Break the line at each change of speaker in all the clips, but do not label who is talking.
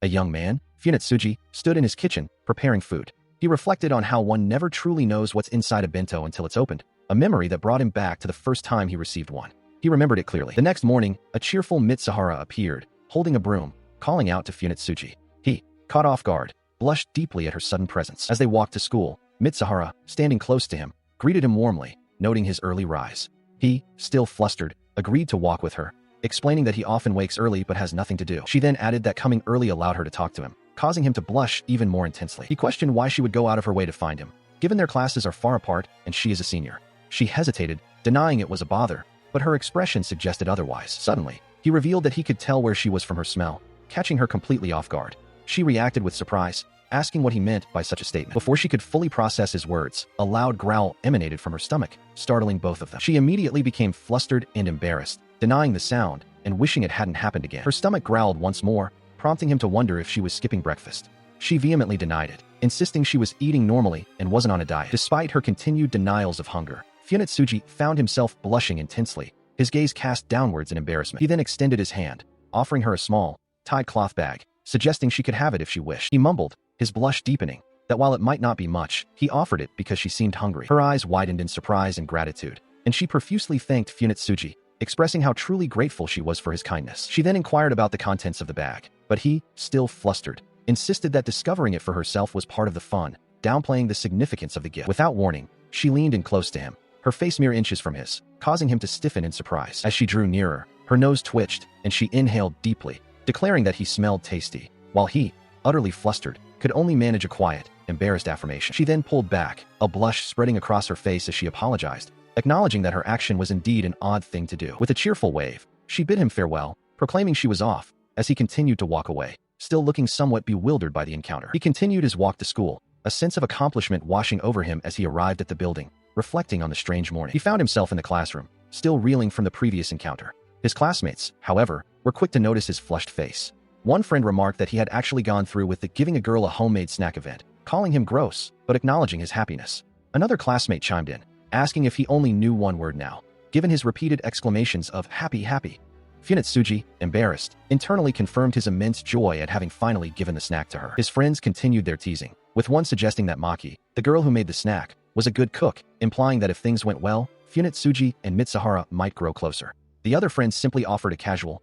A young man, Funetsuji, stood in his kitchen, preparing food. He reflected on how one never truly knows what's inside a bento until it's opened, a memory that brought him back to the first time he received one. He remembered it clearly. The next morning, a cheerful Mitsuhara appeared, holding a broom, calling out to Funetsuji. He, caught off guard, blushed deeply at her sudden presence. As they walked to school, Mitsuhara, standing close to him, greeted him warmly, noting his early rise. He, still flustered, agreed to walk with her, explaining that he often wakes early but has nothing to do. She then added that coming early allowed her to talk to him, causing him to blush even more intensely. He questioned why she would go out of her way to find him, given their classes are far apart and she is a senior. She hesitated, denying it was a bother, but her expression suggested otherwise. Suddenly, he revealed that he could tell where she was from her smell, catching her completely off guard. She reacted with surprise, asking what he meant by such a statement. Before she could fully process his words, a loud growl emanated from her stomach, startling both of them. She immediately became flustered and embarrassed, denying the sound and wishing it hadn't happened again. Her stomach growled once more, prompting him to wonder if she was skipping breakfast. She vehemently denied it, insisting she was eating normally and wasn't on a diet. Despite her continued denials of hunger, Funetsuji found himself blushing intensely, his gaze cast downwards in embarrassment. He then extended his hand, offering her a small, tied cloth bag, suggesting she could have it if she wished. He mumbled, his blush deepening, that while it might not be much, he offered it because she seemed hungry. Her eyes widened in surprise and gratitude, and she profusely thanked Funetsuji, expressing how truly grateful she was for his kindness. She then inquired about the contents of the bag, but he, still flustered, insisted that discovering it for herself was part of the fun, downplaying the significance of the gift. Without warning, she leaned in close to him, her face mere inches from his, causing him to stiffen in surprise. As she drew nearer, her nose twitched, and she inhaled deeply, declaring that he smelled tasty, while he, utterly flustered, could only manage a quiet, embarrassed affirmation. She then pulled back, a blush spreading across her face as she apologized, acknowledging that her action was indeed an odd thing to do. With a cheerful wave, she bid him farewell, proclaiming she was off, as he continued to walk away, still looking somewhat bewildered by the encounter. He continued his walk to school, a sense of accomplishment washing over him as he arrived at the building, reflecting on the strange morning. He found himself in the classroom, still reeling from the previous encounter. His classmates, however, were quick to notice his flushed face. One friend remarked that he had actually gone through with the giving a girl a homemade snack event, calling him gross, but acknowledging his happiness. Another classmate chimed in, asking if he only knew one word now, given his repeated exclamations of happy, happy. Funetsuji, embarrassed, internally confirmed his immense joy at having finally given the snack to her. His friends continued their teasing, with one suggesting that Maki, the girl who made the snack, was a good cook, implying that if things went well, Funetsuji and Mitsuhara might grow closer. The other friends simply offered a casual,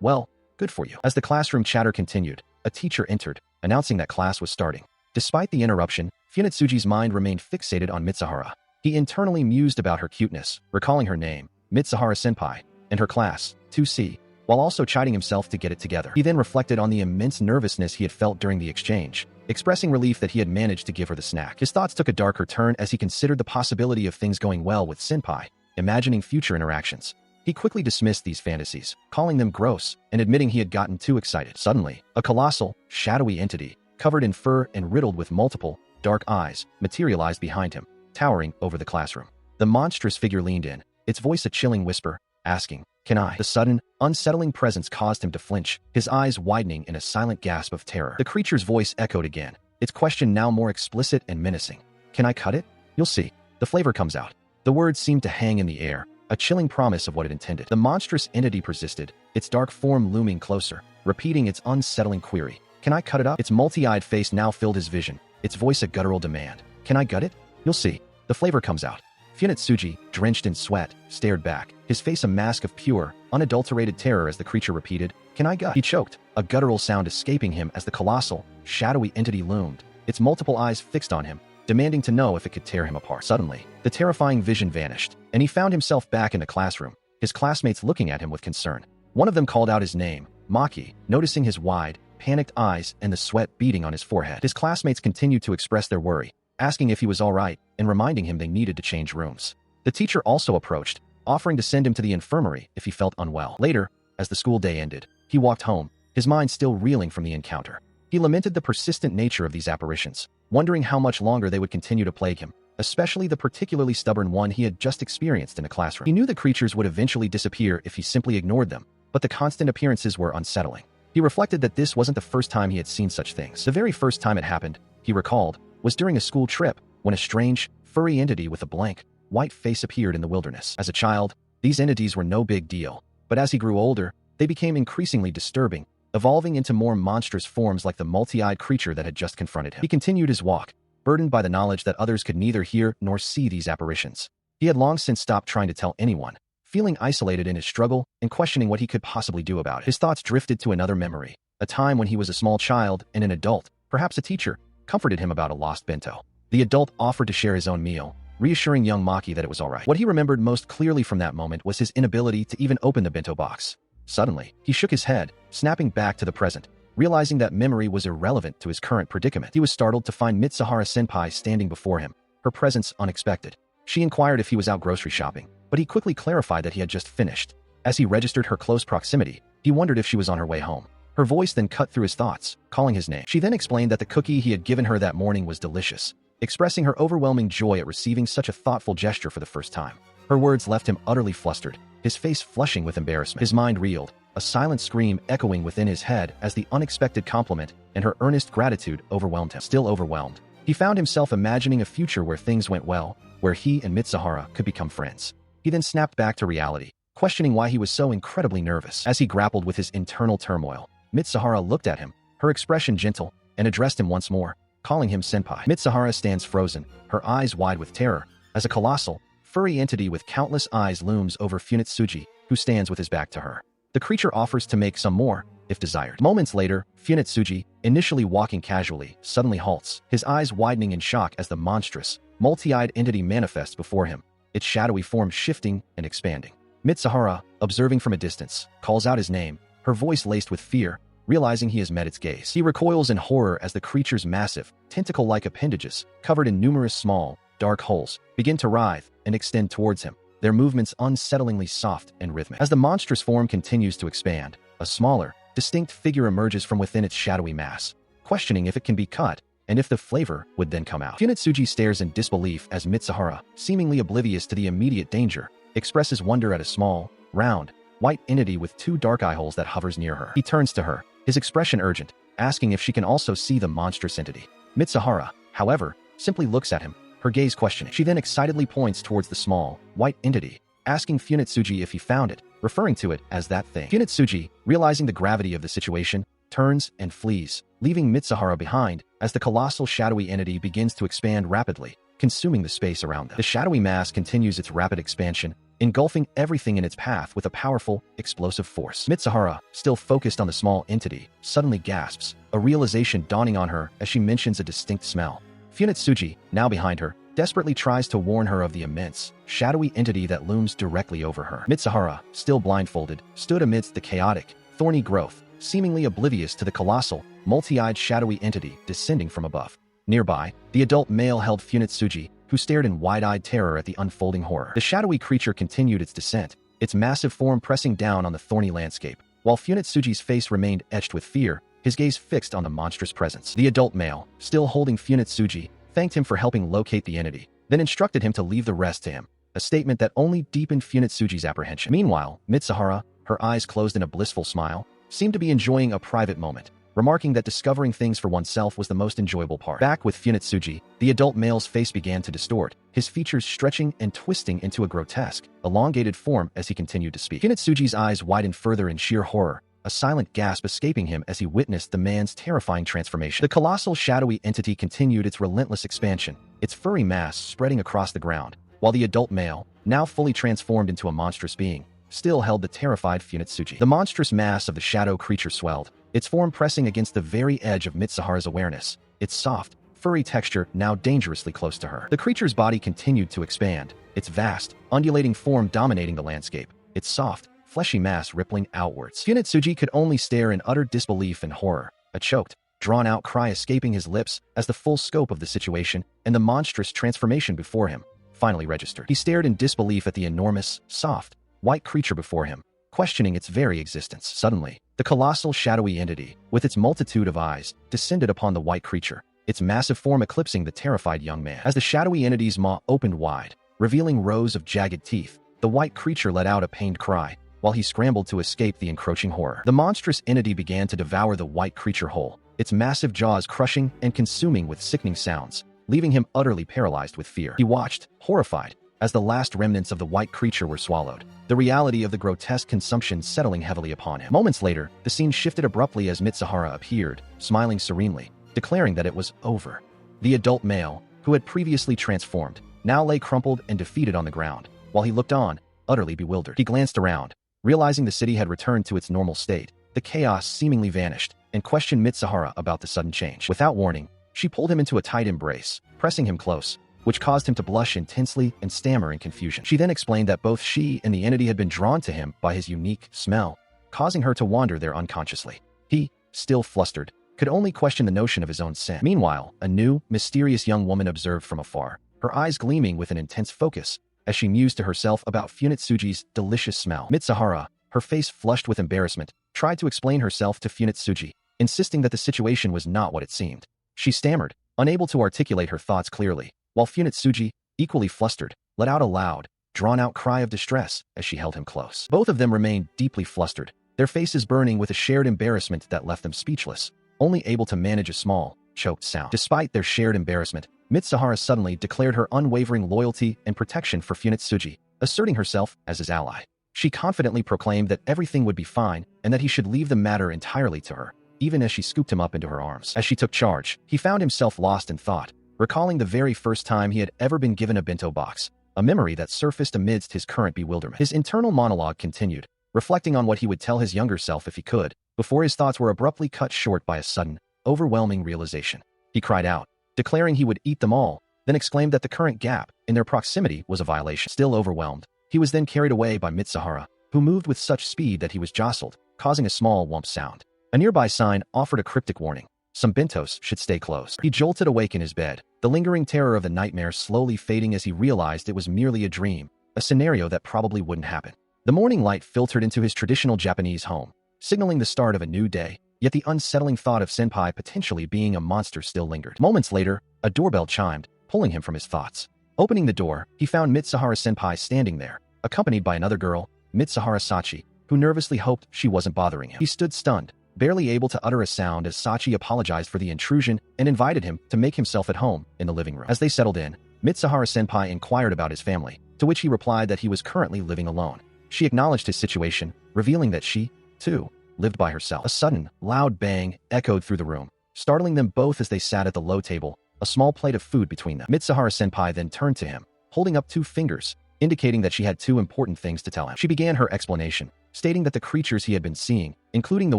well, good for you. As the classroom chatter continued, a teacher entered, announcing that class was starting. Despite the interruption, Funetsuji's mind remained fixated on Mitsuhara. He internally mused about her cuteness, recalling her name, Mitsuhara-senpai, and her class, 2C, while also chiding himself to get it together. He then reflected on the immense nervousness he had felt during the exchange, expressing relief that he had managed to give her the snack. His thoughts took a darker turn as he considered the possibility of things going well with senpai, imagining future interactions. He quickly dismissed these fantasies, calling them gross and admitting he had gotten too excited. Suddenly, a colossal, shadowy entity, covered in fur and riddled with multiple, dark eyes, materialized behind him, towering over the classroom. The monstrous figure leaned in, its voice a chilling whisper, asking, "Can I?" The sudden, unsettling presence caused him to flinch, his eyes widening in a silent gasp of terror. The creature's voice echoed again, its question now more explicit and menacing. "Can I cut it? You'll see. The flavor comes out." The words seemed to hang in the air, a chilling promise of what it intended. The monstrous entity persisted, its dark form looming closer, repeating its unsettling query. "Can I cut it up?" Its multi-eyed face now filled his vision, its voice a guttural demand. "Can I gut it? You'll see. The flavor comes out." Funetsuji, drenched in sweat, stared back, his face a mask of pure, unadulterated terror as the creature repeated, "Can I gut?" He choked, a guttural sound escaping him as the colossal, shadowy entity loomed, its multiple eyes fixed on him, demanding to know if it could tear him apart. Suddenly, the terrifying vision vanished, and he found himself back in the classroom, his classmates looking at him with concern. One of them called out his name, Maki, noticing his wide, panicked eyes and the sweat beading on his forehead. His classmates continued to express their worry, asking if he was all right and reminding him they needed to change rooms. The teacher also approached, offering to send him to the infirmary if he felt unwell. Later, as the school day ended, he walked home, his mind still reeling from the encounter. He lamented the persistent nature of these apparitions, wondering how much longer they would continue to plague him, especially the particularly stubborn one he had just experienced in the classroom. He knew the creatures would eventually disappear if he simply ignored them, but the constant appearances were unsettling. He reflected that this wasn't the first time he had seen such things. The very first time it happened, he recalled, was during a school trip, when a strange, furry entity with a blank, white face appeared in the wilderness. As a child, these entities were no big deal, but as he grew older, they became increasingly disturbing, evolving into more monstrous forms like the multi-eyed creature that had just confronted him. He continued his walk, burdened by the knowledge that others could neither hear nor see these apparitions. He had long since stopped trying to tell anyone, feeling isolated in his struggle and questioning what he could possibly do about it. His thoughts drifted to another memory, a time when he was a small child and an adult, perhaps a teacher, comforted him about a lost bento. The adult offered to share his own meal, reassuring young Maki that it was all right. What he remembered most clearly from that moment was his inability to even open the bento box. Suddenly, he shook his head, snapping back to the present, realizing that memory was irrelevant to his current predicament. He was startled to find Mitsuhara-senpai standing before him, her presence unexpected. She inquired if he was out grocery shopping, but he quickly clarified that he had just finished. As he registered her close proximity, he wondered if she was on her way home. Her voice then cut through his thoughts, calling his name. She then explained that the cookie he had given her that morning was delicious, expressing her overwhelming joy at receiving such a thoughtful gesture for the first time. Her words left him utterly flustered, his face flushing with embarrassment. His mind reeled, a silent scream echoing within his head as the unexpected compliment and her earnest gratitude overwhelmed him. Still overwhelmed, he found himself imagining a future where things went well, where he and Mitsuhara could become friends. He then snapped back to reality, questioning why he was so incredibly nervous. As he grappled with his internal turmoil, Mitsuhara looked at him, her expression gentle, and addressed him once more, calling him senpai. Mitsuhara stands frozen, her eyes wide with terror, as a colossal, furry entity with countless eyes looms over Funitsuji, who stands with his back to her. The creature offers to make some more, if desired. Moments later, Funitsuji, initially walking casually, suddenly halts, his eyes widening in shock as the monstrous, multi-eyed entity manifests before him, its shadowy form shifting and expanding. Mitsuhara, observing from a distance, calls out his name, her voice laced with fear, realizing he has met its gaze. He recoils in horror as the creature's massive, tentacle-like appendages, covered in numerous small, dark holes, begin to writhe and extend towards him, their movements unsettlingly soft and rhythmic. As the monstrous form continues to expand, a smaller, distinct figure emerges from within its shadowy mass, questioning if it can be cut, and if the flavor would then come out. Funitsuji stares in disbelief as Mitsuhara, seemingly oblivious to the immediate danger, expresses wonder at a small, round, white entity with two dark eye holes that hovers near her. He turns to her, his expression urgent, asking if she can also see the monstrous entity. Mitsuhara, however, simply looks at him, her gaze questioning. She then excitedly points towards the small, white entity, asking Funitsuji if he found it, referring to it as that thing. Funitsuji, realizing the gravity of the situation, turns and flees, leaving Mitsuhara behind as the colossal shadowy entity begins to expand rapidly, consuming the space around them. The shadowy mass continues its rapid expansion, engulfing everything in its path with a powerful, explosive force. Mitsuhara, still focused on the small entity, suddenly gasps, a realization dawning on her as she mentions a distinct smell. Funitsuji, now behind her, desperately tries to warn her of the immense, shadowy entity that looms directly over her. Mitsuhara, still blindfolded, stood amidst the chaotic, thorny growth, seemingly oblivious to the colossal, multi-eyed shadowy entity descending from above. Nearby, the adult male held Funitsuji, who stared in wide-eyed terror at the unfolding horror. The shadowy creature continued its descent, its massive form pressing down on the thorny landscape, while Funitsuji's face remained etched with fear, his gaze fixed on the monstrous presence. The adult male, still holding Funitsuji, thanked him for helping locate the entity, then instructed him to leave the rest to him, a statement that only deepened Funitsuji's apprehension. Meanwhile, Mitsuhara, her eyes closed in a blissful smile, seemed to be enjoying a private moment, remarking that discovering things for oneself was the most enjoyable part. Back with Funitsuji, the adult male's face began to distort, his features stretching and twisting into a grotesque, elongated form as he continued to speak. Funitsuji's eyes widened further in sheer horror, a silent gasp escaping him as he witnessed the man's terrifying transformation. The colossal shadowy entity continued its relentless expansion, its furry mass spreading across the ground, while the adult male, now fully transformed into a monstrous being, still held the terrified Funitsuji. The monstrous mass of the shadow creature swelled, its form pressing against the very edge of Mitsuhara's awareness, its soft, furry texture now dangerously close to her. The creature's body continued to expand, its vast, undulating form dominating the landscape, its soft, fleshy mass rippling outwards. Funitsuji could only stare in utter disbelief and horror, a choked, drawn-out cry escaping his lips as the full scope of the situation and the monstrous transformation before him finally registered. He stared in disbelief at the enormous, soft, white creature before him, questioning its very existence. Suddenly, the colossal shadowy entity, with its multitude of eyes, descended upon the white creature, its massive form eclipsing the terrified young man. As the shadowy entity's maw opened wide, revealing rows of jagged teeth, the white creature let out a pained cry, while he scrambled to escape the encroaching horror. The monstrous entity began to devour the white creature whole, its massive jaws crushing and consuming with sickening sounds, leaving him utterly paralyzed with fear. He watched, horrified, as the last remnants of the white creature were swallowed, the reality of the grotesque consumption settling heavily upon him. Moments later, the scene shifted abruptly as Mitsuhara appeared, smiling serenely, declaring that it was over. The adult male, who had previously transformed, now lay crumpled and defeated on the ground, while he looked on, utterly bewildered. He glanced around, realizing the city had returned to its normal state. The chaos seemingly vanished, and questioned Mitsuhara about the sudden change. Without warning, she pulled him into a tight embrace, pressing him close, which caused him to blush intensely and stammer in confusion. She then explained that both she and the entity had been drawn to him by his unique smell, causing her to wander there unconsciously. He, still flustered, could only question the notion of his own sin. Meanwhile, a new, mysterious young woman observed from afar, her eyes gleaming with an intense focus, as she mused to herself about Funitsuji's delicious smell. Mitsuhara, her face flushed with embarrassment, tried to explain herself to Funitsuji, insisting that the situation was not what it seemed. She stammered, unable to articulate her thoughts clearly, while Funitsuji, equally flustered, let out a loud, drawn-out cry of distress as she held him close. Both of them remained deeply flustered, their faces burning with a shared embarrassment that left them speechless, only able to manage a small, choked sound. Despite their shared embarrassment, Mitsuhara suddenly declared her unwavering loyalty and protection for Funitsuji, asserting herself as his ally. She confidently proclaimed that everything would be fine and that he should leave the matter entirely to her, even as she scooped him up into her arms. As she took charge, he found himself lost in thought, recalling the very first time he had ever been given a bento box, a memory that surfaced amidst his current bewilderment. His internal monologue continued, reflecting on what he would tell his younger self if he could, before his thoughts were abruptly cut short by a sudden, overwhelming realization. He cried out, declaring he would eat them all, then exclaimed that the current gap in their proximity was a violation. Still overwhelmed, he was then carried away by Mitsuhara, who moved with such speed that he was jostled, causing a small whump sound. A nearby sign offered a cryptic warning. Some bentos should stay closed. He jolted awake in his bed, the lingering terror of the nightmare slowly fading as he realized it was merely a dream, a scenario that probably wouldn't happen. The morning light filtered into his traditional Japanese home, signaling the start of a new day, yet the unsettling thought of Senpai potentially being a monster still lingered. Moments later, a doorbell chimed, pulling him from his thoughts. Opening the door, he found Mitsuhara Senpai standing there, accompanied by another girl, Mitsuhara Sachi, who nervously hoped she wasn't bothering him. He stood stunned, barely able to utter a sound as Sachi apologized for the intrusion and invited him to make himself at home in the living room. As they settled in, Mitsuhara Senpai inquired about his family, to which he replied that he was currently living alone. She acknowledged his situation, revealing that she, too, lived by herself. A sudden, loud bang echoed through the room, startling them both as they sat at the low table, a small plate of food between them. Mitsuhara Senpai then turned to him, holding up 2 fingers, indicating that she had 2 important things to tell him. She began her explanation, stating that the creatures he had been seeing, including the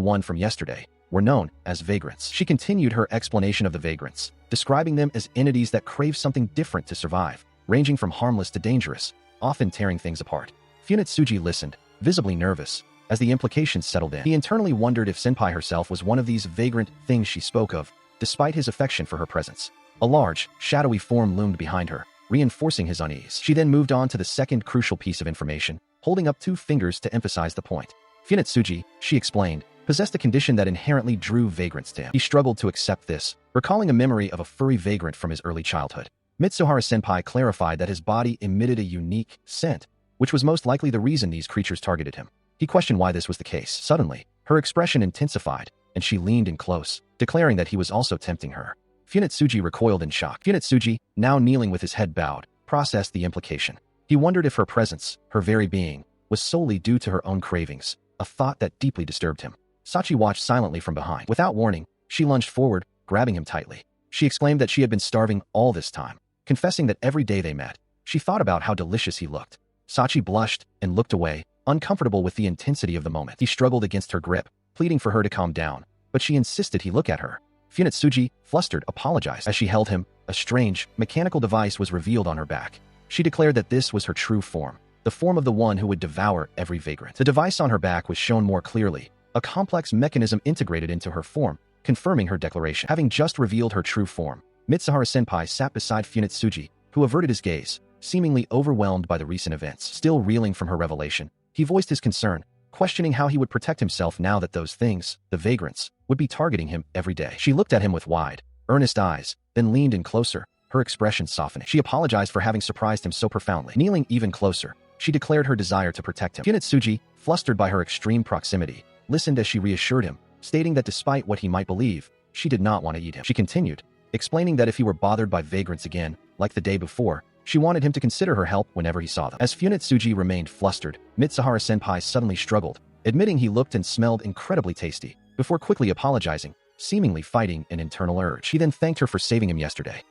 one from yesterday, were known as vagrants. She continued her explanation of the vagrants, describing them as entities that crave something different to survive, ranging from harmless to dangerous, often tearing things apart. Funitsuji listened, visibly nervous, as the implications settled in. He internally wondered if Senpai herself was one of these vagrant things she spoke of, despite his affection for her presence. A large, shadowy form loomed behind her, reinforcing his unease. She then moved on to the second crucial piece of information, holding up 2 fingers to emphasize the point. Funitsuji, she explained, possessed a condition that inherently drew vagrants to him. He struggled to accept this, recalling a memory of a furry vagrant from his early childhood. Mitsuhara Senpai clarified that his body emitted a unique scent, which was most likely the reason these creatures targeted him. He questioned why this was the case. Suddenly, her expression intensified, and she leaned in close, declaring that he was also tempting her. Funitsuji recoiled in shock. Funitsuji, now kneeling with his head bowed, processed the implication. He wondered if her presence, her very being, was solely due to her own cravings, a thought that deeply disturbed him. Sachi watched silently from behind. Without warning, she lunged forward, grabbing him tightly. She exclaimed that she had been starving all this time, confessing that every day they met, she thought about how delicious he looked. Sachi blushed and looked away, uncomfortable with the intensity of the moment. He struggled against her grip, pleading for her to calm down, but she insisted he look at her. Funitsuji, flustered, apologized. As she held him, a strange, mechanical device was revealed on her back. She declared that this was her true form, the form of the one who would devour every vagrant. The device on her back was shown more clearly, a complex mechanism integrated into her form, confirming her declaration. Having just revealed her true form, Mitsuhara Senpai sat beside Funitsuji, who averted his gaze, seemingly overwhelmed by the recent events. Still reeling from her revelation, he voiced his concern, questioning how he would protect himself now that those things, the vagrants, would be targeting him every day. She looked at him with wide, earnest eyes, then leaned in closer, her expression softening. She apologized for having surprised him so profoundly. Kneeling even closer, she declared her desire to protect him. Funitsuji, flustered by her extreme proximity, listened as she reassured him, stating that despite what he might believe, she did not want to eat him. She continued, explaining that if he were bothered by vagrants again, like the day before, She wanted him to consider her help whenever he saw them. As Funetsuji remained flustered, Mitsuhara-senpai suddenly struggled, admitting he looked and smelled incredibly tasty, before quickly apologizing, seemingly fighting an internal urge. He then thanked her for saving him yesterday.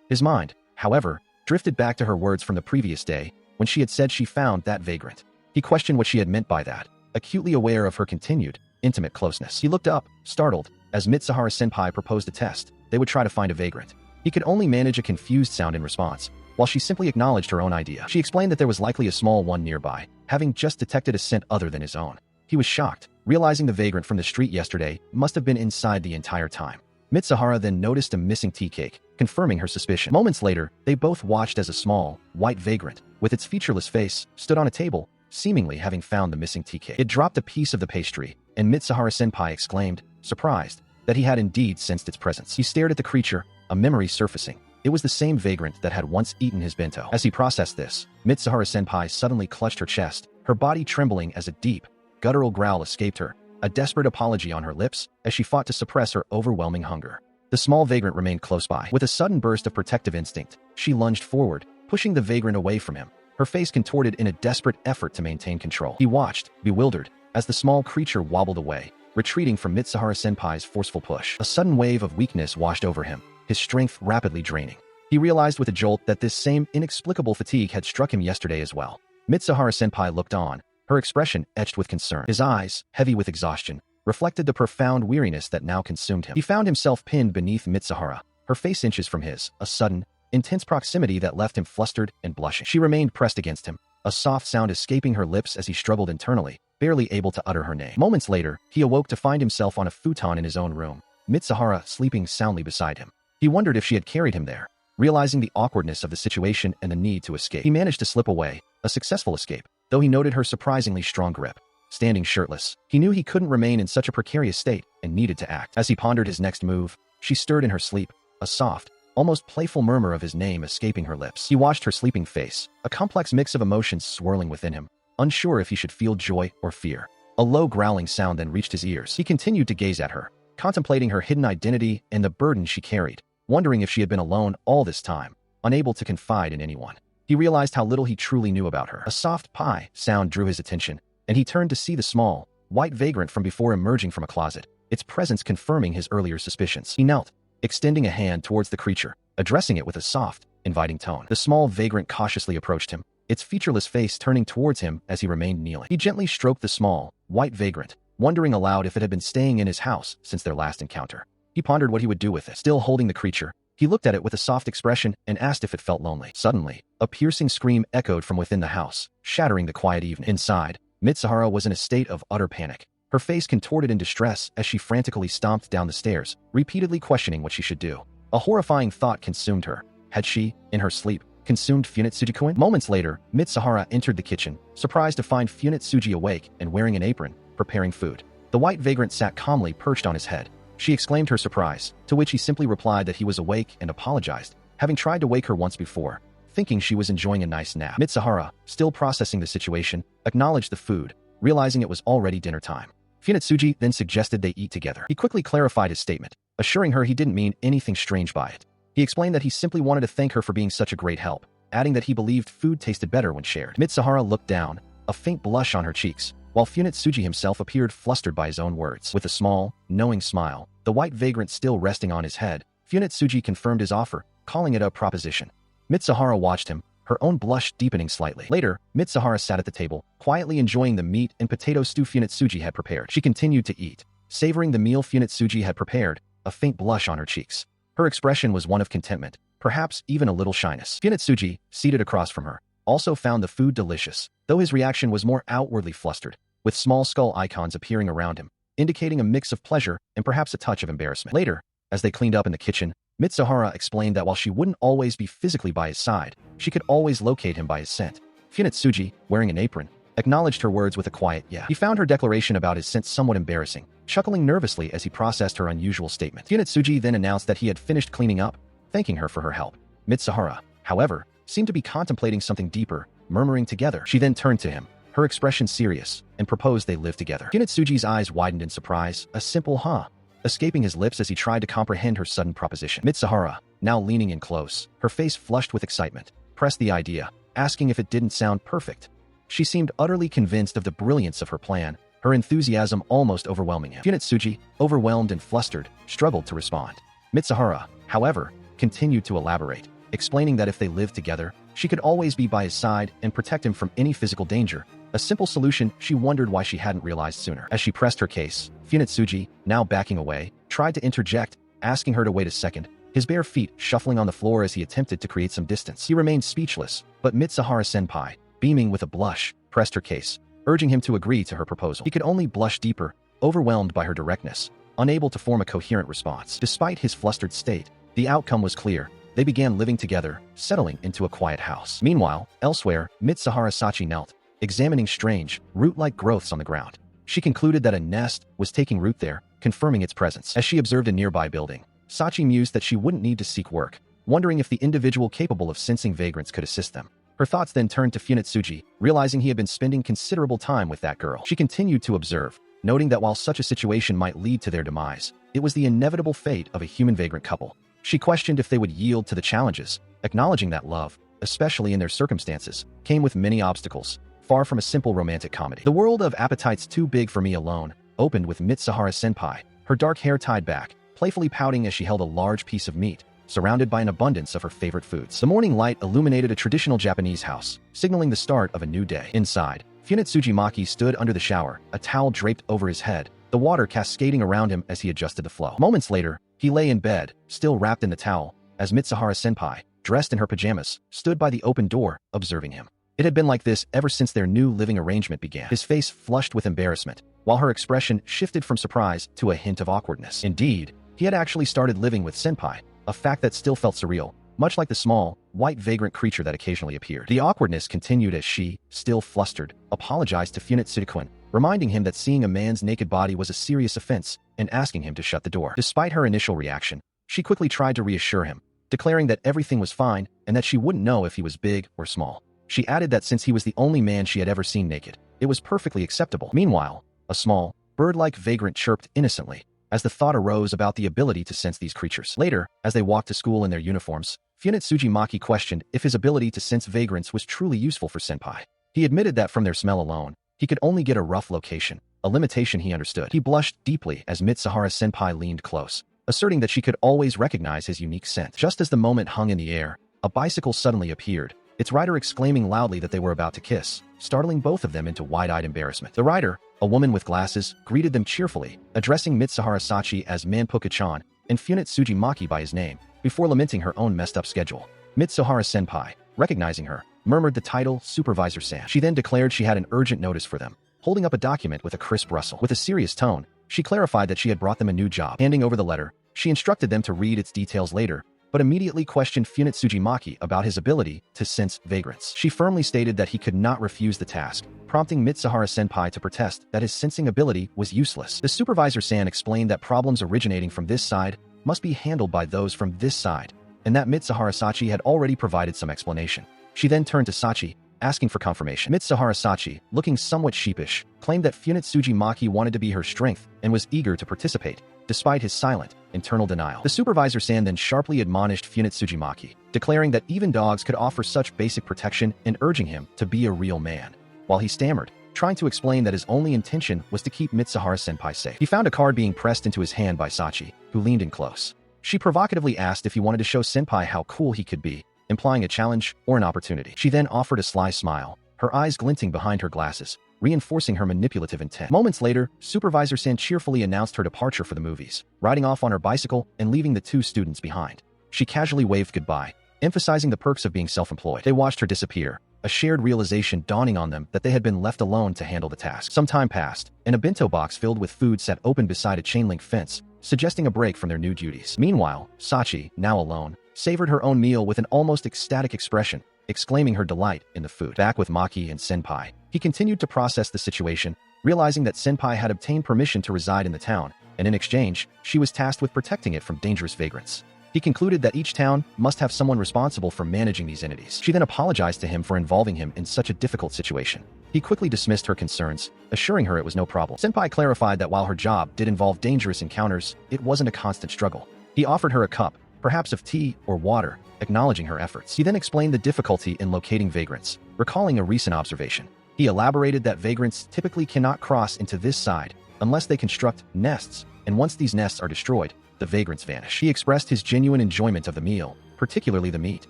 His mind, however, drifted back to her words from the previous day, when she had said she found that vagrant. He questioned what she had meant by that, acutely aware of her continued, intimate closeness. He looked up, startled, as Mitsuhara-senpai proposed a test. They would try to find a vagrant. He could only manage a confused sound in response, while she simply acknowledged her own idea. She explained that there was likely a small one nearby, having just detected a scent other than his own. He was shocked, realizing the vagrant from the street yesterday must have been inside the entire time. Mitsuhara then noticed a missing tea cake, confirming her suspicion. Moments later, they both watched as a small, white vagrant, with its featureless face, stood on a table, seemingly having found the missing tea cake. It dropped a piece of the pastry, and Mitsuhara-senpai exclaimed, surprised, that he had indeed sensed its presence. He stared at the creature, a memory surfacing. It was the same vagrant that had once eaten his bento. As he processed this, Mitsuhara-senpai suddenly clutched her chest, her body trembling as a deep, guttural growl escaped her, a desperate apology on her lips as she fought to suppress her overwhelming hunger. The small vagrant remained close by. With a sudden burst of protective instinct, she lunged forward, pushing the vagrant away from him, her face contorted in a desperate effort to maintain control. He watched, bewildered, as the small creature wobbled away, retreating from Mitsuhara-senpai's forceful push. A sudden wave of weakness washed over him, his strength rapidly draining. He realized with a jolt that this same inexplicable fatigue had struck him yesterday as well. Mitsuhara-senpai looked on, her expression etched with concern. His eyes, heavy with exhaustion, reflected the profound weariness that now consumed him. He found himself pinned beneath Mitsuhara, her face inches from his, a sudden, intense proximity that left him flustered and blushing. She remained pressed against him, a soft sound escaping her lips as he struggled internally, barely able to utter her name. Moments later, he awoke to find himself on a futon in his own room, Mitsuhara sleeping soundly beside him. He wondered if she had carried him there. Realizing the awkwardness of the situation and the need to escape, he managed to slip away, a successful escape, though he noted her surprisingly strong grip. Standing shirtless, he knew he couldn't remain in such a precarious state and needed to act. As he pondered his next move, she stirred in her sleep, a soft, almost playful murmur of his name escaping her lips. He watched her sleeping face, a complex mix of emotions swirling within him, unsure if he should feel joy or fear. A low growling sound then reached his ears. He continued to gaze at her, contemplating her hidden identity and the burden she carried, wondering if she had been alone all this time, unable to confide in anyone. He realized how little he truly knew about her. A soft pie sound drew his attention, and he turned to see the small, white vagrant from before emerging from a closet, its presence confirming his earlier suspicions. He knelt, extending a hand towards the creature, addressing it with a soft, inviting tone. The small vagrant cautiously approached him, its featureless face turning towards him as he remained kneeling. He gently stroked the small, white vagrant, wondering aloud if it had been staying in his house since their last encounter. He pondered what he would do with it. Still holding the creature, he looked at it with a soft expression and asked if it felt lonely. Suddenly, a piercing scream echoed from within the house, shattering the quiet evening. Inside, Mitsuhara was in a state of utter panic, her face contorted in distress as she frantically stomped down the stairs, repeatedly questioning what she should do. A horrifying thought consumed her. Had she, in her sleep, consumed Funetsuji-kun? Moments later, Mitsuhara entered the kitchen, surprised to find Funetsuji awake and wearing an apron, preparing food. The white vagrant sat calmly perched on his head. She exclaimed her surprise, to which he simply replied that he was awake and apologized, having tried to wake her once before, thinking she was enjoying a nice nap. Mitsuhara, still processing the situation, acknowledged the food, realizing it was already dinner time. Funetsuji then suggested they eat together. He quickly clarified his statement, assuring her he didn't mean anything strange by it. He explained that he simply wanted to thank her for being such a great help, adding that he believed food tasted better when shared. Mitsuhara looked down, a faint blush on her cheeks, while Funetsuji himself appeared flustered by his own words. With a small, knowing smile, the white vagrant still resting on his head, Funetsuji confirmed his offer, calling it a proposition. Mitsuhara watched him, her own blush deepening slightly. Later, Mitsuhara sat at the table, quietly enjoying the meat and potato stew Funetsuji had prepared. She continued to eat, savoring the meal Funetsuji had prepared, a faint blush on her cheeks. Her expression was one of contentment, perhaps even a little shyness. Funetsuji, seated across from her, also found the food delicious, though his reaction was more outwardly flustered, with small skull icons appearing around him, indicating a mix of pleasure and perhaps a touch of embarrassment. Later, as they cleaned up in the kitchen, Mitsuhara explained that while she wouldn't always be physically by his side, she could always locate him by his scent. Funetsuji, wearing an apron, acknowledged her words with a quiet yeah. He found her declaration about his scent somewhat embarrassing, chuckling nervously as he processed her unusual statement. Funetsuji then announced that he had finished cleaning up, thanking her for her help. Mitsuhara, however, seemed to be contemplating something deeper, murmuring together. She then turned to him, her expression serious, and proposed they live together. Funetsuji's eyes widened in surprise, a simple huh, escaping his lips as he tried to comprehend her sudden proposition. Mitsuhara, now leaning in close, her face flushed with excitement, pressed the idea, asking if it didn't sound perfect. She seemed utterly convinced of the brilliance of her plan, her enthusiasm almost overwhelming him. Funetsuji, overwhelmed and flustered, struggled to respond. Mitsuhara, however, continued to elaborate, explaining that if they lived together, she could always be by his side and protect him from any physical danger, a simple solution she wondered why she hadn't realized sooner. As she pressed her case, Funetsuji, now backing away, tried to interject, asking her to wait a second, his bare feet shuffling on the floor as he attempted to create some distance. He remained speechless, but Mitsuhara-senpai, beaming with a blush, pressed her case, urging him to agree to her proposal. He could only blush deeper, overwhelmed by her directness, unable to form a coherent response. Despite his flustered state, the outcome was clear. They began living together, settling into a quiet house. Meanwhile, elsewhere, Mitsuhara-sachi knelt, examining strange, root-like growths on the ground. She concluded that a nest was taking root there, confirming its presence. As she observed a nearby building, Sachi mused that she wouldn't need to seek work, wondering if the individual capable of sensing vagrants could assist them. Her thoughts then turned to Funetsuji, realizing he had been spending considerable time with that girl. She continued to observe, noting that while such a situation might lead to their demise, it was the inevitable fate of a human vagrant couple. She questioned if they would yield to the challenges, acknowledging that love, especially in their circumstances, came with many obstacles, far from a simple romantic comedy. The world of appetites too big for me alone opened with Mitsuhara-senpai, her dark hair tied back, playfully pouting as she held a large piece of meat, surrounded by an abundance of her favorite foods. The morning light illuminated a traditional Japanese house, signaling the start of a new day. Inside, Funetsuji Maki stood under the shower, a towel draped over his head, the water cascading around him as he adjusted the flow. Moments later, he lay in bed, still wrapped in the towel, as Mitsuhara-senpai, dressed in her pajamas, stood by the open door, observing him. It had been like this ever since their new living arrangement began. His face flushed with embarrassment, while her expression shifted from surprise to a hint of awkwardness. Indeed, he had actually started living with senpai, a fact that still felt surreal, much like the small, white vagrant creature that occasionally appeared. The awkwardness continued as she, still flustered, apologized to Funetsuji-kun, reminding him that seeing a man's naked body was a serious offense and asking him to shut the door. Despite her initial reaction, she quickly tried to reassure him, declaring that everything was fine and that she wouldn't know if he was big or small. She added that since he was the only man she had ever seen naked, it was perfectly acceptable. Meanwhile, a small, bird-like vagrant chirped innocently, as the thought arose about the ability to sense these creatures. Later, as they walked to school in their uniforms, Funetsuji Maki questioned if his ability to sense vagrants was truly useful for senpai. He admitted that from their smell alone, he could only get a rough location, a limitation he understood. He blushed deeply as Mitsuhara-senpai leaned close, asserting that she could always recognize his unique scent. Just as the moment hung in the air, a bicycle suddenly appeared, its rider exclaiming loudly that they were about to kiss, startling both of them into wide-eyed embarrassment. The rider, a woman with glasses, greeted them cheerfully, addressing Mitsuhara-sachi as Manpuka-chan and Funetsuji Maki by his name, before lamenting her own messed-up schedule. Mitsuhara-senpai, recognizing her, murmured the title Supervisor-san. She then declared she had an urgent notice for them, holding up a document with a crisp rustle. With a serious tone, she clarified that she had brought them a new job. Handing over the letter, she instructed them to read its details later, but immediately questioned Funetsuji Maki about his ability to sense vagrants. She firmly stated that he could not refuse the task, prompting Mitsuhara-senpai to protest that his sensing ability was useless. The Supervisor-san explained that problems originating from this side must be handled by those from this side, and that Mitsuhara-sachi had already provided some explanation. She then turned to Sachi, asking for confirmation. Mitsuhara-sachi, looking somewhat sheepish, claimed that Funetsuji Maki wanted to be her strength and was eager to participate, despite his silent, internal denial. The Supervisor-san then sharply admonished Funetsuji Maki, declaring that even dogs could offer such basic protection and urging him to be a real man. While he stammered, trying to explain that his only intention was to keep Mitsuhara-senpai safe. He found a card being pressed into his hand by Sachi, who leaned in close. She provocatively asked if he wanted to show senpai how cool he could be, implying a challenge or an opportunity. She then offered a sly smile, her eyes glinting behind her glasses, reinforcing her manipulative intent. Moments later, Supervisor-san cheerfully announced her departure for the movies, riding off on her bicycle and leaving the two students behind. She casually waved goodbye, emphasizing the perks of being self-employed. They watched her disappear, a shared realization dawning on them that they had been left alone to handle the task. Some time passed, and a bento box filled with food sat open beside a chain-link fence, suggesting a break from their new duties. Meanwhile, Sachi, now alone, savored her own meal with an almost ecstatic expression, exclaiming her delight in the food. Back with Maki and senpai, he continued to process the situation, realizing that senpai had obtained permission to reside in the town, and in exchange, she was tasked with protecting it from dangerous vagrants. He concluded that each town must have someone responsible for managing these entities. She then apologized to him for involving him in such a difficult situation. He quickly dismissed her concerns, assuring her it was no problem. Senpai clarified that while her job did involve dangerous encounters, it wasn't a constant struggle. He offered her a cup, perhaps of tea or water, acknowledging her efforts. He then explained the difficulty in locating vagrants, recalling a recent observation. He elaborated that vagrants typically cannot cross into this side unless they construct nests, and once these nests are destroyed, the vagrants vanish. He expressed his genuine enjoyment of the meal, particularly the meat,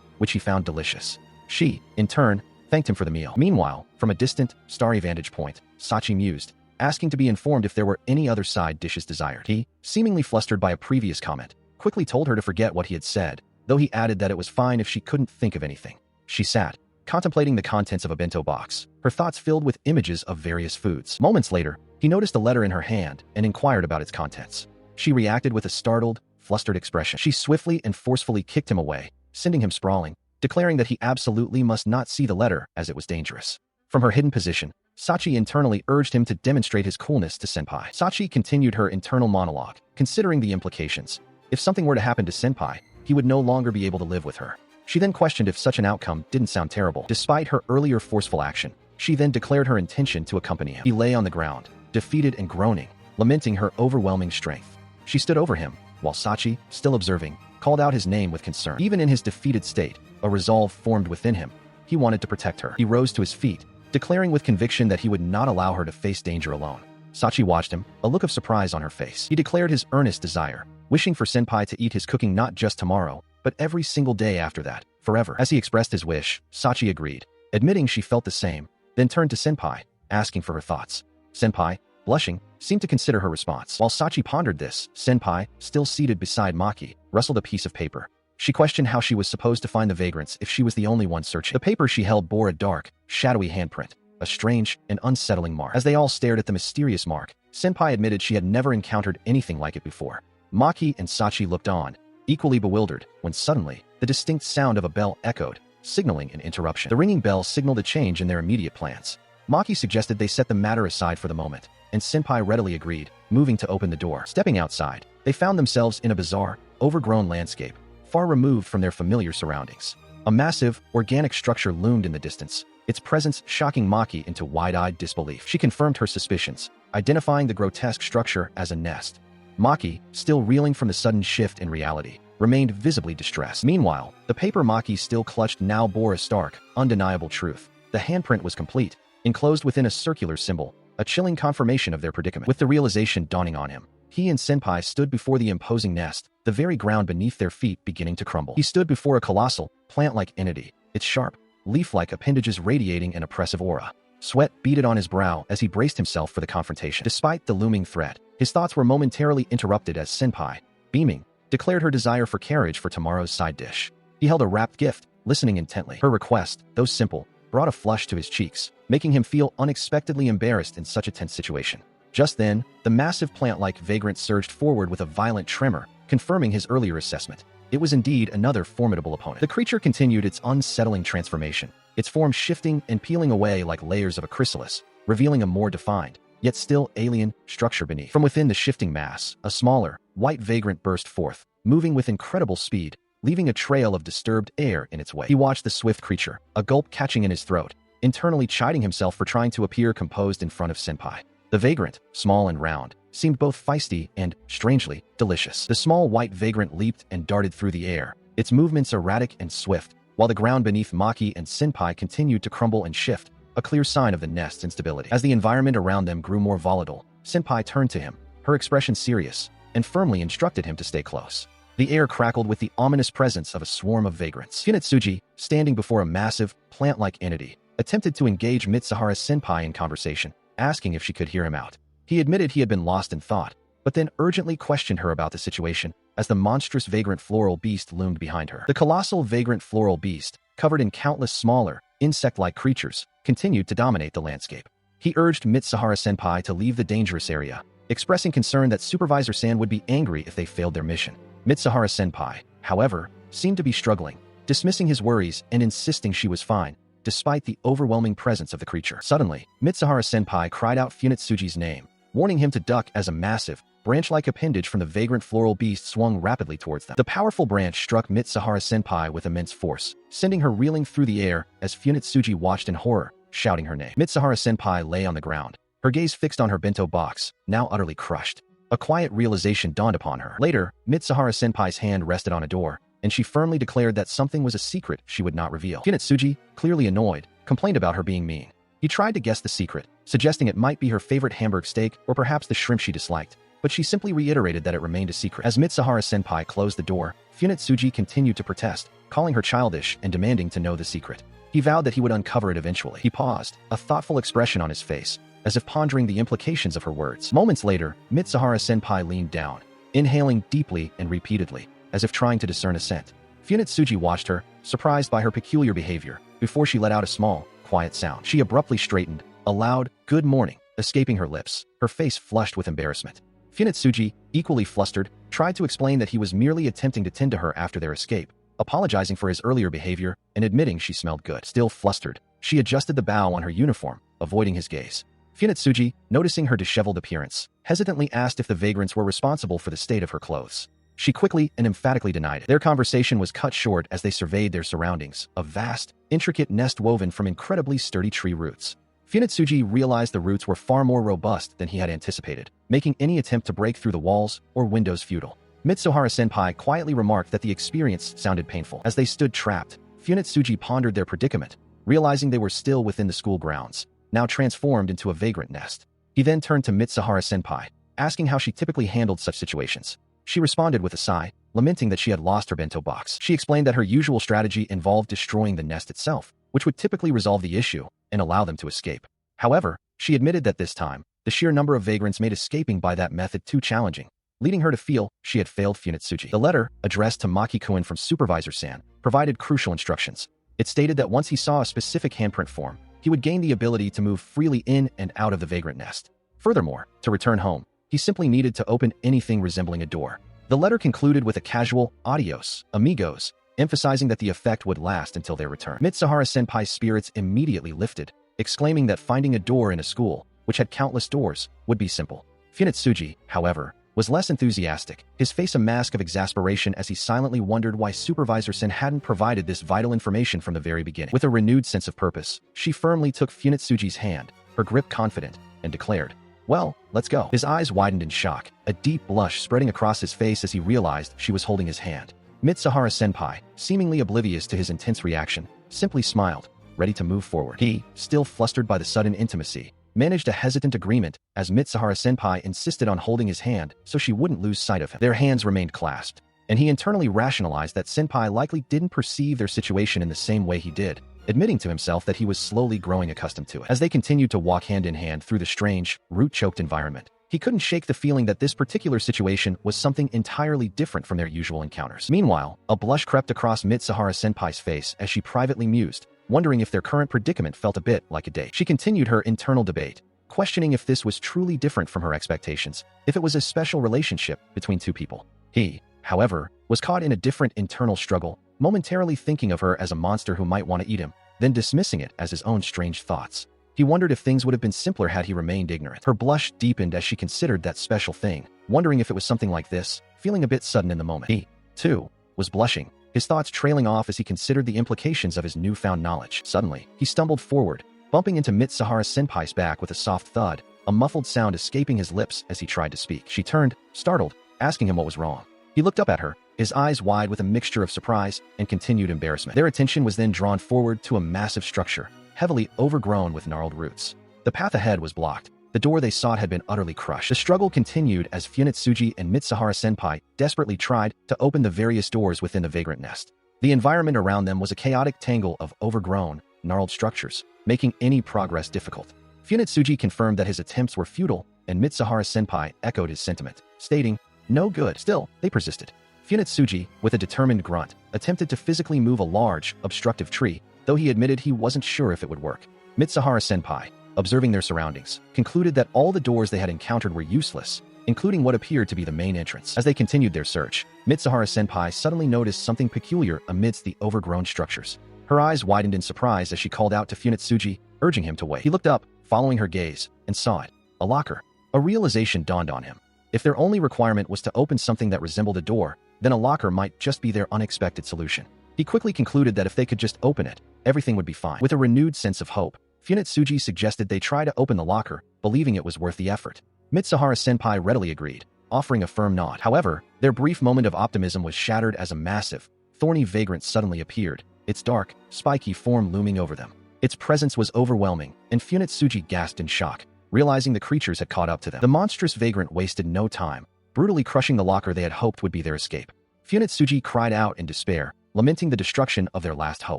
which he found delicious. She, in turn, thanked him for the meal. Meanwhile, from a distant, starry vantage point, Sachi mused, asking to be informed if there were any other side dishes desired. He, seemingly flustered by a previous comment, quickly told her to forget what he had said, though he added that it was fine if she couldn't think of anything. She sat, contemplating the contents of a bento box, her thoughts filled with images of various foods. Moments later, he noticed a letter in her hand and inquired about its contents. She reacted with a startled, flustered expression. She swiftly and forcefully kicked him away, sending him sprawling, declaring that he absolutely must not see the letter as it was dangerous. From her hidden position, Sachi internally urged him to demonstrate his coolness to Senpai. Sachi continued her internal monologue, considering the implications. If something were to happen to Senpai, he would no longer be able to live with her. She then questioned if such an outcome didn't sound terrible. Despite her earlier forceful action, she then declared her intention to accompany him. He lay on the ground, defeated and groaning, lamenting her overwhelming strength. She stood over him, while Sachi, still observing, called out his name with concern. Even in his defeated state, a resolve formed within him. He wanted to protect her. He rose to his feet, declaring with conviction that he would not allow her to face danger alone. Sachi watched him, a look of surprise on her face. He declared his earnest desire, wishing for Senpai to eat his cooking not just tomorrow, but every single day after that, forever. As he expressed his wish, Sachi agreed, admitting she felt the same, then turned to Senpai, asking for her thoughts. Senpai, blushing, seemed to consider her response. While Sachi pondered this, Senpai, still seated beside Maki, rustled a piece of paper. She questioned how she was supposed to find the vagrants if she was the only one searching. The paper she held bore a dark, shadowy handprint, a strange and unsettling mark. As they all stared at the mysterious mark, Senpai admitted she had never encountered anything like it before. Maki and Sachi looked on, equally bewildered, when suddenly, the distinct sound of a bell echoed, signaling an interruption. The ringing bell signaled a change in their immediate plans. Maki suggested they set the matter aside for the moment, and Senpai readily agreed, moving to open the door. Stepping outside, they found themselves in a bizarre, overgrown landscape, far removed from their familiar surroundings. A massive, organic structure loomed in the distance, its presence shocking Maki into wide-eyed disbelief. She confirmed her suspicions, identifying the grotesque structure as a nest. Maki, still reeling from the sudden shift in reality, remained visibly distressed. Meanwhile, the paper Maki still clutched now bore a stark, undeniable truth. The handprint was complete, enclosed within a circular symbol, a chilling confirmation of their predicament. With the realization dawning on him, he and Senpai stood before the imposing nest, the very ground beneath their feet beginning to crumble. He stood before a colossal, plant-like entity, its sharp, leaf-like appendages radiating an oppressive aura. Sweat beaded on his brow as he braced himself for the confrontation. Despite the looming threat, his thoughts were momentarily interrupted as Senpai, beaming, declared her desire for carriage for tomorrow's side dish. He held a wrapped gift, listening intently. Her request, though simple, brought a flush to his cheeks, making him feel unexpectedly embarrassed in such a tense situation. Just then, the massive plant-like vagrant surged forward with a violent tremor, confirming his earlier assessment. It was indeed another formidable opponent. The creature continued its unsettling transformation, its form shifting and peeling away like layers of a chrysalis, revealing a more defined, yet still alien, structure beneath. From within the shifting mass, a smaller, white vagrant burst forth, moving with incredible speed, leaving a trail of disturbed air in its wake. He watched the swift creature, a gulp catching in his throat, internally chiding himself for trying to appear composed in front of Senpai. The vagrant, small and round, seemed both feisty and, strangely, delicious. The small white vagrant leaped and darted through the air, its movements erratic and swift, while the ground beneath Maki and Senpai continued to crumble and shift, a clear sign of the nest's instability. As the environment around them grew more volatile, Senpai turned to him, her expression serious, and firmly instructed him to stay close. The air crackled with the ominous presence of a swarm of vagrants. Kunitsuji, standing before a massive, plant-like entity, attempted to engage Mitsuhara Senpai in conversation, asking if she could hear him out. He admitted he had been lost in thought, but then urgently questioned her about the situation as the monstrous vagrant floral beast loomed behind her. The colossal vagrant floral beast, covered in countless smaller, insect-like creatures, continued to dominate the landscape. He urged Mitsuhara Senpai to leave the dangerous area, expressing concern that Supervisor San would be angry if they failed their mission. Mitsuhara Senpai, however, seemed to be struggling, dismissing his worries and insisting she was fine, despite the overwhelming presence of the creature. Suddenly, Mitsuhara Senpai cried out Funitsuji's name, warning him to duck as a massive, branch-like appendage from the vagrant floral beast swung rapidly towards them. The powerful branch struck Mitsuhara Senpai with immense force, sending her reeling through the air as Funitsuji watched in horror, shouting her name. Mitsuhara Senpai lay on the ground, her gaze fixed on her bento box, now utterly crushed. A quiet realization dawned upon her. Later, Mitsuhara Senpai's hand rested on a door, and she firmly declared that something was a secret she would not reveal. Funetsuji, clearly annoyed, complained about her being mean. He tried to guess the secret, suggesting it might be her favorite hamburg steak or perhaps the shrimp she disliked, but she simply reiterated that it remained a secret. As Mitsuhara-senpai closed the door, Funetsuji continued to protest, calling her childish and demanding to know the secret. He vowed that he would uncover it eventually. He paused, a thoughtful expression on his face, as if pondering the implications of her words. Moments later, Mitsuhara-senpai leaned down, inhaling deeply and repeatedly, as if trying to discern a scent. Funetsuji watched her, surprised by her peculiar behavior, before she let out a small, quiet sound. She abruptly straightened, a loud, "Good morning," escaping her lips, her face flushed with embarrassment. Funetsuji, equally flustered, tried to explain that he was merely attempting to tend to her after their escape, apologizing for his earlier behavior and admitting she smelled good. Still flustered, she adjusted the bow on her uniform, avoiding his gaze. Funetsuji, noticing her disheveled appearance, hesitantly asked if the vagrants were responsible for the state of her clothes. She quickly and emphatically denied it. Their conversation was cut short as they surveyed their surroundings, a vast, intricate nest woven from incredibly sturdy tree roots. Funetsuji realized the roots were far more robust than he had anticipated, making any attempt to break through the walls or windows futile. Mitsuhara-senpai quietly remarked that the experience sounded painful. As they stood trapped, Funetsuji pondered their predicament, realizing they were still within the school grounds, now transformed into a vagrant nest. He then turned to Mitsuhara-senpai, asking how she typically handled such situations. She responded with a sigh, lamenting that she had lost her bento box. She explained that her usual strategy involved destroying the nest itself, which would typically resolve the issue and allow them to escape. However, she admitted that this time, the sheer number of vagrants made escaping by that method too challenging, leading her to feel she had failed Funetsuji. The letter, addressed to Maki-kun from Supervisor-san, provided crucial instructions. It stated that once he saw a specific handprint form, he would gain the ability to move freely in and out of the vagrant nest. Furthermore, to return home, he simply needed to open anything resembling a door. The letter concluded with a casual, "Adios, amigos," emphasizing that the effect would last until their return. Mitsuhara-senpai's spirits immediately lifted, exclaiming that finding a door in a school, which had countless doors, would be simple. Funetsuji, however, was less enthusiastic, his face a mask of exasperation as he silently wondered why Supervisor-san hadn't provided this vital information from the very beginning. With a renewed sense of purpose, she firmly took Funetsuji's hand, her grip confident, and declared, "Well, let's go." His eyes widened in shock, a deep blush spreading across his face as he realized she was holding his hand. Mitsuhara-senpai, seemingly oblivious to his intense reaction, simply smiled, ready to move forward. He, still flustered by the sudden intimacy, managed a hesitant agreement as Mitsuhara-senpai insisted on holding his hand so she wouldn't lose sight of him. Their hands remained clasped, and he internally rationalized that senpai likely didn't perceive their situation in the same way he did, admitting to himself that he was slowly growing accustomed to it. As they continued to walk hand in hand through the strange, root-choked environment, he couldn't shake the feeling that this particular situation was something entirely different from their usual encounters. Meanwhile, a blush crept across Mitsuhara-senpai's face as she privately mused, wondering if their current predicament felt a bit like a date. She continued her internal debate, questioning if this was truly different from her expectations, if it was a special relationship between two people. He, however, was caught in a different internal struggle, momentarily thinking of her as a monster who might want to eat him, then dismissing it as his own strange thoughts. He wondered if things would have been simpler had he remained ignorant. Her blush deepened as she considered that special thing, wondering if it was something like this, feeling a bit sudden in the moment. He, too, was blushing, his thoughts trailing off as he considered the implications of his newfound knowledge. Suddenly, he stumbled forward, bumping into Mitsuhara-senpai's back with a soft thud, a muffled sound escaping his lips as he tried to speak. She turned, startled, asking him what was wrong. He looked up at her, his eyes wide with a mixture of surprise and continued embarrassment. Their attention was then drawn forward to a massive structure, heavily overgrown with gnarled roots. The path ahead was blocked. The door they sought had been utterly crushed. The struggle continued as Funetsuji and Mitsuhara-senpai desperately tried to open the various doors within the vagrant nest. The environment around them was a chaotic tangle of overgrown, gnarled structures, making any progress difficult. Funetsuji confirmed that his attempts were futile, and Mitsuhara-senpai echoed his sentiment, stating, "No good." Still, they persisted. Funetsuji, with a determined grunt, attempted to physically move a large, obstructive tree, though he admitted he wasn't sure if it would work. Mitsuhara-senpai, observing their surroundings, concluded that all the doors they had encountered were useless, including what appeared to be the main entrance. As they continued their search, Mitsuhara-senpai suddenly noticed something peculiar amidst the overgrown structures. Her eyes widened in surprise as she called out to Funetsuji, urging him to wait. He looked up, following her gaze, and saw it. A locker. A realization dawned on him. If their only requirement was to open something that resembled a door, then a locker might just be their unexpected solution. He quickly concluded that if they could just open it, everything would be fine. With a renewed sense of hope, Funetsuji suggested they try to open the locker, believing it was worth the effort. Mitsuhara-senpai readily agreed, offering a firm nod. However, their brief moment of optimism was shattered as a massive, thorny vagrant suddenly appeared, its dark, spiky form looming over them. Its presence was overwhelming, and Funetsuji gasped in shock, realizing the creatures had caught up to them. The monstrous vagrant wasted no time, brutally crushing the locker they had hoped would be their escape. Funetsuji cried out in despair, lamenting the destruction of their last hope.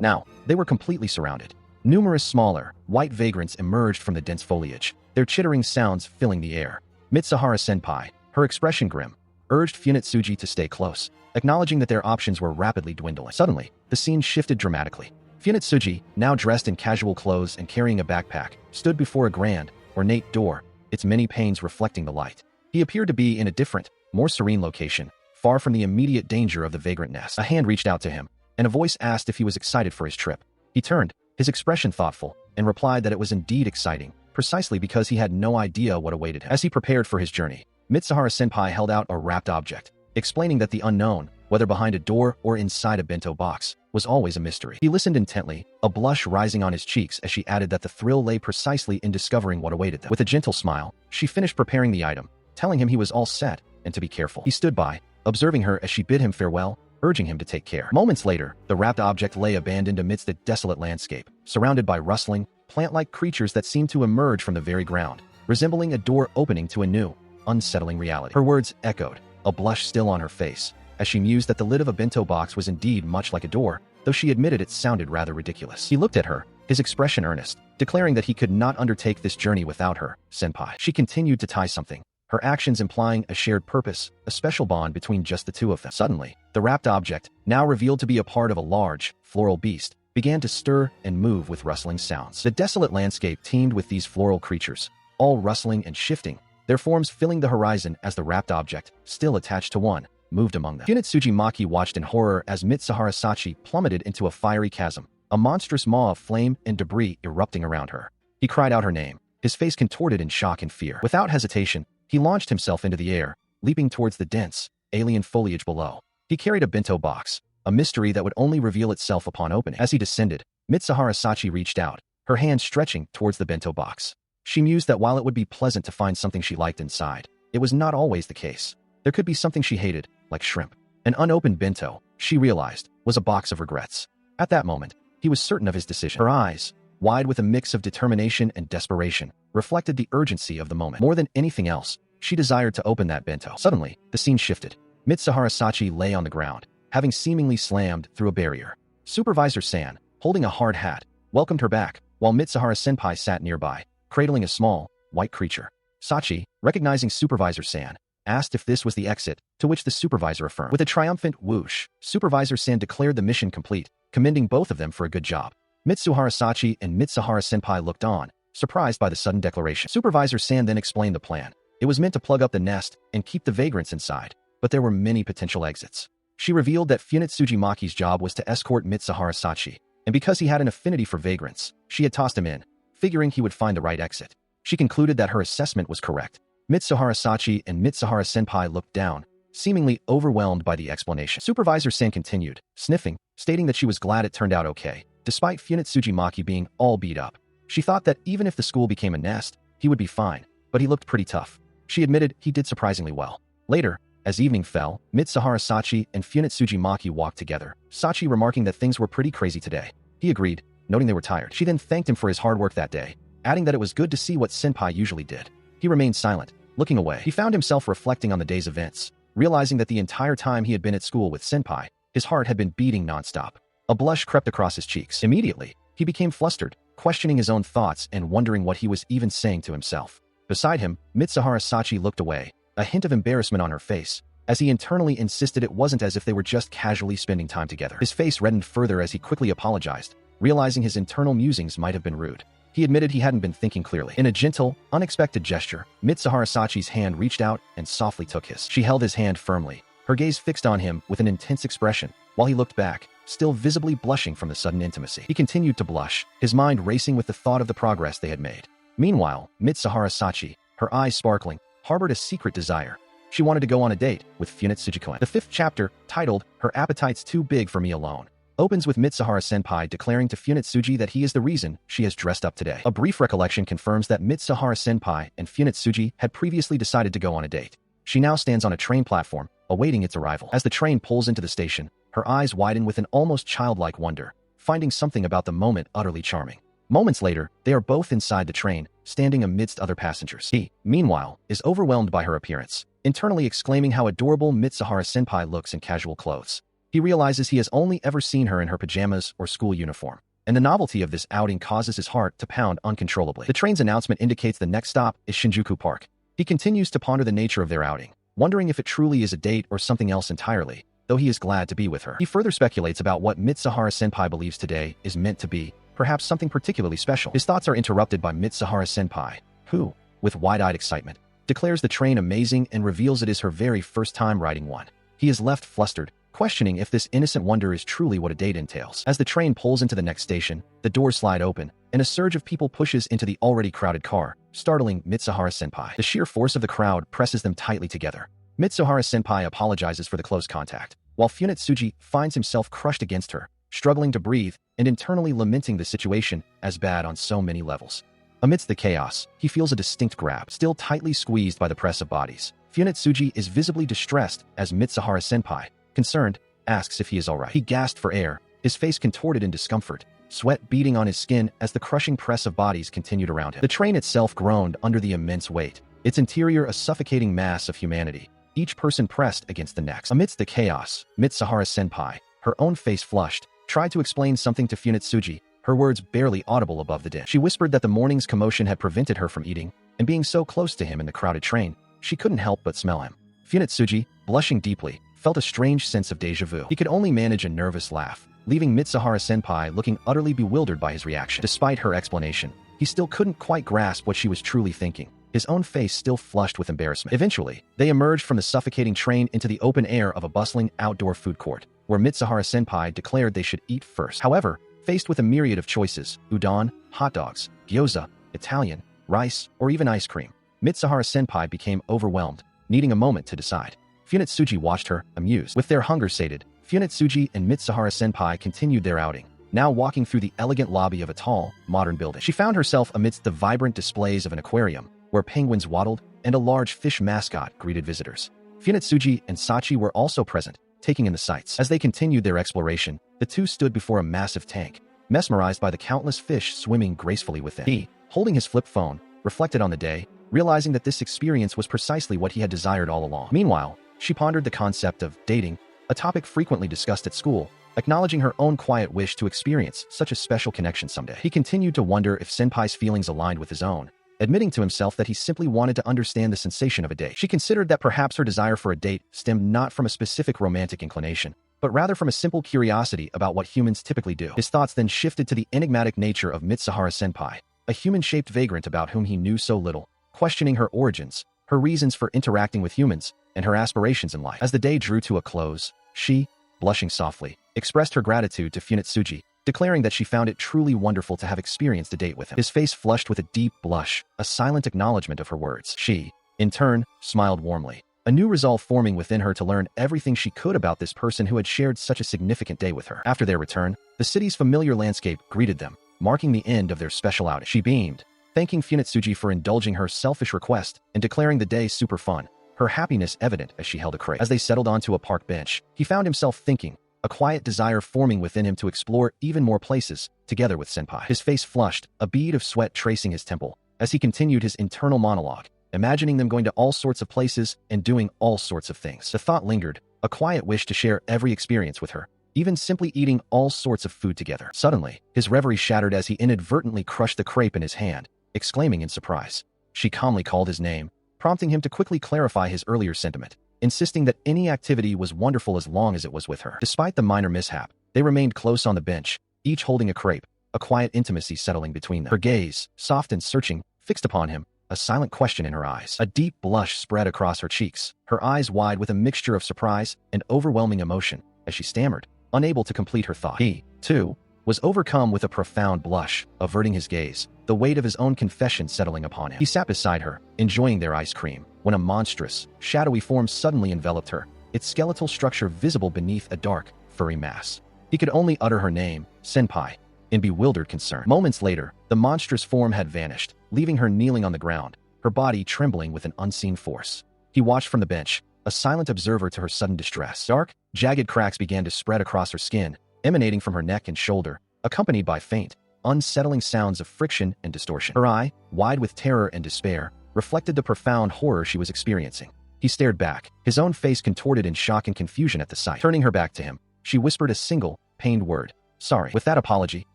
Now, they were completely surrounded. Numerous smaller, white vagrants emerged from the dense foliage, their chittering sounds filling the air. Mitsuhara-senpai, her expression grim, urged Funetsuji to stay close, acknowledging that their options were rapidly dwindling. Suddenly, the scene shifted dramatically. Funetsuji, now dressed in casual clothes and carrying a backpack, stood before a grand, ornate door, its many panes reflecting the light. He appeared to be in a different, more serene location, far from the immediate danger of the vagrant nest. A hand reached out to him, and a voice asked if he was excited for his trip. He turned, his expression thoughtful, and replied that it was indeed exciting, precisely because he had no idea what awaited him. As he prepared for his journey, Mitsuhara-senpai held out a wrapped object, explaining that the unknown, whether behind a door or inside a bento box, was always a mystery. He listened intently, a blush rising on his cheeks as she added that the thrill lay precisely in discovering what awaited them. With a gentle smile, she finished preparing the item, telling him he was all set and to be careful. He stood by, observing her as she bid him farewell, urging him to take care. Moments later, the wrapped object lay abandoned amidst a desolate landscape, surrounded by rustling, plant-like creatures that seemed to emerge from the very ground, resembling a door opening to a new, unsettling reality. Her words echoed, a blush still on her face, as she mused that the lid of a bento box was indeed much like a door, though she admitted it sounded rather ridiculous. He looked at her, his expression earnest, declaring that he could not undertake this journey without her, senpai. She continued to tie something, her actions implying a shared purpose, a special bond between just the two of them. Suddenly, the wrapped object, now revealed to be a part of a large, floral beast, began to stir and move with rustling sounds. The desolate landscape teemed with these floral creatures, all rustling and shifting, their forms filling the horizon as the wrapped object, still attached to one, moved among them. Funetsuji Maki watched in horror as Mitsuhara-sachi plummeted into a fiery chasm, a monstrous maw of flame and debris erupting around her. He cried out her name, his face contorted in shock and fear. Without hesitation, he launched himself into the air, leaping towards the dense, alien foliage below. He carried a bento box, a mystery that would only reveal itself upon opening. As he descended, Mitsuhara-sachi reached out, her hand stretching towards the bento box. She mused that while it would be pleasant to find something she liked inside, it was not always the case. There could be something she hated, like shrimp. An unopened bento, she realized, was a box of regrets. At that moment, he was certain of his decision. Her eyes, wide with a mix of determination and desperation, reflected the urgency of the moment. More than anything else, she desired to open that bento. Suddenly, the scene shifted. Mitsuhara-sachi lay on the ground, having seemingly slammed through a barrier. Supervisor-san, holding a hard hat, welcomed her back, while Mitsuhara-senpai sat nearby, cradling a small, white creature. Sachi, recognizing Supervisor-san, asked if this was the exit, to which the supervisor affirmed. With a triumphant whoosh, Supervisor-san declared the mission complete, commending both of them for a good job. Mitsuhara-sachi and Mitsuhara-senpai looked on, surprised by the sudden declaration. Supervisor-san then explained the plan. It was meant to plug up the nest and keep the vagrants inside, but there were many potential exits. She revealed that Funetsuji Maki's job was to escort Mitsuhara-sachi, and because he had an affinity for vagrants, she had tossed him in, figuring he would find the right exit. She concluded that her assessment was correct. Mitsuhara-sachi and Mitsuhara-senpai looked down, seemingly overwhelmed by the explanation. Supervisor-san continued, sniffing, stating that she was glad it turned out okay, despite Funetsuji Maki being all beat up. She thought that even if the school became a nest, he would be fine, but he looked pretty tough. She admitted he did surprisingly well. Later, as evening fell, Mitsuhara-sachi and Funetsuji Maki walked together, Sachi remarking that things were pretty crazy today. He agreed, noting they were tired. She then thanked him for his hard work that day, adding that it was good to see what senpai usually did. He remained silent, looking away. He found himself reflecting on the day's events, realizing that the entire time he had been at school with senpai, his heart had been beating nonstop. A blush crept across his cheeks. Immediately, he became flustered, questioning his own thoughts and wondering what he was even saying to himself. Beside him, Mitsuhara-sachi looked away, a hint of embarrassment on her face, as he internally insisted it wasn't as if they were just casually spending time together. His face reddened further as he quickly apologized, realizing his internal musings might have been rude. He admitted he hadn't been thinking clearly. In a gentle, unexpected gesture, Mitsuhara-sachi's hand reached out and softly took his. She held his hand firmly, her gaze fixed on him with an intense expression, while he looked back, still visibly blushing from the sudden intimacy. He continued to blush, his mind racing with the thought of the progress they had made. Meanwhile, Mitsuhara-sachi, her eyes sparkling, harbored a secret desire. She wanted to go on a date with Funetsuji-kun. The 5th chapter, titled, Her Appetite's Too Big for Me Alone, opens with Mitsuhara-senpai declaring to Funetsuji that he is the reason she has dressed up today. A brief recollection confirms that Mitsuhara-senpai and Funetsuji had previously decided to go on a date. She now stands on a train platform, awaiting its arrival. As the train pulls into the station, Her eyes widen with an almost childlike wonder, finding something about the moment utterly charming. Moments later, they are both inside the train, standing amidst other passengers. He, meanwhile, is overwhelmed by her appearance, internally exclaiming how adorable Mitsuhara-senpai looks in casual clothes. He realizes he has only ever seen her in her pajamas or school uniform, and the novelty of this outing causes his heart to pound uncontrollably. The train's announcement indicates the next stop is Shinjuku Park. He continues to ponder the nature of their outing, wondering if it truly is a date or something else entirely, though he is glad to be with her. He further speculates about what Mitsuhara-senpai believes today is meant to be, perhaps something particularly special. His thoughts are interrupted by Mitsuhara-senpai, who, with wide-eyed excitement, declares the train amazing and reveals it is her very first time riding one. He is left flustered, questioning if this innocent wonder is truly what a date entails. As the train pulls into the next station, the doors slide open, and a surge of people pushes into the already crowded car, startling Mitsuhara-senpai. The sheer force of the crowd presses them tightly together. Mitsuhara-senpai apologizes for the close contact, while Funetsuji finds himself crushed against her, struggling to breathe and internally lamenting the situation as bad on so many levels. Amidst the chaos, he feels a distinct grab, still tightly squeezed by the press of bodies. Funetsuji is visibly distressed as Mitsuhara-senpai, concerned, asks if he is alright. He gasped for air, his face contorted in discomfort, sweat beading on his skin as the crushing press of bodies continued around him. The train itself groaned under the immense weight, its interior a suffocating mass of humanity, each person pressed against the next. Amidst the chaos, Mitsuhara-senpai, her own face flushed, tried to explain something to Funetsuji, her words barely audible above the din. She whispered that the morning's commotion had prevented her from eating, and being so close to him in the crowded train, she couldn't help but smell him. Funetsuji, blushing deeply, felt a strange sense of déjà vu. He could only manage a nervous laugh, leaving Mitsuhara-senpai looking utterly bewildered by his reaction. Despite her explanation, he still couldn't quite grasp what she was truly thinking, his own face still flushed with embarrassment. Eventually, they emerged from the suffocating train into the open air of a bustling outdoor food court, where Mitsuhara-senpai declared they should eat first. However, faced with a myriad of choices, udon, hot dogs, gyoza, Italian, rice, or even ice cream, Mitsuhara-senpai became overwhelmed, needing a moment to decide. Funetsuji watched her, amused. With their hunger sated, Funetsuji and Mitsuhara-senpai continued their outing, now walking through the elegant lobby of a tall, modern building. She found herself amidst the vibrant displays of an aquarium, where penguins waddled and a large fish mascot greeted visitors. Funetsuji and Sachi were also present, taking in the sights. As they continued their exploration, the two stood before a massive tank, mesmerized by the countless fish swimming gracefully within. He, holding his flip phone, reflected on the day, realizing that this experience was precisely what he had desired all along. Meanwhile, she pondered the concept of dating, a topic frequently discussed at school, acknowledging her own quiet wish to experience such a special connection someday. He continued to wonder if Senpai's feelings aligned with his own, admitting to himself that he simply wanted to understand the sensation of a date. She considered that perhaps her desire for a date stemmed not from a specific romantic inclination, but rather from a simple curiosity about what humans typically do. His thoughts then shifted to the enigmatic nature of Mitsuhara-senpai, a human-shaped vagrant about whom he knew so little, questioning her origins, her reasons for interacting with humans, and her aspirations in life. As the day drew to a close, she, blushing softly, expressed her gratitude to Funetsuji, declaring that she found it truly wonderful to have experienced a date with him. His face flushed with a deep blush, a silent acknowledgement of her words. She, in turn, smiled warmly, a new resolve forming within her to learn everything she could about this person who had shared such a significant day with her. After their return, the city's familiar landscape greeted them, marking the end of their special outing. She beamed, thanking Funetsuji for indulging her selfish request and declaring the day super fun, her happiness evident as she held a crate. As they settled onto a park bench, he found himself thinking, a quiet desire forming within him to explore even more places, together with Senpai. His face flushed, a bead of sweat tracing his temple, as he continued his internal monologue, imagining them going to all sorts of places and doing all sorts of things. The thought lingered, a quiet wish to share every experience with her, even simply eating all sorts of food together. Suddenly, his reverie shattered as he inadvertently crushed the crepe in his hand, exclaiming in surprise. She calmly called his name, prompting him to quickly clarify his earlier sentiment, insisting that any activity was wonderful as long as it was with her. Despite the minor mishap, they remained close on the bench, each holding a crepe, a quiet intimacy settling between them. Her gaze, soft and searching, fixed upon him, a silent question in her eyes. A deep blush spread across her cheeks, her eyes wide with a mixture of surprise and overwhelming emotion, as she stammered, unable to complete her thought. He, too, was overcome with a profound blush, averting his gaze, the weight of his own confession settling upon him. He sat beside her, enjoying their ice cream, when a monstrous, shadowy form suddenly enveloped her, its skeletal structure visible beneath a dark, furry mass. He could only utter her name, Senpai, in bewildered concern. Moments later, the monstrous form had vanished, leaving her kneeling on the ground, her body trembling with an unseen force. He watched from the bench, a silent observer to her sudden distress. Dark, jagged cracks began to spread across her skin, emanating from her neck and shoulder, accompanied by faint, unsettling sounds of friction and distortion. Her eye, wide with terror and despair, reflected the profound horror she was experiencing. He stared back, his own face contorted in shock and confusion at the sight. Turning her back to him, she whispered a single, pained word. Sorry. With that apology,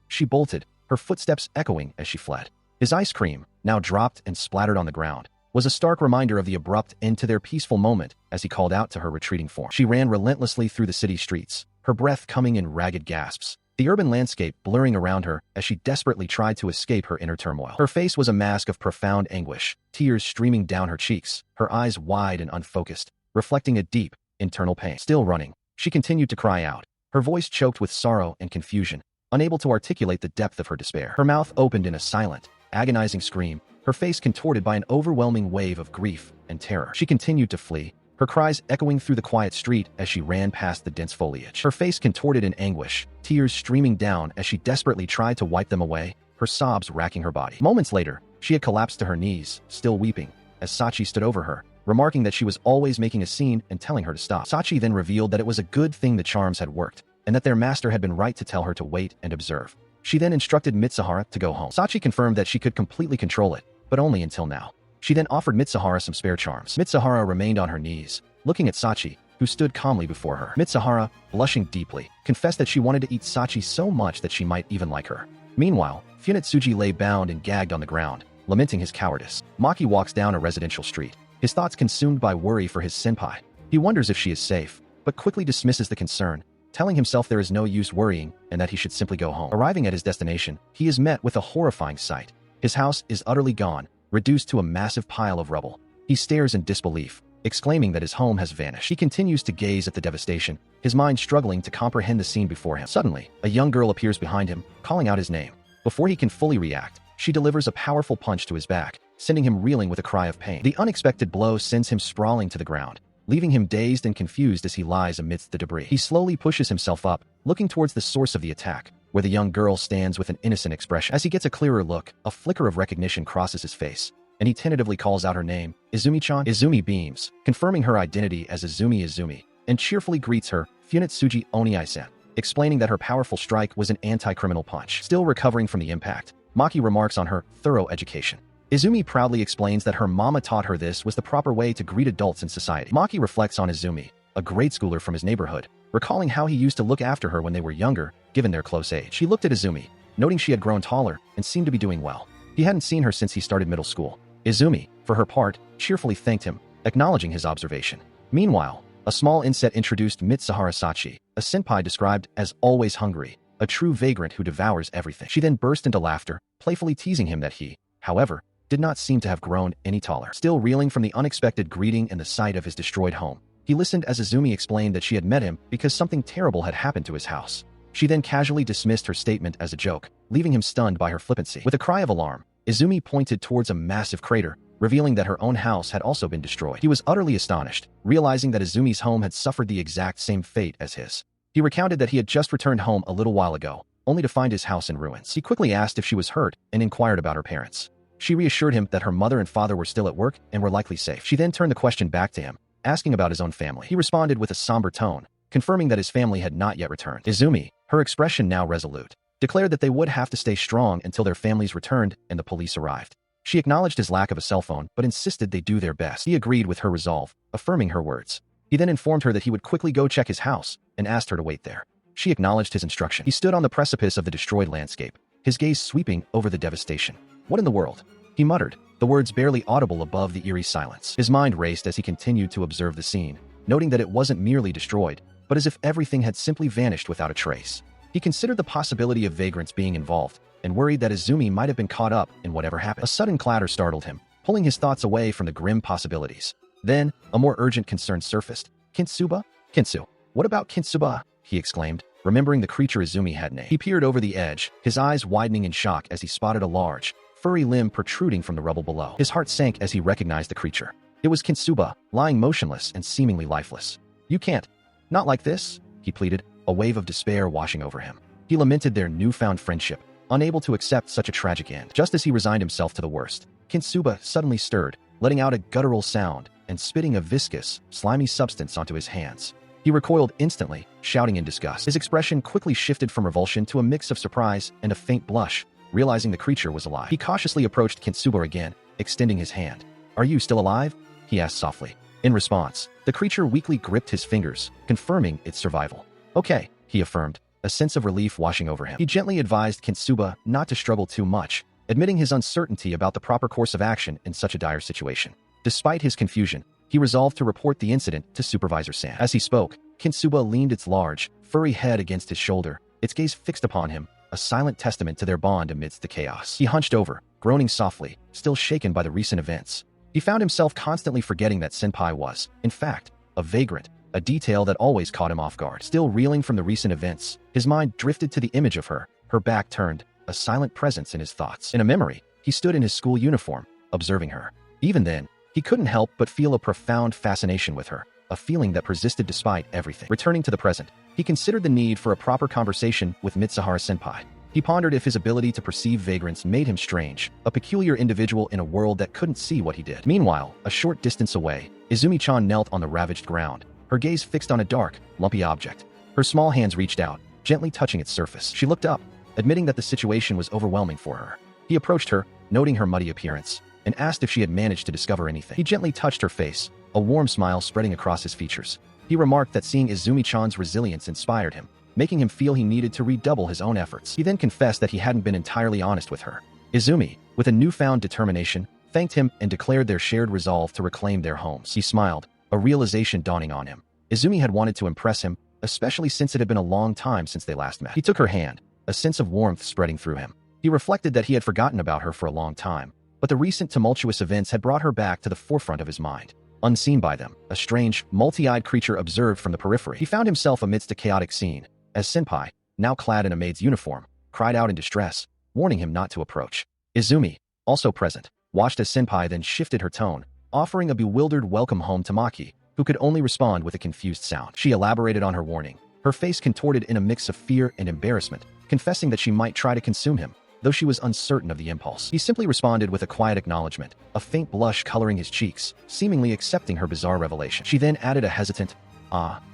she bolted, her footsteps echoing as she fled. His ice cream, now dropped and splattered on the ground, was a stark reminder of the abrupt end to their peaceful moment as he called out to her retreating form. She ran relentlessly through the city streets, her breath coming in ragged gasps, the urban landscape blurring around her as she desperately tried to escape her inner turmoil. Her face was a mask of profound anguish, tears streaming down her cheeks, her eyes wide and unfocused, reflecting a deep, internal pain. Still running, she continued to cry out, her voice choked with sorrow and confusion, unable to articulate the depth of her despair. Her mouth opened in a silent, agonizing scream, her face contorted by an overwhelming wave of grief and terror. She continued to flee, her cries echoing through the quiet street as she ran past the dense foliage. Her face contorted in anguish, tears streaming down as she desperately tried to wipe them away, her sobs racking her body. Moments later, she had collapsed to her knees, still weeping, as Sachi stood over her, remarking that she was always making a scene and telling her to stop. Sachi then revealed that it was a good thing the charms had worked, and that their master had been right to tell her to wait and observe. She then instructed Mitsuhara to go home. Sachi confirmed that she could completely control it, but only until now. She then offered Mitsuhara some spare charms. Mitsuhara remained on her knees, looking at Sachi, who stood calmly before her. Mitsuhara, blushing deeply, confessed that she wanted to eat Sachi so much that she might even like her. Meanwhile, Funetsuji lay bound and gagged on the ground, lamenting his cowardice. Maki walks down a residential street, his thoughts consumed by worry for his senpai. He wonders if she is safe, but quickly dismisses the concern, telling himself there is no use worrying and that he should simply go home. Arriving at his destination, he is met with a horrifying sight. His house is utterly gone, reduced to a massive pile of rubble. He stares in disbelief, exclaiming that his home has vanished. He continues to gaze at the devastation, his mind struggling to comprehend the scene before him. Suddenly, a young girl appears behind him, calling out his name. Before he can fully react, she delivers a powerful punch to his back, sending him reeling with a cry of pain. The unexpected blow sends him sprawling to the ground, leaving him dazed and confused as he lies amidst the debris. He slowly pushes himself up, looking towards the source of the attack, where the young girl stands with an innocent expression. As he gets a clearer look, a flicker of recognition crosses his face, and he tentatively calls out her name, Izumi-chan. Izumi beams, confirming her identity as Izumi, and cheerfully greets her, Funetsuji Oniai-san, explaining that her powerful strike was an anti-criminal punch. Still recovering from the impact, Maki remarks on her thorough education. Izumi proudly explains that her mama taught her this was the proper way to greet adults in society. Maki reflects on Izumi, a grade schooler from his neighborhood, recalling how he used to look after her when they were younger, given their close age. He looked at Izumi, noting she had grown taller and seemed to be doing well. He hadn't seen her since he started middle school. Izumi, for her part, cheerfully thanked him, acknowledging his observation. Meanwhile, a small inset introduced Mitsuhara Sachi, a senpai described as always hungry, a true vagrant who devours everything. She then burst into laughter, playfully teasing him that he, however, did not seem to have grown any taller. Still reeling from the unexpected greeting and the sight of his destroyed home, he listened as Izumi explained that she had met him because something terrible had happened to his house. She then casually dismissed her statement as a joke, leaving him stunned by her flippancy. With a cry of alarm, Izumi pointed towards a massive crater, revealing that her own house had also been destroyed. He was utterly astonished, realizing that Izumi's home had suffered the exact same fate as his. He recounted that he had just returned home a little while ago, only to find his house in ruins. He quickly asked if she was hurt and inquired about her parents. She reassured him that her mother and father were still at work and were likely safe. She then turned the question back to him, asking about his own family. He responded with a somber tone, confirming that his family had not yet returned. Izumi, her expression now resolute, declared that they would have to stay strong until their families returned and the police arrived. She acknowledged his lack of a cell phone, but insisted they do their best. He agreed with her resolve, affirming her words. He then informed her that he would quickly go check his house, and asked her to wait there. She acknowledged his instruction. He stood on the precipice of the destroyed landscape, his gaze sweeping over the devastation. What in the world? He muttered, the words barely audible above the eerie silence. His mind raced as he continued to observe the scene, noting that it wasn't merely destroyed, but as if everything had simply vanished without a trace. He considered the possibility of vagrants being involved, and worried that Izumi might have been caught up in whatever happened. A sudden clatter startled him, pulling his thoughts away from the grim possibilities. Then, a more urgent concern surfaced. Kintsuba? Kintsu. What about Kintsuba? He exclaimed, remembering the creature Izumi had named. He peered over the edge, his eyes widening in shock as he spotted a large, furry limb protruding from the rubble below. His heart sank as he recognized the creature. It was Kintsuba, lying motionless and seemingly lifeless. You can't. Not like this, he pleaded, a wave of despair washing over him. He lamented their newfound friendship, unable to accept such a tragic end. Just as he resigned himself to the worst, Kintsuba suddenly stirred, letting out a guttural sound and spitting a viscous, slimy substance onto his hands. He recoiled instantly, shouting in disgust. His expression quickly shifted from revulsion to a mix of surprise and a faint blush, realizing the creature was alive. He cautiously approached Kintsuba again, extending his hand. "Are you still alive?" he asked softly. In response, the creature weakly gripped his fingers, confirming its survival. "Okay," he affirmed, a sense of relief washing over him. He gently advised Kintsuba not to struggle too much, admitting his uncertainty about the proper course of action in such a dire situation. Despite his confusion, he resolved to report the incident to Supervisor San. As he spoke, Kintsuba leaned its large, furry head against his shoulder, its gaze fixed upon him, a silent testament to their bond amidst the chaos. He hunched over, groaning softly, still shaken by the recent events. He found himself constantly forgetting that Senpai was, in fact, a vagrant, a detail that always caught him off guard. Still reeling from the recent events, his mind drifted to the image of her back turned, a silent presence in his thoughts. In a memory, he stood in his school uniform, observing her. Even then, he couldn't help but feel a profound fascination with her, a feeling that persisted despite everything. Returning to the present, he considered the need for a proper conversation with Mitsuhara-senpai. He pondered if his ability to perceive vagrants made him strange, a peculiar individual in a world that couldn't see what he did. Meanwhile, a short distance away, Izumi-chan knelt on the ravaged ground, her gaze fixed on a dark, lumpy object. Her small hands reached out, gently touching its surface. She looked up, admitting that the situation was overwhelming for her. He approached her, noting her muddy appearance, and asked if she had managed to discover anything. He gently touched her face, a warm smile spreading across his features. He remarked that seeing Izumi-chan's resilience inspired him, making him feel he needed to redouble his own efforts. He then confessed that he hadn't been entirely honest with her. Izumi, with a newfound determination, thanked him and declared their shared resolve to reclaim their homes. He smiled, a realization dawning on him. Izumi had wanted to impress him, especially since it had been a long time since they last met. He took her hand, a sense of warmth spreading through him. He reflected that he had forgotten about her for a long time, but the recent tumultuous events had brought her back to the forefront of his mind. Unseen by them, a strange, multi-eyed creature observed from the periphery. He found himself amidst a chaotic scene, as Senpai, now clad in a maid's uniform, cried out in distress, warning him not to approach. Izumi, also present, watched as Senpai then shifted her tone, offering a bewildered welcome home to Maki, who could only respond with a confused sound. She elaborated on her warning, her face contorted in a mix of fear and embarrassment, confessing that she might try to consume him, though she was uncertain of the impulse. He simply responded with a quiet acknowledgement, a faint blush coloring his cheeks, seemingly accepting her bizarre revelation. She then added a hesitant,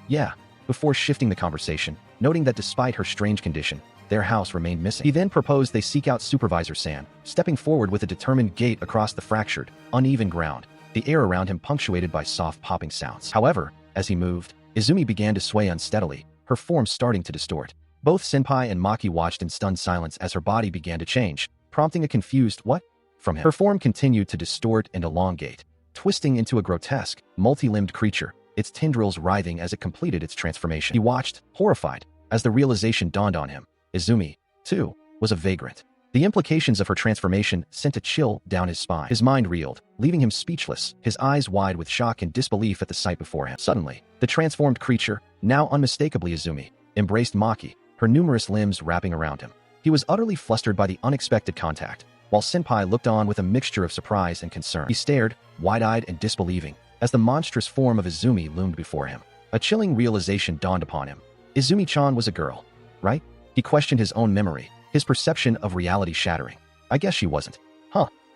yeah, before shifting the conversation, noting that despite her strange condition, their house remained missing. He then proposed they seek out Supervisor San, stepping forward with a determined gait across the fractured, uneven ground, the air around him punctuated by soft popping sounds. However, as he moved, Izumi began to sway unsteadily, her form starting to distort. Both Senpai and Maki watched in stunned silence as her body began to change, prompting a confused "what?" from him. Her form continued to distort and elongate, twisting into a grotesque, multi-limbed creature, its tendrils writhing as it completed its transformation. He watched, horrified, as the realization dawned on him. Izumi, too, was a vagrant. The implications of her transformation sent a chill down his spine. His mind reeled, leaving him speechless, his eyes wide with shock and disbelief at the sight before him. Suddenly, the transformed creature, now unmistakably Izumi, embraced Maki, her numerous limbs wrapping around him. He was utterly flustered by the unexpected contact, while Senpai looked on with a mixture of surprise and concern. He stared, wide-eyed and disbelieving, as the monstrous form of Izumi loomed before him. A chilling realization dawned upon him. Izumi-chan was a girl, right? He questioned his own memory, his perception of reality shattering. I guess she wasn't.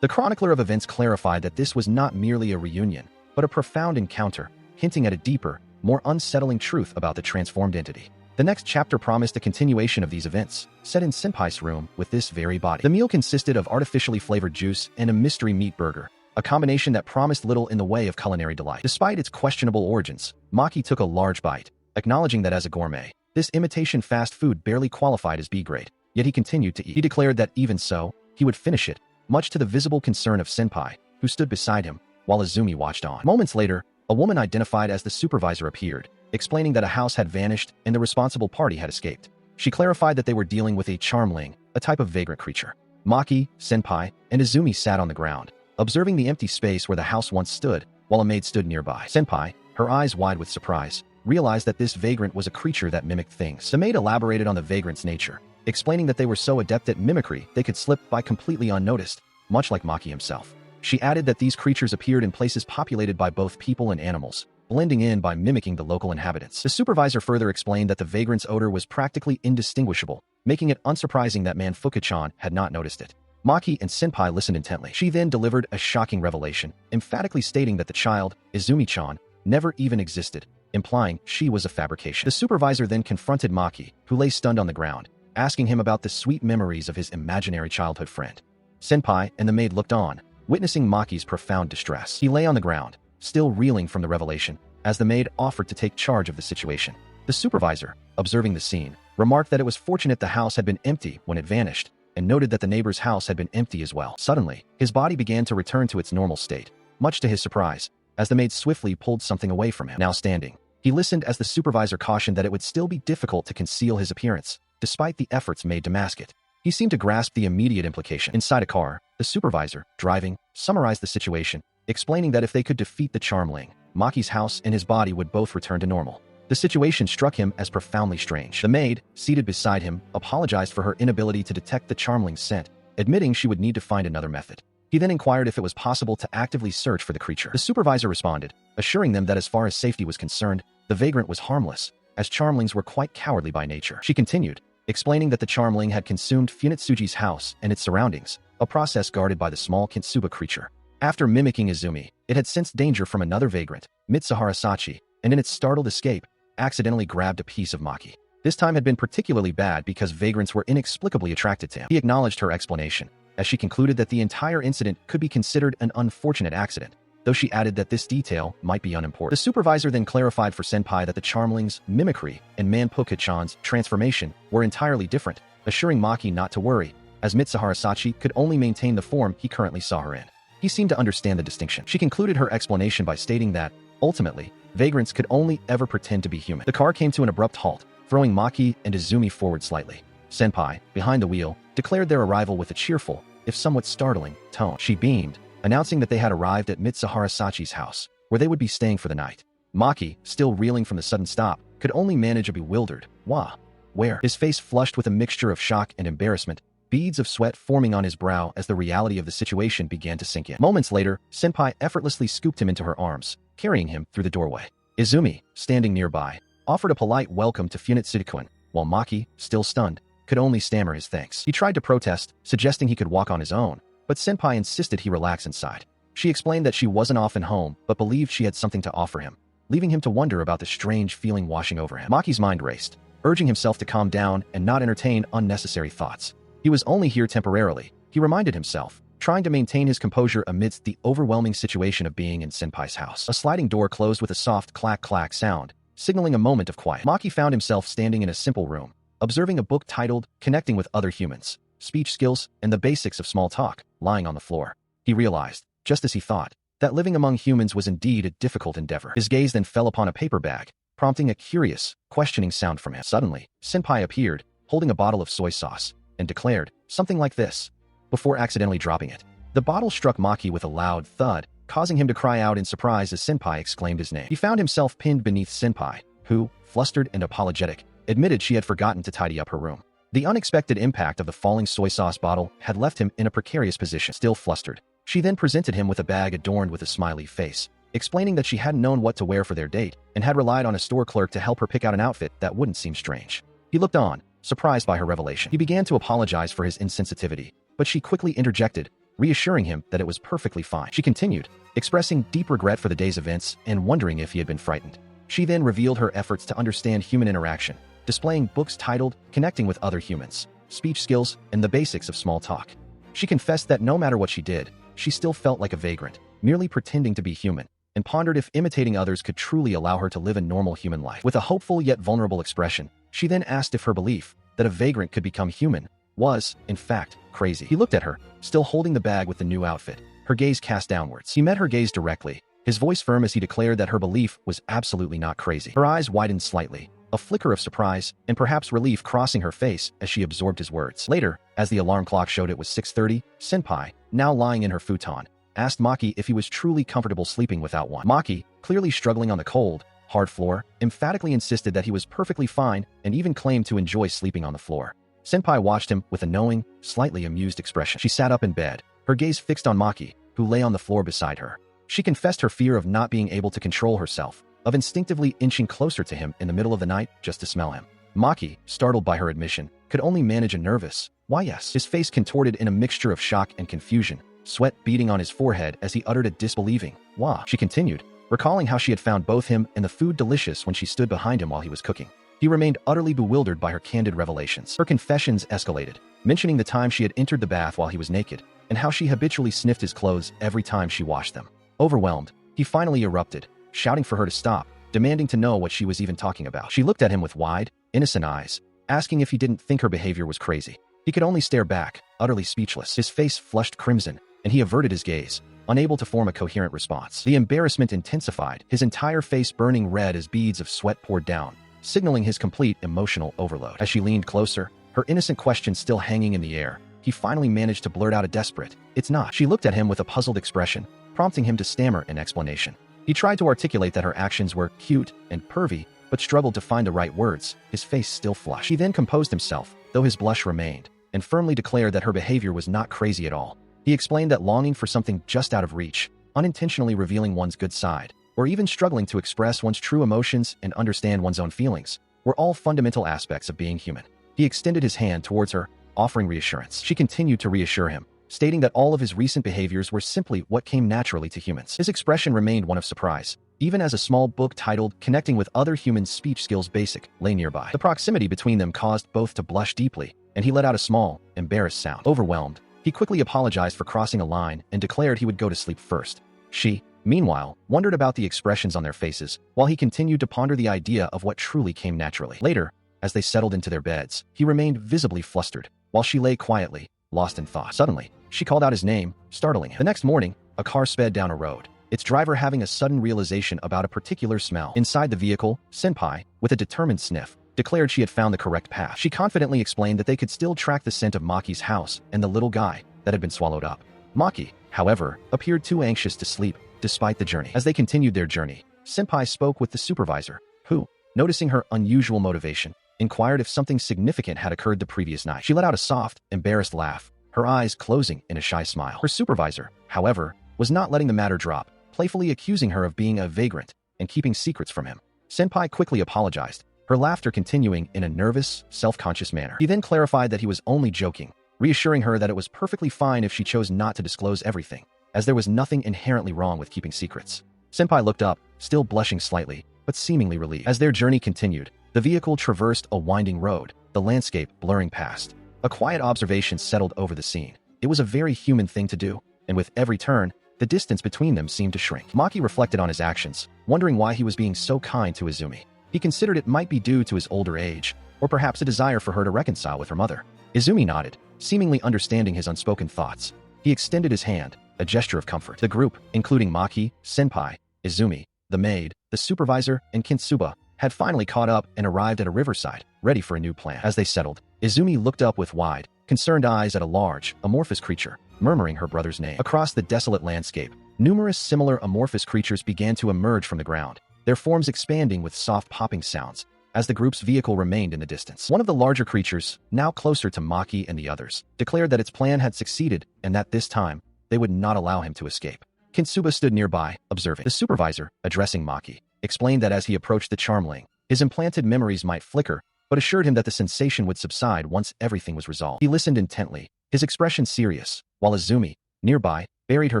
The chronicler of events clarified that this was not merely a reunion, but a profound encounter, hinting at a deeper, more unsettling truth about the transformed entity. The next chapter promised a continuation of these events, set in Senpai's room with this very body. The meal consisted of artificially flavored juice and a mystery meat burger, a combination that promised little in the way of culinary delight. Despite its questionable origins, Maki took a large bite, acknowledging that as a gourmet, this imitation fast food barely qualified as B-grade, yet he continued to eat. He declared that even so, he would finish it, much to the visible concern of Senpai, who stood beside him, while Izumi watched on. Moments later, a woman identified as the supervisor appeared, explaining that a house had vanished and the responsible party had escaped. She clarified that they were dealing with a charmling, a type of vagrant creature. Maki, Senpai, and Izumi sat on the ground, observing the empty space where the house once stood, while a maid stood nearby. Senpai, her eyes wide with surprise, realized that this vagrant was a creature that mimicked things. The maid elaborated on the vagrant's nature, explaining that they were so adept at mimicry they could slip by completely unnoticed, much like Maki himself. She added that these creatures appeared in places populated by both people and animals, blending in by mimicking the local inhabitants. The supervisor further explained that the vagrant's odor was practically indistinguishable, making it unsurprising that man Fukuchan had not noticed it. Maki and Senpai listened intently. She then delivered a shocking revelation, emphatically stating that the child, Izumi-chan, never even existed, implying she was a fabrication. The supervisor then confronted Maki, who lay stunned on the ground, asking him about the sweet memories of his imaginary childhood friend. Senpai and the maid looked on, witnessing Maki's profound distress. He lay on the ground, still reeling from the revelation, as the maid offered to take charge of the situation. The supervisor, observing the scene, remarked that it was fortunate the house had been empty when it vanished, and noted that the neighbor's house had been empty as well. Suddenly, his body began to return to its normal state, much to his surprise, as the maid swiftly pulled something away from him. Now standing, he listened as the supervisor cautioned that it would still be difficult to conceal his appearance, despite the efforts made to mask it. He seemed to grasp the immediate implication. Inside a car, the supervisor, driving, summarized the situation, explaining that if they could defeat the Charmling, Maki's house and his body would both return to normal. The situation struck him as profoundly strange. The maid, seated beside him, apologized for her inability to detect the Charmling's scent, admitting she would need to find another method. He then inquired if it was possible to actively search for the creature. The supervisor responded, assuring them that as far as safety was concerned, the vagrant was harmless, as Charmlings were quite cowardly by nature. She continued, explaining that the Charmling had consumed Funitsuji's house and its surroundings, a process guarded by the small Kintsuba creature. After mimicking Izumi, it had sensed danger from another vagrant, Mitsuhara Sachi, and in its startled escape, accidentally grabbed a piece of Maki. This time had been particularly bad because vagrants were inexplicably attracted to him. He acknowledged her explanation, as she concluded that the entire incident could be considered an unfortunate accident, though she added that this detail might be unimportant. The supervisor then clarified for Senpai that the Charmling's mimicry and Manpoka-chan's transformation were entirely different, assuring Maki not to worry, as Mitsuhara Sachi could only maintain the form he currently saw her in. He seemed to understand the distinction. She concluded her explanation by stating that, ultimately, vagrants could only ever pretend to be human. The car came to an abrupt halt, throwing Maki and Izumi forward slightly. Senpai, behind the wheel, declared their arrival with a cheerful, if somewhat startling, tone. She beamed, announcing that they had arrived at Mitsuhara Sachi's house, where they would be staying for the night. Maki, still reeling from the sudden stop, could only manage a bewildered, "Wah? Where?" His face flushed with a mixture of shock and embarrassment, beads of sweat forming on his brow as the reality of the situation began to sink in. Moments later, Senpai effortlessly scooped him into her arms, carrying him through the doorway. Izumi, standing nearby, offered a polite welcome to Funitsuji-kun, while Maki, still stunned, could only stammer his thanks. He tried to protest, suggesting he could walk on his own, but Senpai insisted he relax inside. She explained that she wasn't often home, but believed she had something to offer him, leaving him to wonder about the strange feeling washing over him. Maki's mind raced, urging himself to calm down and not entertain unnecessary thoughts. He was only here temporarily, he reminded himself, trying to maintain his composure amidst the overwhelming situation of being in Senpai's house. A sliding door closed with a soft clack-clack sound, signaling a moment of quiet. Maki found himself standing in a simple room, observing a book titled Connecting with Other Humans, Speech Skills, and the Basics of Small Talk, lying on the floor. He realized, just as he thought, that living among humans was indeed a difficult endeavor. His gaze then fell upon a paper bag, prompting a curious, questioning sound from him. Suddenly, Senpai appeared, holding a bottle of soy sauce, and declared, something like this, before accidentally dropping it. The bottle struck Maki with a loud thud, causing him to cry out in surprise as Senpai exclaimed his name. He found himself pinned beneath Senpai, who, flustered and apologetic, admitted she had forgotten to tidy up her room. The unexpected impact of the falling soy sauce bottle had left him in a precarious position. Still flustered, she then presented him with a bag adorned with a smiley face, explaining that she hadn't known what to wear for their date and had relied on a store clerk to help her pick out an outfit that wouldn't seem strange. He looked on, surprised by her revelation. He began to apologize for his insensitivity, but she quickly interjected, reassuring him that it was perfectly fine. She continued, expressing deep regret for the day's events and wondering if he had been frightened. She then revealed her efforts to understand human interaction, displaying books titled Connecting with Other Humans, Speech Skills, and the Basics of Small Talk. She confessed that no matter what she did, she still felt like a vagrant, merely pretending to be human, and pondered if imitating others could truly allow her to live a normal human life. With a hopeful yet vulnerable expression, she then asked if her belief that a vagrant could become human was, in fact, crazy. He looked at her, still holding the bag with the new outfit, her gaze cast downwards. He met her gaze directly, his voice firm as he declared that her belief was absolutely not crazy. Her eyes widened slightly, a flicker of surprise and perhaps relief crossing her face as she absorbed his words. Later, as the alarm clock showed it was 6:30, Senpai, now lying in her futon, asked Maki if he was truly comfortable sleeping without one. Maki, clearly struggling on the cold, hard floor, emphatically insisted that he was perfectly fine and even claimed to enjoy sleeping on the floor. Senpai watched him with a knowing, slightly amused expression. She sat up in bed, her gaze fixed on Maki, who lay on the floor beside her. She confessed her fear of not being able to control herself, of instinctively inching closer to him in the middle of the night just to smell him. Maki, startled by her admission, could only manage a nervous, "Why yes?" His face contorted in a mixture of shock and confusion, sweat beading on his forehead as he uttered a disbelieving, "Wah." She continued, recalling how she had found both him and the food delicious when she stood behind him while he was cooking. He remained utterly bewildered by her candid revelations. Her confessions escalated, mentioning the time she had entered the bath while he was naked, and how she habitually sniffed his clothes every time she washed them. Overwhelmed, he finally erupted, shouting for her to stop, demanding to know what she was even talking about. She looked at him with wide, innocent eyes, asking if he didn't think her behavior was crazy. He could only stare back, utterly speechless. His face flushed crimson, and he averted his gaze, unable to form a coherent response. The embarrassment intensified, his entire face burning red as beads of sweat poured down, signaling his complete emotional overload. As she leaned closer, her innocent question still hanging in the air, he finally managed to blurt out a desperate, "It's not." She looked at him with a puzzled expression, prompting him to stammer an explanation. He tried to articulate that her actions were cute and pervy, but struggled to find the right words, his face still flushed. He then composed himself, though his blush remained, and firmly declared that her behavior was not crazy at all. He explained that longing for something just out of reach, unintentionally revealing one's good side, or even struggling to express one's true emotions and understand one's own feelings, were all fundamental aspects of being human. He extended his hand towards her, offering reassurance. She continued to reassure him, stating that all of his recent behaviors were simply what came naturally to humans. His expression remained one of surprise, even as a small book titled Connecting with Other Humans Speech Skills Basic lay nearby. The proximity between them caused both to blush deeply, and he let out a small, embarrassed sound. Overwhelmed, he quickly apologized for crossing a line and declared he would go to sleep first. She, meanwhile, wondered about the expressions on their faces, while he continued to ponder the idea of what truly came naturally. Later, as they settled into their beds, he remained visibly flustered, while she lay quietly, lost in thought. Suddenly, she called out his name, startling him. The next morning, a car sped down a road, its driver having a sudden realization about a particular smell. Inside the vehicle, Senpai, with a determined sniff, declared she had found the correct path. She confidently explained that they could still track the scent of Maki's house and the little guy that had been swallowed up. Maki, however, appeared too anxious to sleep, despite the journey. As they continued their journey, Senpai spoke with the supervisor, who, noticing her unusual motivation, inquired if something significant had occurred the previous night. She let out a soft, embarrassed laugh, her eyes closing in a shy smile. Her supervisor, however, was not letting the matter drop, playfully accusing her of being a vagrant and keeping secrets from him. Senpai quickly apologized, her laughter continuing in a nervous, self-conscious manner. He then clarified that he was only joking, reassuring her that it was perfectly fine if she chose not to disclose everything, as there was nothing inherently wrong with keeping secrets. Senpai looked up, still blushing slightly, but seemingly relieved. As their journey continued, the vehicle traversed a winding road, the landscape blurring past. A quiet observation settled over the scene. It was a very human thing to do, and with every turn, the distance between them seemed to shrink. Maki reflected on his actions, wondering why he was being so kind to Izumi. He considered it might be due to his older age, or perhaps a desire for her to reconcile with her mother. Izumi nodded, seemingly understanding his unspoken thoughts. He extended his hand, a gesture of comfort. The group, including Maki, Senpai, Izumi, the maid, the supervisor, and Kintsuba, had finally caught up and arrived at a riverside, ready for a new plan. As they settled, Izumi looked up with wide, concerned eyes at a large, amorphous creature, murmuring her brother's name. Across the desolate landscape, numerous similar amorphous creatures began to emerge from the ground, their forms expanding with soft popping sounds, as the group's vehicle remained in the distance. One of the larger creatures, now closer to Maki and the others, declared that its plan had succeeded and that this time, they would not allow him to escape. Kintsuba stood nearby, observing. The supervisor, addressing Maki, explained that as he approached the charmling, his implanted memories might flicker, but assured him that the sensation would subside once everything was resolved. He listened intently, his expression serious, while Izumi, nearby, buried her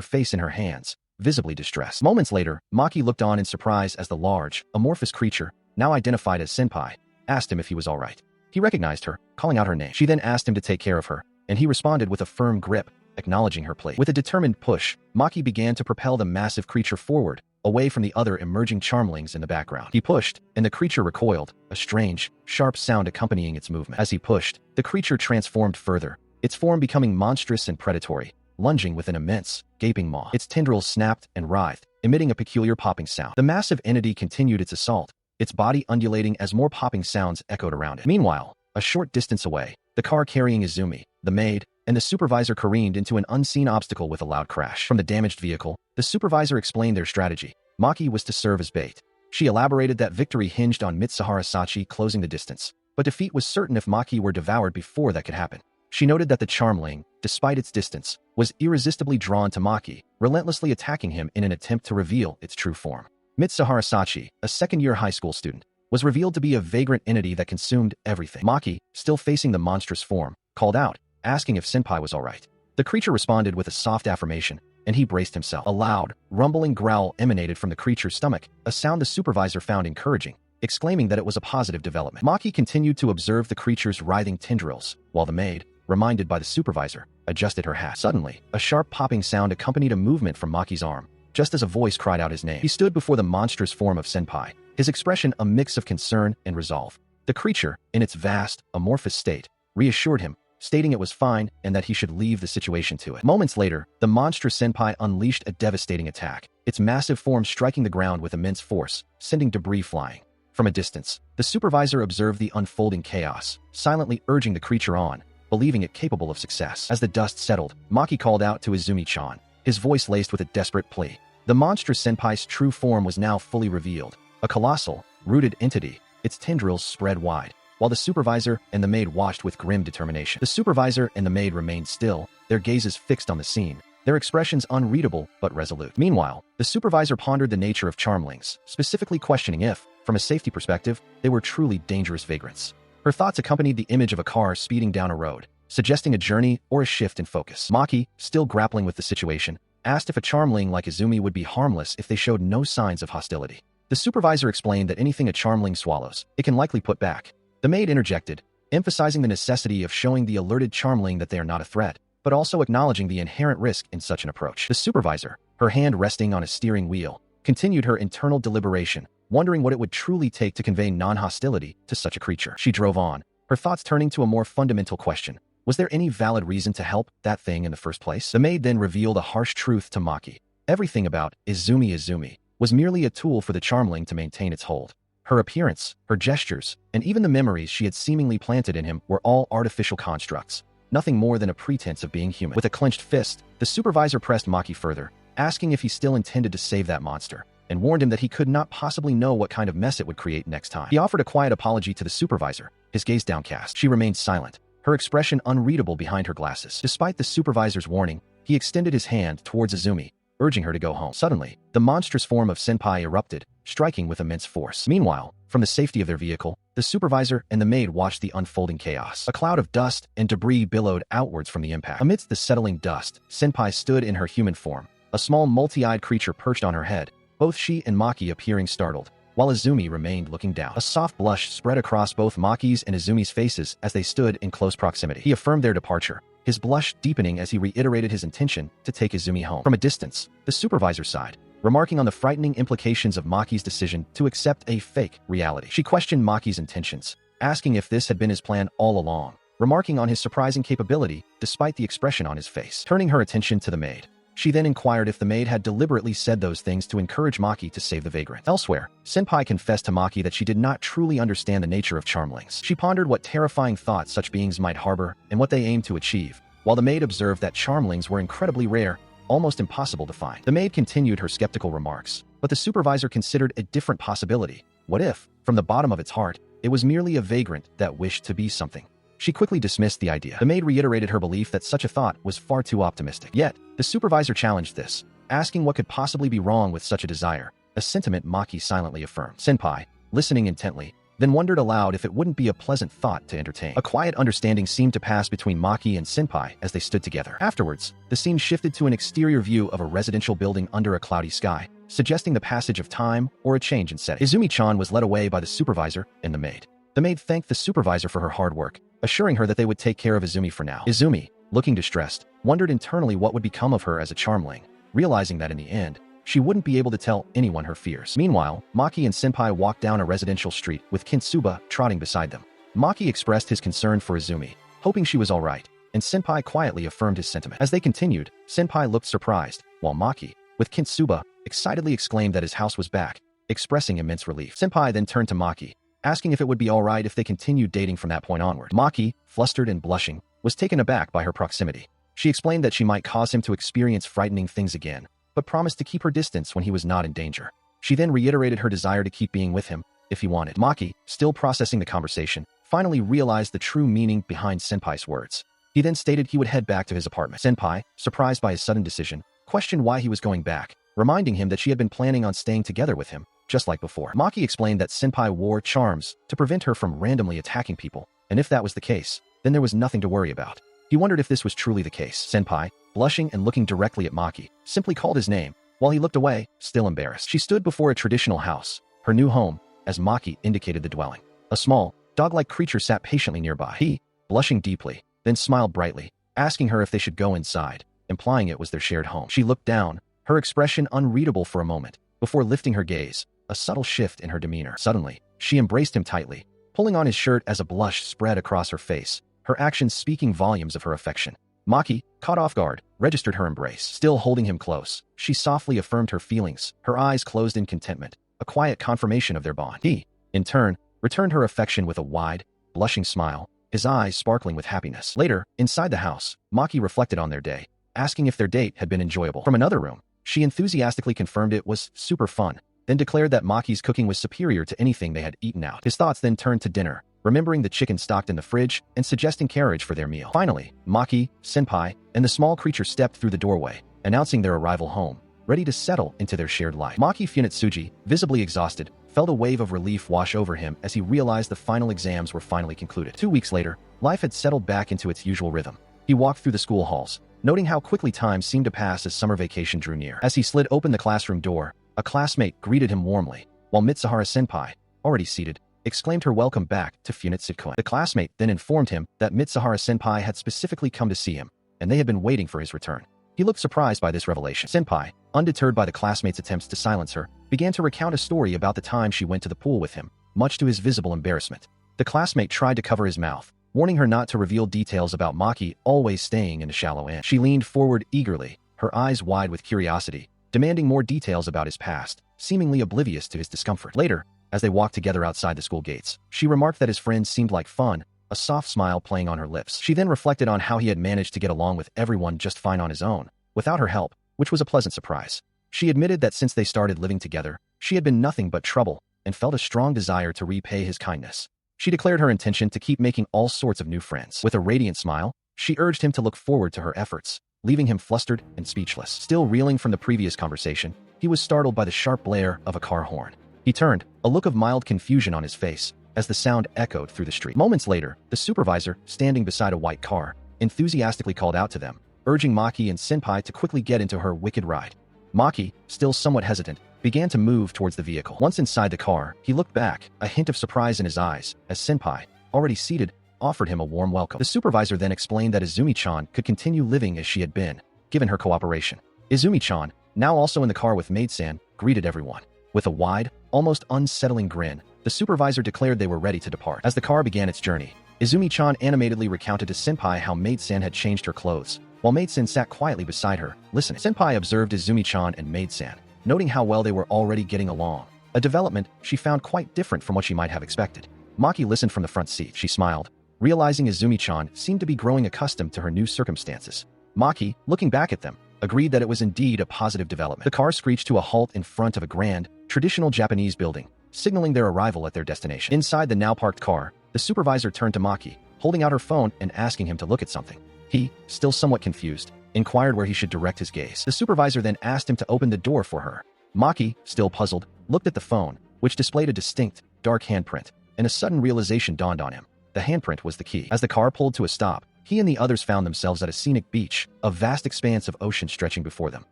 face in her hands, visibly distressed. Moments later, Maki looked on in surprise as the large, amorphous creature, now identified as Senpai, asked him if he was all right. He recognized her, calling out her name. She then asked him to take care of her, and he responded with a firm grip, acknowledging her plea. With a determined push, Maki began to propel the massive creature forward, away from the other emerging charmlings in the background. He pushed, and the creature recoiled, a strange, sharp sound accompanying its movement. As he pushed, the creature transformed further, its form becoming monstrous and predatory, lunging with an immense, gaping maw. Its tendrils snapped and writhed, emitting a peculiar popping sound. The massive entity continued its assault, its body undulating as more popping sounds echoed around it. Meanwhile, a short distance away, the car carrying Izumi, the maid, and the supervisor careened into an unseen obstacle with a loud crash. From the damaged vehicle, the supervisor explained their strategy. Maki was to serve as bait. She elaborated that victory hinged on Mitsuhara closing the distance, but defeat was certain if Maki were devoured before that could happen. She noted that the charmling, despite its distance, was irresistibly drawn to Maki, relentlessly attacking him in an attempt to reveal its true form. Mitsuhara, a second-year high school student, was revealed to be a vagrant entity that consumed everything. Maki, still facing the monstrous form, called out, asking if Senpai was alright. The creature responded with a soft affirmation, and he braced himself. A loud, rumbling growl emanated from the creature's stomach, a sound the supervisor found encouraging, exclaiming that it was a positive development. Maki continued to observe the creature's writhing tendrils, while the maid, reminded by the supervisor, adjusted her hat. Suddenly, a sharp popping sound accompanied a movement from Maki's arm, just as a voice cried out his name. He stood before the monstrous form of Senpai, his expression a mix of concern and resolve. The creature, in its vast, amorphous state, reassured him, stating it was fine and that he should leave the situation to it. Moments later, the monstrous Senpai unleashed a devastating attack, its massive form striking the ground with immense force, sending debris flying. From a distance, the supervisor observed the unfolding chaos, silently urging the creature on, believing it capable of success. As the dust settled, Maki called out to Izumi-chan, his voice laced with a desperate plea. The monstrous Senpai's true form was now fully revealed, a colossal, rooted entity, its tendrils spread wide, while the supervisor and the maid watched with grim determination. The supervisor and the maid remained still, their gazes fixed on the scene, their expressions unreadable but resolute. Meanwhile, the supervisor pondered the nature of charmlings, specifically questioning if, from a safety perspective, they were truly dangerous vagrants. Her thoughts accompanied the image of a car speeding down a road, suggesting a journey or a shift in focus. Maki, still grappling with the situation, asked if a charmling like Izumi would be harmless if they showed no signs of hostility. The supervisor explained that anything a charmling swallows, it can likely put back. The maid interjected, emphasizing the necessity of showing the alerted charmling that they are not a threat, but also acknowledging the inherent risk in such an approach. The supervisor, her hand resting on a steering wheel, continued her internal deliberation, wondering what it would truly take to convey non-hostility to such a creature. She drove on, her thoughts turning to a more fundamental question. Was there any valid reason to help that thing in the first place? The maid then revealed a harsh truth to Maki. Everything about Izumi was merely a tool for the charmling to maintain its hold. Her appearance, her gestures, and even the memories she had seemingly planted in him were all artificial constructs, nothing more than a pretense of being human. With a clenched fist, the supervisor pressed Maki further, asking if he still intended to save that monster, and warned him that he could not possibly know what kind of mess it would create next time. He offered a quiet apology to the supervisor, his gaze downcast. She remained silent, her expression unreadable behind her glasses. Despite the supervisor's warning, he extended his hand towards Izumi, urging her to go home. Suddenly, the monstrous form of Senpai erupted, striking with immense force. Meanwhile, from the safety of their vehicle, the supervisor and the maid watched the unfolding chaos. A cloud of dust and debris billowed outwards from the impact. Amidst the settling dust, Senpai stood in her human form, a small multi-eyed creature perched on her head, both she and Maki appearing startled, while Izumi remained looking down. A soft blush spread across both Maki's and Izumi's faces as they stood in close proximity. He affirmed their departure, his blush deepening as he reiterated his intention to take Izumi home. From a distance, the supervisor sighed, remarking on the frightening implications of Maki's decision to accept a fake reality. She questioned Maki's intentions, asking if this had been his plan all along, remarking on his surprising capability despite the expression on his face. Turning her attention to the maid, she then inquired if the maid had deliberately said those things to encourage Maki to save the vagrant. Elsewhere, Senpai confessed to Maki that she did not truly understand the nature of charmlings. She pondered what terrifying thoughts such beings might harbor and what they aimed to achieve, while the maid observed that charmlings were incredibly rare, almost impossible to find. The maid continued her skeptical remarks, but the supervisor considered a different possibility. What if, from the bottom of its heart, it was merely a vagrant that wished to be something? She quickly dismissed the idea. The maid reiterated her belief that such a thought was far too optimistic. Yet, the supervisor challenged this, asking what could possibly be wrong with such a desire, a sentiment Maki silently affirmed. Senpai, listening intently, then wondered aloud if it wouldn't be a pleasant thought to entertain. A quiet understanding seemed to pass between Maki and Senpai as they stood together. Afterwards, the scene shifted to an exterior view of a residential building under a cloudy sky, suggesting the passage of time or a change in setting. Izumi-chan was led away by the supervisor and the maid. The maid thanked the supervisor for her hard work, assuring her that they would take care of Izumi for now. Izumi, looking distressed, wondered internally what would become of her as a charmling, realizing that in the end, she wouldn't be able to tell anyone her fears. Meanwhile, Maki and Senpai walked down a residential street with Kintsuba trotting beside them. Maki expressed his concern for Izumi, hoping she was alright, and Senpai quietly affirmed his sentiment. As they continued, Senpai looked surprised, while Maki, with Kintsuba, excitedly exclaimed that his house was back, expressing immense relief. Senpai then turned to Maki, asking if it would be alright if they continued dating from that point onward. Maki, flustered and blushing, was taken aback by her proximity. She explained that she might cause him to experience frightening things again, but promised to keep her distance when he was not in danger. She then reiterated her desire to keep being with him, if he wanted. Maki, still processing the conversation, finally realized the true meaning behind Senpai's words. He then stated he would head back to his apartment. Senpai, surprised by his sudden decision, questioned why he was going back, reminding him that she had been planning on staying together with him, just like before. Maki explained that Senpai wore charms to prevent her from randomly attacking people, and if that was the case, then there was nothing to worry about. He wondered if this was truly the case. Senpai, blushing and looking directly at Maki, simply called his name, while he looked away, still embarrassed. She stood before a traditional house, her new home, as Maki indicated the dwelling. A small, dog-like creature sat patiently nearby. He, blushing deeply, then smiled brightly, asking her if they should go inside, implying it was their shared home. She looked down, her expression unreadable for a moment, before lifting her gaze, a subtle shift in her demeanor. Suddenly, she embraced him tightly, pulling on his shirt as a blush spread across her face, her actions speaking volumes of her affection. Maki, caught off guard, registered her embrace. Still holding him close, she softly affirmed her feelings, her eyes closed in contentment, a quiet confirmation of their bond. He, in turn, returned her affection with a wide, blushing smile, his eyes sparkling with happiness. Later, inside the house, Maki reflected on their day, asking if their date had been enjoyable. From another room, she enthusiastically confirmed it was super fun, then declared that Maki's cooking was superior to anything they had eaten out. His thoughts then turned to dinner, remembering the chicken stocked in the fridge and suggesting carriage for their meal. Finally, Maki, Senpai, and the small creature stepped through the doorway, announcing their arrival home, ready to settle into their shared life. Maki Funetsuji, visibly exhausted, felt a wave of relief wash over him as he realized the final exams were finally concluded. 2 weeks later, life had settled back into its usual rhythm. He walked through the school halls, noting how quickly time seemed to pass as summer vacation drew near. As he slid open the classroom door, a classmate greeted him warmly, while Mitsuhara Senpai, already seated, exclaimed her welcome back to Funetsuji. The classmate then informed him that Mitsuhara Senpai had specifically come to see him, and they had been waiting for his return. He looked surprised by this revelation. Senpai, undeterred by the classmate's attempts to silence her, began to recount a story about the time she went to the pool with him, much to his visible embarrassment. The classmate tried to cover his mouth, warning her not to reveal details about Maki always staying in a shallow end. She leaned forward eagerly, her eyes wide with curiosity, demanding more details about his past, seemingly oblivious to his discomfort. Later, as they walked together outside the school gates, she remarked that his friend seemed like fun, a soft smile playing on her lips. She then reflected on how he had managed to get along with everyone just fine on his own, without her help, which was a pleasant surprise. She admitted that since they started living together, she had been nothing but trouble, and felt a strong desire to repay his kindness. She declared her intention to keep making all sorts of new friends. With a radiant smile, she urged him to look forward to her efforts, leaving him flustered and speechless. Still reeling from the previous conversation, he was startled by the sharp blare of a car horn. He turned, a look of mild confusion on his face, as the sound echoed through the street. Moments later, the supervisor, standing beside a white car, enthusiastically called out to them, urging Maki and Senpai to quickly get into her wicked ride. Maki, still somewhat hesitant, began to move towards the vehicle. Once inside the car, he looked back, a hint of surprise in his eyes, as Senpai, already seated, offered him a warm welcome. The supervisor then explained that Izumi-chan could continue living as she had been, given her cooperation. Izumi-chan, now also in the car with Maid-san, greeted everyone. With a wide, almost unsettling grin, the supervisor declared they were ready to depart. As the car began its journey, Izumi-chan animatedly recounted to Senpai how Maid-san had changed her clothes, while Maid-san sat quietly beside her, listening. Senpai observed Izumi-chan and Maid-san, noting how well they were already getting along, a development she found quite different from what she might have expected. Maki listened from the front seat. She smiled, realizing Izumi-chan seemed to be growing accustomed to her new circumstances. Maki, looking back at them, agreed that it was indeed a positive development. The car screeched to a halt in front of a grand, traditional Japanese building, signaling their arrival at their destination. Inside the now-parked car, the supervisor turned to Maki, holding out her phone and asking him to look at something. He, still somewhat confused, inquired where he should direct his gaze. The supervisor then asked him to open the door for her. Maki, still puzzled, looked at the phone, which displayed a distinct, dark handprint, and a sudden realization dawned on him. The handprint was the key. As the car pulled to a stop, he and the others found themselves at a scenic beach, a vast expanse of ocean stretching before them.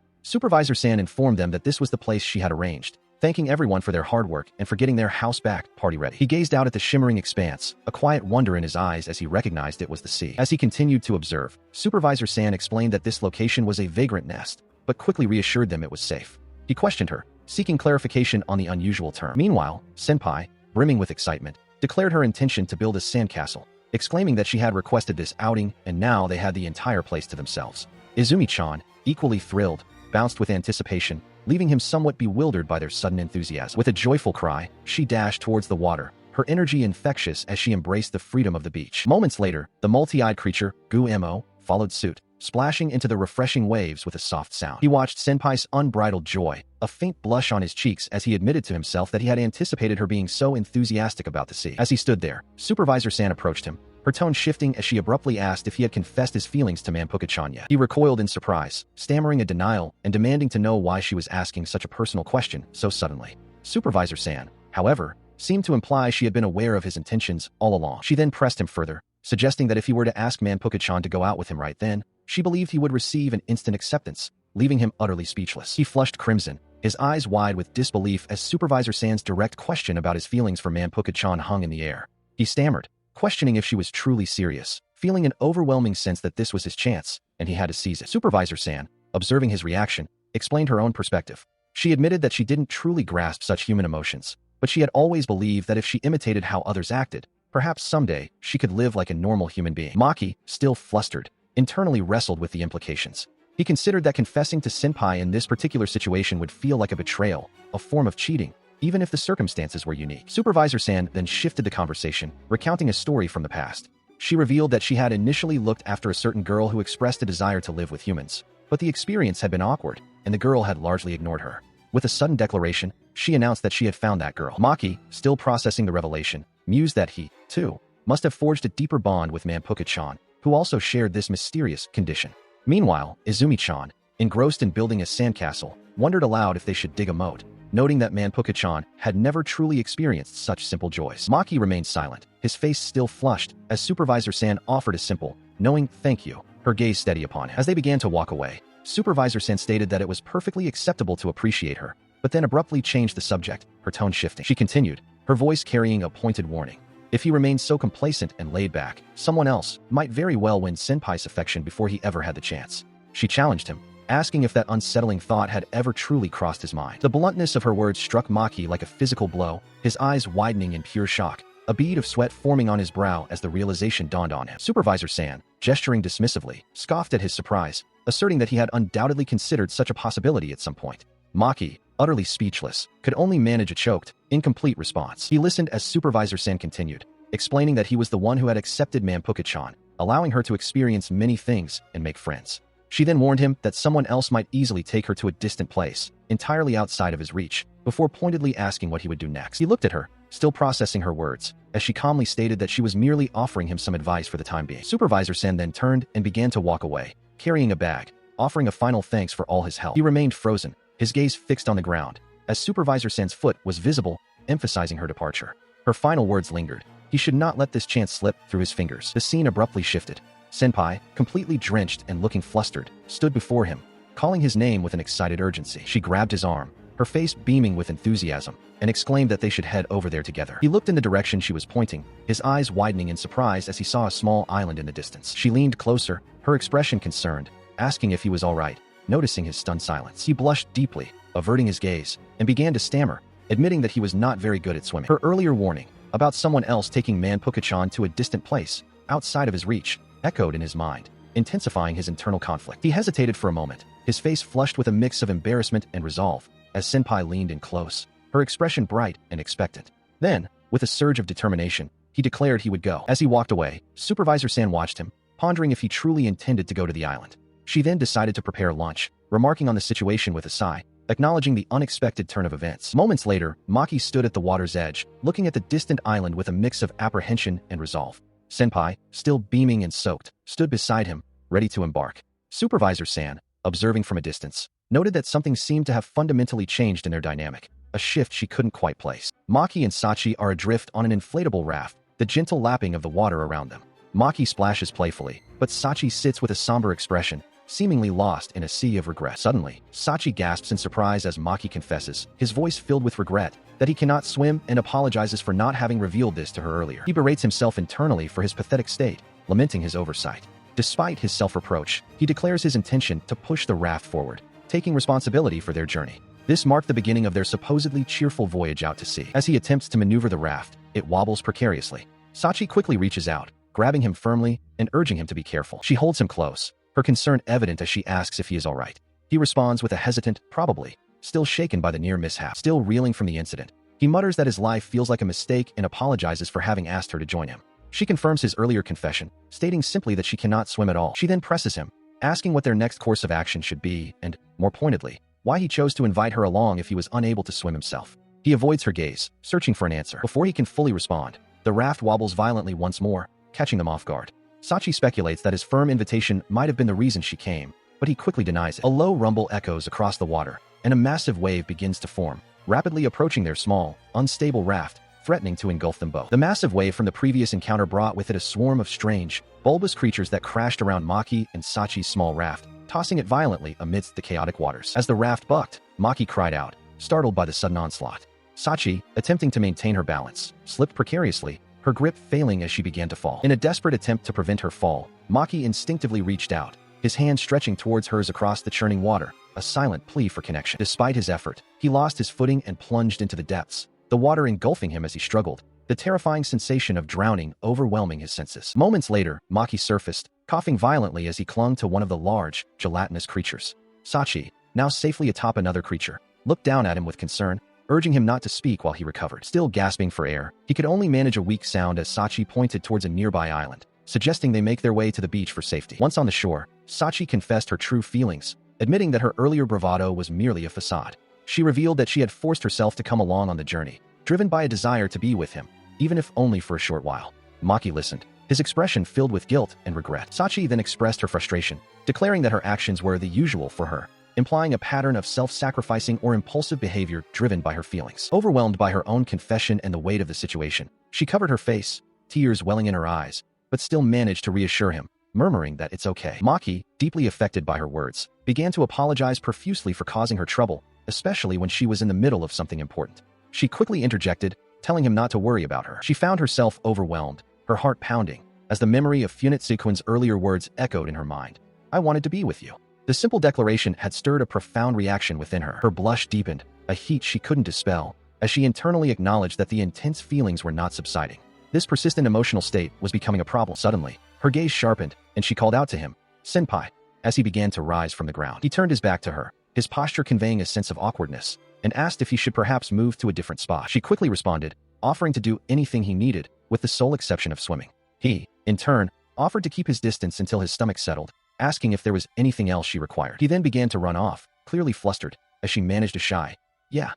Supervisor San informed them that this was the place she had arranged, thanking everyone for their hard work and for getting their house back party ready. He gazed out at the shimmering expanse, a quiet wonder in his eyes as he recognized it was the sea. As he continued to observe, Supervisor San explained that this location was a vagrant nest, but quickly reassured them it was safe. He questioned her, seeking clarification on the unusual term. Meanwhile, Senpai, brimming with excitement, declared her intention to build a sandcastle, exclaiming that she had requested this outing and now they had the entire place to themselves. Izumi-chan, equally thrilled, bounced with anticipation, leaving him somewhat bewildered by their sudden enthusiasm. With a joyful cry, she dashed towards the water, her energy infectious as she embraced the freedom of the beach. Moments later, the multi-eyed creature, Gu-mo, followed suit, splashing into the refreshing waves with a soft sound. He watched Senpai's unbridled joy, a faint blush on his cheeks as he admitted to himself that he had anticipated her being so enthusiastic about the sea. As he stood there, Supervisor San approached him, her tone shifting as she abruptly asked if he had confessed his feelings to Manpuka-chan yet. He recoiled in surprise, stammering a denial and demanding to know why she was asking such a personal question so suddenly. Supervisor-san, however, seemed to imply she had been aware of his intentions all along. She then pressed him further, suggesting that if he were to ask Manpuka-chan to go out with him right then, she believed he would receive an instant acceptance, leaving him utterly speechless. He flushed crimson, his eyes wide with disbelief as Supervisor San's direct question about his feelings for Manpuka-chan hung in the air. He stammered, questioning if she was truly serious, feeling an overwhelming sense that this was his chance, and he had to seize it. Supervisor San, observing his reaction, explained her own perspective. She admitted that she didn't truly grasp such human emotions, but she had always believed that if she imitated how others acted, perhaps someday she could live like a normal human being. Maki, still flustered, internally wrestled with the implications. He considered that confessing to Senpai in this particular situation would feel like a betrayal, a form of cheating, even if the circumstances were unique. Supervisor San then shifted the conversation, recounting a story from the past. She revealed that she had initially looked after a certain girl who expressed a desire to live with humans, but the experience had been awkward, and the girl had largely ignored her. With a sudden declaration, she announced that she had found that girl. Maki, still processing the revelation, mused that he, too, must have forged a deeper bond with Manpuka-chan, who also shared this mysterious condition. Meanwhile, Izumi-chan, engrossed in building a sandcastle, wondered aloud if they should dig a moat, noting that Manpuka-chan had never truly experienced such simple joys. Maki remained silent, his face still flushed, as Supervisor San offered a simple, knowing thank you, her gaze steady upon him. As they began to walk away, Supervisor San stated that it was perfectly acceptable to appreciate her, but then abruptly changed the subject, her tone shifting. She continued, her voice carrying a pointed warning. If he remained so complacent and laid back, someone else might very well win Senpai's affection before he ever had the chance. She challenged him, asking if that unsettling thought had ever truly crossed his mind. The bluntness of her words struck Maki like a physical blow, his eyes widening in pure shock, a bead of sweat forming on his brow as the realization dawned on him. Supervisor San, gesturing dismissively, scoffed at his surprise, asserting that he had undoubtedly considered such a possibility at some point. Maki, utterly speechless, could only manage a choked, incomplete response. He listened as Supervisor San continued, explaining that he was the one who had accepted Manpuka-chan, allowing her to experience many things and make friends. She then warned him that someone else might easily take her to a distant place, entirely outside of his reach, before pointedly asking what he would do next. He looked at her, still processing her words, as she calmly stated that she was merely offering him some advice for the time being. Supervisor San then turned and began to walk away, carrying a bag, offering a final thanks for all his help. He remained frozen, his gaze fixed on the ground, as Supervisor San's foot was visible, emphasizing her departure. Her final words lingered. He should not let this chance slip through his fingers. The scene abruptly shifted. Senpai, completely drenched and looking flustered, stood before him, calling his name with an excited urgency. She grabbed his arm, her face beaming with enthusiasm, and exclaimed that they should head over there together. He looked in the direction she was pointing, his eyes widening in surprise as he saw a small island in the distance. She leaned closer, her expression concerned, asking if he was all right, noticing his stunned silence. He blushed deeply, averting his gaze, and began to stammer, admitting that he was not very good at swimming. Her earlier warning, about someone else taking Manpuka-chan to a distant place, outside of his reach, echoed in his mind, intensifying his internal conflict. He hesitated for a moment, his face flushed with a mix of embarrassment and resolve, as Senpai leaned in close, her expression bright and expectant. Then, with a surge of determination, he declared he would go. As he walked away, Supervisor San watched him, pondering if he truly intended to go to the island. She then decided to prepare lunch, remarking on the situation with a sigh, acknowledging the unexpected turn of events. Moments later, Maki stood at the water's edge, looking at the distant island with a mix of apprehension and resolve. Senpai, still beaming and soaked, stood beside him, ready to embark. Supervisor San, observing from a distance, noted that something seemed to have fundamentally changed in their dynamic, a shift she couldn't quite place. Maki and Sachi are adrift on an inflatable raft, the gentle lapping of the water around them. Maki splashes playfully, but Sachi sits with a somber expression, seemingly lost in a sea of regret. Suddenly, Sachi gasps in surprise as Maki confesses, his voice filled with regret, that he cannot swim and apologizes for not having revealed this to her earlier. He berates himself internally for his pathetic state, lamenting his oversight. Despite his self-reproach, he declares his intention to push the raft forward, taking responsibility for their journey. This marked the beginning of their supposedly cheerful voyage out to sea. As he attempts to maneuver the raft, it wobbles precariously. Sachi quickly reaches out, grabbing him firmly and urging him to be careful. She holds him close, her concern evident as she asks if he is all right. He responds with a hesitant, probably, still shaken by the near mishap. Still reeling from the incident, he mutters that his life feels like a mistake and apologizes for having asked her to join him. She confirms his earlier confession, stating simply that she cannot swim at all. She then presses him, asking what their next course of action should be and, more pointedly, why he chose to invite her along if he was unable to swim himself. He avoids her gaze, searching for an answer. Before he can fully respond, the raft wobbles violently once more, catching them off guard. Sachi speculates that his firm invitation might have been the reason she came, but he quickly denies it. A low rumble echoes across the water, and a massive wave begins to form, rapidly approaching their small, unstable raft, threatening to engulf them both. The massive wave from the previous encounter brought with it a swarm of strange, bulbous creatures that crashed around Maki and Sachi's small raft, tossing it violently amidst the chaotic waters. As the raft bucked, Maki cried out, startled by the sudden onslaught. Sachi, attempting to maintain her balance, slipped precariously, her grip failing as she began to fall. In a desperate attempt to prevent her fall, Maki instinctively reached out, his hand stretching towards hers across the churning water, a silent plea for connection. Despite his effort, he lost his footing and plunged into the depths, the water engulfing him as he struggled, the terrifying sensation of drowning overwhelming his senses. Moments later, Maki surfaced, coughing violently as he clung to one of the large, gelatinous creatures. Sachi, now safely atop another creature, looked down at him with concern, urging him not to speak while he recovered. Still gasping for air, he could only manage a weak sound as Sachi pointed towards a nearby island, suggesting they make their way to the beach for safety. Once on the shore, Sachi confessed her true feelings, admitting that her earlier bravado was merely a facade. She revealed that she had forced herself to come along on the journey, driven by a desire to be with him, even if only for a short while. Maki listened, his expression filled with guilt and regret. Sachi then expressed her frustration, declaring that her actions were the usual for her, implying a pattern of self-sacrificing or impulsive behavior driven by her feelings. Overwhelmed by her own confession and the weight of the situation, she covered her face, tears welling in her eyes, but still managed to reassure him, murmuring that it's okay. Maki, deeply affected by her words, began to apologize profusely for causing her trouble, especially when she was in the middle of something important. She quickly interjected, telling him not to worry about her. She found herself overwhelmed, her heart pounding, as the memory of Funetsukun's earlier words echoed in her mind. I wanted to be with you. The simple declaration had stirred a profound reaction within her. Her blush deepened, a heat she couldn't dispel, as she internally acknowledged that the intense feelings were not subsiding. This persistent emotional state was becoming a problem. Suddenly, her gaze sharpened, and she called out to him, "Senpai," as he began to rise from the ground. He turned his back to her, his posture conveying a sense of awkwardness, and asked if he should perhaps move to a different spot. She quickly responded, offering to do anything he needed, with the sole exception of swimming. He, in turn, offered to keep his distance until his stomach settled, asking if there was anything else she required. He then began to run off, clearly flustered, as she managed a shy, "Yeah,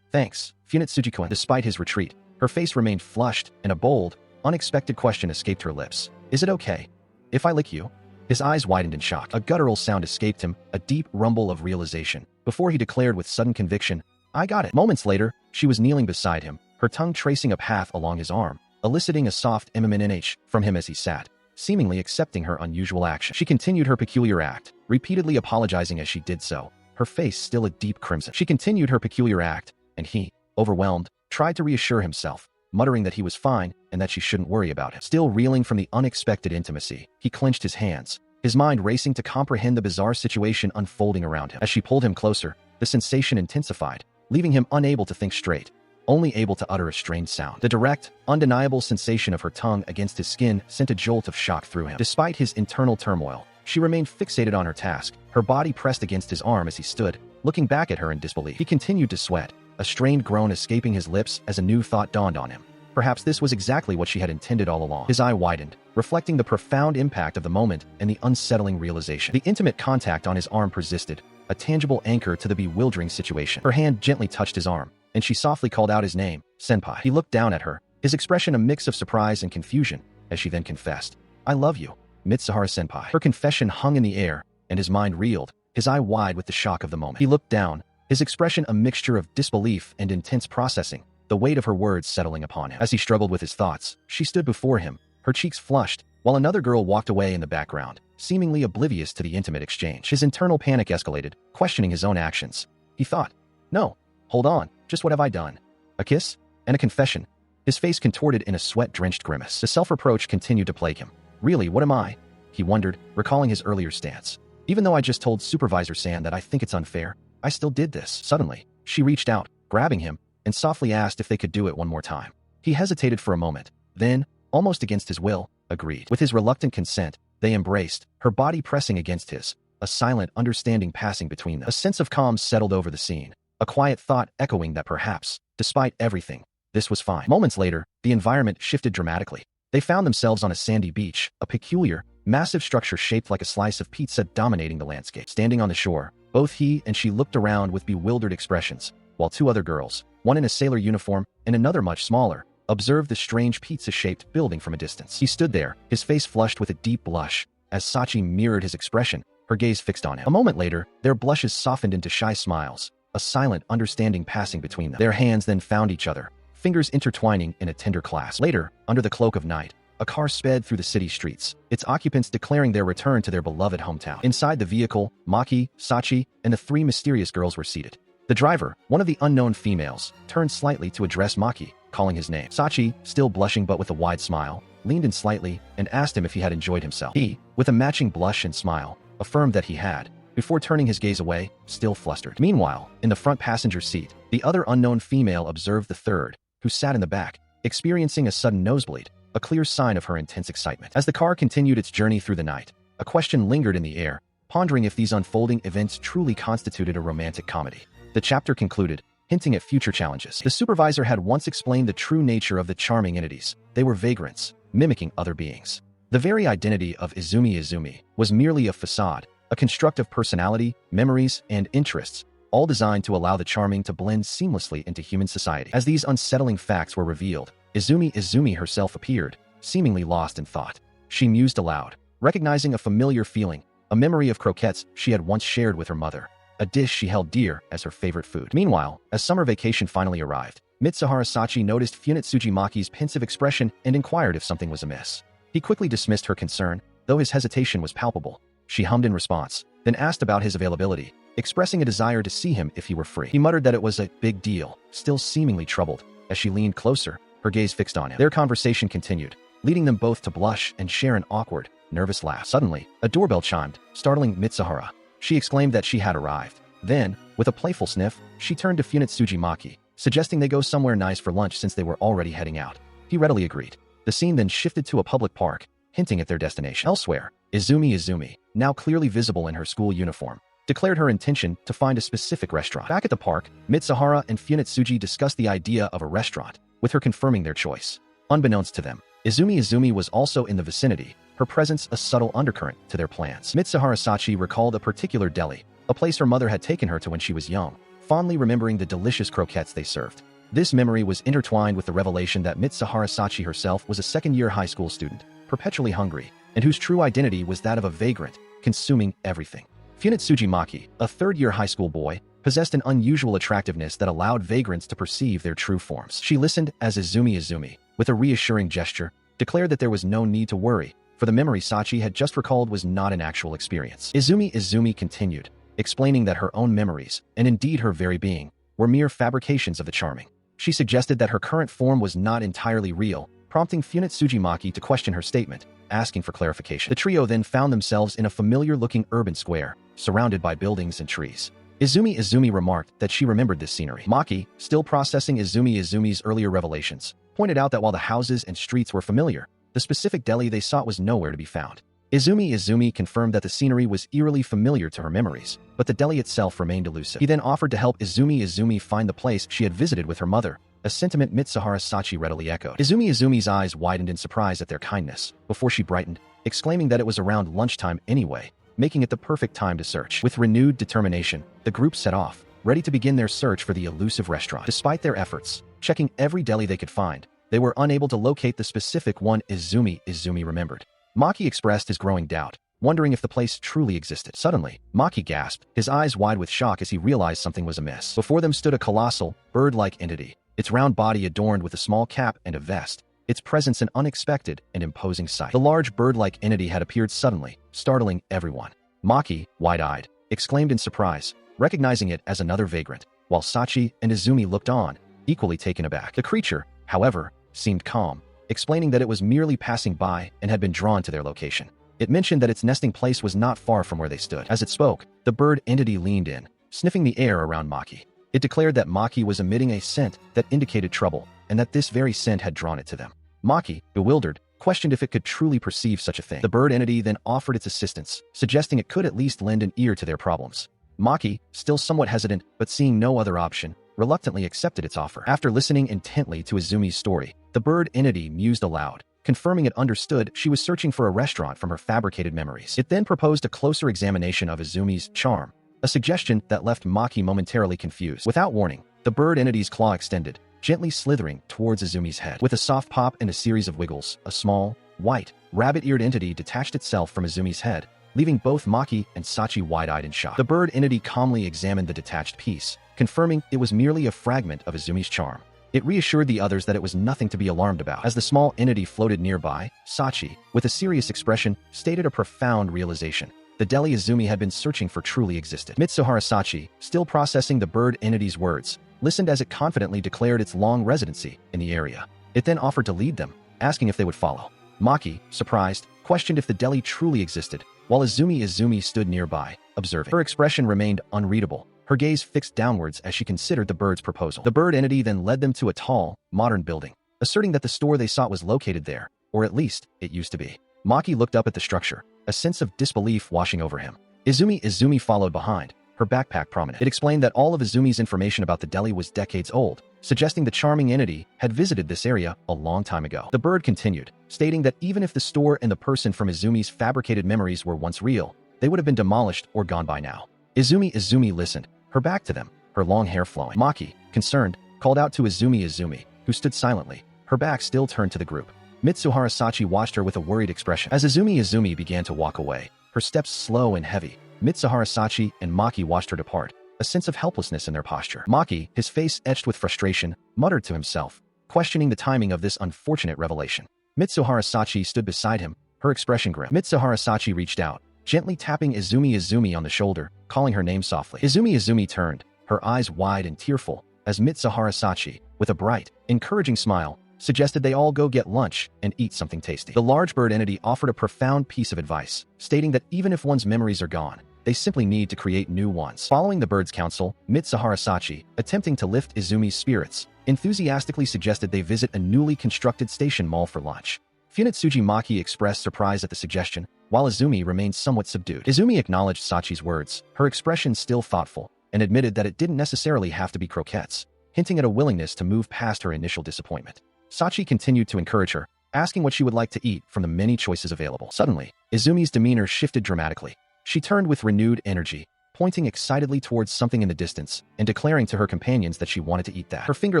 thanks, Funetsuji-kun." Despite his retreat, her face remained flushed, and a bold, unexpected question escaped her lips. "Is it okay if I lick you?" His eyes widened in shock. A guttural sound escaped him, a deep rumble of realization, before he declared with sudden conviction, "I got it." Moments later, she was kneeling beside him, her tongue tracing a path along his arm, eliciting a soft mmmnh from him as he sat, seemingly accepting her unusual action. She continued her peculiar act, repeatedly apologizing as she did so, her face still a deep crimson. She continued her peculiar act, and he, overwhelmed, tried to reassure himself, muttering that he was fine and that she shouldn't worry about him. Still reeling from the unexpected intimacy, he clenched his hands, his mind racing to comprehend the bizarre situation unfolding around him. As she pulled him closer, the sensation intensified, leaving him unable to think straight, only able to utter a strained sound. The direct, undeniable sensation of her tongue against his skin sent a jolt of shock through him. Despite his internal turmoil, she remained fixated on her task, her body pressed against his arm as he stood, looking back at her in disbelief. He continued to sweat, a strained groan escaping his lips as a new thought dawned on him. Perhaps this was exactly what she had intended all along. His eye widened, reflecting the profound impact of the moment and the unsettling realization. The intimate contact on his arm persisted, a tangible anchor to the bewildering situation. Her hand gently touched his arm, and she softly called out his name, "Senpai." He looked down at her, his expression a mix of surprise and confusion, as she then confessed, "I love you, Mitsuhara-senpai." Her confession hung in the air, and his mind reeled, his eye wide with the shock of the moment. He looked down, his expression a mixture of disbelief and intense processing, the weight of her words settling upon him. As he struggled with his thoughts, she stood before him, her cheeks flushed, while another girl walked away in the background, seemingly oblivious to the intimate exchange. His internal panic escalated, questioning his own actions. He thought, "No, hold on, just what have I done? A kiss? And a confession?" His face contorted in a sweat-drenched grimace. The self-reproach continued to plague him. "Really, what am I?" he wondered, recalling his earlier stance. "Even though I just told Supervisor San that I think it's unfair, I still did this." Suddenly, she reached out, grabbing him, and softly asked if they could do it one more time. He hesitated for a moment, then, almost against his will, agreed. With his reluctant consent, they embraced, her body pressing against his, a silent understanding passing between them. A sense of calm settled over the scene, a quiet thought echoing that perhaps, despite everything, this was fine. Moments later, the environment shifted dramatically. They found themselves on a sandy beach, a peculiar, massive structure shaped like a slice of pizza dominating the landscape. Standing on the shore, both he and she looked around with bewildered expressions, while two other girls, one in a sailor uniform and another much smaller, observed the strange pizza-shaped building from a distance. He stood there, his face flushed with a deep blush, as Sachi mirrored his expression, her gaze fixed on him. A moment later, their blushes softened into shy smiles, a silent understanding passing between them. Their hands then found each other, fingers intertwining in a tender clasp. Later, under the cloak of night, a car sped through the city streets, its occupants declaring their return to their beloved hometown. Inside the vehicle, Maki, Sachi, and the three mysterious girls were seated. The driver, one of the unknown females, turned slightly to address Maki, calling his name. Sachi, still blushing but with a wide smile, leaned in slightly and asked him if he had enjoyed himself. He, with a matching blush and smile, affirmed that he had, before turning his gaze away, still flustered. Meanwhile, in the front passenger seat, the other unknown female observed the third, who sat in the back, experiencing a sudden nosebleed, a clear sign of her intense excitement. As the car continued its journey through the night, a question lingered in the air, pondering if these unfolding events truly constituted a romantic comedy. The chapter concluded, hinting at future challenges. The supervisor had once explained the true nature of the charming entities. They were vagrants, mimicking other beings. The very identity of Isumi was merely a facade, a construct of personality, memories, and interests, all designed to allow the charming to blend seamlessly into human society. As these unsettling facts were revealed, Isumi herself appeared, seemingly lost in thought. She mused aloud, recognizing a familiar feeling, a memory of croquettes she had once shared with her mother, a dish she held dear as her favorite food. Meanwhile, as summer vacation finally arrived, Mitsuhara Sachi noticed Funetsuji Maki's pensive expression and inquired if something was amiss. He quickly dismissed her concern, though his hesitation was palpable. She hummed in response, then asked about his availability, expressing a desire to see him if he were free. He muttered that it was a big deal, still seemingly troubled, as she leaned closer, her gaze fixed on him. Their conversation continued, leading them both to blush and share an awkward, nervous laugh. Suddenly, a doorbell chimed, startling Mitsuhara. She exclaimed that she had arrived. Then, with a playful sniff, she turned to Funetsuji Maki, suggesting they go somewhere nice for lunch since they were already heading out. He readily agreed. The scene then shifted to a public park, hinting at their destination. Elsewhere, Izumi, now clearly visible in her school uniform, declared her intention to find a specific restaurant. Back at the park, Mitsuhara and Funetsuji discussed the idea of a restaurant, with her confirming their choice. Unbeknownst to them, Izumi was also in the vicinity, her presence a subtle undercurrent to their plans. Mitsuhara Sachi recalled a particular deli, a place her mother had taken her to when she was young, fondly remembering the delicious croquettes they served. This memory was intertwined with the revelation that Mitsuhara Sachi herself was a second-year high school student, perpetually hungry, and whose true identity was that of a vagrant, consuming everything. Funetsuji Maki, a third-year high school boy, possessed an unusual attractiveness that allowed vagrants to perceive their true forms. She listened as Izumi, with a reassuring gesture, declared that there was no need to worry, for the memory Sachi had just recalled was not an actual experience. Izumi continued, explaining that her own memories, and indeed her very being, were mere fabrications of the charming. She suggested that her current form was not entirely real, prompting Funetsuji Maki to question her statement, asking for clarification. The trio then found themselves in a familiar-looking urban square, surrounded by buildings and trees. Izumi remarked that she remembered this scenery. Maki, still processing Izumi's earlier revelations, pointed out that while the houses and streets were familiar, the specific deli they sought was nowhere to be found. Izumi confirmed that the scenery was eerily familiar to her memories, but the deli itself remained elusive. He then offered to help Izumi find the place she had visited with her mother, a sentiment Mitsuhara Sachi readily echoed. Izumi's eyes widened in surprise at their kindness, before she brightened, exclaiming that it was around lunchtime anyway, making it the perfect time to search. With renewed determination, the group set off, ready to begin their search for the elusive restaurant. Despite their efforts, checking every deli they could find, they were unable to locate the specific one Izumi remembered. Maki expressed his growing doubt, wondering if the place truly existed. Suddenly, Maki gasped, his eyes wide with shock as he realized something was amiss. Before them stood a colossal, bird-like entity, its round body adorned with a small cap and a vest, its presence an unexpected and imposing sight. The large bird-like entity had appeared suddenly, startling everyone. Maki, wide-eyed, exclaimed in surprise, recognizing it as another vagrant, while Sachi and Izumi looked on, equally taken aback. The creature, however, seemed calm, explaining that it was merely passing by and had been drawn to their location. It mentioned that its nesting place was not far from where they stood. As it spoke, the bird entity leaned in, sniffing the air around Maki. It declared that Maki was emitting a scent that indicated trouble, and that this very scent had drawn it to them. Maki, bewildered, questioned if it could truly perceive such a thing. The bird entity then offered its assistance, suggesting it could at least lend an ear to their problems. Maki, still somewhat hesitant but seeing no other option, reluctantly accepted its offer. After listening intently to Izumi's story, the bird entity mused aloud, confirming it understood she was searching for a restaurant from her fabricated memories. It then proposed a closer examination of Izumi's charm, a suggestion that left Maki momentarily confused. Without warning, the bird entity's claw extended, gently slithering towards Izumi's head. With a soft pop and a series of wiggles, a small, white, rabbit-eared entity detached itself from Izumi's head, leaving both Maki and Sachi wide-eyed in shock. The bird entity calmly examined the detached piece, confirming it was merely a fragment of Izumi's charm. It reassured the others that it was nothing to be alarmed about. As the small entity floated nearby, Sachi, with a serious expression, stated a profound realization. The deli Izumi had been searching for truly existed. Mitsuhara Sachi, still processing the bird entity's words, listened as it confidently declared its long residency in the area. It then offered to lead them, asking if they would follow. Maki, surprised, questioned if the deli truly existed, while Izumi stood nearby, observing. Her expression remained unreadable, her gaze fixed downwards as she considered the bird's proposal. The bird entity then led them to a tall, modern building, asserting that the store they sought was located there, or at least, it used to be. Maki looked up at the structure, a sense of disbelief washing over him. Izumi followed behind, her backpack prominent. It explained that all of Izumi's information about the deli was decades old, suggesting the charming entity had visited this area a long time ago. The bird continued, stating that even if the store and the person from Izumi's fabricated memories were once real, they would have been demolished or gone by now. Izumi listened, her back to them, her long hair flowing. Maki, concerned, called out to Izumi, who stood silently, her back still turned to the group. Mitsuhara Sachi watched her with a worried expression. As Izumi began to walk away, her steps slow and heavy, Mitsuhara Sachi and Maki watched her depart, a sense of helplessness in their posture. Maki, his face etched with frustration, muttered to himself, questioning the timing of this unfortunate revelation. Mitsuhara Sachi stood beside him, her expression grim. Mitsuhara Sachi reached out, gently tapping Izumi on the shoulder, calling her name softly. Izumi turned, her eyes wide and tearful, as Mitsuhara Sachi, with a bright, encouraging smile, suggested they all go get lunch and eat something tasty. The large bird entity offered a profound piece of advice, stating that even if one's memories are gone, they simply need to create new ones. Following the bird's counsel, Mitsuhara Sachi, attempting to lift Izumi's spirits, enthusiastically suggested they visit a newly constructed station mall for lunch. Funitsuji Maki expressed surprise at the suggestion, while Izumi remained somewhat subdued. Izumi acknowledged Sachi's words, her expression still thoughtful, and admitted that it didn't necessarily have to be croquettes, hinting at a willingness to move past her initial disappointment. Sachi continued to encourage her, asking what she would like to eat from the many choices available. Suddenly, Izumi's demeanor shifted dramatically. She turned with renewed energy, pointing excitedly towards something in the distance and declaring to her companions that she wanted to eat that. Her finger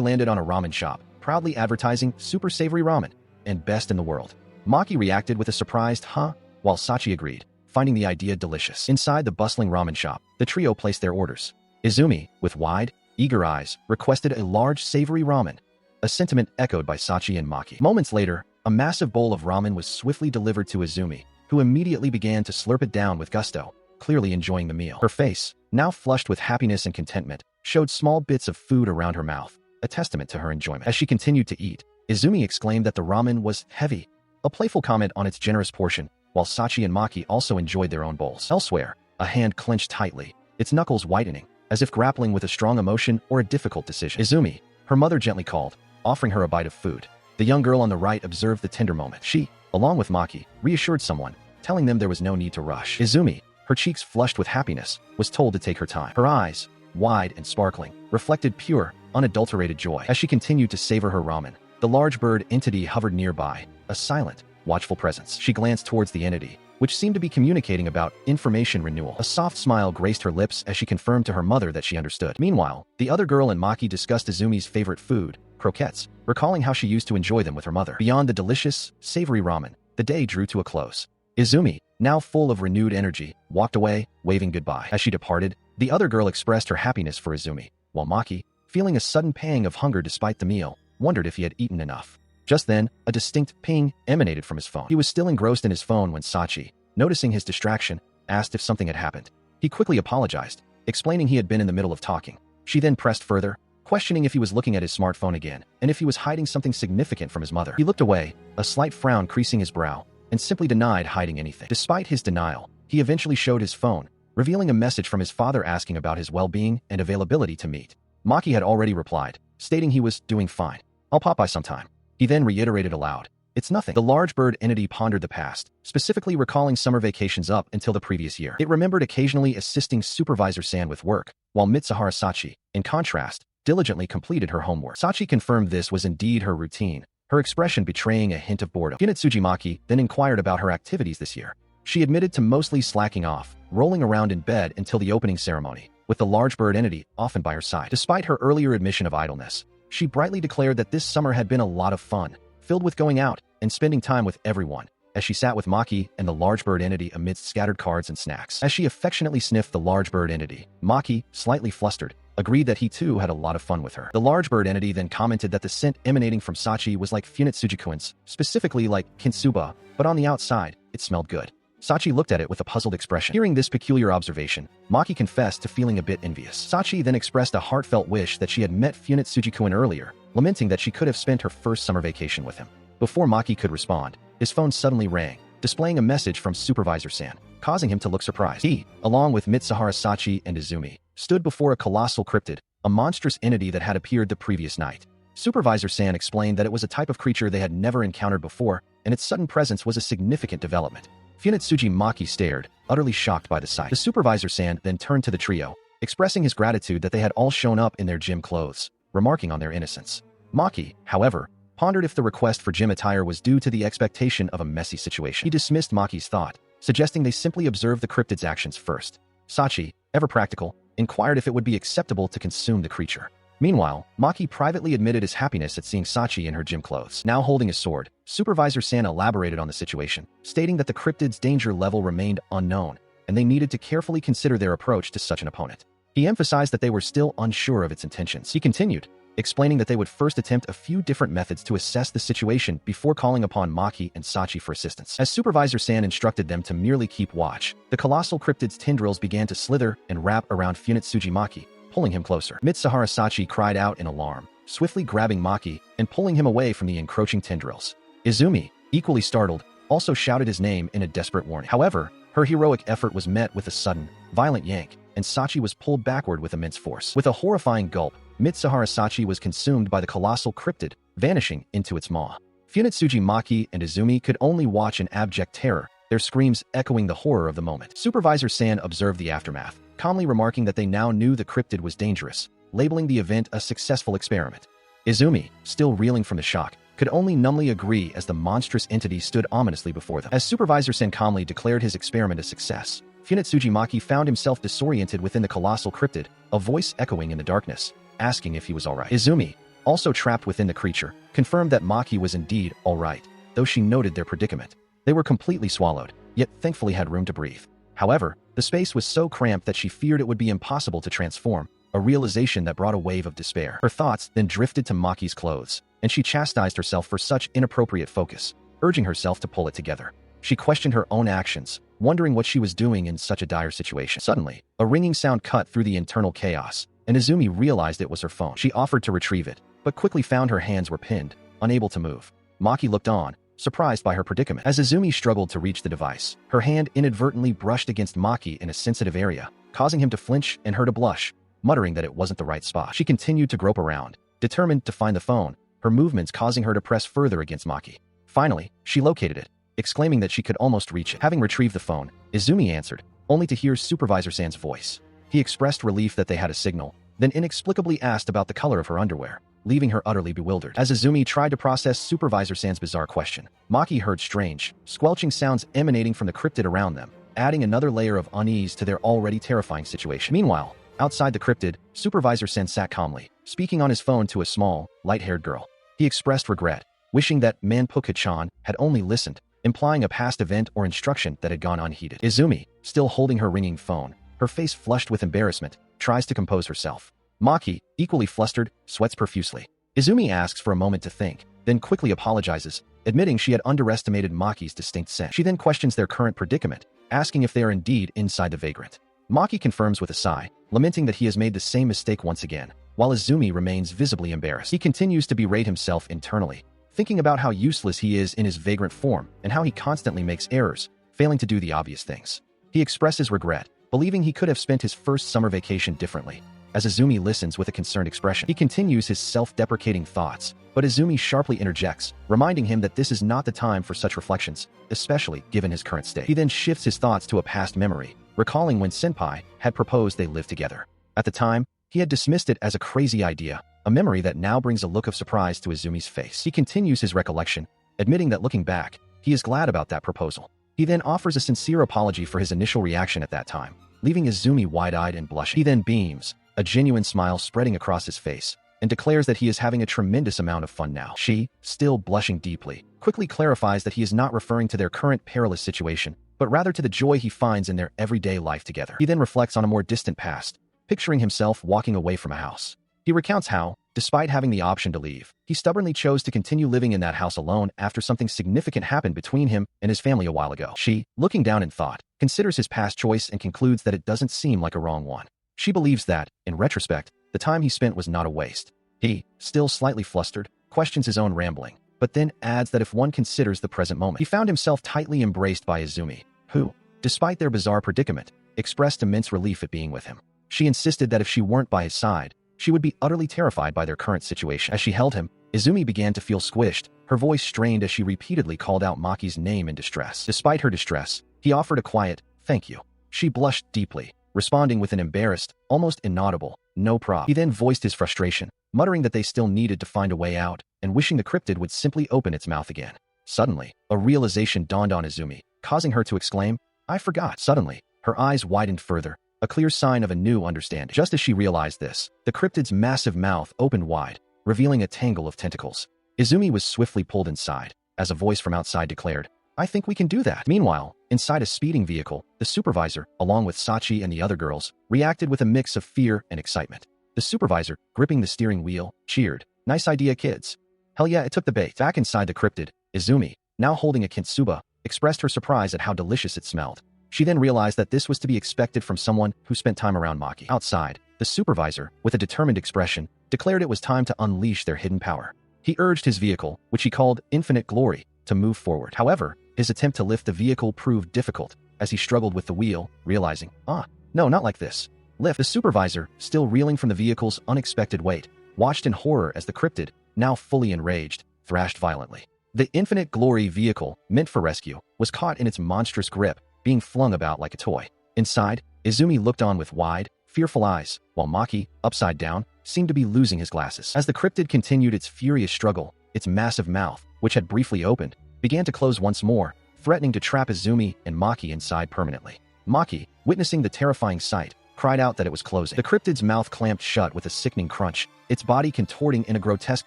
landed on a ramen shop, proudly advertising super savory ramen, and best in the world. Maki reacted with a surprised huh, while Sachi agreed, finding the idea delicious. Inside the bustling ramen shop, the trio placed their orders. Izumi, with wide, eager eyes, requested a large savory ramen, a sentiment echoed by Sachi and Maki. Moments later, a massive bowl of ramen was swiftly delivered to Izumi, who immediately began to slurp it down with gusto, clearly enjoying the meal. Her face, now flushed with happiness and contentment, showed small bits of food around her mouth, a testament to her enjoyment. As she continued to eat, Izumi exclaimed that the ramen was heavy, a playful comment on its generous portion, while Sachi and Maki also enjoyed their own bowls. Elsewhere, a hand clenched tightly, its knuckles whitening, as if grappling with a strong emotion or a difficult decision. Izumi, her mother gently called, offering her a bite of food. The young girl on the right observed the tender moment. She, along with Maki, reassured someone, telling them there was no need to rush. Izumi, her cheeks flushed with happiness, was told to take her time. Her eyes, wide and sparkling, reflected pure, unadulterated joy. As she continued to savor her ramen, the large bird entity hovered nearby, a silent, watchful presence. She glanced towards the entity, which seemed to be communicating about information renewal. A soft smile graced her lips as she confirmed to her mother that she understood. Meanwhile, the other girl and Maki discussed Izumi's favorite food, croquettes, recalling how she used to enjoy them with her mother. Beyond the delicious, savory ramen, the day drew to a close. Izumi, now full of renewed energy, walked away, waving goodbye. As she departed, the other girl expressed her happiness for Izumi, while Maki, feeling a sudden pang of hunger despite the meal, wondered if he had eaten enough. Just then, a distinct ping emanated from his phone. He was still engrossed in his phone when Sachi, noticing his distraction, asked if something had happened. He quickly apologized, explaining he had been in the middle of talking. She then pressed further, questioning if he was looking at his smartphone again, and if he was hiding something significant from his mother. He looked away, a slight frown creasing his brow, and simply denied hiding anything. Despite his denial, he eventually showed his phone, revealing a message from his father asking about his well-being and availability to meet. Maki had already replied, stating he was doing fine. I'll pop by sometime. He then reiterated aloud, it's nothing. The large bird entity pondered the past, specifically recalling summer vacations up until the previous year. It remembered occasionally assisting Supervisor San with work, while Mitsuhara Sachi, in contrast, diligently completed her homework. Sachi confirmed this was indeed her routine, her expression betraying a hint of boredom. Funitsuji Maki then inquired about her activities this year. She admitted to mostly slacking off, rolling around in bed until the opening ceremony, with the large bird entity often by her side. Despite her earlier admission of idleness, she brightly declared that this summer had been a lot of fun, filled with going out, and spending time with everyone, as she sat with Maki and the large bird entity amidst scattered cards and snacks. As she affectionately sniffed the large bird entity, Maki, slightly flustered, agreed that he too had a lot of fun with her. The large bird entity then commented that the scent emanating from Sachi was like Funetsuji-kun's, specifically like Kintsuba, but on the outside, it smelled good. Sachi looked at it with a puzzled expression. Hearing this peculiar observation, Maki confessed to feeling a bit envious. Sachi then expressed a heartfelt wish that she had met Funetsuji-kun earlier, lamenting that she could have spent her first summer vacation with him. Before Maki could respond, his phone suddenly rang, displaying a message from Supervisor-san, causing him to look surprised. He, along with Mitsuhara Sachi and Izumi, stood before a colossal cryptid, a monstrous entity that had appeared the previous night. Supervisor-san explained that it was a type of creature they had never encountered before, and its sudden presence was a significant development. Funetsuji Maki stared, utterly shocked by the sight. The Supervisor-san then turned to the trio, expressing his gratitude that they had all shown up in their gym clothes, remarking on their innocence. Maki, however, pondered if the request for gym attire was due to the expectation of a messy situation. He dismissed Maki's thought, suggesting they simply observe the cryptid's actions first. Sachi, ever practical, inquired if it would be acceptable to consume the creature. Meanwhile, Maki privately admitted his happiness at seeing Sachi in her gym clothes. Now holding a sword, Supervisor-san elaborated on the situation, stating that the cryptid's danger level remained unknown, and they needed to carefully consider their approach to such an opponent. He emphasized that they were still unsure of its intentions. He continued, explaining that they would first attempt a few different methods to assess the situation before calling upon Maki and Sachi for assistance. As Supervisor-san instructed them to merely keep watch, the colossal cryptid's tendrils began to slither and wrap around Funetsuji Maki, pulling him closer. Mitsuhara Sachi cried out in alarm, swiftly grabbing Maki and pulling him away from the encroaching tendrils. Izumi, equally startled, also shouted his name in a desperate warning. However, her heroic effort was met with a sudden, violent yank, and Sachi was pulled backward with immense force. With a horrifying gulp, Mitsuhara Sachi was consumed by the colossal cryptid, vanishing into its maw. Funetsuji Maki and Izumi could only watch in abject terror, their screams echoing the horror of the moment. Supervisor-san observed the aftermath, calmly remarking that they now knew the cryptid was dangerous, labeling the event a successful experiment. Izumi, still reeling from the shock, could only numbly agree as the monstrous entity stood ominously before them. As Supervisor-san calmly declared his experiment a success, Funetsuji Maki found himself disoriented within the colossal cryptid, a voice echoing in the darkness, asking if he was alright. Izumi, also trapped within the creature, confirmed that Maki was indeed alright, though she noted their predicament. They were completely swallowed, yet thankfully had room to breathe. However, the space was so cramped that she feared it would be impossible to transform, a realization that brought a wave of despair. Her thoughts then drifted to Maki's clothes, and she chastised herself for such inappropriate focus, urging herself to pull it together. She questioned her own actions, wondering what she was doing in such a dire situation. Suddenly, a ringing sound cut through the internal chaos, and Izumi realized it was her phone. She offered to retrieve it, but quickly found her hands were pinned, unable to move. Maki looked on, surprised by her predicament. As Izumi struggled to reach the device, her hand inadvertently brushed against Maki in a sensitive area, causing him to flinch and her to blush, muttering that it wasn't the right spot. She continued to grope around, determined to find the phone, her movements causing her to press further against Maki. Finally, she located it, exclaiming that she could almost reach it. Having retrieved the phone, Izumi answered, only to hear Supervisor-san's voice. He expressed relief that they had a signal, then inexplicably asked about the color of her underwear, leaving her utterly bewildered. As Izumi tried to process Supervisor-san's bizarre question, Maki heard strange, squelching sounds emanating from the cryptid around them, adding another layer of unease to their already terrifying situation. Meanwhile, outside the cryptid, Supervisor-san sat calmly, speaking on his phone to a small, light-haired girl. He expressed regret, wishing that Manpuka-chan had only listened, implying a past event or instruction that had gone unheeded. Izumi, still holding her ringing phone, her face flushed with embarrassment, tries to compose herself. Maki, equally flustered, sweats profusely. Izumi asks for a moment to think, then quickly apologizes, admitting she had underestimated Maki's distinct scent. She then questions their current predicament, asking if they are indeed inside the vagrant. Maki confirms with a sigh, lamenting that he has made the same mistake once again, while Izumi remains visibly embarrassed. He continues to berate himself internally, thinking about how useless he is in his vagrant form and how he constantly makes errors, failing to do the obvious things. He expresses regret, believing he could have spent his first summer vacation differently. As Izumi listens with a concerned expression, he continues his self-deprecating thoughts, but Izumi sharply interjects, reminding him that this is not the time for such reflections, especially given his current state. He then shifts his thoughts to a past memory, recalling when Senpai had proposed they lived together. At the time, he had dismissed it as a crazy idea, a memory that now brings a look of surprise to Izumi's face. He continues his recollection, admitting that looking back, he is glad about that proposal. He then offers a sincere apology for his initial reaction at that time, leaving Izumi wide-eyed and blushing. He then beams, a genuine smile spreading across his face, and declares that he is having a tremendous amount of fun now. She, still blushing deeply, quickly clarifies that he is not referring to their current perilous situation, but rather to the joy he finds in their everyday life together. He then reflects on a more distant past, picturing himself walking away from a house. He recounts how, despite having the option to leave, he stubbornly chose to continue living in that house alone after something significant happened between him and his family a while ago. She, looking down in thought, considers his past choice and concludes that it doesn't seem like a wrong one. She believes that, in retrospect, the time he spent was not a waste. He, still slightly flustered, questions his own rambling, but then adds that if one considers the present moment, he found himself tightly embraced by Isumi, who, despite their bizarre predicament, expressed immense relief at being with him. She insisted that if she weren't by his side, she would be utterly terrified by their current situation. As she held him, Isumi began to feel squished, her voice strained as she repeatedly called out Maki's name in distress. Despite her distress, he offered a quiet, "Thank you." She blushed deeply, responding with an embarrassed, almost inaudible, "No prob." He then voiced his frustration, muttering that they still needed to find a way out, and wishing the cryptid would simply open its mouth again. Suddenly, a realization dawned on Isumi, causing her to exclaim, "I forgot." Suddenly, her eyes widened further, a clear sign of a new understanding. Just as she realized this, the cryptid's massive mouth opened wide, revealing a tangle of tentacles. Izumi was swiftly pulled inside, as a voice from outside declared, "I think we can do that." Meanwhile, inside a speeding vehicle, the supervisor, along with Sachi and the other girls, reacted with a mix of fear and excitement. The supervisor, gripping the steering wheel, cheered, "Nice idea, kids." "Hell yeah, it took the bait." Back inside the cryptid, Izumi, now holding a kintsuba, expressed her surprise at how delicious it smelled. She then realized that this was to be expected from someone who spent time around Maki. Outside, the supervisor, with a determined expression, declared it was time to unleash their hidden power. He urged his vehicle, which he called Infinite Glory, to move forward. However, his attempt to lift the vehicle proved difficult, as he struggled with the wheel, realizing, no, not like this. Lift. The supervisor, still reeling from the vehicle's unexpected weight, watched in horror as the cryptid, now fully enraged, thrashed violently. The Infinite Glory vehicle, meant for rescue, was caught in its monstrous grip, being flung about like a toy. Inside, Izumi looked on with wide, fearful eyes, while Maki, upside down, seemed to be losing his glasses. As the cryptid continued its furious struggle, its massive mouth, which had briefly opened, began to close once more, threatening to trap Izumi and Maki inside permanently. Maki, witnessing the terrifying sight, cried out that it was closing. The cryptid's mouth clamped shut with a sickening crunch, its body contorting in a grotesque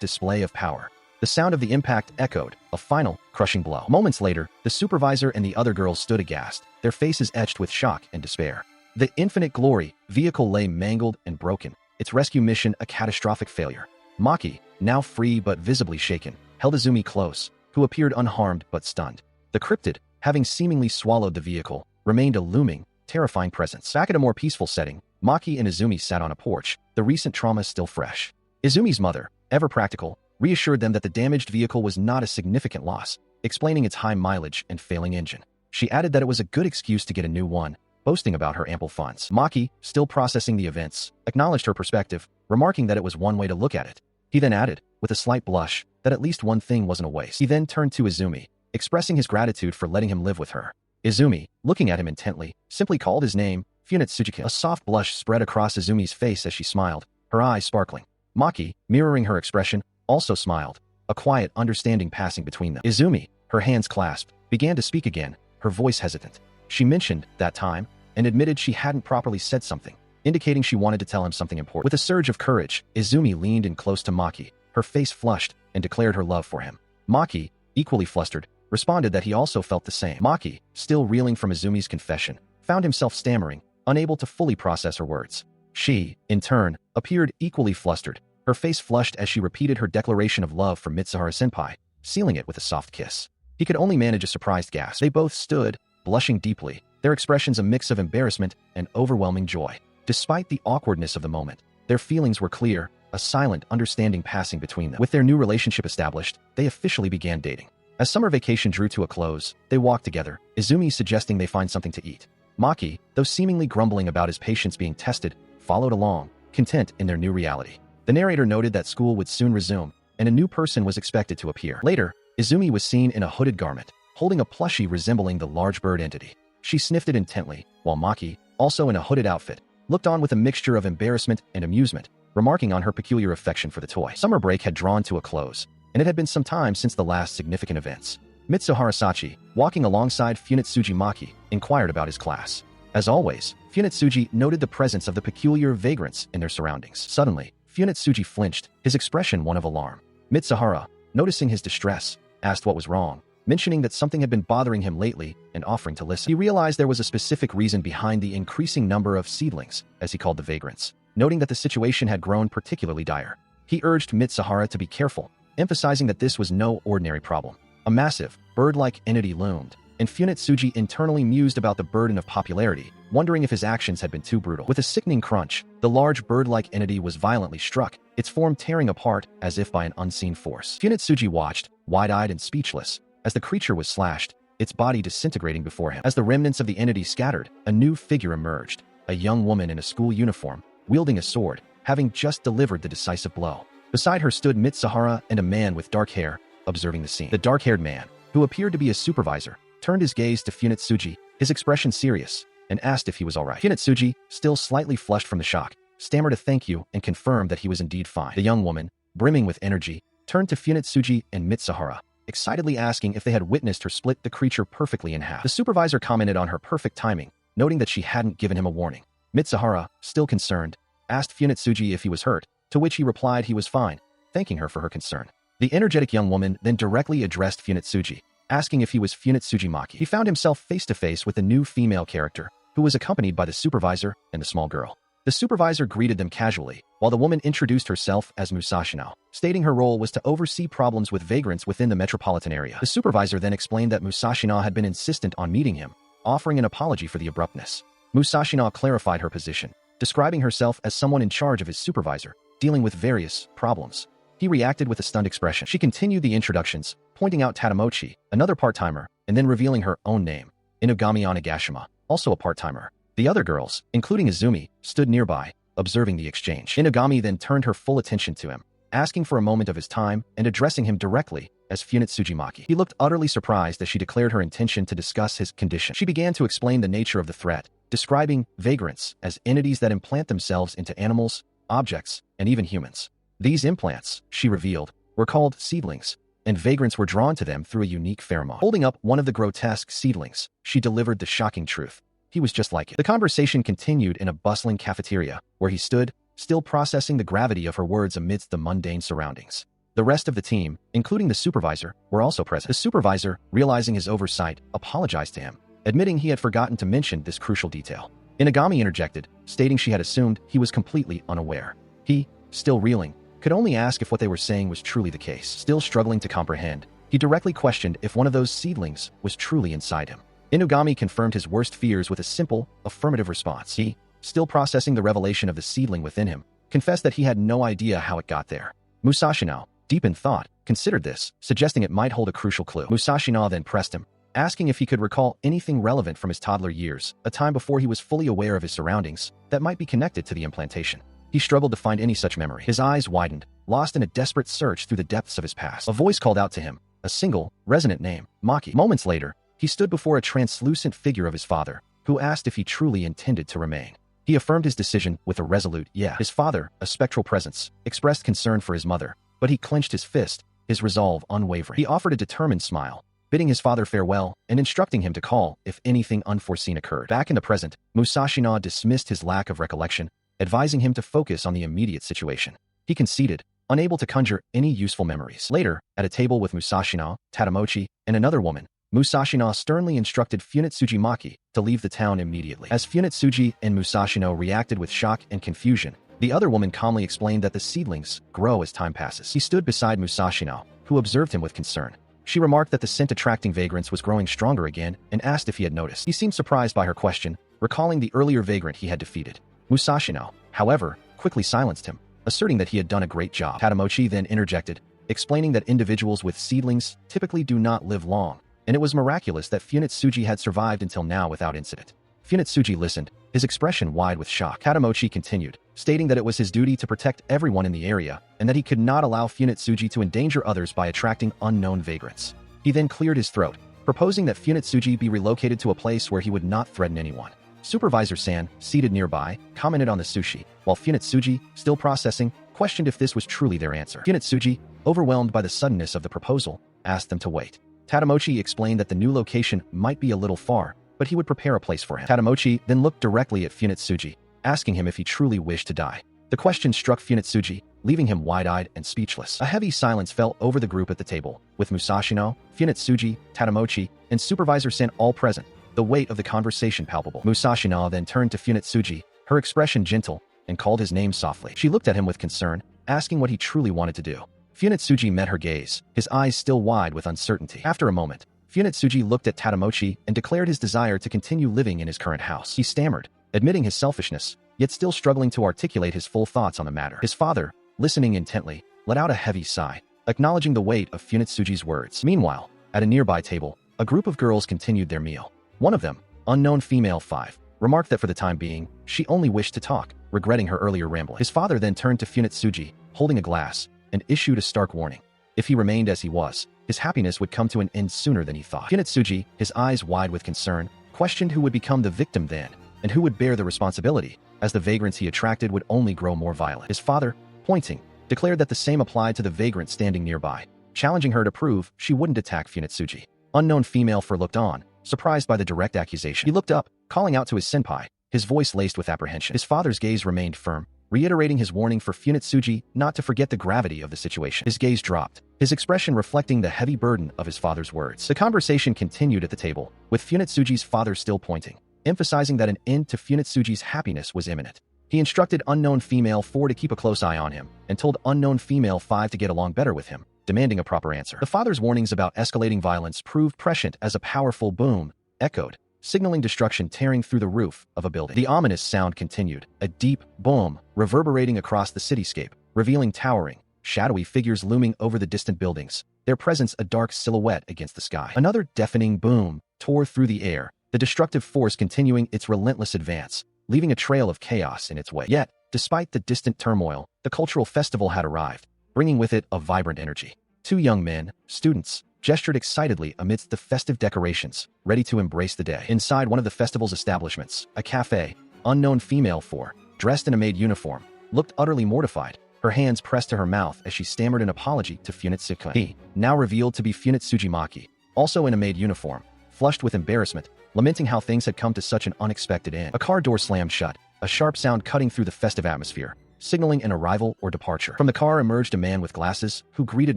display of power. The sound of the impact echoed, a final, crushing blow. Moments later, the supervisor and the other girls stood aghast, their faces etched with shock and despair. The Infinite Glory vehicle lay mangled and broken, its rescue mission a catastrophic failure. Maki, now free but visibly shaken, held Izumi close, who appeared unharmed but stunned. The cryptid, having seemingly swallowed the vehicle, remained a looming, terrifying presence. Back at a more peaceful setting, Maki and Izumi sat on a porch, the recent trauma still fresh. Izumi's mother, ever practical, reassured them that the damaged vehicle was not a significant loss, explaining its high mileage and failing engine. She added that it was a good excuse to get a new one, boasting about her ample funds. Maki, still processing the events, acknowledged her perspective, remarking that it was one way to look at it. He then added, with a slight blush, that at least one thing wasn't a waste. He then turned to Izumi, expressing his gratitude for letting him live with her. Izumi, looking at him intently, simply called his name, Funetsujiki. A soft blush spread across Izumi's face as she smiled, her eyes sparkling. Maki, mirroring her expression, also smiled, a quiet understanding passing between them. Izumi, her hands clasped, began to speak again, her voice hesitant. She mentioned that time and admitted she hadn't properly said something, indicating she wanted to tell him something important. With a surge of courage, Izumi leaned in close to Maki, her face flushed, and declared her love for him. Maki, equally flustered, responded that he also felt the same. Maki, still reeling from Izumi's confession, found himself stammering, unable to fully process her words. She, in turn, appeared equally flustered, her face flushed as she repeated her declaration of love for Mitsuhara-senpai, sealing it with a soft kiss. He could only manage a surprised gasp. They both stood, blushing deeply, their expressions a mix of embarrassment and overwhelming joy. Despite the awkwardness of the moment, their feelings were clear, a silent understanding passing between them. With their new relationship established, they officially began dating. As summer vacation drew to a close, they walked together, Izumi suggesting they find something to eat. Maki, though seemingly grumbling about his patience being tested, followed along, content in their new reality. The narrator noted that school would soon resume, and a new person was expected to appear. Later, Izumi was seen in a hooded garment, holding a plushie resembling the large bird entity. She sniffed it intently, while Maki, also in a hooded outfit, looked on with a mixture of embarrassment and amusement, remarking on her peculiar affection for the toy. Summer break had drawn to a close, and it had been some time since the last significant events. Mitsuhara Sachi, walking alongside Funetsuji Maki, inquired about his class. As always, Funetsuji noted the presence of the peculiar vagrants in their surroundings. Suddenly, Funetsuji flinched, his expression one of alarm. Mitsuhara, noticing his distress, asked what was wrong, mentioning that something had been bothering him lately and offering to listen. He realized there was a specific reason behind the increasing number of seedlings, as he called the vagrants, noting that the situation had grown particularly dire. He urged Mitsuhara to be careful, emphasizing that this was no ordinary problem. A massive, bird-like entity loomed, and Funetsuji internally mused about the burden of popularity, wondering if his actions had been too brutal. With a sickening crunch, the large bird-like entity was violently struck, its form tearing apart as if by an unseen force. Funetsuji watched, wide-eyed and speechless, as the creature was slashed, its body disintegrating before him. As the remnants of the entity scattered, a new figure emerged, a young woman in a school uniform, wielding a sword, having just delivered the decisive blow. Beside her stood Mitsuhara and a man with dark hair, observing the scene. The dark-haired man, who appeared to be a supervisor, turned his gaze to Funetsuji, his expression serious, and asked if he was all right. Funetsuji, still slightly flushed from the shock, stammered a thank you and confirmed that he was indeed fine. The young woman, brimming with energy, turned to Funetsuji and Mitsuhara, excitedly asking if they had witnessed her split the creature perfectly in half. The supervisor commented on her perfect timing, noting that she hadn't given him a warning. Mitsuhara, still concerned, asked Funetsuji if he was hurt, to which he replied he was fine, thanking her for her concern. The energetic young woman then directly addressed Funetsuji, asking if he was Funetsuji Maki. He found himself face-to-face with a new female character, who was accompanied by the supervisor and the small girl. The supervisor greeted them casually, while the woman introduced herself as Mousashino, stating her role was to oversee problems with vagrants within the metropolitan area. The supervisor then explained that Mousashino had been insistent on meeting him, offering an apology for the abruptness. Mousashino clarified her position, describing herself as someone in charge of his supervisor, dealing with various problems. He reacted with a stunned expression. She continued the introductions, pointing out Tadamochi, another part-timer, and then revealing her own name, Inugami Onigashima, also a part-timer. The other girls, including Izumi, stood nearby, observing the exchange. Inugami then turned her full attention to him, asking for a moment of his time and addressing him directly as Funetsuji Maki. He looked utterly surprised as she declared her intention to discuss his condition. She began to explain the nature of the threat, describing vagrants as entities that implant themselves into animals, objects, and even humans. These implants, she revealed, were called seedlings, and vagrants were drawn to them through a unique pheromone. Holding up one of the grotesque seedlings, she delivered the shocking truth. He was just like it. The conversation continued in a bustling cafeteria, where he stood, still processing the gravity of her words amidst the mundane surroundings. The rest of the team, including the supervisor, were also present. The supervisor, realizing his oversight, apologized to him, admitting he had forgotten to mention this crucial detail. Inugami interjected, stating she had assumed he was completely unaware. He, still reeling, could only ask if what they were saying was truly the case. Still struggling to comprehend, he directly questioned if one of those seedlings was truly inside him. Inugami confirmed his worst fears with a simple, affirmative response. He, still processing the revelation of the seedling within him, confessed that he had no idea how it got there. Mousashino, deep in thought, considered this, suggesting it might hold a crucial clue. Mousashino then pressed him, asking if he could recall anything relevant from his toddler years, a time before he was fully aware of his surroundings, that might be connected to the implantation. He struggled to find any such memory. His eyes widened, lost in a desperate search through the depths of his past. A voice called out to him, a single, resonant name, Maki. Moments later, he stood before a translucent figure of his father, who asked if he truly intended to remain. He affirmed his decision with a resolute yeah. His father, a spectral presence, expressed concern for his mother, but he clenched his fist, his resolve unwavering. He offered a determined smile, bidding his father farewell and instructing him to call if anything unforeseen occurred. Back in the present, Mousashino dismissed his lack of recollection, advising him to focus on the immediate situation. He conceded, unable to conjure any useful memories. Later, at a table with Mousashino, Tadamochi, and another woman, Mousashino sternly instructed Funetsuji Maki to leave the town immediately. As Funetsuji and Mousashino reacted with shock and confusion, the other woman calmly explained that the seedlings grow as time passes. He stood beside Mousashino, who observed him with concern. She remarked that the scent attracting vagrants was growing stronger again and asked if he had noticed. He seemed surprised by her question, recalling the earlier vagrant he had defeated. Mousashino, however, quickly silenced him, asserting that he had done a great job. Tadamochi then interjected, explaining that individuals with seedlings typically do not live long, and it was miraculous that Funetsuji had survived until now without incident. Funetsuji listened, his expression wide with shock. Tadamochi continued, stating that it was his duty to protect everyone in the area and that he could not allow Funetsuji to endanger others by attracting unknown vagrants. He then cleared his throat, proposing that Funetsuji be relocated to a place where he would not threaten anyone. Supervisor San, seated nearby, commented on the sushi, while Funetsuji, still processing, questioned if this was truly their answer. Funetsuji, overwhelmed by the suddenness of the proposal, asked them to wait. Tadamochi explained that the new location might be a little far, but he would prepare a place for him. Tadamochi then looked directly at Funetsuji, asking him if he truly wished to die. The question struck Funetsuji, leaving him wide-eyed and speechless. A heavy silence fell over the group at the table, with Mousashino, Funetsuji, Tadamochi, and Supervisor Sen all present, the weight of the conversation palpable. Mousashino then turned to Funetsuji, her expression gentle, and called his name softly. She looked at him with concern, asking what he truly wanted to do. Funetsuji met her gaze, his eyes still wide with uncertainty. After a moment, Funetsuji looked at Tadamochi and declared his desire to continue living in his current house. He stammered, admitting his selfishness, yet still struggling to articulate his full thoughts on the matter. His father, listening intently, let out a heavy sigh, acknowledging the weight of Funetsuji's words. Meanwhile, at a nearby table, a group of girls continued their meal. One of them, unknown female 5, remarked that for the time being, she only wished to talk, regretting her earlier rambling. His father then turned to Funetsuji, holding a glass, and issued a stark warning. If he remained as he was, his happiness would come to an end sooner than he thought. Funetsuji, his eyes wide with concern, questioned who would become the victim then, and who would bear the responsibility, as the vagrants he attracted would only grow more violent. His father, pointing, declared that the same applied to the vagrant standing nearby, challenging her to prove she wouldn't attack Funetsuji. Unknown female 4 looked on, surprised by the direct accusation. He looked up, calling out to his senpai, his voice laced with apprehension. His father's gaze remained firm, reiterating his warning for Funetsuji not to forget the gravity of the situation. His gaze dropped, his expression reflecting the heavy burden of his father's words. The conversation continued at the table, with Funetsuji's father still pointing, emphasizing that an end to Funetsuji's happiness was imminent. He instructed unknown female 4 to keep a close eye on him, and told unknown female 5 to get along better with him, demanding a proper answer. The father's warnings about escalating violence proved prescient as a powerful boom echoed, signaling destruction tearing through the roof of a building. The ominous sound continued, a deep boom reverberating across the cityscape, revealing towering, shadowy figures looming over the distant buildings, their presence a dark silhouette against the sky. Another deafening boom tore through the air, the destructive force continuing its relentless advance, leaving a trail of chaos in its wake. Yet, despite the distant turmoil, the cultural festival had arrived, bringing with it a vibrant energy. 2 young men, students, gestured excitedly amidst the festive decorations, ready to embrace the day. Inside one of the festival's establishments, a cafe, unknown female 4, dressed in a maid uniform, looked utterly mortified, her hands pressed to her mouth as she stammered an apology to Funetsuji. He, now revealed to be Funetsuji Maki, also in a maid uniform, flushed with embarrassment, lamenting how things had come to such an unexpected end. A car door slammed shut, a sharp sound cutting through the festive atmosphere, signaling an arrival or departure. From the car emerged a man with glasses, who greeted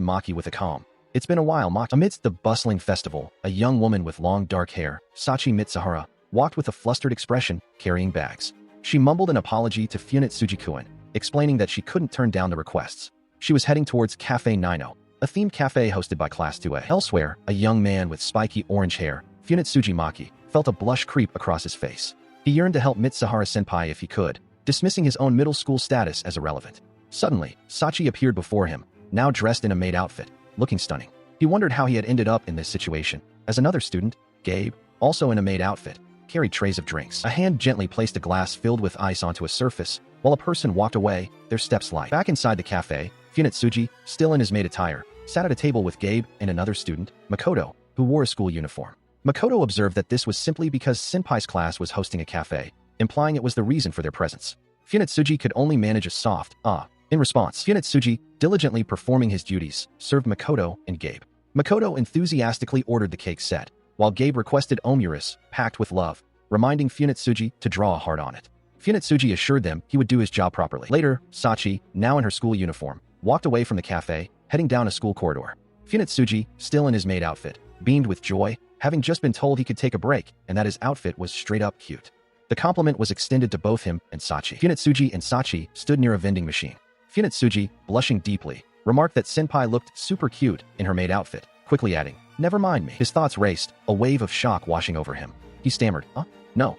Maki with a calm, "It's been a while, Maki." Amidst the bustling festival, a young woman with long dark hair, Sachi Mitsuhara, walked with a flustered expression, carrying bags. She mumbled an apology to Funetsuji-kun, explaining that she couldn't turn down the requests. She was heading towards Cafe Nino, a themed cafe hosted by Class 2A. Elsewhere, a young man with spiky orange hair, Funetsuji Maki, felt a blush creep across his face. He yearned to help Mitsuhara-senpai if he could, dismissing his own middle school status as irrelevant. Suddenly, Sachi appeared before him, now dressed in a maid outfit, looking stunning. He wondered how he had ended up in this situation, as another student, Gabe, also in a maid outfit, carried trays of drinks. A hand gently placed a glass filled with ice onto a surface, while a person walked away, their steps light. Back inside the cafe, Funetsuji, still in his maid attire, sat at a table with Gabe and another student, Makoto, who wore a school uniform. Makoto observed that this was simply because Senpai's class was hosting a cafe, implying it was the reason for their presence. Funetsuji could only manage a soft, in response. Funetsuji, diligently performing his duties, served Makoto and Gabe. Makoto enthusiastically ordered the cake set, while Gabe requested omuris, packed with love, reminding Funetsuji to draw a heart on it. Funetsuji assured them he would do his job properly. Later, Sachi, now in her school uniform, walked away from the cafe, heading down a school corridor. Funetsuji, still in his maid outfit, beamed with joy, having just been told he could take a break and that his outfit was straight up cute. The compliment was extended to both him and Sachi. Funetsuji and Sachi stood near a vending machine. Funetsuji, blushing deeply, remarked that Senpai looked super cute in her maid outfit, quickly adding, "Never mind me." His thoughts raced, a wave of shock washing over him. He stammered, No,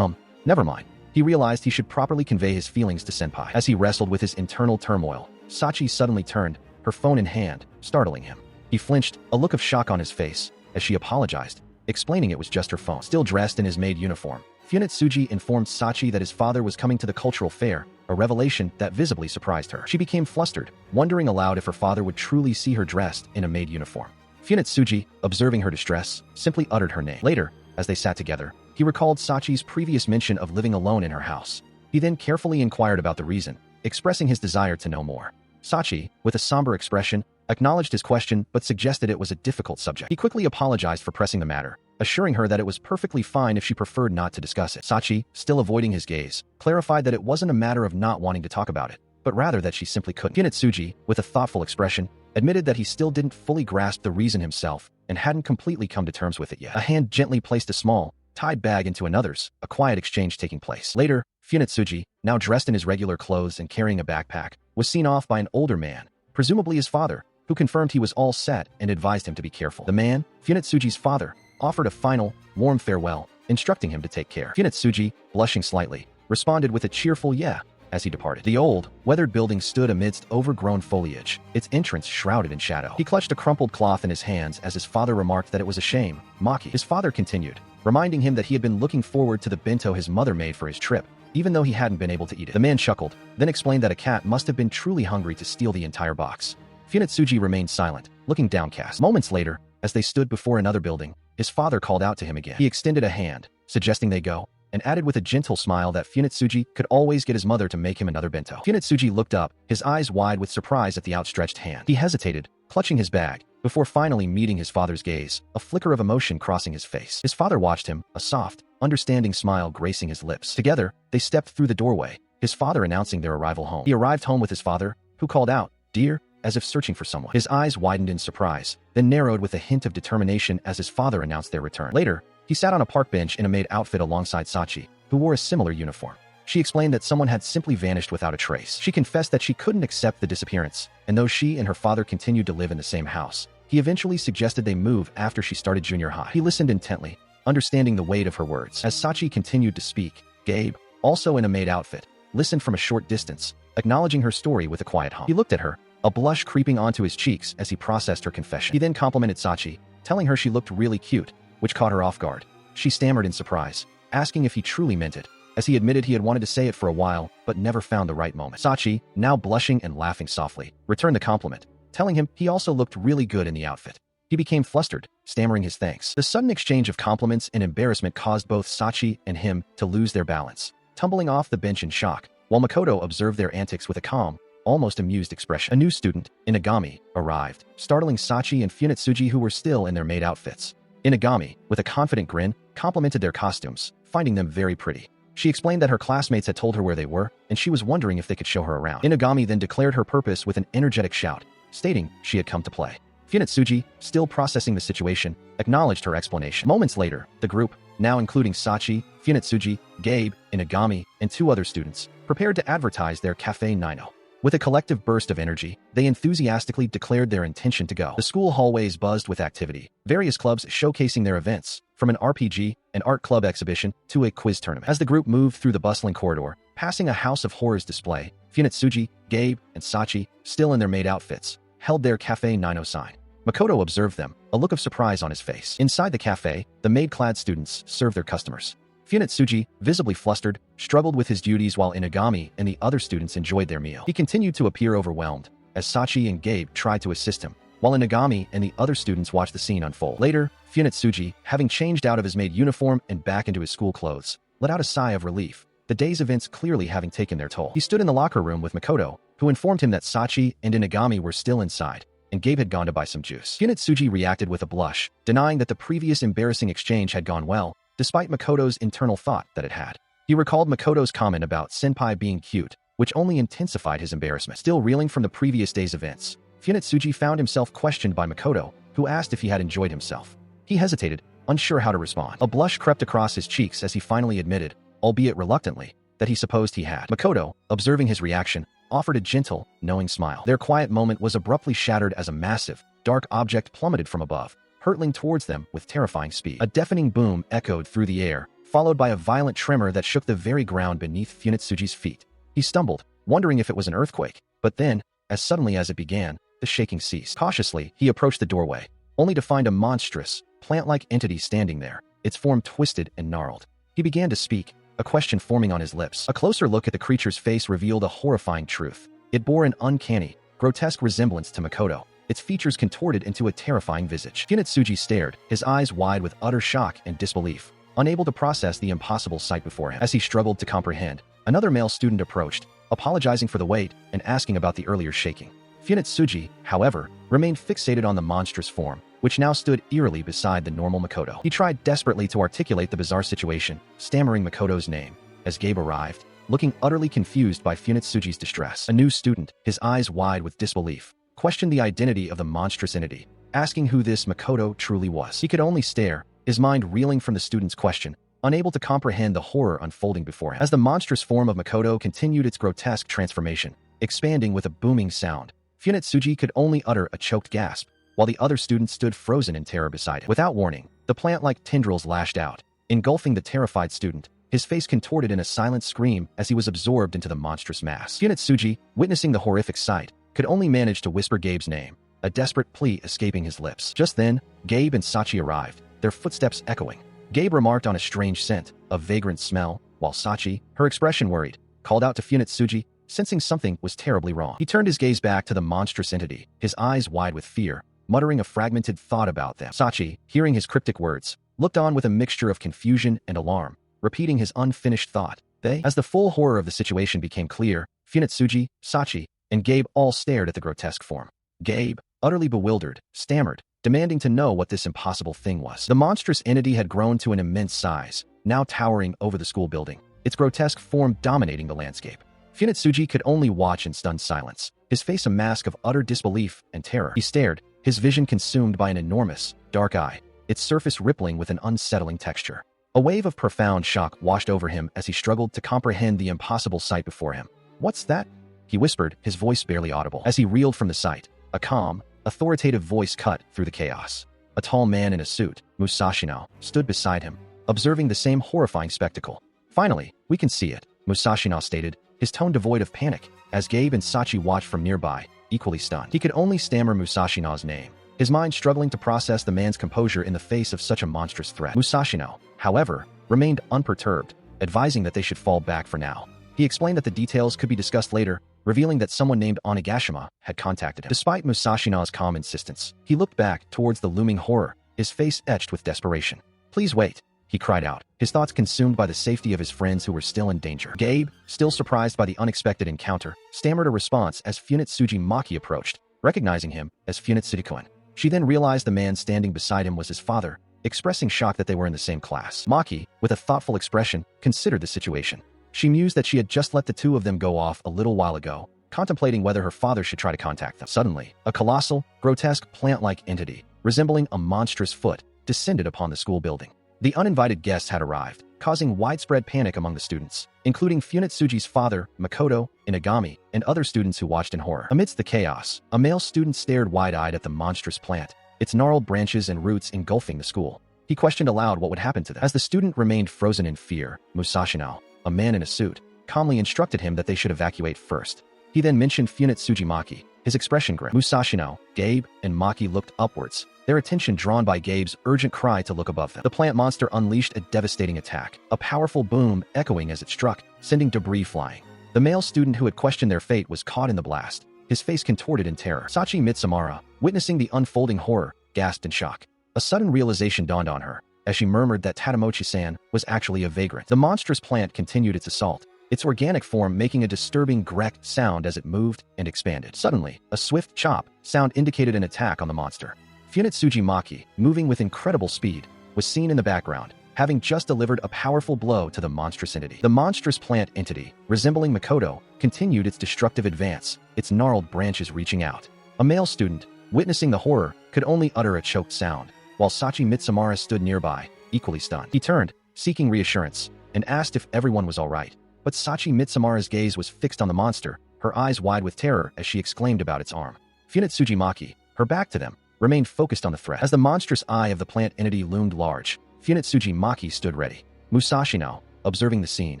never mind." He realized he should properly convey his feelings to Senpai. As he wrestled with his internal turmoil, Sachi suddenly turned, her phone in hand, startling him. He flinched, a look of shock on his face, as she apologized, explaining it was just her phone. Still dressed in his maid uniform, Funetsuji informed Sachi that his father was coming to the cultural fair, a revelation that visibly surprised her. She became flustered, wondering aloud if her father would truly see her dressed in a maid uniform. Funetsuji, observing her distress, simply uttered her name. Later, as they sat together, he recalled Sachi's previous mention of living alone in her house. He then carefully inquired about the reason, expressing his desire to know more. Sachi, with a somber expression, acknowledged his question but suggested it was a difficult subject. He quickly apologized for pressing the matter, assuring her that it was perfectly fine if she preferred not to discuss it. Sachi, still avoiding his gaze, clarified that it wasn't a matter of not wanting to talk about it, but rather that she simply couldn't. Funetsuji, with a thoughtful expression, admitted that he still didn't fully grasp the reason himself and hadn't completely come to terms with it yet. A hand gently placed a small, tied bag into another's, a quiet exchange taking place. Later, Funetsuji, now dressed in his regular clothes and carrying a backpack, was seen off by an older man, presumably his father, who confirmed he was all set and advised him to be careful. The man, Funetsuji's father, offered a final, warm farewell, instructing him to take care. Funetsuji, blushing slightly, responded with a cheerful yeah as he departed. The old, weathered building stood amidst overgrown foliage, its entrance shrouded in shadow. He clutched a crumpled cloth in his hands as his father remarked that it was a shame. Maki. His father continued, reminding him that he had been looking forward to the bento his mother made for his trip, even though he hadn't been able to eat it. The man chuckled, then explained that a cat must have been truly hungry to steal the entire box. Funetsuji remained silent, looking downcast. Moments later, as they stood before another building, his father called out to him again. He extended a hand, suggesting they go, and added with a gentle smile that Funetsuji could always get his mother to make him another bento. Funetsuji looked up, his eyes wide with surprise at the outstretched hand. He hesitated, clutching his bag, before finally meeting his father's gaze, a flicker of emotion crossing his face. His father watched him, a soft, understanding smile gracing his lips. Together, they stepped through the doorway, his father announcing their arrival home. He arrived home with his father, who called out, "Dear," as if searching for someone. His eyes widened in surprise, then narrowed with a hint of determination as his father announced their return. Later, he sat on a park bench in a maid outfit alongside Sachi, who wore a similar uniform. She explained that someone had simply vanished without a trace. She confessed that she couldn't accept the disappearance, and though she and her father continued to live in the same house, he eventually suggested they move after she started junior high. He listened intently, understanding the weight of her words. As Sachi continued to speak, Gabe, also in a maid outfit, listened from a short distance, acknowledging her story with a quiet hum. He looked at her, a blush creeping onto his cheeks as he processed her confession. He then complimented Sachi, telling her she looked really cute, which caught her off guard. She stammered in surprise, asking if he truly meant it, as he admitted he had wanted to say it for a while, but never found the right moment. Sachi, now blushing and laughing softly, returned the compliment, telling him he also looked really good in the outfit. He became flustered, stammering his thanks. The sudden exchange of compliments and embarrassment caused both Sachi and him to lose their balance, tumbling off the bench in shock, while Makoto observed their antics with a calm, almost amused expression. A new student, Inagami, arrived, startling Sachi and Funetsuji who were still in their maid outfits. Inagami, with a confident grin, complimented their costumes, finding them very pretty. She explained that her classmates had told her where they were, and she was wondering if they could show her around. Inagami then declared her purpose with an energetic shout, stating she had come to play. Funetsuji, still processing the situation, acknowledged her explanation. Moments later, the group, now including Sachi, Funetsuji, Gabe, Inagami, and 2 other students, prepared to advertise their Cafe Nino. With a collective burst of energy, they enthusiastically declared their intention to go. The school hallways buzzed with activity, various clubs showcasing their events, from an RPG, an art club exhibition, to a quiz tournament. As the group moved through the bustling corridor, passing a House of Horrors display, Funetsuji, Gabe, and Sachi, still in their maid outfits, held their Cafe Nino sign. Makoto observed them, a look of surprise on his face. Inside the cafe, the maid-clad students served their customers. Funetsuji, visibly flustered, struggled with his duties while Inagami and the other students enjoyed their meal. He continued to appear overwhelmed, as Sachi and Gabe tried to assist him, while Inagami and the other students watched the scene unfold. Later, Funetsuji, having changed out of his maid uniform and back into his school clothes, let out a sigh of relief, the day's events clearly having taken their toll. He stood in the locker room with Makoto, who informed him that Sachi and Inagami were still inside, and Gabe had gone to buy some juice. Funetsuji reacted with a blush, denying that the previous embarrassing exchange had gone well, despite Makoto's internal thought that it had. He recalled Makoto's comment about Senpai being cute, which only intensified his embarrassment. Still reeling from the previous day's events, Funetsuji found himself questioned by Makoto, who asked if he had enjoyed himself. He hesitated, unsure how to respond. A blush crept across his cheeks as he finally admitted, albeit reluctantly, that he supposed he had. Makoto, observing his reaction, offered a gentle, knowing smile. Their quiet moment was abruptly shattered as a massive, dark object plummeted from above, hurtling towards them with terrifying speed. A deafening boom echoed through the air, followed by a violent tremor that shook the very ground beneath Funetsuji's feet. He stumbled, wondering if it was an earthquake, but then, as suddenly as it began, the shaking ceased. Cautiously, he approached the doorway, only to find a monstrous, plant-like entity standing there, its form twisted and gnarled. He began to speak, a question forming on his lips. A closer look at the creature's face revealed a horrifying truth. It bore an uncanny, grotesque resemblance to Makoto, its features contorted into a terrifying visage. Funetsuji stared, his eyes wide with utter shock and disbelief, unable to process the impossible sight before him. As he struggled to comprehend, another male student approached, apologizing for the wait and asking about the earlier shaking. Funetsuji, however, remained fixated on the monstrous form, which now stood eerily beside the normal Makoto. He tried desperately to articulate the bizarre situation, stammering Makoto's name. As Gabe arrived, looking utterly confused by Funetsuji's distress. A new student, his eyes wide with disbelief, questioned the identity of the monstrous entity, asking who this Makoto truly was. He could only stare, his mind reeling from the student's question, unable to comprehend the horror unfolding before him. As the monstrous form of Makoto continued its grotesque transformation, expanding with a booming sound, Funetsuji could only utter a choked gasp, while the other students stood frozen in terror beside him. Without warning, the plant-like tendrils lashed out, engulfing the terrified student, his face contorted in a silent scream as he was absorbed into the monstrous mass. Funetsuji, witnessing the horrific sight, could only manage to whisper Gabe's name, a desperate plea escaping his lips. Just then, Gabe and Sachi arrived, their footsteps echoing. Gabe remarked on a strange scent, a vagrant smell, while Sachi, her expression worried, called out to Funetsuji, sensing something was terribly wrong. He turned his gaze back to the monstrous entity, his eyes wide with fear, muttering a fragmented thought about them. Sachi, hearing his cryptic words, looked on with a mixture of confusion and alarm, repeating his unfinished thought. As the full horror of the situation became clear, Funetsuji, Sachi, and Gabe all stared at the grotesque form. Gabe, utterly bewildered, stammered, demanding to know what this impossible thing was. The monstrous entity had grown to an immense size, now towering over the school building, its grotesque form dominating the landscape. Funetsuji could only watch in stunned silence, his face a mask of utter disbelief and terror. He stared, his vision consumed by an enormous, dark eye, its surface rippling with an unsettling texture. A wave of profound shock washed over him as he struggled to comprehend the impossible sight before him. "What's that?" he whispered, his voice barely audible. As he reeled from the sight, a calm, authoritative voice cut through the chaos. A tall man in a suit, Mousashino, stood beside him, observing the same horrifying spectacle. "Finally, we can see it," Mousashino stated, his tone devoid of panic, as Gabe and Sachi watched from nearby, equally stunned. He could only stammer Mousashino's name, his mind struggling to process the man's composure in the face of such a monstrous threat. Mousashino, however, remained unperturbed, advising that they should fall back for now. He explained that the details could be discussed later, revealing that someone named Onigashima had contacted him. Despite Musashino's calm insistence, he looked back towards the looming horror, his face etched with desperation. "Please wait," he cried out, his thoughts consumed by the safety of his friends who were still in danger. Gabe, still surprised by the unexpected encounter, stammered a response as Funetsuji Maki approached, recognizing him as Funetsuji-kun. She then realized the man standing beside him was his father, expressing shock that they were in the same class. Maki, with a thoughtful expression, considered the situation. She mused that she had just let the two of them go off a little while ago, contemplating whether her father should try to contact them. Suddenly, a colossal, grotesque plant-like entity, resembling a monstrous foot, descended upon the school building. The uninvited guests had arrived, causing widespread panic among the students, including Funetsuji's father, Makoto, Inagami, and other students who watched in horror. Amidst the chaos, a male student stared wide-eyed at the monstrous plant, its gnarled branches and roots engulfing the school. He questioned aloud what would happen to them. As the student remained frozen in fear, Mousashino, a man in a suit, calmly instructed him that they should evacuate first. He then mentioned Funetsuji Maki, his expression grim. Mousashino, Gabe, and Maki looked upwards, their attention drawn by Gabe's urgent cry to look above them. The plant monster unleashed a devastating attack, a powerful boom echoing as it struck, sending debris flying. The male student who had questioned their fate was caught in the blast, his face contorted in terror. Sachi Mitsamara, witnessing the unfolding horror, gasped in shock. A sudden realization dawned on her, as she murmured that Tadamochi-san was actually a vagrant. The monstrous plant continued its assault, its organic form making a disturbing grek sound as it moved and expanded. Suddenly, a swift chop sound indicated an attack on the monster. Funetsuji Maki, moving with incredible speed, was seen in the background, having just delivered a powerful blow to the monstrous entity. The monstrous plant entity, resembling Makoto, continued its destructive advance, its gnarled branches reaching out. A male student, witnessing the horror, could only utter a choked sound, while Sachi Mitsamara stood nearby, equally stunned. He turned, seeking reassurance, and asked if everyone was all right. But Sachi Mitsamara's gaze was fixed on the monster, her eyes wide with terror as she exclaimed about its arm. Funetsuji Maki, her back to them, remained focused on the threat. As the monstrous eye of the plant entity loomed large, Funetsuji Maki stood ready. Musashino, observing the scene,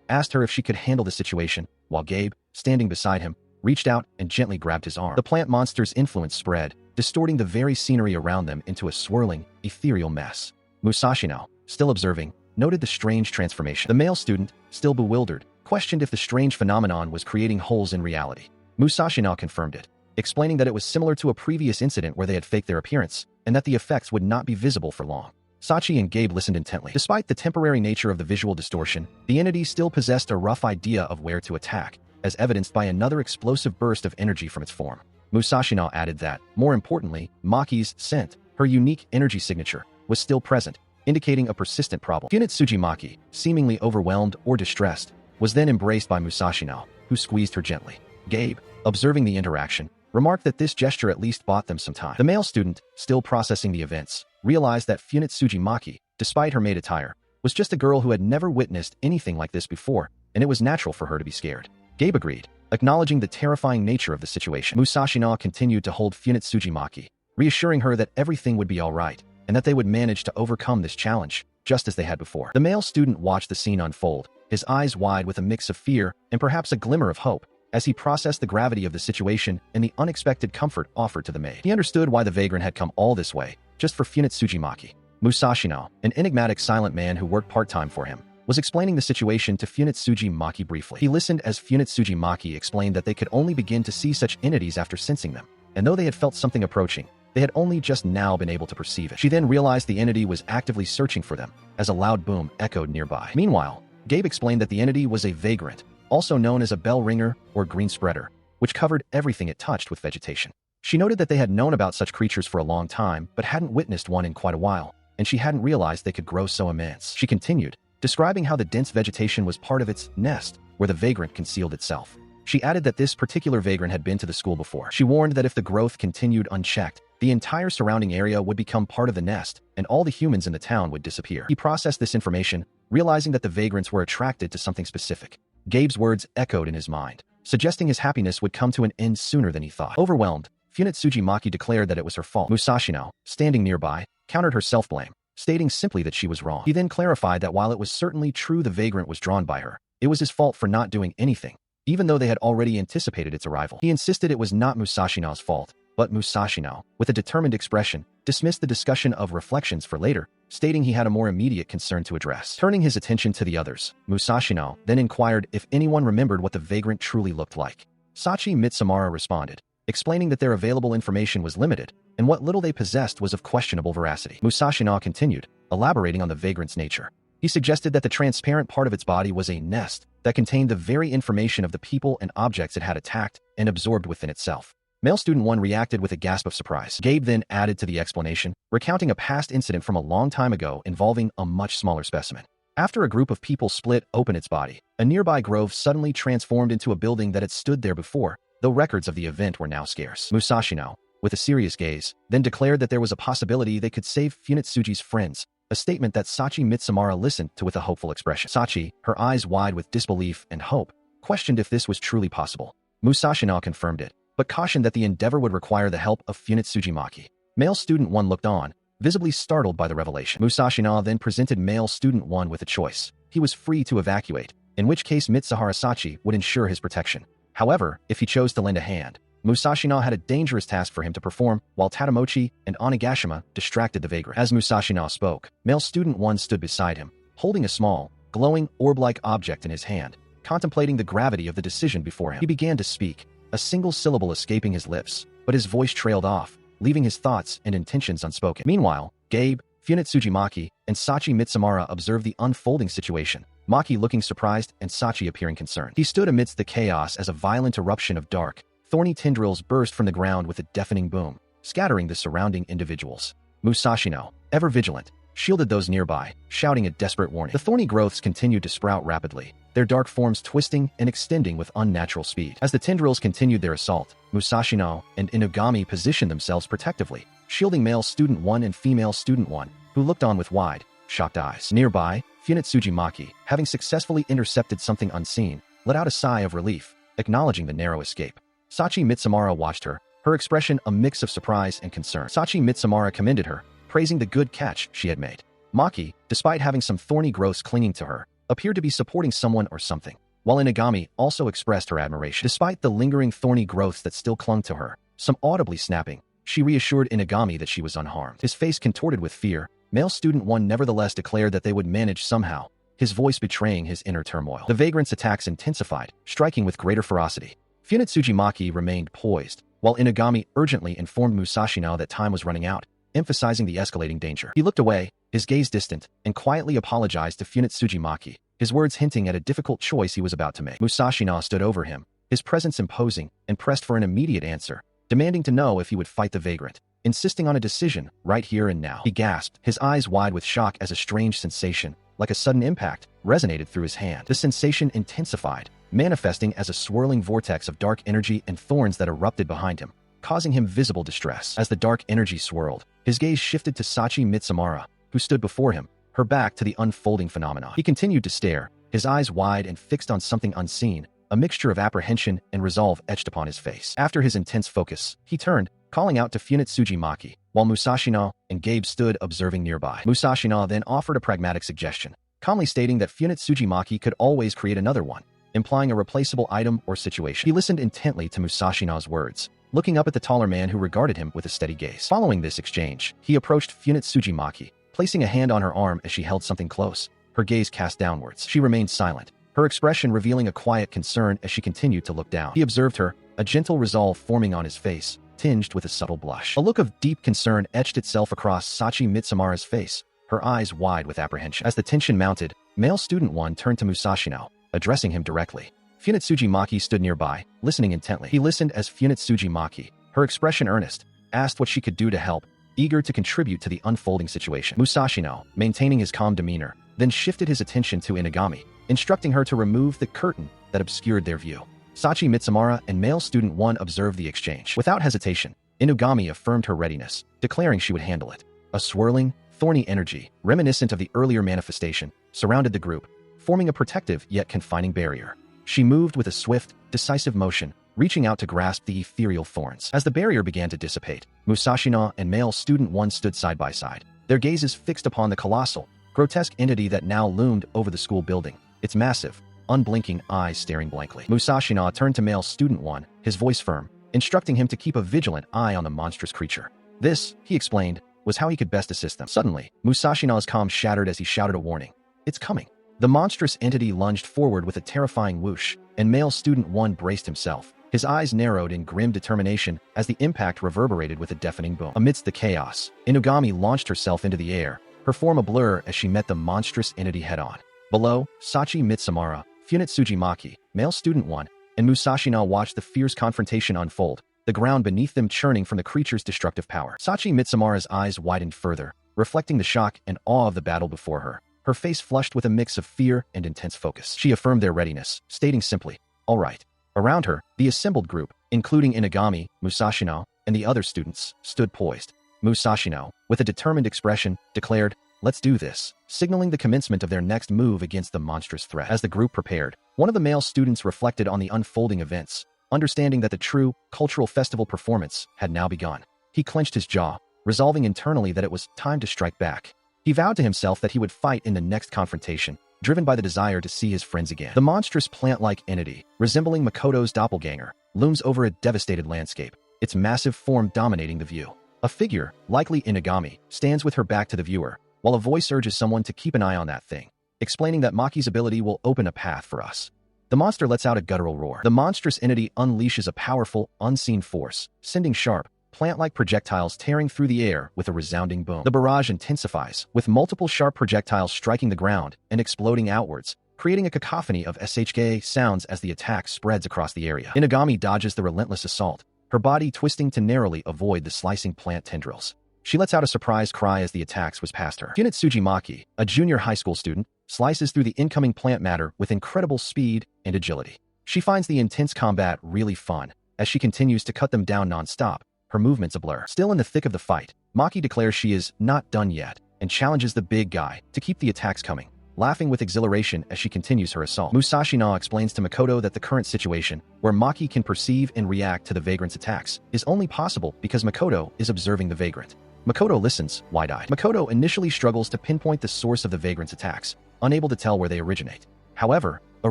asked her if she could handle the situation, while Gabe, standing beside him, reached out and gently grabbed his arm. The plant monster's influence spread, distorting the very scenery around them into a swirling, ethereal mess. Mousashino, still observing, noted the strange transformation. The male student, still bewildered, questioned if the strange phenomenon was creating holes in reality. Mousashino confirmed it, explaining that it was similar to a previous incident where they had faked their appearance, and that the effects would not be visible for long. Sachi and Gabe listened intently. Despite the temporary nature of the visual distortion, the entity still possessed a rough idea of where to attack, as evidenced by another explosive burst of energy from its form. Mousashino added that, more importantly, Maki's scent, her unique energy signature, was still present, indicating a persistent problem. Funetsuji Maki, seemingly overwhelmed or distressed, was then embraced by Mousashino, who squeezed her gently. Gabe, observing the interaction, remarked that this gesture at least bought them some time. The male student, still processing the events, realized that Funetsuji Maki, despite her maid attire, was just a girl who had never witnessed anything like this before, and it was natural for her to be scared. Gabe agreed, acknowledging the terrifying nature of the situation. Mousashino continued to hold Funetsuji Maki, reassuring her that everything would be all right, and that they would manage to overcome this challenge, just as they had before. The male student watched the scene unfold, his eyes wide with a mix of fear and perhaps a glimmer of hope, as he processed the gravity of the situation and the unexpected comfort offered to the maid. He understood why the vagrant had come all this way, just for Funetsuji Maki. Mousashino, an enigmatic silent man who worked part-time for him, was explaining the situation to Funetsuji Maki briefly. He listened as Funetsuji Maki explained that they could only begin to see such entities after sensing them, and though they had felt something approaching, they had only just now been able to perceive it. She then realized the entity was actively searching for them, as a loud boom echoed nearby. Meanwhile, Gabe explained that the entity was a vagrant, also known as a bell ringer or green spreader, which covered everything it touched with vegetation. She noted that they had known about such creatures for a long time, but hadn't witnessed one in quite a while, and she hadn't realized they could grow so immense. She continued, describing how the dense vegetation was part of its nest, where the vagrant concealed itself. She added that this particular vagrant had been to the school before. She warned that if the growth continued unchecked, the entire surrounding area would become part of the nest, and all the humans in the town would disappear. He processed this information, realizing that the vagrants were attracted to something specific. Gabe's words echoed in his mind, suggesting his happiness would come to an end sooner than he thought. Overwhelmed, Funetsuji Maki declared that it was her fault. Mousashino, standing nearby, countered her self-blame, stating simply that she was wrong. He then clarified that while it was certainly true the vagrant was drawn by her, it was his fault for not doing anything, even though they had already anticipated its arrival. He insisted it was not Mousashino's fault, but Mousashino, with a determined expression, dismissed the discussion of reflections for later, stating he had a more immediate concern to address. Turning his attention to the others, Mousashino then inquired if anyone remembered what the vagrant truly looked like. Sachi Mitsamara responded, explaining that their available information was limited, and what little they possessed was of questionable veracity. Mousashino continued, elaborating on the vagrant's nature. He suggested that the transparent part of its body was a nest that contained the very information of the people and objects it had attacked and absorbed within itself. Male student 1 reacted with a gasp of surprise. Gabe then added to the explanation, recounting a past incident from a long time ago involving a much smaller specimen. After a group of people split open its body, a nearby grove suddenly transformed into a building that had stood there before, though records of the event were now scarce. Mousashino, with a serious gaze, then declared that there was a possibility they could save Funetsuji's friends, a statement that Sachi Mitsamara listened to with a hopeful expression. Sachi, her eyes wide with disbelief and hope, questioned if this was truly possible. Mousashino confirmed it, but cautioned that the endeavor would require the help of Funetsuji Maki. Male student 1 looked on, visibly startled by the revelation. Mousashino then presented male student 1 with a choice. He was free to evacuate, in which case Mitsuhara Sachi would ensure his protection. However, if he chose to lend a hand, Mousashino had a dangerous task for him to perform, while Tadamochi and Onigashima distracted the vagrant. As Mousashino spoke, male student 1 stood beside him, holding a small, glowing, orb-like object in his hand, contemplating the gravity of the decision before him. He began to speak, a single syllable escaping his lips, but his voice trailed off, leaving his thoughts and intentions unspoken. Meanwhile, Gabe, Funetsuji Maki, and Sachi Mitsamara observed the unfolding situation, Maki looking surprised and Sachi appearing concerned. He stood amidst the chaos as a violent eruption of dark, thorny tendrils burst from the ground with a deafening boom, scattering the surrounding individuals. Mousashino, ever vigilant, shielded those nearby, shouting a desperate warning. The thorny growths continued to sprout rapidly, their dark forms twisting and extending with unnatural speed. As the tendrils continued their assault, Mousashino and Inugami positioned themselves protectively, shielding male student 1 and female student 1, who looked on with wide, shocked eyes. Nearby, Funetsuji Maki, having successfully intercepted something unseen, let out a sigh of relief, acknowledging the narrow escape. Sachi Mitsamara watched her, her expression a mix of surprise and concern. Sachi Mitsamara commended her, praising the good catch she had made. Maki, despite having some thorny growths clinging to her, appeared to be supporting someone or something, while Inugami also expressed her admiration. Despite the lingering thorny growths that still clung to her, some audibly snapping, she reassured Inugami that she was unharmed. His face contorted with fear, male student 1 nevertheless declared that they would manage somehow, his voice betraying his inner turmoil. The vagrant's attacks intensified, striking with greater ferocity. Funetsuji Maki remained poised, while Inugami urgently informed Mousashino that time was running out, emphasizing the escalating danger. He looked away, his gaze distant, and quietly apologized to Funetsuji Maki, his words hinting at a difficult choice he was about to make. Mousashino stood over him, his presence imposing, and pressed for an immediate answer, demanding to know if he would fight the vagrant, insisting on a decision right here and now. He gasped, his eyes wide with shock as a strange sensation, like a sudden impact, resonated through his hand. The sensation intensified, manifesting as a swirling vortex of dark energy and thorns that erupted behind him, causing him visible distress. As the dark energy swirled, his gaze shifted to Sachi Mitsamara, who stood before him, her back to the unfolding phenomenon. He continued to stare, his eyes wide and fixed on something unseen, a mixture of apprehension and resolve etched upon his face. After his intense focus, he turned, calling out to Funetsuji Maki, while Mousashino and Gabe stood observing nearby. Mousashino then offered a pragmatic suggestion, calmly stating that Funetsuji Maki could always create another one, implying a replaceable item or situation. He listened intently to Musashino's words, looking up at the taller man who regarded him with a steady gaze. Following this exchange, he approached Funetsuji Maki, placing a hand on her arm as she held something close, her gaze cast downwards. She remained silent, her expression revealing a quiet concern as she continued to look down. He observed her, a gentle resolve forming on his face, tinged with a subtle blush. A look of deep concern etched itself across Sachi Mitsamara's face, her eyes wide with apprehension. As the tension mounted, male student 1 turned to Mousashino, addressing him directly. Funetsuji Maki stood nearby, listening intently. He listened as Funetsuji Maki, her expression earnest, asked what she could do to help, eager to contribute to the unfolding situation. Mousashino, maintaining his calm demeanor, then shifted his attention to Inagami, instructing her to remove the curtain that obscured their view. Sachi Mitsamara and male student 1 observed the exchange. Without hesitation, Inugami affirmed her readiness, declaring she would handle it. A swirling, thorny energy, reminiscent of the earlier manifestation, surrounded the group, forming a protective yet confining barrier. She moved with a swift, decisive motion, reaching out to grasp the ethereal thorns. As the barrier began to dissipate, Mousashino and male student 1 stood side by side, their gazes fixed upon the colossal, grotesque entity that now loomed over the school building, its massive, unblinking eyes staring blankly. Mousashino turned to male student 1, his voice firm, instructing him to keep a vigilant eye on the monstrous creature. This, he explained, was how he could best assist them. Suddenly, Musashino's calm shattered as he shouted a warning. "It's coming." The monstrous entity lunged forward with a terrifying whoosh, and male student 1 braced himself, his eyes narrowed in grim determination as the impact reverberated with a deafening boom. Amidst the chaos, Inugami launched herself into the air, her form a blur as she met the monstrous entity head-on. Below, Sachi Mitsamara, Funetsuji Maki, male student 1, and Mousashino watched the fierce confrontation unfold, the ground beneath them churning from the creature's destructive power. Sachi Mitsamara's eyes widened further, reflecting the shock and awe of the battle before her, her face flushed with a mix of fear and intense focus. She affirmed their readiness, stating simply, "All right." Around her, the assembled group, including Inagami, Mousashino, and the other students, stood poised. Mousashino, with a determined expression, declared, "Let's do this," signaling the commencement of their next move against the monstrous threat. As the group prepared, one of the male students reflected on the unfolding events, understanding that the true, cultural festival performance had now begun. He clenched his jaw, resolving internally that it was time to strike back. He vowed to himself that he would fight in the next confrontation, driven by the desire to see his friends again. The monstrous plant-like entity, resembling Makoto's doppelganger, looms over a devastated landscape, its massive form dominating the view. A figure, likely Inagami, stands with her back to the viewer, while a voice urges someone to keep an eye on that thing, explaining that Maki's ability will open a path for us. The monster lets out a guttural roar. The monstrous entity unleashes a powerful, unseen force, sending sharp, plant-like projectiles tearing through the air with a resounding boom. The barrage intensifies, with multiple sharp projectiles striking the ground and exploding outwards, creating a cacophony of SHK sounds as the attack spreads across the area. Inagami dodges the relentless assault, her body twisting to narrowly avoid the slicing plant tendrils. She lets out a surprised cry as the attacks whiz past her. Funetsuji Maki, a junior high school student, slices through the incoming plant matter with incredible speed and agility. She finds the intense combat really fun, as she continues to cut them down non-stop, her movements a blur. Still in the thick of the fight, Maki declares she is not done yet, and challenges the big guy to keep the attacks coming, laughing with exhilaration as she continues her assault. Mousashino explains to Makoto that the current situation, where Maki can perceive and react to the vagrant's attacks, is only possible because Makoto is observing the vagrant. Makoto listens, wide-eyed. Makoto initially struggles to pinpoint the source of the vagrant's attacks, unable to tell where they originate. However, a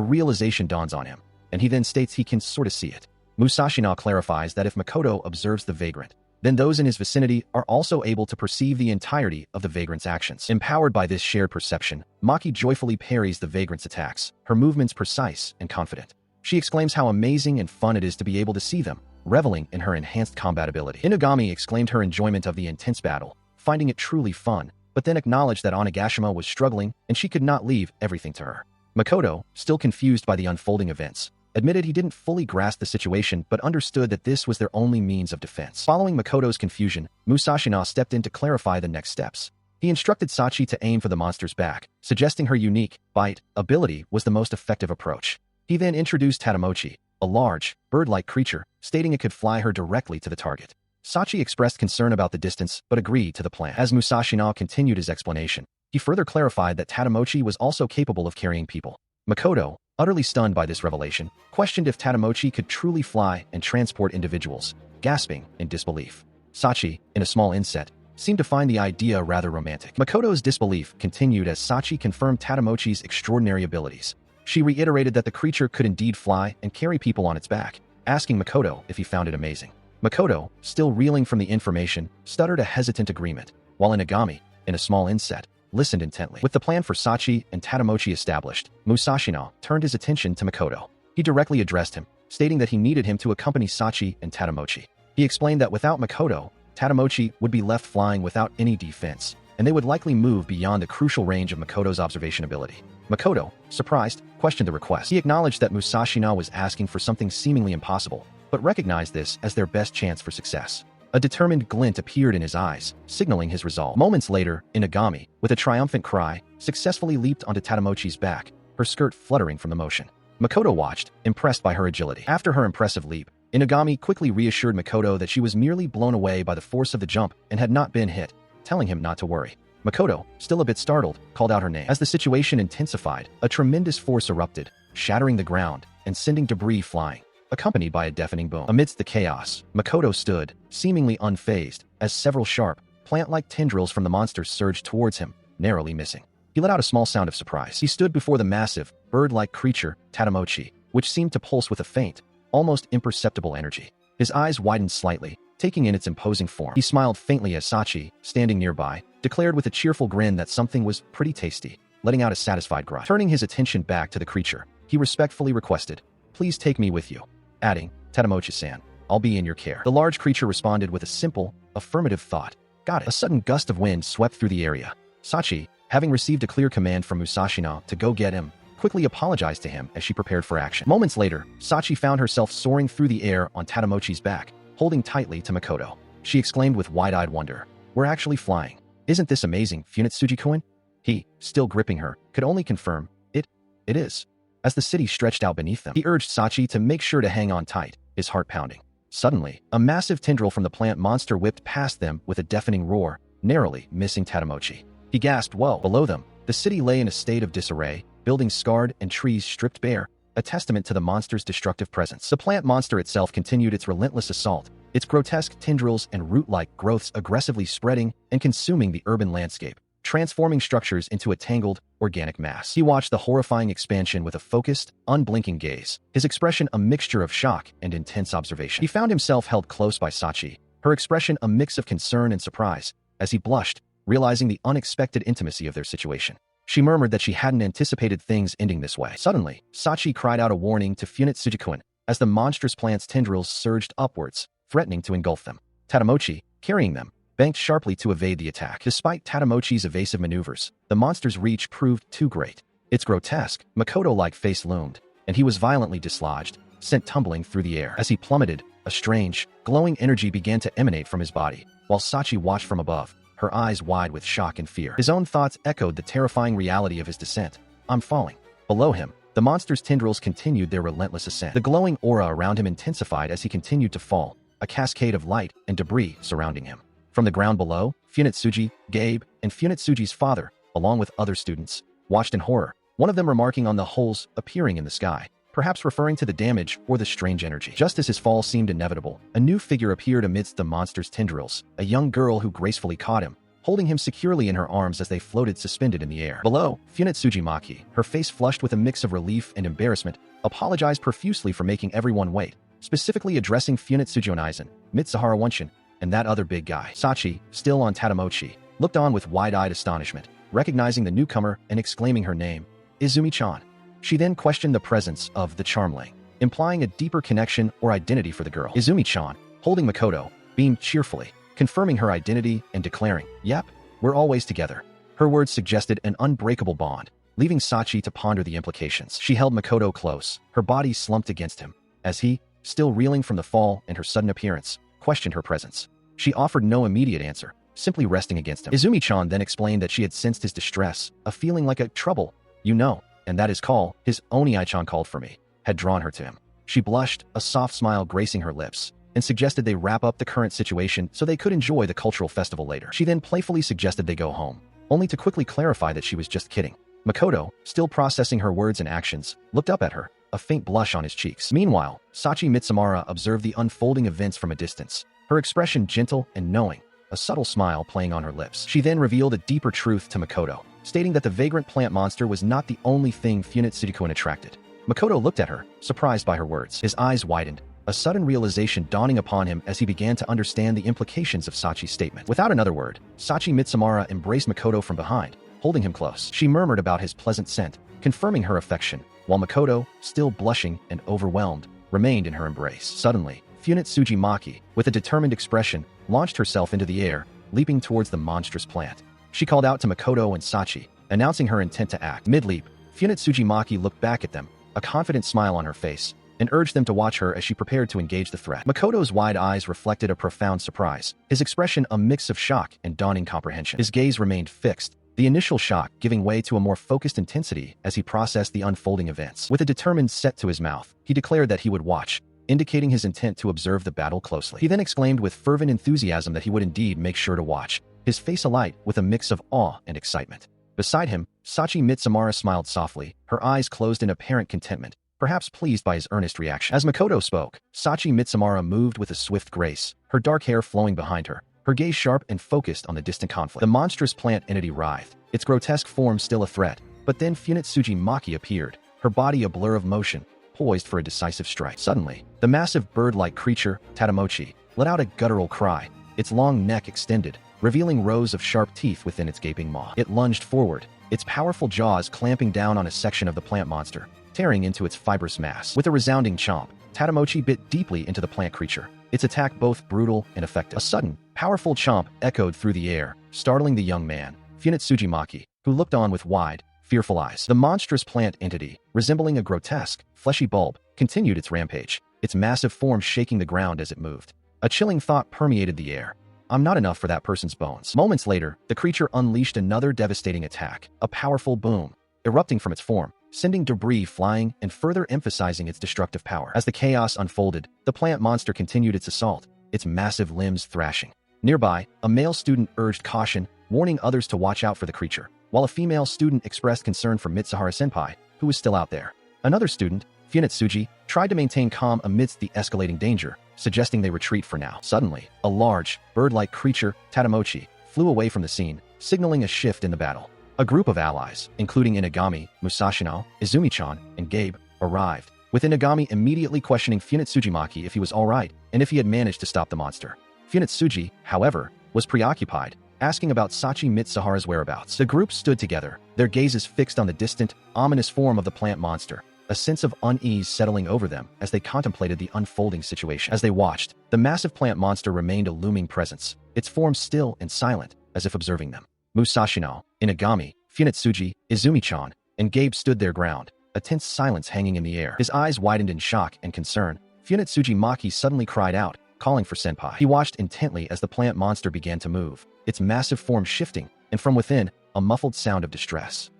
realization dawns on him, and he then states he can sort of see it. Mousashino clarifies that if Makoto observes the vagrant, then those in his vicinity are also able to perceive the entirety of the vagrant's actions. Empowered by this shared perception, Maki joyfully parries the vagrant's attacks, her movements precise and confident. She exclaims how amazing and fun it is to be able to see them, reveling in her enhanced combat ability. Inugami exclaimed her enjoyment of the intense battle, finding it truly fun, but then acknowledged that Onigashima was struggling and she could not leave everything to her. Makoto, still confused by the unfolding events, admitted he didn't fully grasp the situation but understood that this was their only means of defense. Following Makoto's confusion, Mousashino stepped in to clarify the next steps. He instructed Sachi to aim for the monster's back, suggesting her unique bite ability was the most effective approach. He then introduced Tadamochi, a large, bird-like creature, stating it could fly her directly to the target. Sachi expressed concern about the distance but agreed to the plan. As Mousashino continued his explanation, he further clarified that Tadamochi was also capable of carrying people. Makoto, utterly stunned by this revelation, questioned if Tadamochi could truly fly and transport individuals, gasping in disbelief. Sachi, in a small inset, seemed to find the idea rather romantic. Makoto's disbelief continued as Sachi confirmed Tadamochi's extraordinary abilities. She reiterated that the creature could indeed fly and carry people on its back, asking Makoto if he found it amazing. Makoto, still reeling from the information, stuttered a hesitant agreement, while Inagami, in a small inset, listened intently. With the plan for Sachi and Tadamochi established, Mousashino turned his attention to Makoto. He directly addressed him, stating that he needed him to accompany Sachi and Tadamochi. He explained that without Makoto, Tadamochi would be left flying without any defense, and they would likely move beyond the crucial range of Makoto's observation ability. Makoto, surprised, questioned the request. He acknowledged that Mousashino was asking for something seemingly impossible, but recognized this as their best chance for success. A determined glint appeared in his eyes, signaling his resolve. Moments later, Inagami, with a triumphant cry, successfully leaped onto Tadamochi's back, her skirt fluttering from the motion. Makoto watched, impressed by her agility. After her impressive leap, Inagami quickly reassured Makoto that she was merely blown away by the force of the jump and had not been hit, telling him not to worry. Makoto, still a bit startled, called out her name. As the situation intensified, a tremendous force erupted, shattering the ground and sending debris flying, accompanied by a deafening boom. Amidst the chaos, Makoto stood, seemingly unfazed, as several sharp, plant-like tendrils from the monster surged towards him, narrowly missing. He let out a small sound of surprise. He stood before the massive, bird-like creature, Tadamochi, which seemed to pulse with a faint, almost imperceptible energy. His eyes widened slightly, taking in its imposing form. He smiled faintly as Sachi, standing nearby, declared with a cheerful grin that something was pretty tasty, letting out a satisfied grunt. Turning his attention back to the creature, he respectfully requested, "Please take me with you," adding, "Tadamochi-san, I'll be in your care." The large creature responded with a simple, affirmative thought. "Got it." A sudden gust of wind swept through the area. Sachi, having received a clear command from Mousashino to go get him, quickly apologized to him as she prepared for action. Moments later, Sachi found herself soaring through the air on Tadamochi's back, holding tightly to Makoto. She exclaimed with wide-eyed wonder, "We're actually flying. Isn't this amazing, Funitsuji-kun?" He, still gripping her, could only confirm, It is. As the city stretched out beneath them, he urged Sachi to make sure to hang on tight, his heart pounding. Suddenly, a massive tendril from the plant monster whipped past them with a deafening roar, narrowly missing Tadamochi. He gasped, "Whoa!" Below them, the city lay in a state of disarray, buildings scarred and trees stripped bare, a testament to the monster's destructive presence. The plant monster itself continued its relentless assault, its grotesque tendrils and root-like growths aggressively spreading and consuming the urban landscape, transforming structures into a tangled, organic mass. He watched the horrifying expansion with a focused, unblinking gaze, his expression a mixture of shock and intense observation. He found himself held close by Sachi, her expression a mix of concern and surprise, as he blushed, realizing the unexpected intimacy of their situation. She murmured that she hadn't anticipated things ending this way. Suddenly, Sachi cried out a warning to Funitsuji-kun as the monstrous plant's tendrils surged upwards, threatening to engulf them. Tadamochi, carrying them, banked sharply to evade the attack. Despite Tadamochi's evasive maneuvers, the monster's reach proved too great. Its grotesque, Makoto-like face loomed, and he was violently dislodged, sent tumbling through the air. As he plummeted, a strange, glowing energy began to emanate from his body, while Sachi watched from above, her eyes wide with shock and fear. His own thoughts echoed the terrifying reality of his descent. "I'm falling." Below him, the monster's tendrils continued their relentless ascent. The glowing aura around him intensified as he continued to fall, a cascade of light and debris surrounding him. From the ground below, Funitsuji, Gabe, and Funitsuji's father, along with other students, watched in horror, one of them remarking on the holes appearing in the sky, perhaps referring to the damage or the strange energy. Just as his fall seemed inevitable, a new figure appeared amidst the monster's tendrils, a young girl who gracefully caught him, holding him securely in her arms as they floated suspended in the air. Below, Funitsuji Maki, her face flushed with a mix of relief and embarrassment, apologized profusely for making everyone wait, specifically addressing Funitsuji Onizen, Mitsuhara Wonshin, and that other big guy. Sachi, still on Tadamochi, looked on with wide-eyed astonishment, recognizing the newcomer and exclaiming her name, "Izumi-chan." She then questioned the presence of the charmling, implying a deeper connection or identity for the girl. Izumi-chan, holding Makoto, beamed cheerfully, confirming her identity and declaring, "Yep, we're always together." Her words suggested an unbreakable bond, leaving Sachi to ponder the implications. She held Makoto close, her body slumped against him, as he, still reeling from the fall and her sudden appearance, questioned her presence. She offered no immediate answer, simply resting against him. Izumi-chan then explained that she had sensed his distress, a feeling like a trouble, and that his call, his Oni-chan called for me, had drawn her to him. She blushed, a soft smile gracing her lips, and suggested they wrap up the current situation so they could enjoy the cultural festival later. She then playfully suggested they go home, only to quickly clarify that she was just kidding. Makoto, still processing her words and actions, looked up at her, a faint blush on his cheeks. Meanwhile, Sachi Mitsumara observed the unfolding events from a distance, her expression gentle and knowing, a subtle smile playing on her lips. She then revealed a deeper truth to Makoto, stating that the vagrant plant monster was not the only thing Tsuruko attracted. Makoto looked at her, surprised by her words. His eyes widened, a sudden realization dawning upon him as he began to understand the implications of Sachi's statement. Without another word, Sachi Mitsumara embraced Makoto from behind, holding him close. She murmured about his pleasant scent, confirming her affection, while Makoto, still blushing and overwhelmed, remained in her embrace. Suddenly, Funetsuji Maki, with a determined expression, launched herself into the air, leaping towards the monstrous plant. She called out to Makoto and Sachi, announcing her intent to act. Mid-leap, Funetsuji Maki looked back at them, a confident smile on her face, and urged them to watch her as she prepared to engage the threat. Makoto's wide eyes reflected a profound surprise, his expression a mix of shock and dawning comprehension. His gaze remained fixed, the initial shock giving way to a more focused intensity as he processed the unfolding events. With a determined set to his mouth, he declared that he would watch, indicating his intent to observe the battle closely. He then exclaimed with fervent enthusiasm that he would indeed make sure to watch, his face alight with a mix of awe and excitement. Beside him, Sachi Mitsumara smiled softly, her eyes closed in apparent contentment, perhaps pleased by his earnest reaction. As Makoto spoke, Sachi Mitsumara moved with a swift grace, her dark hair flowing behind her, her gaze sharp and focused on the distant conflict. The monstrous plant entity writhed, its grotesque form still a threat, but then Funetsuji Maki appeared, her body a blur of motion, poised for a decisive strike. Suddenly, the massive bird-like creature, Tadamochi, let out a guttural cry, its long neck extended, revealing rows of sharp teeth within its gaping maw. It lunged forward, its powerful jaws clamping down on a section of the plant monster, tearing into its fibrous mass. With a resounding chomp, Tadamochi bit deeply into the plant creature, its attack both brutal and effective. A sudden, powerful chomp echoed through the air, startling the young man, Funetsuji Maki, who looked on with wide, fearful eyes. The monstrous plant entity, resembling a grotesque, fleshy bulb, continued its rampage, its massive form shaking the ground as it moved. A chilling thought permeated the air. I'm not enough for that person's bones. Moments later, the creature unleashed another devastating attack, a powerful boom, erupting from its form, sending debris flying and further emphasizing its destructive power. As the chaos unfolded, the plant monster continued its assault, its massive limbs thrashing. Nearby, a male student urged caution, warning others to watch out for the creature, while a female student expressed concern for Mitsuhara-senpai, who was still out there. Another student, Funetsuji, tried to maintain calm amidst the escalating danger, suggesting they retreat for now. Suddenly, a large, bird-like creature, Tadamochi, flew away from the scene, signaling a shift in the battle. A group of allies, including Inagami, Mousashino, Izumi-chan, and Gabe, arrived, with Inagami immediately questioning Funetsuji Maki if he was alright and if he had managed to stop the monster. Funetsuji, however, was preoccupied, asking about Sachi Mitsuhara's whereabouts. The group stood together, their gazes fixed on the distant, ominous form of the plant monster, a sense of unease settling over them as they contemplated the unfolding situation. As they watched, the massive plant monster remained a looming presence, its form still and silent, as if observing them. Mousashino, Inagami, Funetsuji, Izumi-chan, and Gabe stood their ground, a tense silence hanging in the air. His eyes widened in shock and concern. Funetsuji Maki suddenly cried out, calling for senpai. He watched intently as the plant monster began to move, its massive form shifting, and from within, a muffled sound of distress.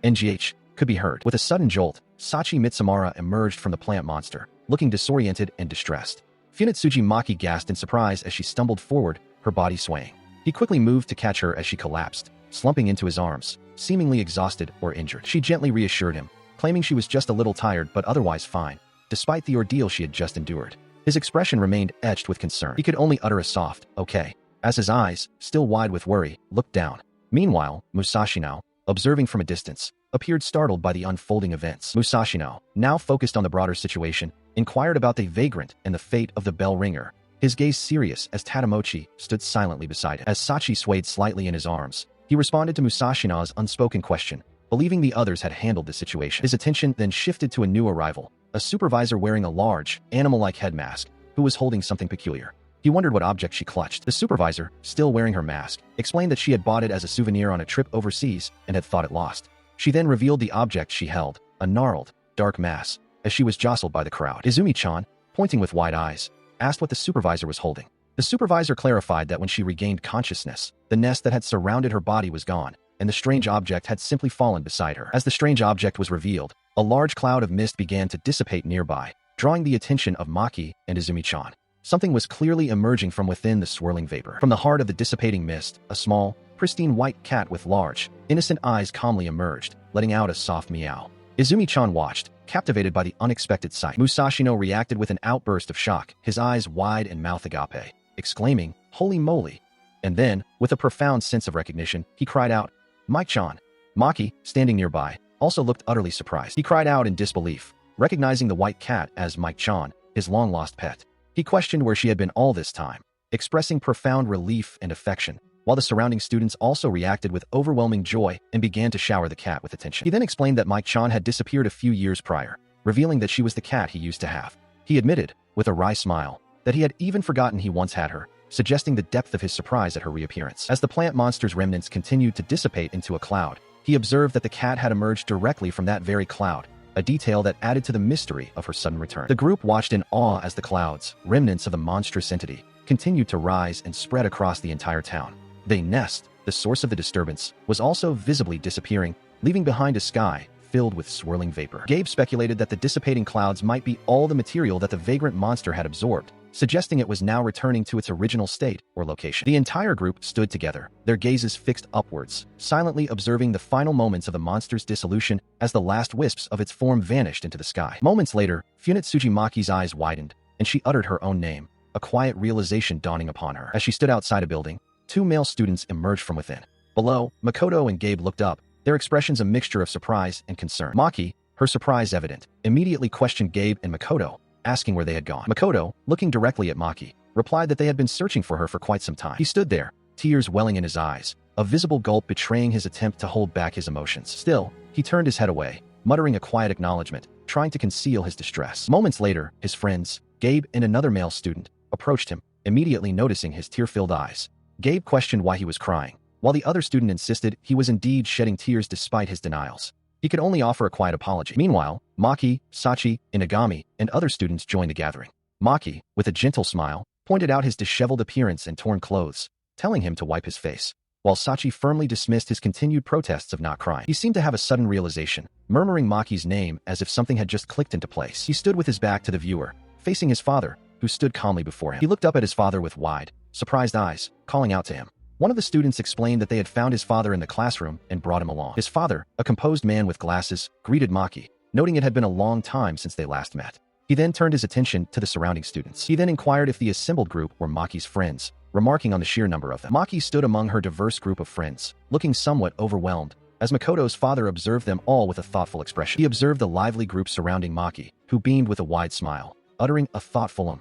NGH could be heard. With a sudden jolt, Sachi Mitsumara emerged from the plant monster, looking disoriented and distressed. Funetsuji Maki gasped in surprise as she stumbled forward, her body swaying. He quickly moved to catch her as she collapsed, slumping into his arms, seemingly exhausted or injured. She gently reassured him, claiming she was just a little tired but otherwise fine, despite the ordeal she had just endured. His expression remained etched with concern. He could only utter a soft, okay, as his eyes, still wide with worry, looked down. Meanwhile, Mousashino, observing from a distance, appeared startled by the unfolding events. Mousashino, now focused on the broader situation, inquired about the vagrant and the fate of the bell ringer, his gaze serious as Tadamochi stood silently beside him. As Sachi swayed slightly in his arms, he responded to Musashino's unspoken question, believing the others had handled the situation. His attention then shifted to a new arrival, a supervisor wearing a large, animal-like head mask, who was holding something peculiar. He wondered what object she clutched. The supervisor, still wearing her mask, explained that she had bought it as a souvenir on a trip overseas and had thought it lost. She then revealed the object she held, a gnarled, dark mass, as she was jostled by the crowd. Izumi-chan, pointing with wide eyes, asked what the supervisor was holding. The supervisor clarified that when she regained consciousness, the nest that had surrounded her body was gone, and the strange object had simply fallen beside her. As the strange object was revealed, a large cloud of mist began to dissipate nearby, drawing the attention of Maki and Izumi-chan. Something was clearly emerging from within the swirling vapor. From the heart of the dissipating mist, a small, pristine white cat with large, innocent eyes calmly emerged, letting out a soft meow. Izumi-chan watched, captivated by the unexpected sight. Mousashino reacted with an outburst of shock, his eyes wide and mouth agape, exclaiming, "Holy moly!" And then, with a profound sense of recognition, he cried out, "Mike-chan!" Maki, standing nearby, also looked utterly surprised. He cried out in disbelief, recognizing the white cat as Mike-chan, his long-lost pet. He questioned where she had been all this time, expressing profound relief and affection, while the surrounding students also reacted with overwhelming joy and began to shower the cat with attention. He then explained that Mike-chan had disappeared a few years prior, revealing that she was the cat he used to have. He admitted, with a wry smile, that he had even forgotten he once had her, suggesting the depth of his surprise at her reappearance. As the plant monster's remnants continued to dissipate into a cloud, he observed that the cat had emerged directly from that very cloud, a detail that added to the mystery of her sudden return. The group watched in awe as the clouds, remnants of the monstrous entity, continued to rise and spread across the entire town. The nest, the source of the disturbance, was also visibly disappearing, leaving behind a sky filled with swirling vapor. Gabe speculated that the dissipating clouds might be all the material that the vagrant monster had absorbed, suggesting it was now returning to its original state or location. The entire group stood together, their gazes fixed upwards, silently observing the final moments of the monster's dissolution as the last wisps of its form vanished into the sky. Moments later, Funetsuji Maki's eyes widened, and she uttered her own name, a quiet realization dawning upon her. As she stood outside a building, two male students emerged from within. Below, Makoto and Gabe looked up, their expressions a mixture of surprise and concern. Maki, her surprise evident, immediately questioned Gabe and Makoto, asking where they had gone. Makoto, looking directly at Maki, replied that they had been searching for her for quite some time. He stood there, tears welling in his eyes, a visible gulp betraying his attempt to hold back his emotions. Still, he turned his head away, muttering a quiet acknowledgement, trying to conceal his distress. Moments later, his friends, Gabe and another male student, approached him, immediately noticing his tear-filled eyes. Gabe questioned why he was crying, while the other student insisted he was indeed shedding tears despite his denials. He could only offer a quiet apology. Meanwhile, Maki, Sachi, Inagami, and other students joined the gathering. Maki, with a gentle smile, pointed out his disheveled appearance and torn clothes, telling him to wipe his face, while Sachi firmly dismissed his continued protests of not crying. He seemed to have a sudden realization, murmuring Maki's name as if something had just clicked into place. He stood with his back to the viewer, facing his father, who stood calmly before him. He looked up at his father with wide, surprised eyes, calling out to him. One of the students explained that they had found his father in the classroom and brought him along. His father, a composed man with glasses, greeted Maki, noting it had been a long time since they last met. He then turned his attention to the surrounding students. He then inquired if the assembled group were Maki's friends, remarking on the sheer number of them. Maki stood among her diverse group of friends, looking somewhat overwhelmed, as Makoto's father observed them all with a thoughtful expression. He observed the lively group surrounding Maki, who beamed with a wide smile, uttering a thoughtful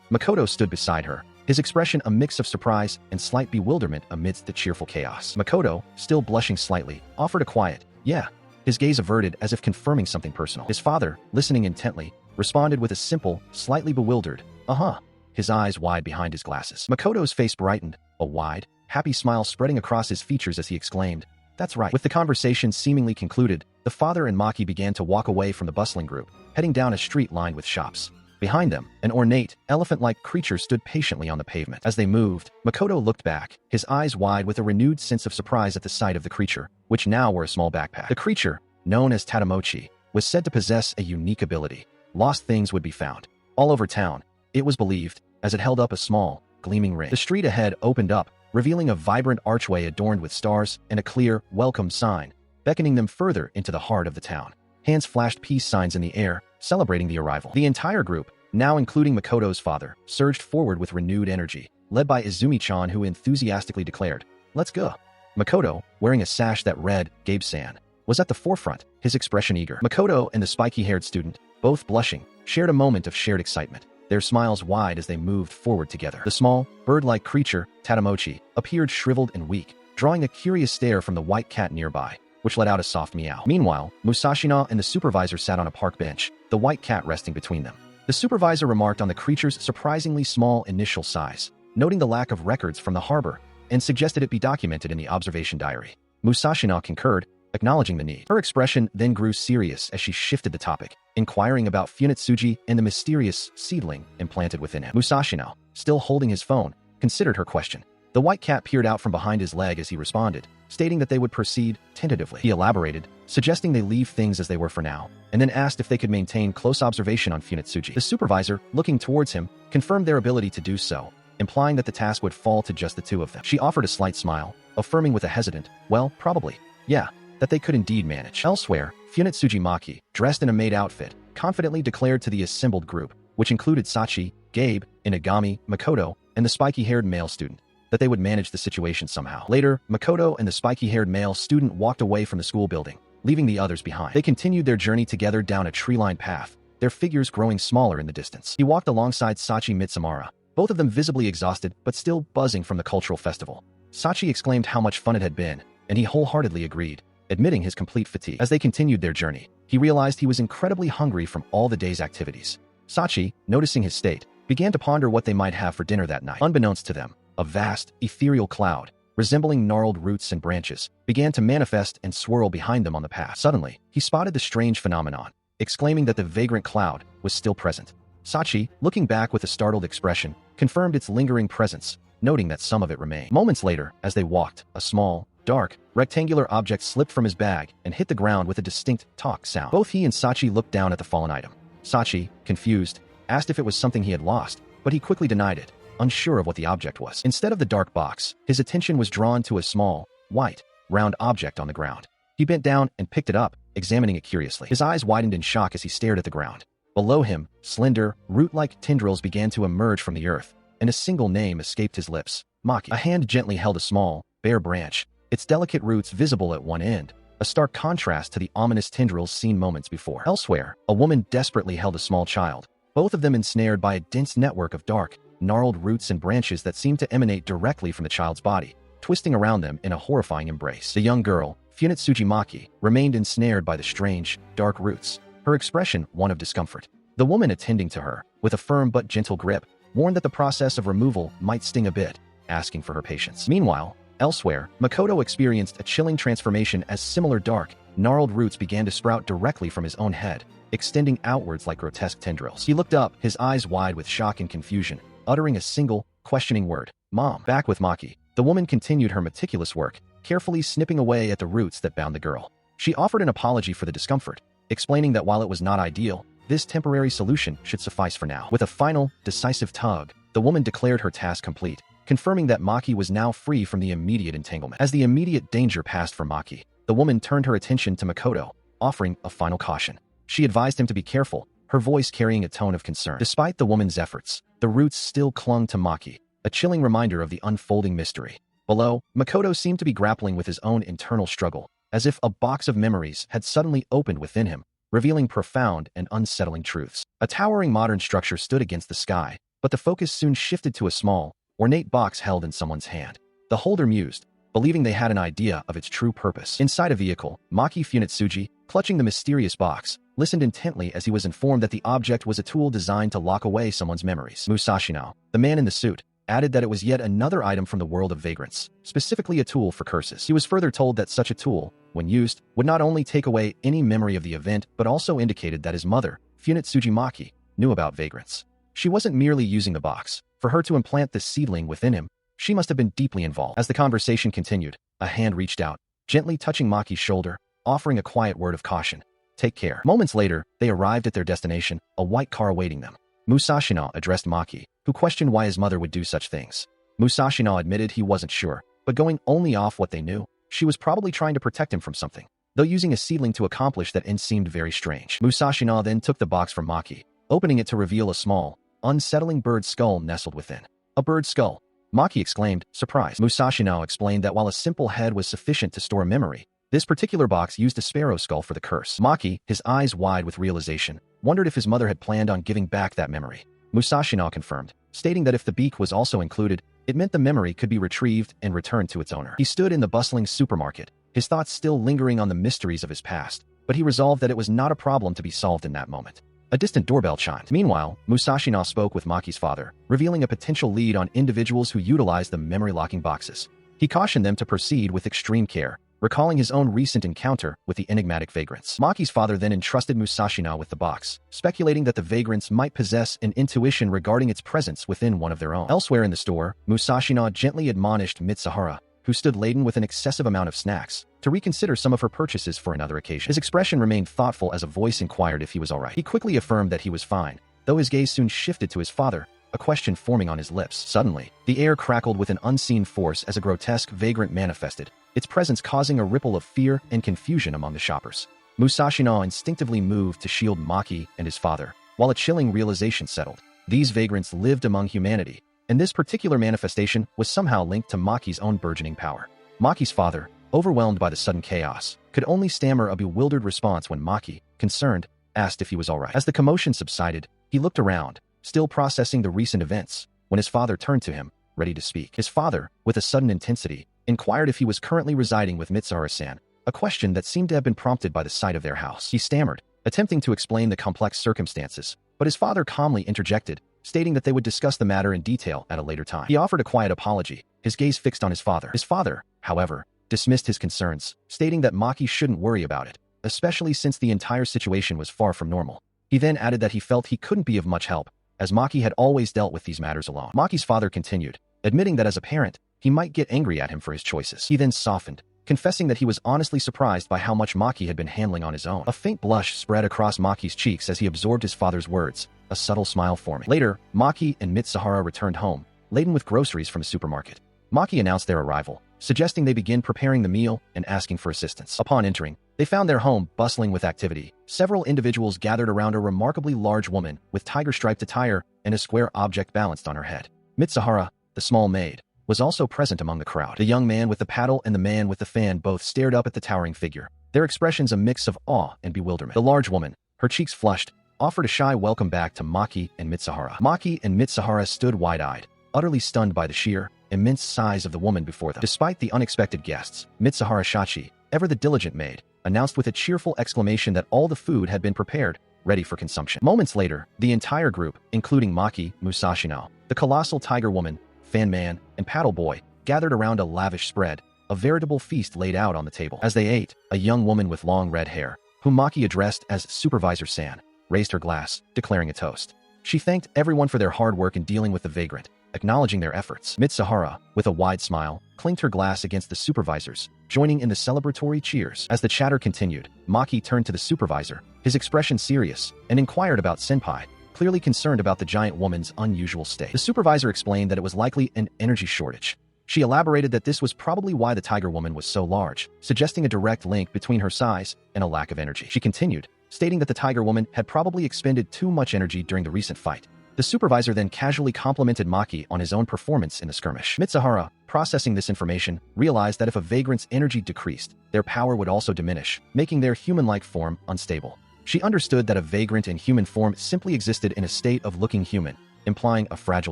Makoto stood beside her, his expression a mix of surprise and slight bewilderment amidst the cheerful chaos. Makoto, still blushing slightly, offered a quiet, "Yeah," his gaze averted as if confirming something personal. His father, listening intently, responded with a simple, slightly bewildered, "Uh-huh," his eyes wide behind his glasses. Makoto's face brightened, a wide, happy smile spreading across his features as he exclaimed, "That's right." With the conversation seemingly concluded, the father and Maki began to walk away from the bustling group, heading down a street lined with shops. Behind them, an ornate, elephant-like creature stood patiently on the pavement. As they moved, Makoto looked back, his eyes wide with a renewed sense of surprise at the sight of the creature, which now wore a small backpack. The creature, known as Tadamochi, was said to possess a unique ability. Lost things would be found. All over town, it was believed, as it held up a small, gleaming ring. The street ahead opened up, revealing a vibrant archway adorned with stars and a clear, welcome sign, beckoning them further into the heart of the town. Hands flashed peace signs in the air, celebrating the arrival. The entire group, now including Makoto's father, surged forward with renewed energy, led by Izumi-chan, who enthusiastically declared, "Let's go." Makoto, wearing a sash that read, "Gabe-san," was at the forefront, his expression eager. Makoto and the spiky-haired student, both blushing, shared a moment of shared excitement, their smiles wide as they moved forward together. The small, bird-like creature, Tadamochi, appeared shriveled and weak, drawing a curious stare from the white cat nearby, which let out a soft meow. Meanwhile, Mousashino and the supervisor sat on a park bench, the white cat resting between them. The supervisor remarked on the creature's surprisingly small initial size, noting the lack of records from the harbor, and suggested it be documented in the observation diary. Mousashino concurred, acknowledging the need. Her expression then grew serious as she shifted the topic, inquiring about Funetsuji and the mysterious seedling implanted within him. Mousashino, still holding his phone, considered her question. The white cat peered out from behind his leg as he responded, stating that they would proceed tentatively. He elaborated, suggesting they leave things as they were for now, and then asked if they could maintain close observation on Funetsuji. The supervisor, looking towards him, confirmed their ability to do so, implying that the task would fall to just the two of them. She offered a slight smile, affirming with a hesitant, well, probably, yeah, that they could indeed manage. Elsewhere, Funetsuji Maki, dressed in a maid outfit, confidently declared to the assembled group, which included Sachi, Gabe, Inagami, Makoto, and the spiky-haired male student, that they would manage the situation somehow. Later, Makoto and the spiky-haired male student walked away from the school building, leaving the others behind. They continued their journey together down a tree-lined path, their figures growing smaller in the distance. He walked alongside Sachi Mitsamara, both of them visibly exhausted but still buzzing from the cultural festival. Sachi exclaimed how much fun it had been, and he wholeheartedly agreed, admitting his complete fatigue. As they continued their journey, he realized he was incredibly hungry from all the day's activities. Sachi, noticing his state, began to ponder what they might have for dinner that night. Unbeknownst to them, a vast, ethereal cloud, resembling gnarled roots and branches, began to manifest and swirl behind them on the path. Suddenly, he spotted the strange phenomenon, exclaiming that the vagrant cloud was still present. Sachi, looking back with a startled expression, confirmed its lingering presence, noting that some of it remained. Moments later, as they walked, a small, dark, rectangular object slipped from his bag and hit the ground with a distinct talk sound. Both he and Sachi looked down at the fallen item. Sachi, confused, asked if it was something he had lost, but he quickly denied it, unsure of what the object was. Instead of the dark box, his attention was drawn to a small, white, round object on the ground. He bent down and picked it up, examining it curiously. His eyes widened in shock as he stared at the ground. Below him, slender, root-like tendrils began to emerge from the earth, and a single name escaped his lips, Maki. A hand gently held a small, bare branch, its delicate roots visible at one end, a stark contrast to the ominous tendrils seen moments before. Elsewhere, a woman desperately held a small child, both of them ensnared by a dense network of dark, gnarled roots and branches that seemed to emanate directly from the child's body, twisting around them in a horrifying embrace. The young girl, Funetsuji Maki, remained ensnared by the strange, dark roots, her expression one of discomfort. The woman attending to her, with a firm but gentle grip, warned that the process of removal might sting a bit, asking for her patience. Meanwhile, elsewhere, Makoto experienced a chilling transformation as similar dark, gnarled roots began to sprout directly from his own head, extending outwards like grotesque tendrils. He looked up, his eyes wide with shock and confusion, uttering a single, questioning word, Mom. Back with Maki, the woman continued her meticulous work, carefully snipping away at the roots that bound the girl. She offered an apology for the discomfort, explaining that while it was not ideal, this temporary solution should suffice for now. With a final, decisive tug, the woman declared her task complete, confirming that Maki was now free from the immediate entanglement. As the immediate danger passed from Maki, the woman turned her attention to Makoto, offering a final caution. She advised him to be careful, her voice carrying a tone of concern. Despite the woman's efforts, the roots still clung to Maki, a chilling reminder of the unfolding mystery. Below, Makoto seemed to be grappling with his own internal struggle, as if a box of memories had suddenly opened within him, revealing profound and unsettling truths. A towering modern structure stood against the sky, but the focus soon shifted to a small, ornate box held in someone's hand. The holder mused, believing they had an idea of its true purpose. Inside a vehicle, Maki Funetsuji, clutching the mysterious box, listened intently as he was informed that the object was a tool designed to lock away someone's memories. Mousashino, the man in the suit, added that it was yet another item from the world of vagrants, specifically a tool for curses. He was further told that such a tool, when used, would not only take away any memory of the event but also indicated that his mother, Funetsuji Maki, knew about vagrants. She wasn't merely using the box. For her to implant this seedling within him, she must have been deeply involved. As the conversation continued, a hand reached out, gently touching Maki's shoulder, offering a quiet word of caution. Take care. Moments later, they arrived at their destination, a white car awaiting them. Mousashino addressed Maki, who questioned why his mother would do such things. Mousashino admitted he wasn't sure, but going only off what they knew, she was probably trying to protect him from something, though using a seedling to accomplish that end seemed very strange. Mousashino then took the box from Maki, opening it to reveal a small, unsettling bird skull nestled within. A bird skull? Maki exclaimed, surprised. Mousashino explained that while a simple head was sufficient to store a memory, this particular box used a sparrow skull for the curse. Maki, his eyes wide with realization, wondered if his mother had planned on giving back that memory. Mousashino confirmed, stating that if the beak was also included, it meant the memory could be retrieved and returned to its owner. He stood in the bustling supermarket, his thoughts still lingering on the mysteries of his past, but he resolved that it was not a problem to be solved in that moment. A distant doorbell chimed. Meanwhile, Mousashino spoke with Maki's father, revealing a potential lead on individuals who utilize the memory-locking boxes. He cautioned them to proceed with extreme care, recalling his own recent encounter with the enigmatic vagrants. Maki's father then entrusted Mousashino with the box, speculating that the vagrants might possess an intuition regarding its presence within one of their own. Elsewhere in the store, Mousashino gently admonished Mitsuhara, who stood laden with an excessive amount of snacks, to reconsider some of her purchases for another occasion. His expression remained thoughtful as a voice inquired if he was all right. He quickly affirmed that he was fine, though his gaze soon shifted to his father, a question forming on his lips. Suddenly, the air crackled with an unseen force as a grotesque vagrant manifested, its presence causing a ripple of fear and confusion among the shoppers. Mousashino instinctively moved to shield Maki and his father, while a chilling realization settled. These vagrants lived among humanity, and this particular manifestation was somehow linked to Maki's own burgeoning power. Maki's father, overwhelmed by the sudden chaos, could only stammer a bewildered response when Maki, concerned, asked if he was all right. As the commotion subsided, he looked around, still processing the recent events, when his father turned to him, ready to speak. His father, with a sudden intensity, inquired if he was currently residing with Mitsuhara-san, a question that seemed to have been prompted by the sight of their house. He stammered, attempting to explain the complex circumstances, but his father calmly interjected, stating that they would discuss the matter in detail at a later time. He offered a quiet apology, his gaze fixed on his father. His father, however, dismissed his concerns, stating that Maki shouldn't worry about it, especially since the entire situation was far from normal. He then added that he felt he couldn't be of much help, as Maki had always dealt with these matters alone. Maki's father continued, admitting that as a parent, he might get angry at him for his choices. He then softened, confessing that he was honestly surprised by how much Maki had been handling on his own. A faint blush spread across Maki's cheeks as he absorbed his father's words, a subtle smile forming. Later, Maki and Mitsuhara returned home, laden with groceries from a supermarket. Maki announced their arrival, suggesting they begin preparing the meal and asking for assistance. Upon entering, they found their home bustling with activity. Several individuals gathered around a remarkably large woman with tiger-striped attire and a square object balanced on her head. Mitsuhara, the small maid, was also present among the crowd. The young man with the paddle and the man with the fan both stared up at the towering figure, their expressions a mix of awe and bewilderment. The large woman, her cheeks flushed, offered a shy welcome back to Maki and Mitsuhara. Maki and Mitsuhara stood wide-eyed, utterly stunned by the sheer, immense size of the woman before them. Despite the unexpected guests, Mitsuhara Shachi, ever the diligent maid, announced with a cheerful exclamation that all the food had been prepared, ready for consumption. Moments later, the entire group, including Maki, Mousashino, the colossal tiger woman, fan man, and paddle boy, gathered around a lavish spread, a veritable feast laid out on the table. As they ate, a young woman with long red hair, whom Maki addressed as Supervisor-san, raised her glass, declaring a toast. She thanked everyone for their hard work in dealing with the vagrant, acknowledging their efforts. Mitsuhara, with a wide smile, clinked her glass against the supervisors, joining in the celebratory cheers. As the chatter continued, Maki turned to the supervisor, his expression serious, and inquired about Senpai, clearly concerned about the giant woman's unusual state. The supervisor explained that it was likely an energy shortage. She elaborated that this was probably why the tiger woman was so large, suggesting a direct link between her size and a lack of energy. She continued, stating that the tiger woman had probably expended too much energy during the recent fight. The supervisor then casually complimented Maki on his own performance in the skirmish. Mitsuhara, processing this information, realized that if a vagrant's energy decreased, their power would also diminish, making their human-like form unstable. She understood that a vagrant in human form simply existed in a state of looking human, implying a fragile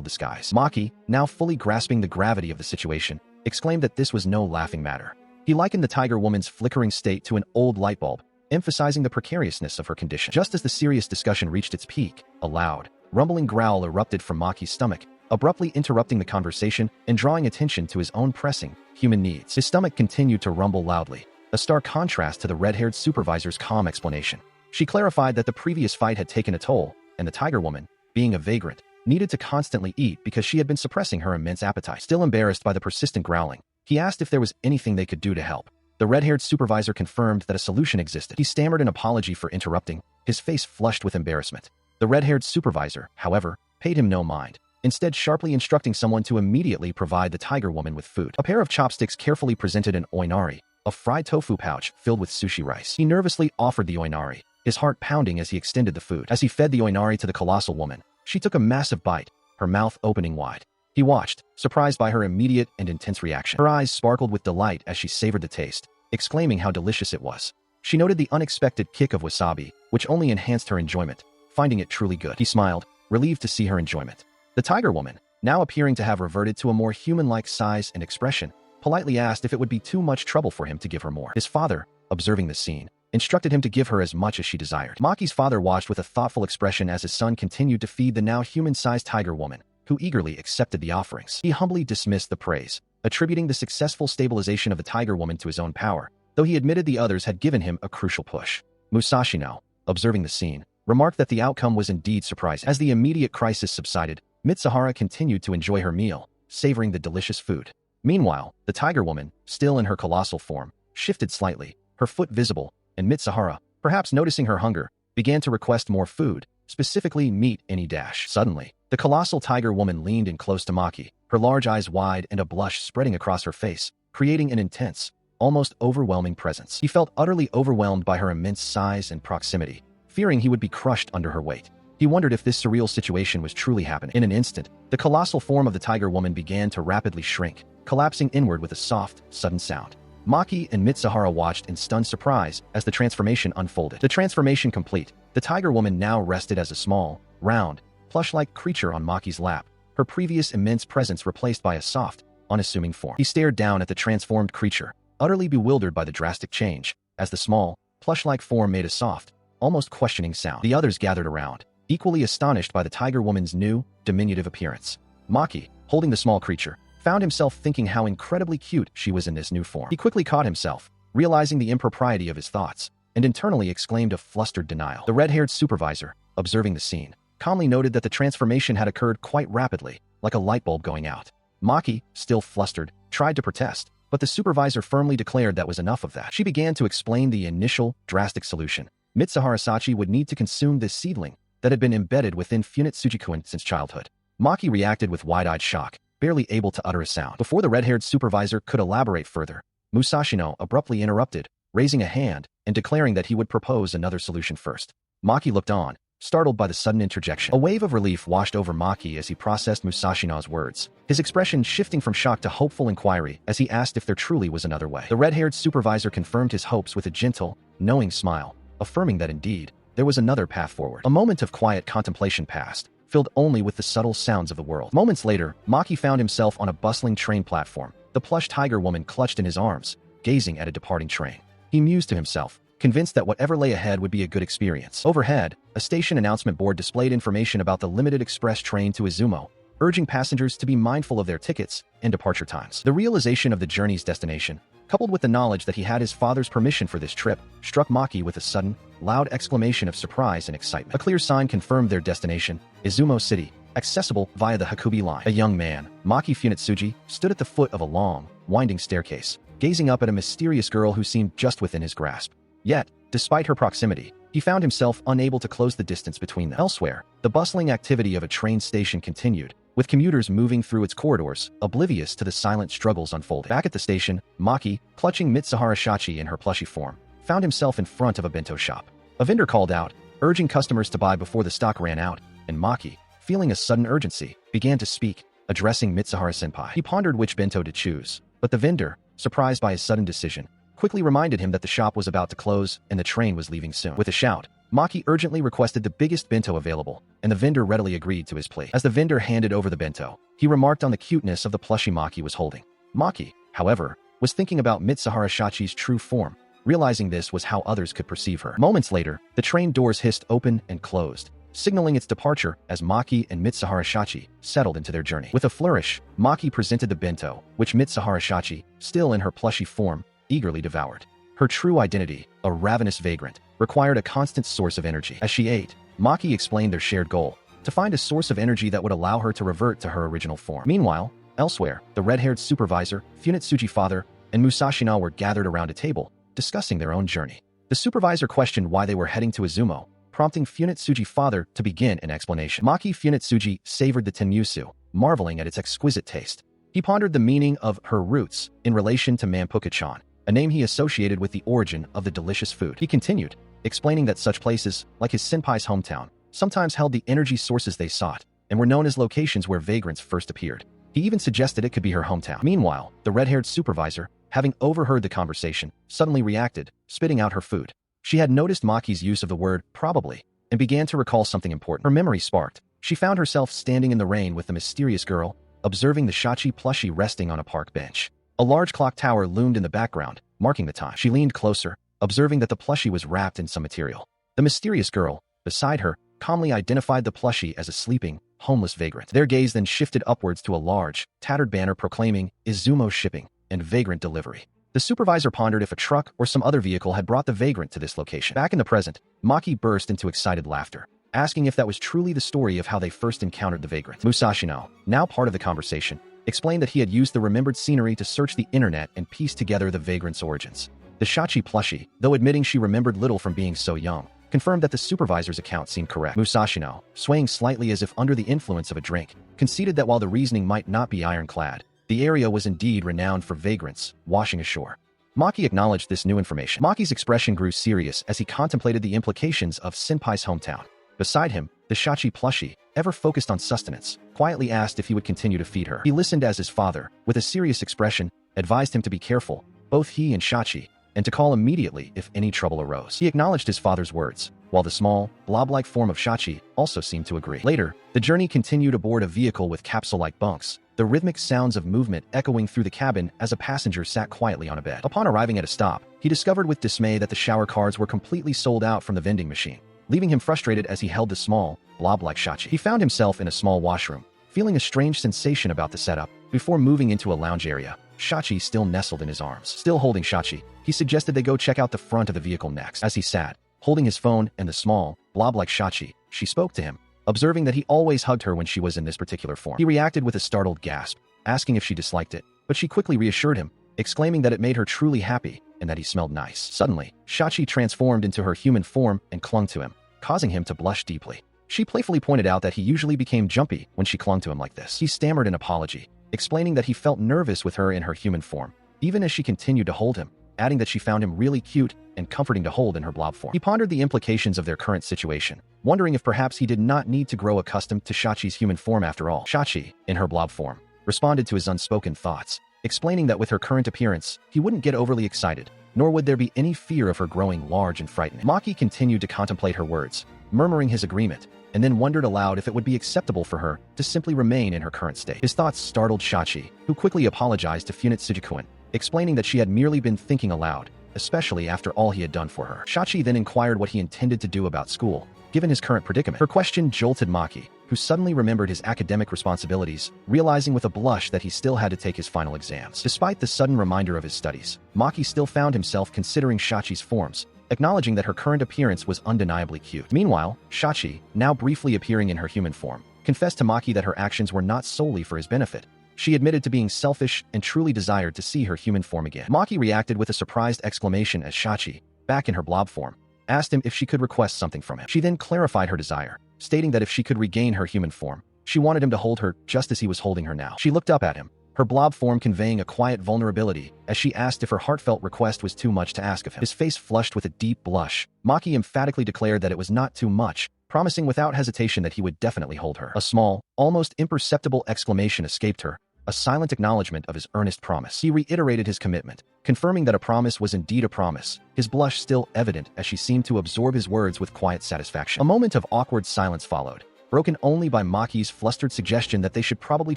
disguise. Maki, now fully grasping the gravity of the situation, exclaimed that this was no laughing matter. He likened the tiger woman's flickering state to an old light bulb, emphasizing the precariousness of her condition. Just as the serious discussion reached its peak, a loud, rumbling growl erupted from Maki's stomach, abruptly interrupting the conversation and drawing attention to his own pressing, human needs. His stomach continued to rumble loudly, a stark contrast to the red-haired supervisor's calm explanation. She clarified that the previous fight had taken a toll, and the tiger woman, being a vagrant, needed to constantly eat because she had been suppressing her immense appetite. Still embarrassed by the persistent growling, he asked if there was anything they could do to help. The red-haired supervisor confirmed that a solution existed. He stammered an apology for interrupting, his face flushed with embarrassment. The red-haired supervisor, however, paid him no mind, instead sharply instructing someone to immediately provide the tiger woman with food. A pair of chopsticks carefully presented an oinari, a fried tofu pouch filled with sushi rice. He nervously offered the oinari, his heart pounding as he extended the food. As he fed the oinari to the colossal woman, she took a massive bite, her mouth opening wide. He watched, surprised by her immediate and intense reaction. Her eyes sparkled with delight as she savored the taste, exclaiming how delicious it was. She noted the unexpected kick of wasabi, which only enhanced her enjoyment, finding it truly good. He smiled, relieved to see her enjoyment. The tiger woman, now appearing to have reverted to a more human-like size and expression, politely asked if it would be too much trouble for him to give her more. His father, observing the scene, instructed him to give her as much as she desired. Maki's father watched with a thoughtful expression as his son continued to feed the now human-sized tiger woman, who eagerly accepted the offerings. He humbly dismissed the praise, attributing the successful stabilization of the tiger woman to his own power, though he admitted the others had given him a crucial push. Mousashino, observing the scene, remarked that the outcome was indeed surprising. As the immediate crisis subsided, Mitsuhara continued to enjoy her meal, savoring the delicious food. Meanwhile, the tiger woman, still in her colossal form, shifted slightly, her foot visible, and Mitsuhara, perhaps noticing her hunger, began to request more food, specifically meat any dash. Suddenly, the colossal tiger woman leaned in close to Maki, her large eyes wide and a blush spreading across her face, creating an intense, almost overwhelming presence. He felt utterly overwhelmed by her immense size and proximity, fearing he would be crushed under her weight. He wondered if this surreal situation was truly happening. In an instant, the colossal form of the tiger woman began to rapidly shrink, collapsing inward with a soft, sudden sound. Maki and Mitsuhara watched in stunned surprise as the transformation unfolded. The transformation complete, the tiger woman now rested as a small, round, plush-like creature on Maki's lap, her previous immense presence replaced by a soft, unassuming form. He stared down at the transformed creature, utterly bewildered by the drastic change, as the small, plush-like form made a soft, almost questioning sound. The others gathered around, equally astonished by the tiger woman's new, diminutive appearance. Maki, holding the small creature, found himself thinking how incredibly cute she was in this new form. He quickly caught himself, realizing the impropriety of his thoughts, and internally exclaimed a flustered denial. The red-haired supervisor, observing the scene, calmly noted that the transformation had occurred quite rapidly, like a light bulb going out. Maki, still flustered, tried to protest, but the supervisor firmly declared that was enough of that. She began to explain the initial, drastic solution. Mitsuhara Sachi would need to consume this seedling that had been embedded within Funetsuji-kun since childhood. Maki reacted with wide-eyed shock, barely able to utter a sound. Before the red-haired supervisor could elaborate further, Mousashino abruptly interrupted, raising a hand and declaring that he would propose another solution first. Maki looked on, startled by the sudden interjection. A wave of relief washed over Maki as he processed Musashino's words, his expression shifting from shock to hopeful inquiry as he asked if there truly was another way. The red-haired supervisor confirmed his hopes with a gentle, knowing smile, affirming that indeed, there was another path forward. A moment of quiet contemplation passed, filled only with the subtle sounds of the world. Moments later, Maki found himself on a bustling train platform, the plush tiger woman clutched in his arms, gazing at a departing train. He mused to himself, convinced that whatever lay ahead would be a good experience. Overhead, a station announcement board displayed information about the limited express train to Izumo, urging passengers to be mindful of their tickets and departure times. The realization of the journey's destination, coupled with the knowledge that he had his father's permission for this trip, struck Maki with a sudden, loud exclamation of surprise and excitement. A clear sign confirmed their destination, Izumo City, accessible via the Hakubi line. A young man, Maki Funetsuji, stood at the foot of a long, winding staircase, gazing up at a mysterious girl who seemed just within his grasp. Yet, despite her proximity, he found himself unable to close the distance between them. Elsewhere, the bustling activity of a train station continued, with commuters moving through its corridors, oblivious to the silent struggles unfolding. Back at the station, Maki, clutching Mitsuhara Shachi in her plushy form, found himself in front of a bento shop. A vendor called out, urging customers to buy before the stock ran out, and Maki, feeling a sudden urgency, began to speak, addressing Mitsuhara-senpai. He pondered which bento to choose, but the vendor, surprised by his sudden decision, quickly reminded him that the shop was about to close and the train was leaving soon. With a shout, Maki urgently requested the biggest bento available, and the vendor readily agreed to his plea. As the vendor handed over the bento, he remarked on the cuteness of the plushie Maki was holding. Maki, however, was thinking about Mitsuhara Shachi's true form, realizing this was how others could perceive her. Moments later, the train doors hissed open and closed, signaling its departure as Maki and Mitsuhara Shachi settled into their journey. With a flourish, Maki presented the bento, which Mitsuhara Shachi, still in her plushy form, eagerly devoured. Her true identity, a ravenous vagrant, required a constant source of energy. As she ate, Maki explained their shared goal, to find a source of energy that would allow her to revert to her original form. Meanwhile, elsewhere, the red-haired supervisor, Funetsuji father, and Mousashino were gathered around a table, discussing their own journey. The supervisor questioned why they were heading to Izumo, prompting Funetsuji father to begin an explanation. Maki Funetsuji savored the tenmusu, marveling at its exquisite taste. He pondered the meaning of her roots in relation to Manpuka-chan, a name he associated with the origin of the delicious food. He continued, explaining that such places, like his senpai's hometown, sometimes held the energy sources they sought, and were known as locations where vagrants first appeared. He even suggested it could be her hometown. Meanwhile, the red-haired supervisor, having overheard the conversation, suddenly reacted, spitting out her food. She had noticed Maki's use of the word probably, and began to recall something important. Her memory sparked. She found herself standing in the rain with the mysterious girl, observing the Shachi plushie resting on a park bench. A large clock tower loomed in the background, marking the time. She leaned closer, observing that the plushie was wrapped in some material. The mysterious girl, beside her, calmly identified the plushie as a sleeping, homeless vagrant. Their gaze then shifted upwards to a large, tattered banner proclaiming Izumo shipping and vagrant delivery. The supervisor pondered if a truck or some other vehicle had brought the vagrant to this location. Back in the present, Maki burst into excited laughter, asking if that was truly the story of how they first encountered the vagrant. Mousashino, now part of the conversation, explained that he had used the remembered scenery to search the internet and piece together the vagrant's origins. The Shachi plushie, though admitting she remembered little from being so young, confirmed that the supervisor's account seemed correct. Mousashino, swaying slightly as if under the influence of a drink, conceded that while the reasoning might not be ironclad, the area was indeed renowned for vagrants washing ashore. Maki acknowledged this new information. Maki's expression grew serious as he contemplated the implications of Senpai's hometown. Beside him, the Shachi plushie, ever focused on sustenance, quietly asked if he would continue to feed her. He listened as his father, with a serious expression, advised him to be careful, both he and Shachi, and to call immediately if any trouble arose. He acknowledged his father's words, while the small, blob-like form of Shachi also seemed to agree. Later, the journey continued aboard a vehicle with capsule-like bunks, the rhythmic sounds of movement echoing through the cabin as a passenger sat quietly on a bed. Upon arriving at a stop, he discovered with dismay that the shower cards were completely sold out from the vending machine, leaving him frustrated as he held the small, blob-like Shachi. He found himself in a small washroom, feeling a strange sensation about the setup, before moving into a lounge area, Shachi still nestled in his arms. Still holding Shachi, he suggested they go check out the front of the vehicle next. As he sat, holding his phone and the small, blob-like Shachi, she spoke to him, observing that he always hugged her when she was in this particular form. He reacted with a startled gasp, asking if she disliked it, but she quickly reassured him, exclaiming that it made her truly happy and that he smelled nice. Suddenly, Shachi transformed into her human form and clung to him, causing him to blush deeply. She playfully pointed out that he usually became jumpy when she clung to him like this. He stammered an apology, explaining that he felt nervous with her in her human form, even as she continued to hold him, adding that she found him really cute and comforting to hold in her blob form. He pondered the implications of their current situation, wondering if perhaps he did not need to grow accustomed to Shachi's human form after all. Shachi, in her blob form, responded to his unspoken thoughts, explaining that with her current appearance, he wouldn't get overly excited, nor would there be any fear of her growing large and frightening. Maki continued to contemplate her words, murmuring his agreement, and then wondered aloud if it would be acceptable for her to simply remain in her current state. His thoughts startled Shachi, who quickly apologized to Funetsuji-kun, explaining that she had merely been thinking aloud, especially after all he had done for her. Shachi then inquired what he intended to do about school, given his current predicament. Her question jolted Maki, who suddenly remembered his academic responsibilities, realizing with a blush that he still had to take his final exams. Despite the sudden reminder of his studies, Maki still found himself considering Shachi's forms, acknowledging that her current appearance was undeniably cute. Meanwhile, Shachi, now briefly appearing in her human form, confessed to Maki that her actions were not solely for his benefit. She admitted to being selfish and truly desired to see her human form again. Maki reacted with a surprised exclamation as Shachi, back in her blob form, asked him if she could request something from him. She then clarified her desire, stating that if she could regain her human form, she wanted him to hold her just as he was holding her now. She looked up at him, her blob form conveying a quiet vulnerability, as she asked if her heartfelt request was too much to ask of him. His face flushed with a deep blush. Maki emphatically declared that it was not too much, promising without hesitation that he would definitely hold her. A small, almost imperceptible exclamation escaped her, a silent acknowledgement of his earnest promise. He reiterated his commitment, confirming that a promise was indeed a promise, his blush still evident as she seemed to absorb his words with quiet satisfaction. A moment of awkward silence followed, broken only by Maki's flustered suggestion that they should probably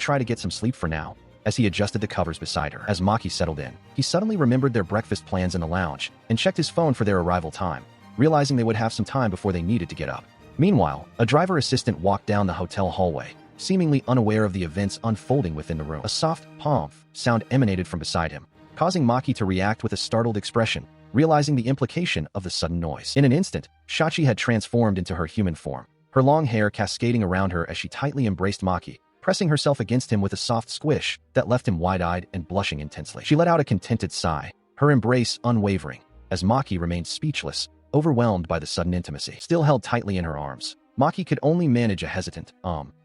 try to get some sleep for now, as he adjusted the covers beside her. As Maki settled in, he suddenly remembered their breakfast plans in the lounge and checked his phone for their arrival time, realizing they would have some time before they needed to get up. Meanwhile, a driver assistant walked down the hotel hallway, seemingly unaware of the events unfolding within the room. A soft "pomf" sound emanated from beside him, causing Maki to react with a startled expression, realizing the implication of the sudden noise. In an instant, Shachi had transformed into her human form, her long hair cascading around her as she tightly embraced Maki, pressing herself against him with a soft squish that left him wide-eyed and blushing intensely. She let out a contented sigh, her embrace unwavering, as Maki remained speechless, overwhelmed by the sudden intimacy. Still held tightly in her arms, Maki could only manage a hesitant,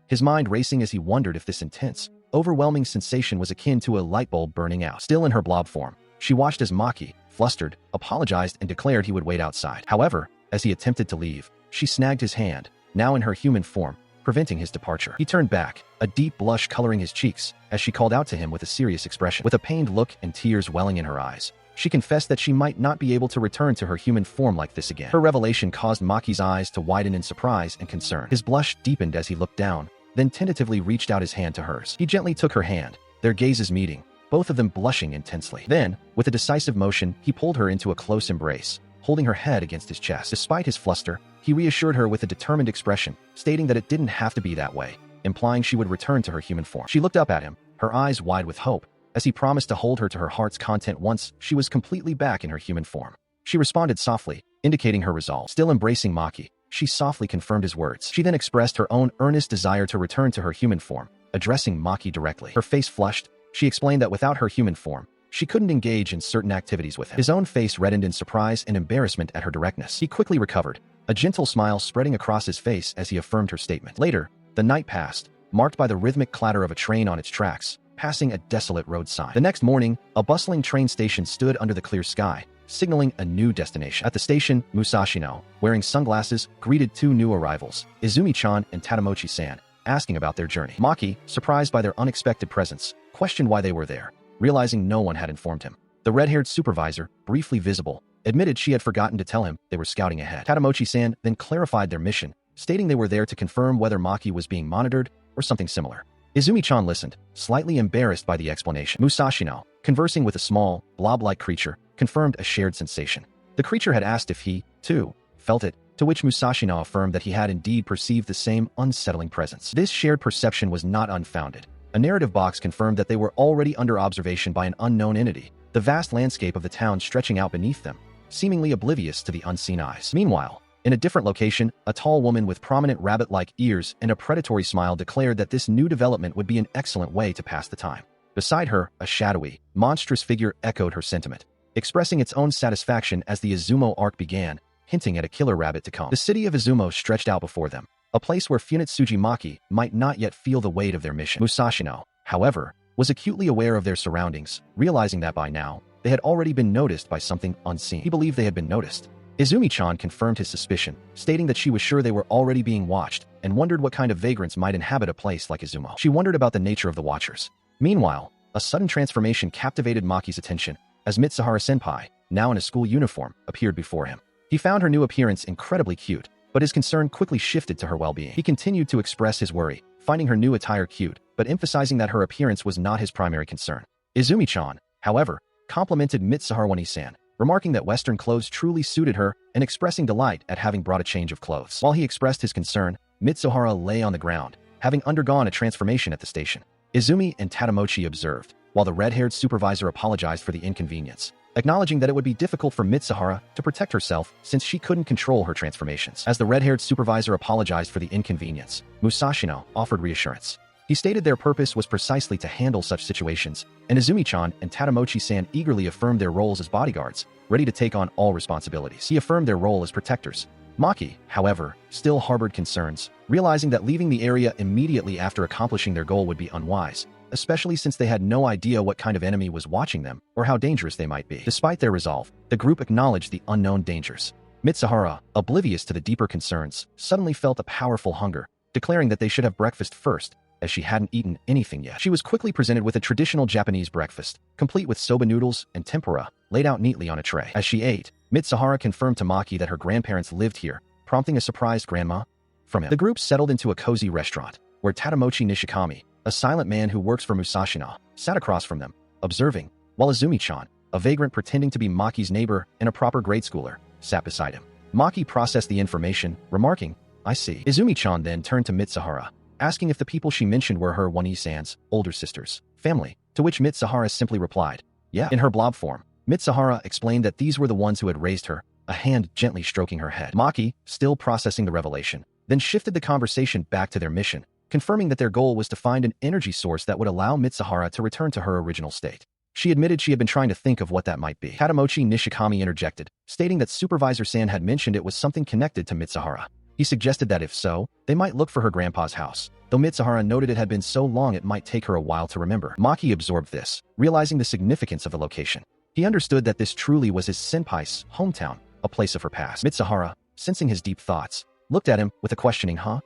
his mind racing as he wondered if this intense, overwhelming sensation was akin to a light bulb burning out. Still in her blob form, she watched as Maki, flustered, apologized and declared he would wait outside. However, as he attempted to leave, she snagged his hand, now in her human form, preventing his departure. He turned back, a deep blush coloring his cheeks, as she called out to him with a serious expression. With a pained look and tears welling in her eyes, she confessed that she might not be able to return to her human form like this again. Her revelation caused Maki's eyes to widen in surprise and concern. His blush deepened as he looked down, then tentatively reached out his hand to hers. He gently took her hand, their gazes meeting, both of them blushing intensely. Then, with a decisive motion, he pulled her into a close embrace, holding her head against his chest. Despite his fluster, he reassured her with a determined expression, stating that it didn't have to be that way, implying she would return to her human form. She looked up at him, her eyes wide with hope, as he promised to hold her to her heart's content once she was completely back in her human form. She responded softly, indicating her resolve. Still embracing Maki, she softly confirmed his words. She then expressed her own earnest desire to return to her human form, addressing Maki directly. Her face flushed. She explained that without her human form, she couldn't engage in certain activities with him. His own face reddened in surprise and embarrassment at her directness. He quickly recovered, a gentle smile spreading across his face as he affirmed her statement. Later, the night passed, marked by the rhythmic clatter of a train on its tracks, passing a desolate road sign. The next morning, a bustling train station stood under the clear sky, signaling a new destination. At the station, Mousashino, wearing sunglasses, greeted two new arrivals, Izumi-chan and Tatemochi-san, asking about their journey. Maki, surprised by their unexpected presence, questioned why they were there, realizing no one had informed him. The red-haired supervisor, briefly visible, admitted she had forgotten to tell him they were scouting ahead. Tatemochi-san then clarified their mission, stating they were there to confirm whether Maki was being monitored or something similar. Izumi-chan listened, slightly embarrassed by the explanation. Mousashino, conversing with a small, blob-like creature, confirmed a shared sensation. The creature had asked if he, too, felt it, to which Mousashino affirmed that he had indeed perceived the same unsettling presence. This shared perception was not unfounded. A narrative box confirmed that they were already under observation by an unknown entity, the vast landscape of the town stretching out beneath them, seemingly oblivious to the unseen eyes. Meanwhile, in a different location, a tall woman with prominent rabbit-like ears and a predatory smile declared that this new development would be an excellent way to pass the time. Beside her, a shadowy, monstrous figure echoed her sentiment, expressing its own satisfaction as the Isumo Arc began, hinting at a killer rabbit to come. The city of Izumo stretched out before them, a place where Funetsuji Maki might not yet feel the weight of their mission. Mousashino, however, was acutely aware of their surroundings, realizing that by now, they had already been noticed by something unseen. He believed they had been noticed. Izumi-chan confirmed his suspicion, stating that she was sure they were already being watched and wondered what kind of vagrants might inhabit a place like Izumo. She wondered about the nature of the watchers. Meanwhile, a sudden transformation captivated Maki's attention as Mitsuhara-senpai, now in a school uniform, appeared before him. He found her new appearance incredibly cute, but his concern quickly shifted to her well-being. He continued to express his worry, finding her new attire cute, but emphasizing that her appearance was not his primary concern. Izumi-chan, however, complimented Mitsuhara-san, remarking that Western clothes truly suited her and expressing delight at having brought a change of clothes. While he expressed his concern, Mitsuhara lay on the ground, having undergone a transformation at the station. Izumi and Tatemochi observed, while the red-haired supervisor apologized for the inconvenience, acknowledging that it would be difficult for Mitsuhara to protect herself since she couldn't control her transformations. As the red-haired supervisor apologized for the inconvenience, Mousashino offered reassurance. He stated their purpose was precisely to handle such situations, and Izumi-chan and Tatemochi-san eagerly affirmed their roles as bodyguards, ready to take on all responsibilities. He affirmed their role as protectors. Maki, however, still harbored concerns, realizing that leaving the area immediately after accomplishing their goal would be unwise, especially since they had no idea what kind of enemy was watching them or how dangerous they might be. Despite their resolve, the group acknowledged the unknown dangers. Mitsuhara, oblivious to the deeper concerns, suddenly felt a powerful hunger, declaring that they should have breakfast first, as she hadn't eaten anything yet. She was quickly presented with a traditional Japanese breakfast, complete with soba noodles and tempura, laid out neatly on a tray. As she ate, Mitsuhara confirmed to Maki that her grandparents lived here, prompting a surprised grandma from him. The group settled into a cozy restaurant, where Tatemochi Nishikami, a silent man who works for Mousashino, sat across from them, observing, while Izumi-chan, a vagrant pretending to be Maki's neighbor and a proper grade schooler, sat beside him. Maki processed the information, remarking, "I see." Izumi-chan then turned to Mitsuhara, asking if the people she mentioned were her One-san's older sister's family, to which Mitsuhara simply replied, "Yeah." In her blob form, Mitsuhara explained that these were the ones who had raised her, a hand gently stroking her head. Maki, still processing the revelation, then shifted the conversation back to their mission, confirming that their goal was to find an energy source that would allow Mitsuhara to return to her original state. She admitted she had been trying to think of what that might be. Tatemochi Nishikami interjected, stating that Supervisor-san had mentioned it was something connected to Mitsuhara. He suggested that if so, they might look for her grandpa's house, though Mitsuhara noted it had been so long it might take her a while to remember. Maki absorbed this, realizing the significance of the location. He understood that this truly was his senpai's hometown, a place of her past. Mitsuhara, sensing his deep thoughts, looked at him with a questioning "huh?"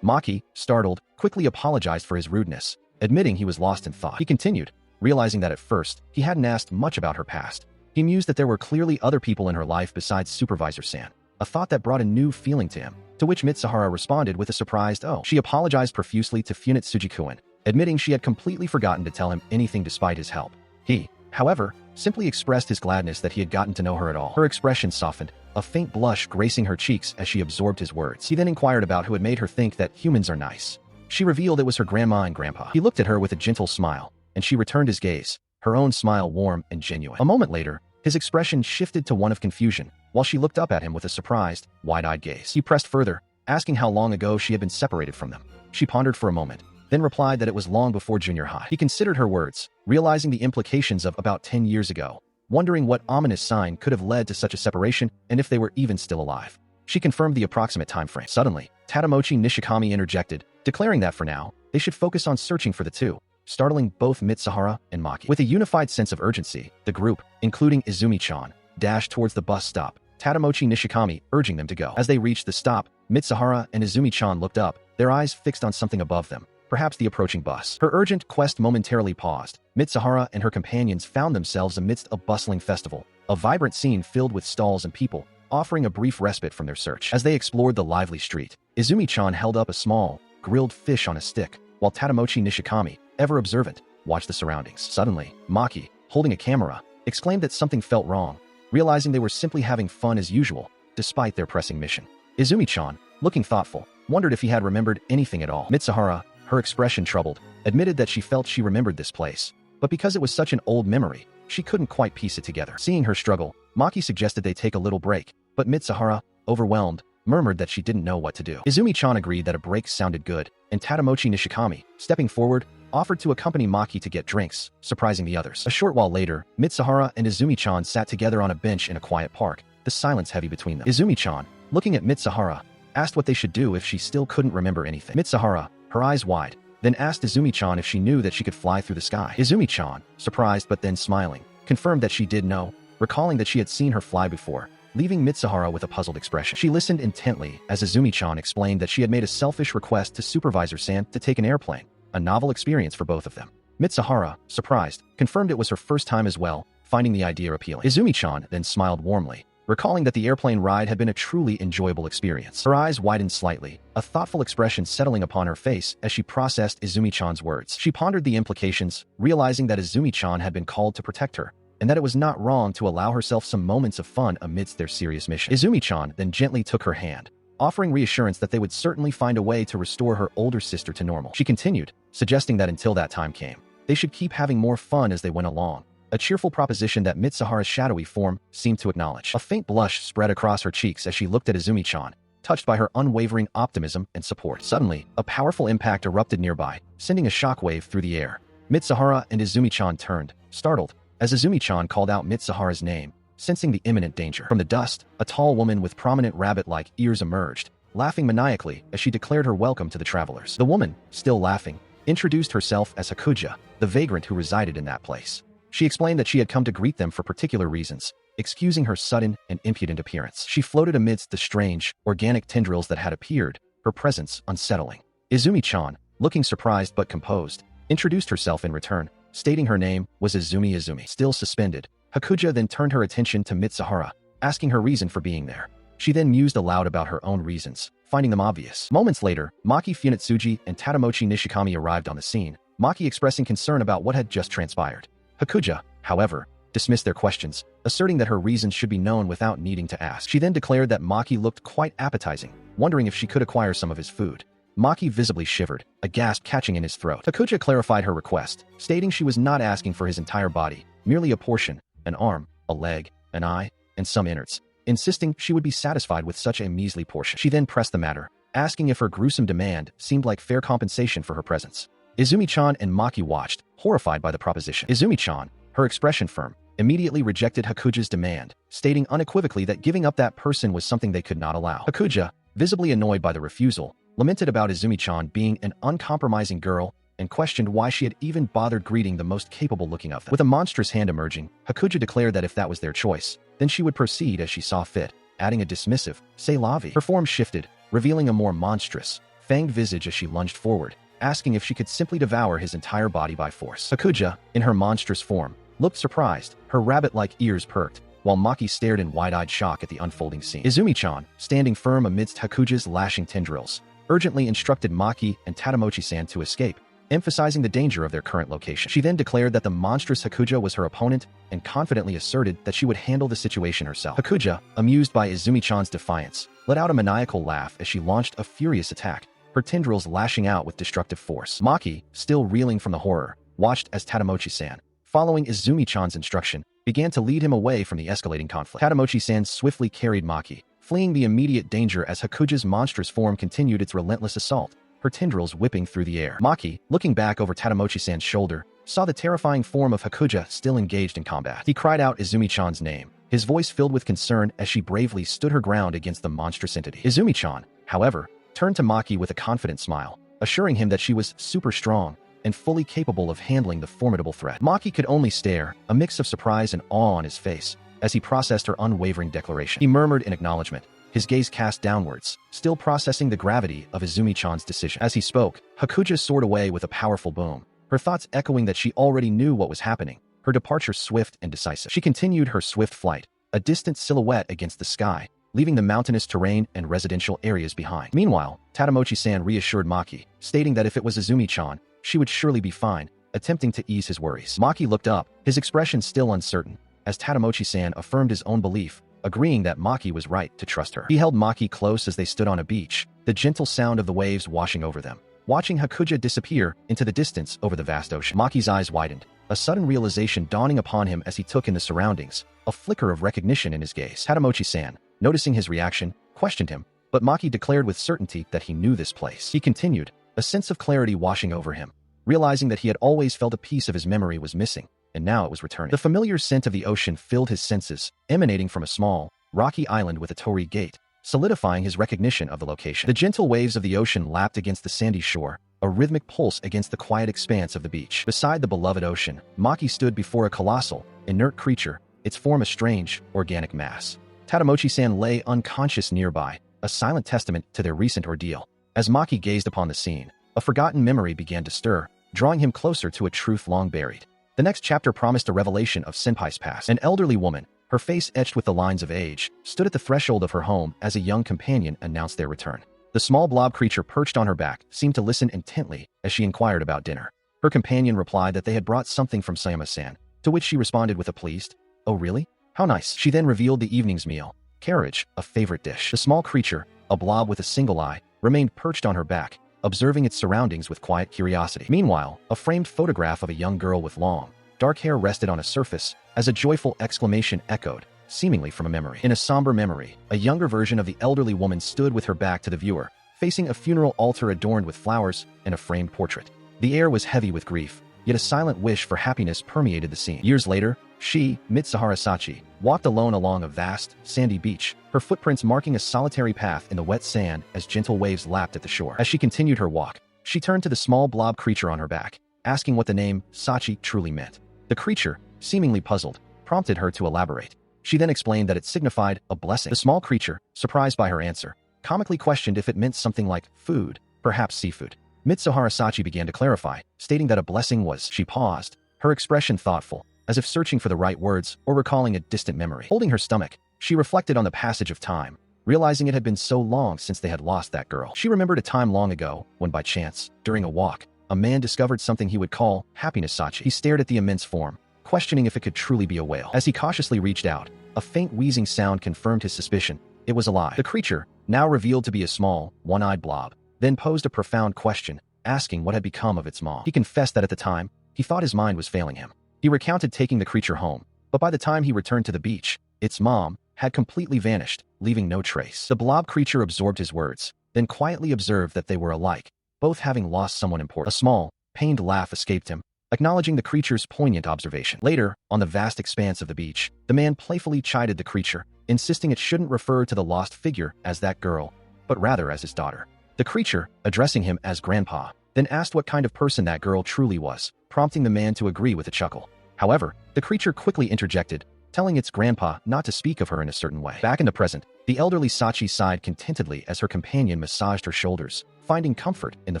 Maki, startled, quickly apologized for his rudeness, admitting he was lost in thought. He continued, realizing that at first, he hadn't asked much about her past. He mused that there were clearly other people in her life besides Supervisor-san, a thought that brought a new feeling to him, to which Mitsuhara responded with a surprised "oh." She apologized profusely to Funetsuji-kun, admitting she had completely forgotten to tell him anything despite his help. He, however, simply expressed his gladness that he had gotten to know her at all. Her expression softened, a faint blush gracing her cheeks as she absorbed his words. He then inquired about who had made her think that humans are nice. She revealed it was her grandma and grandpa. He looked at her with a gentle smile, and she returned his gaze, her own smile warm and genuine. A moment later, his expression shifted to one of confusion, while she looked up at him with a surprised, wide-eyed gaze. He pressed further, asking how long ago she had been separated from them. She pondered for a moment, then replied that it was long before junior high. He considered her words, realizing the implications of about 10 years ago, wondering what ominous sign could have led to such a separation and if they were even still alive. She confirmed the approximate time frame. Suddenly, Tatemochi Nishikami interjected, declaring that for now, they should focus on searching for the two, startling both Mitsuhara and Maki. With a unified sense of urgency, the group, including Izumi-chan, dashed towards the bus stop, Tatemochi Nishikami urging them to go. As they reached the stop, Mitsuhara and Izumi-chan looked up, their eyes fixed on something above them, perhaps the approaching bus. Her urgent quest momentarily paused. Mitsuhara and her companions found themselves amidst a bustling festival, a vibrant scene filled with stalls and people, offering a brief respite from their search. As they explored the lively street, Izumi-chan held up a small, grilled fish on a stick, while Tatemochi Nishikami, ever observant, watched the surroundings. Suddenly, Maki, holding a camera, exclaimed that something felt wrong, realizing they were simply having fun as usual, despite their pressing mission. Izumi-chan, looking thoughtful, wondered if he had remembered anything at all. Mitsuhara, her expression troubled, admitted that she felt she remembered this place, but because it was such an old memory, she couldn't quite piece it together. Seeing her struggle, Maki suggested they take a little break, but Mitsuhara, overwhelmed, murmured that she didn't know what to do. Izumi-chan agreed that a break sounded good, and Tatemochi Nishikami, stepping forward, offered to accompany Maki to get drinks, surprising the others. A short while later, Mitsuhara and Izumi-chan sat together on a bench in a quiet park, the silence heavy between them. Izumi-chan, looking at Mitsuhara, asked what they should do if she still couldn't remember anything. Mitsuhara, her eyes wide, then asked Izumi-chan if she knew that she could fly through the sky. Izumi-chan, surprised but then smiling, confirmed that she did know, recalling that she had seen her fly before, leaving Mitsuhara with a puzzled expression. She listened intently as Izumi-chan explained that she had made a selfish request to Supervisor-san to take an airplane, a novel experience for both of them. Mitsuhara, surprised, confirmed it was her first time as well, finding the idea appealing. Izumi-chan then smiled warmly, recalling that the airplane ride had been a truly enjoyable experience. Her eyes widened slightly, a thoughtful expression settling upon her face as she processed Izumi-chan's words. She pondered the implications, realizing that Izumi-chan had been called to protect her, and that it was not wrong to allow herself some moments of fun amidst their serious mission. Izumi-chan then gently took her hand, offering reassurance that they would certainly find a way to restore her older sister to normal. She continued, suggesting that until that time came, they should keep having more fun as they went along, a cheerful proposition that Mitsuhara's shadowy form seemed to acknowledge. A faint blush spread across her cheeks as she looked at Izumi-chan, touched by her unwavering optimism and support. Suddenly, a powerful impact erupted nearby, sending a shockwave through the air. Mitsuhara and Izumi-chan turned, startled, as Izumi-chan called out Mitsuhara's name, sensing the imminent danger. From the dust, a tall woman with prominent rabbit-like ears emerged, laughing maniacally as she declared her welcome to the travelers. The woman, still laughing, introduced herself as Hakuja, the vagrant who resided in that place. She explained that she had come to greet them for particular reasons, excusing her sudden and impudent appearance. She floated amidst the strange, organic tendrils that had appeared, her presence unsettling. Izumi-chan, looking surprised but composed, introduced herself in return, stating her name was Izumi. Still suspended, Hakuja then turned her attention to Mitsuhara, asking her reason for being there. She then mused aloud about her own reasons, finding them obvious. Moments later, Maki Funetsuji and Tatemochi Nishikami arrived on the scene, Maki expressing concern about what had just transpired. Hakuja, however, dismissed their questions, asserting that her reasons should be known without needing to ask. She then declared that Maki looked quite appetizing, wondering if she could acquire some of his food. Maki visibly shivered, a gasp catching in his throat. Hakuja clarified her request, stating she was not asking for his entire body, merely a portion, an arm, a leg, an eye, and some innards, insisting she would be satisfied with such a measly portion. She then pressed the matter, asking if her gruesome demand seemed like fair compensation for her presence. Izumi-chan and Maki watched, horrified by the proposition. Izumi-chan, her expression firm, immediately rejected Hakuja's demand, stating unequivocally that giving up that person was something they could not allow. Hakuja, visibly annoyed by the refusal, lamented about Izumi-chan being an uncompromising girl and questioned why she had even bothered greeting the most capable-looking of them. With a monstrous hand emerging, Hakuja declared that if that was their choice, then she would proceed as she saw fit, adding a dismissive, "C'est la vie." Her form shifted, revealing a more monstrous, fanged visage as she lunged forward, asking if she could simply devour his entire body by force. Hakuja, in her monstrous form, looked surprised, her rabbit-like ears perked, while Maki stared in wide-eyed shock at the unfolding scene. Izumi-chan, standing firm amidst Hakuja's lashing tendrils, urgently instructed Maki and Tatemochi-san to escape, emphasizing the danger of their current location. She then declared that the monstrous Hakuja was her opponent and confidently asserted that she would handle the situation herself. Hakuja, amused by Izumi-chan's defiance, let out a maniacal laugh as she launched a furious attack, her tendrils lashing out with destructive force. Maki, still reeling from the horror, watched as Tatemochi-san, following Izumi-chan's instruction, began to lead him away from the escalating conflict. Tadamochi-san swiftly carried Maki, fleeing the immediate danger as Hakuja's monstrous form continued its relentless assault, her tendrils whipping through the air. Maki, looking back over Tadamochi-san's shoulder, saw the terrifying form of Hakuja still engaged in combat. He cried out Izumi-chan's name, his voice filled with concern as she bravely stood her ground against the monstrous entity. Izumi-chan, however, turned to Maki with a confident smile, assuring him that she was super strong and fully capable of handling the formidable threat. Maki could only stare, a mix of surprise and awe on his face, as he processed her unwavering declaration. He murmured in acknowledgement, his gaze cast downwards, still processing the gravity of Izumi-chan's decision. As he spoke, Hakuja soared away with a powerful boom, her thoughts echoing that she already knew what was happening, her departure swift and decisive. She continued her swift flight, a distant silhouette against the sky, leaving the mountainous terrain and residential areas behind. Meanwhile, Tadamochi-san reassured Maki, stating that if it was Izumi-chan, she would surely be fine, attempting to ease his worries. Maki looked up, his expression still uncertain, as Tadamochi-san affirmed his own belief, agreeing that Maki was right to trust her. He held Maki close as they stood on a beach, the gentle sound of the waves washing over them, watching Hakuja disappear into the distance over the vast ocean. Maki's eyes widened, a sudden realization dawning upon him as he took in the surroundings, a flicker of recognition in his gaze. Tadamochi-san, noticing his reaction, questioned him, but Maki declared with certainty that he knew this place. He continued, a sense of clarity washing over him, realizing that he had always felt a piece of his memory was missing, and now it was returning. The familiar scent of the ocean filled his senses, emanating from a small, rocky island with a torii gate, solidifying his recognition of the location. The gentle waves of the ocean lapped against the sandy shore, a rhythmic pulse against the quiet expanse of the beach. Beside the beloved ocean, Maki stood before a colossal, inert creature, its form a strange, organic mass. Tadamochi-san lay unconscious nearby, a silent testament to their recent ordeal. As Maki gazed upon the scene, a forgotten memory began to stir, drawing him closer to a truth long buried. The next chapter promised a revelation of Senpai's past. An elderly woman, her face etched with the lines of age, stood at the threshold of her home as a young companion announced their return. The small blob creature perched on her back seemed to listen intently as she inquired about dinner. Her companion replied that they had brought something from Sayama-san, to which she responded with a pleased, "Oh really? How nice." She then revealed the evening's meal, carriage, a favorite dish. The small creature, a blob with a single eye, remained perched on her back, observing its surroundings with quiet curiosity. Meanwhile, a framed photograph of a young girl with long, dark hair rested on a surface as a joyful exclamation echoed, seemingly from a memory. In a somber memory, a younger version of the elderly woman stood with her back to the viewer, facing a funeral altar adorned with flowers and a framed portrait. The air was heavy with grief, yet a silent wish for happiness permeated the scene. Years later, she, Mitsuhara Sachi, walked alone along a vast, sandy beach, her footprints marking a solitary path in the wet sand as gentle waves lapped at the shore. As she continued her walk, she turned to the small blob creature on her back, asking what the name Sachi truly meant. The creature, seemingly puzzled, prompted her to elaborate. She then explained that it signified a blessing. The small creature, surprised by her answer, comically questioned if it meant something like food, perhaps seafood. Mitsuhara Sachi began to clarify, stating that a blessing was. She paused, her expression thoughtful, as if searching for the right words or recalling a distant memory. Holding her stomach, she reflected on the passage of time, realizing it had been so long since they had lost that girl. She remembered a time long ago when, by chance, during a walk, a man discovered something he would call happiness. Sachi. He stared at the immense form, questioning if it could truly be a whale. As he cautiously reached out, a faint wheezing sound confirmed his suspicion. It was alive. The creature, now revealed to be a small, one-eyed blob, then posed a profound question, asking what had become of its mom. He confessed that at the time, he thought his mind was failing him. He recounted taking the creature home, but by the time he returned to the beach, its mom had completely vanished, leaving no trace. The blob creature absorbed his words, then quietly observed that they were alike, both having lost someone important. A small, pained laugh escaped him, acknowledging the creature's poignant observation. Later, on the vast expanse of the beach, the man playfully chided the creature, insisting it shouldn't refer to the lost figure as that girl, but rather as his daughter. The creature, addressing him as Grandpa, then asked what kind of person that girl truly was, prompting the man to agree with a chuckle. However, the creature quickly interjected, telling its grandpa not to speak of her in a certain way. Back in the present, the elderly Sachi sighed contentedly as her companion massaged her shoulders, finding comfort in the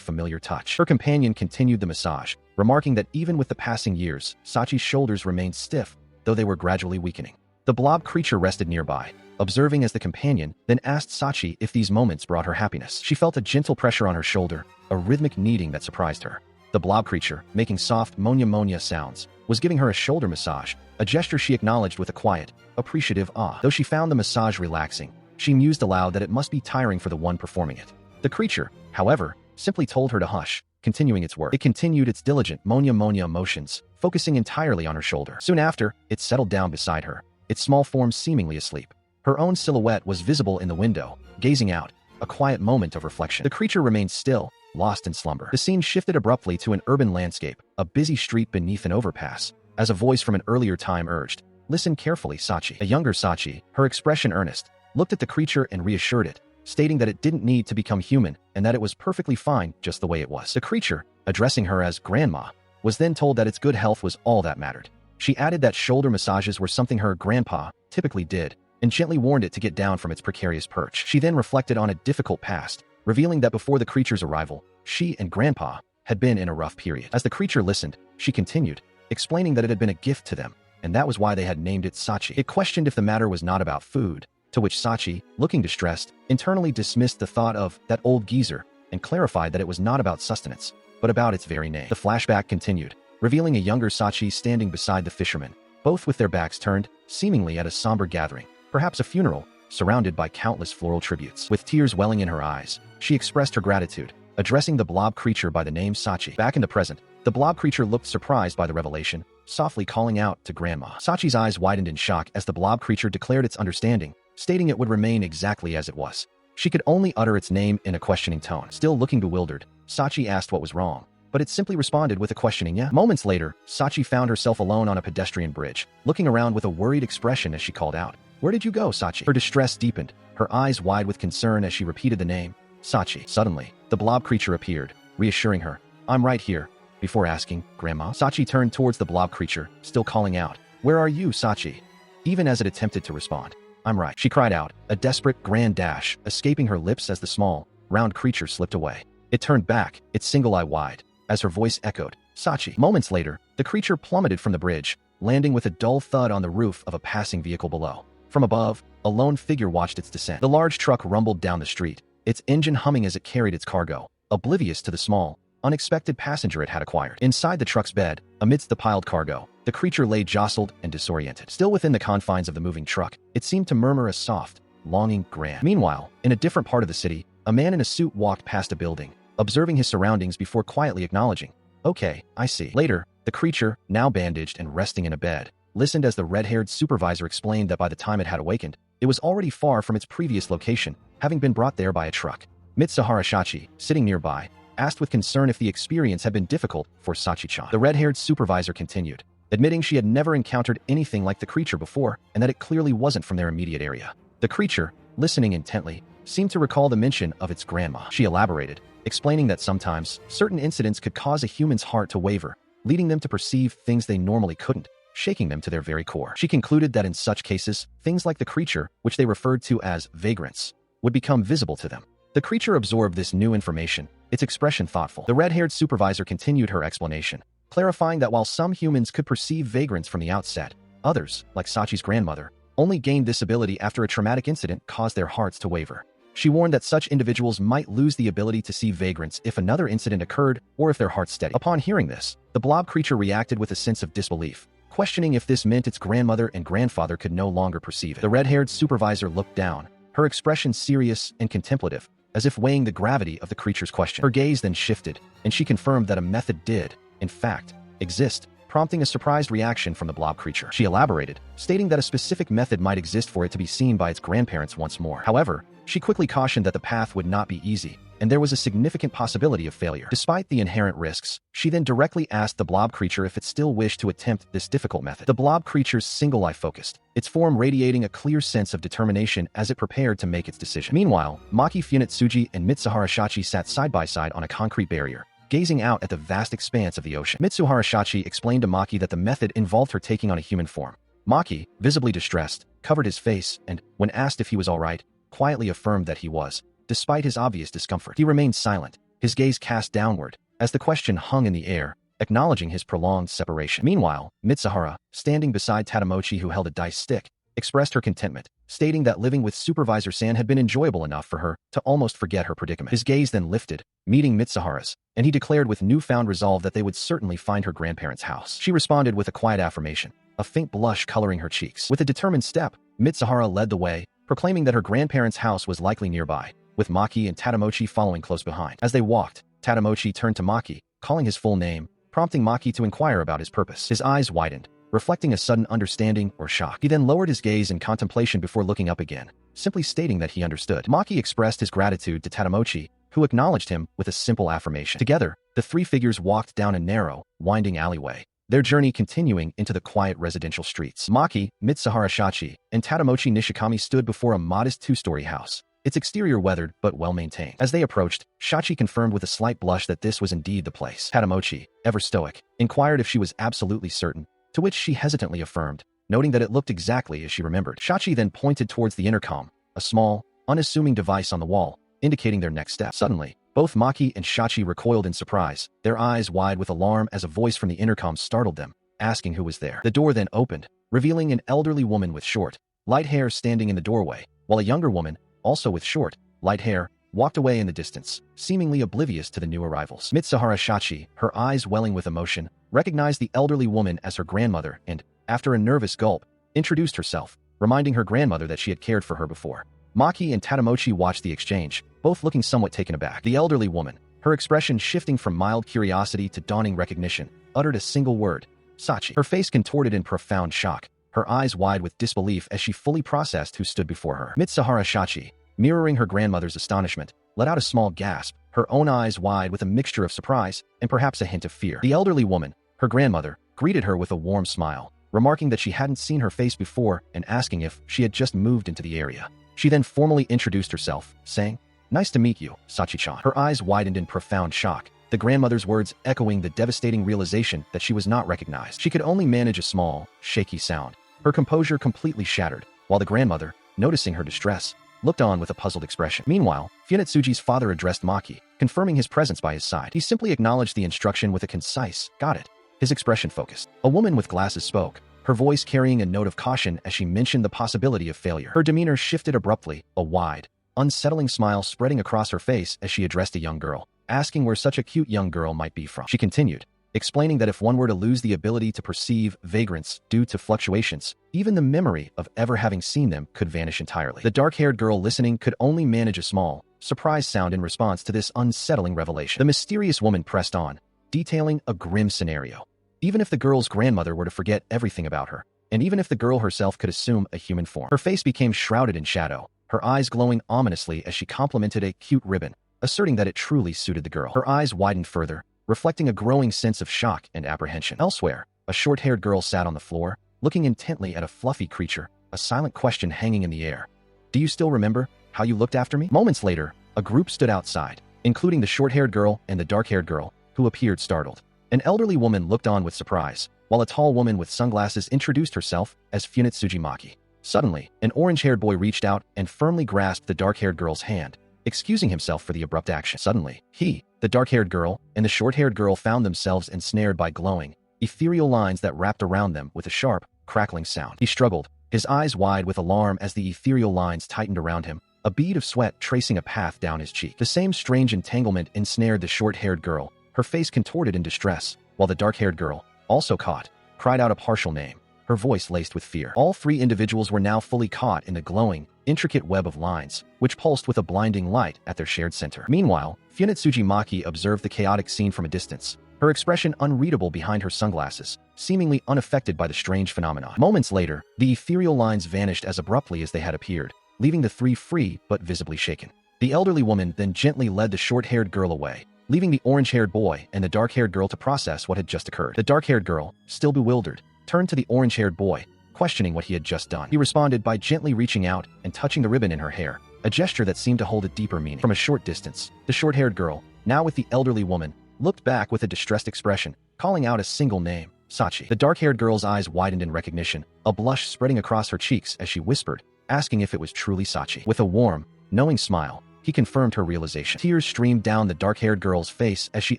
familiar touch. Her companion continued the massage, remarking that even with the passing years, Sachi's shoulders remained stiff, though they were gradually weakening. The blob creature rested nearby, observing as the companion then asked Sachi if these moments brought her happiness. She felt a gentle pressure on her shoulder, a rhythmic kneading that surprised her. The blob creature, making soft monya-monya sounds, was giving her a shoulder massage, a gesture she acknowledged with a quiet, appreciative ah. Though she found the massage relaxing, she mused aloud that it must be tiring for the one performing it. The creature, however, simply told her to hush, continuing its work. It continued its diligent monya motions, focusing entirely on her shoulder. Soon after, it settled down beside her, its small form seemingly asleep. Her own silhouette was visible in the window, gazing out, a quiet moment of reflection. The creature remained still, lost in slumber. The scene shifted abruptly to an urban landscape, a busy street beneath an overpass, as a voice from an earlier time urged, "Listen carefully, Sachi." A younger Sachi, her expression earnest, looked at the creature and reassured it, stating that it didn't need to become human and that it was perfectly fine just the way it was. The creature, addressing her as grandma, was then told that its good health was all that mattered. She added that shoulder massages were something her grandpa typically did, and gently warned it to get down from its precarious perch. She then reflected on a difficult past, revealing that before the creature's arrival, she and grandpa had been in a rough period. As the creature listened, she continued, explaining that it had been a gift to them, and that was why they had named it Sachi. It questioned if the matter was not about food, to which Sachi, looking distressed, internally dismissed the thought of that old geezer and clarified that it was not about sustenance, but about its very name. The flashback continued, revealing a younger Sachi standing beside the fisherman, both with their backs turned, seemingly at a somber gathering, perhaps a funeral, surrounded by countless floral tributes. With tears welling in her eyes, she expressed her gratitude, addressing the blob creature by the name Sachi. Back in the present, the blob creature looked surprised by the revelation, softly calling out to Grandma. Sachi's eyes widened in shock as the blob creature declared its understanding, stating it would remain exactly as it was. She could only utter its name in a questioning tone. Still looking bewildered, Sachi asked what was wrong, but it simply responded with a questioning yeah. Moments later, Sachi found herself alone on a pedestrian bridge, looking around with a worried expression as she called out, "Where did you go, Sachi?" Her distress deepened, her eyes wide with concern as she repeated the name, Sachi. Suddenly, the blob creature appeared, reassuring her, "I'm right here." Before asking, "Grandma?" Sachi turned towards the blob creature, still calling out, "Where are you, Sachi?" Even as it attempted to respond, "I'm right," she cried out, a desperate grand dash escaping her lips as the small, round creature slipped away. It turned back, its single eye wide, as her voice echoed, "Sachi." Moments later, the creature plummeted from the bridge, landing with a dull thud on the roof of a passing vehicle below. From above, a lone figure watched its descent. The large truck rumbled down the street, its engine humming as it carried its cargo, oblivious to the small, unexpected passenger it had acquired. Inside the truck's bed, amidst the piled cargo, the creature lay jostled and disoriented. Still within the confines of the moving truck, it seemed to murmur a soft, longing grand. Meanwhile, in a different part of the city, a man in a suit walked past a building, observing his surroundings before quietly acknowledging, "Okay, I see." Later, the creature, now bandaged and resting in a bed, listened as the red-haired supervisor explained that by the time it had awakened, it was already far from its previous location, having been brought there by a truck. Mitsuhara Shachi, sitting nearby, asked with concern if the experience had been difficult for Sachi-chan. The red-haired supervisor continued, admitting she had never encountered anything like the creature before and that it clearly wasn't from their immediate area. The creature, listening intently, seemed to recall the mention of its grandma. She elaborated, explaining that sometimes certain incidents could cause a human's heart to waver, leading them to perceive things they normally couldn't, shaking them to their very core. She concluded that in such cases, things like the creature, which they referred to as vagrants, would become visible to them. The creature absorbed this new information, its expression thoughtful. The red-haired supervisor continued her explanation, clarifying that while some humans could perceive vagrants from the outset, others, like Sachi's grandmother, only gained this ability after a traumatic incident caused their hearts to waver. She warned that such individuals might lose the ability to see vagrants if another incident occurred or if their hearts steadied. Upon hearing this, the blob creature reacted with a sense of disbelief, questioning if this meant its grandmother and grandfather could no longer perceive it. The red-haired supervisor looked down, her expression serious and contemplative, as if weighing the gravity of the creature's question. Her gaze then shifted, and she confirmed that a method did, in fact, exist, prompting a surprised reaction from the blob creature. She elaborated, stating that a specific method might exist for it to be seen by its grandparents once more. However, she quickly cautioned that the path would not be easy, and there was a significant possibility of failure. Despite the inherent risks, she then directly asked the blob creature if it still wished to attempt this difficult method. The blob creature's single eye focused, its form radiating a clear sense of determination as it prepared to make its decision. Meanwhile, Maki Funetsuji and Mitsuhara Shachi sat side by side on a concrete barrier, gazing out at the vast expanse of the ocean. Mitsuhara Shachi explained to Maki that the method involved her taking on a human form. Maki, visibly distressed, covered his face and, when asked if he was all right, quietly affirmed that he was, despite his obvious discomfort. He remained silent, his gaze cast downward, as the question hung in the air, acknowledging his prolonged separation. Meanwhile, Mitsuhara, standing beside Tadamochi who held a dice stick, expressed her contentment, stating that living with Supervisor San had been enjoyable enough for her to almost forget her predicament. His gaze then lifted, meeting Mitsuhara's, and he declared with newfound resolve that they would certainly find her grandparents' house. She responded with a quiet affirmation, a faint blush coloring her cheeks. With a determined step, Mitsuhara led the way, proclaiming that her grandparents' house was likely nearby, with Maki and Tadamochi following close behind. As they walked, Tadamochi turned to Maki, calling his full name, prompting Maki to inquire about his purpose. His eyes widened, reflecting a sudden understanding or shock. He then lowered his gaze in contemplation before looking up again, simply stating that he understood. Maki expressed his gratitude to Tadamochi, who acknowledged him with a simple affirmation. Together, the three figures walked down a narrow, winding alleyway, their journey continuing into the quiet residential streets. Maki, Mitsuhara Shachi, and Tadamochi Nishikami stood before a modest two-story house, its exterior weathered but well-maintained. As they approached, Shachi confirmed with a slight blush that this was indeed the place. Tadamochi, ever stoic, inquired if she was absolutely certain, to which she hesitantly affirmed, noting that it looked exactly as she remembered. Shachi then pointed towards the intercom, a small, unassuming device on the wall, indicating their next step. Suddenly, both Maki and Shachi recoiled in surprise, their eyes wide with alarm as a voice from the intercom startled them, asking who was there. The door then opened, revealing an elderly woman with short, light hair standing in the doorway, while a younger woman, also with short, light hair, walked away in the distance, seemingly oblivious to the new arrivals. Mitsuhara Shachi, her eyes welling with emotion, recognized the elderly woman as her grandmother and, after a nervous gulp, introduced herself, reminding her grandmother that she had cared for her before. Maki and Tadamochi watched the exchange, both looking somewhat taken aback. The elderly woman, her expression shifting from mild curiosity to dawning recognition, uttered a single word, Sachi. Her face contorted in profound shock, her eyes wide with disbelief as she fully processed who stood before her. Mitsuhara Shachi, mirroring her grandmother's astonishment, let out a small gasp, her own eyes wide with a mixture of surprise and perhaps a hint of fear. The elderly woman, her grandmother, greeted her with a warm smile, remarking that she hadn't seen her face before and asking if she had just moved into the area. She then formally introduced herself, saying, "Nice to meet you, Sachi-chan." Her eyes widened in profound shock, the grandmother's words echoing the devastating realization that she was not recognized. She could only manage a small, shaky sound, her composure completely shattered, while the grandmother, noticing her distress, looked on with a puzzled expression. Meanwhile, Funetsuji's father addressed Maki, confirming his presence by his side. He simply acknowledged the instruction with a concise, "Got it." His expression focused. A woman with glasses spoke, her voice carrying a note of caution as she mentioned the possibility of failure. Her demeanor shifted abruptly, a wide, unsettling smile spreading across her face as she addressed a young girl, asking where such a cute young girl might be from. She continued, explaining that if one were to lose the ability to perceive vagrants due to fluctuations, even the memory of ever having seen them could vanish entirely. The dark-haired girl listening could only manage a small, surprised sound in response to this unsettling revelation. The mysterious woman pressed on, detailing a grim scenario. Even if the girl's grandmother were to forget everything about her, and even if the girl herself could assume a human form, her face became shrouded in shadow, her eyes glowing ominously as she complimented a cute ribbon, asserting that it truly suited the girl. Her eyes widened further, reflecting a growing sense of shock and apprehension. Elsewhere, a short-haired girl sat on the floor, looking intently at a fluffy creature, a silent question hanging in the air. "Do you still remember how you looked after me?" Moments later, a group stood outside, including the short-haired girl and the dark-haired girl, who appeared startled. An elderly woman looked on with surprise, while a tall woman with sunglasses introduced herself as Funetsuji Maki. Suddenly, an orange-haired boy reached out and firmly grasped the dark-haired girl's hand, excusing himself for the abrupt action. Suddenly, he, the dark-haired girl, and the short-haired girl found themselves ensnared by glowing, ethereal lines that wrapped around them with a sharp, crackling sound. He struggled, his eyes wide with alarm as the ethereal lines tightened around him, a bead of sweat tracing a path down his cheek. The same strange entanglement ensnared the short-haired girl, her face contorted in distress, while the dark-haired girl, also caught, cried out a partial name, her voice laced with fear. All three individuals were now fully caught in the glowing, intricate web of lines, which pulsed with a blinding light at their shared center. Meanwhile, Funetsuji Maki observed the chaotic scene from a distance, her expression unreadable behind her sunglasses, seemingly unaffected by the strange phenomenon. Moments later, the ethereal lines vanished as abruptly as they had appeared, leaving the three free but visibly shaken. The elderly woman then gently led the short-haired girl away, leaving the orange-haired boy and the dark-haired girl to process what had just occurred. The dark-haired girl, still bewildered, turned to the orange-haired boy, questioning what he had just done. He responded by gently reaching out and touching the ribbon in her hair, a gesture that seemed to hold a deeper meaning. From a short distance, the short-haired girl, now with the elderly woman, looked back with a distressed expression, calling out a single name, Sachi. The dark-haired girl's eyes widened in recognition, a blush spreading across her cheeks as she whispered, asking if it was truly Sachi. With a warm, knowing smile, he confirmed her realization. Tears streamed down the dark-haired girl's face as she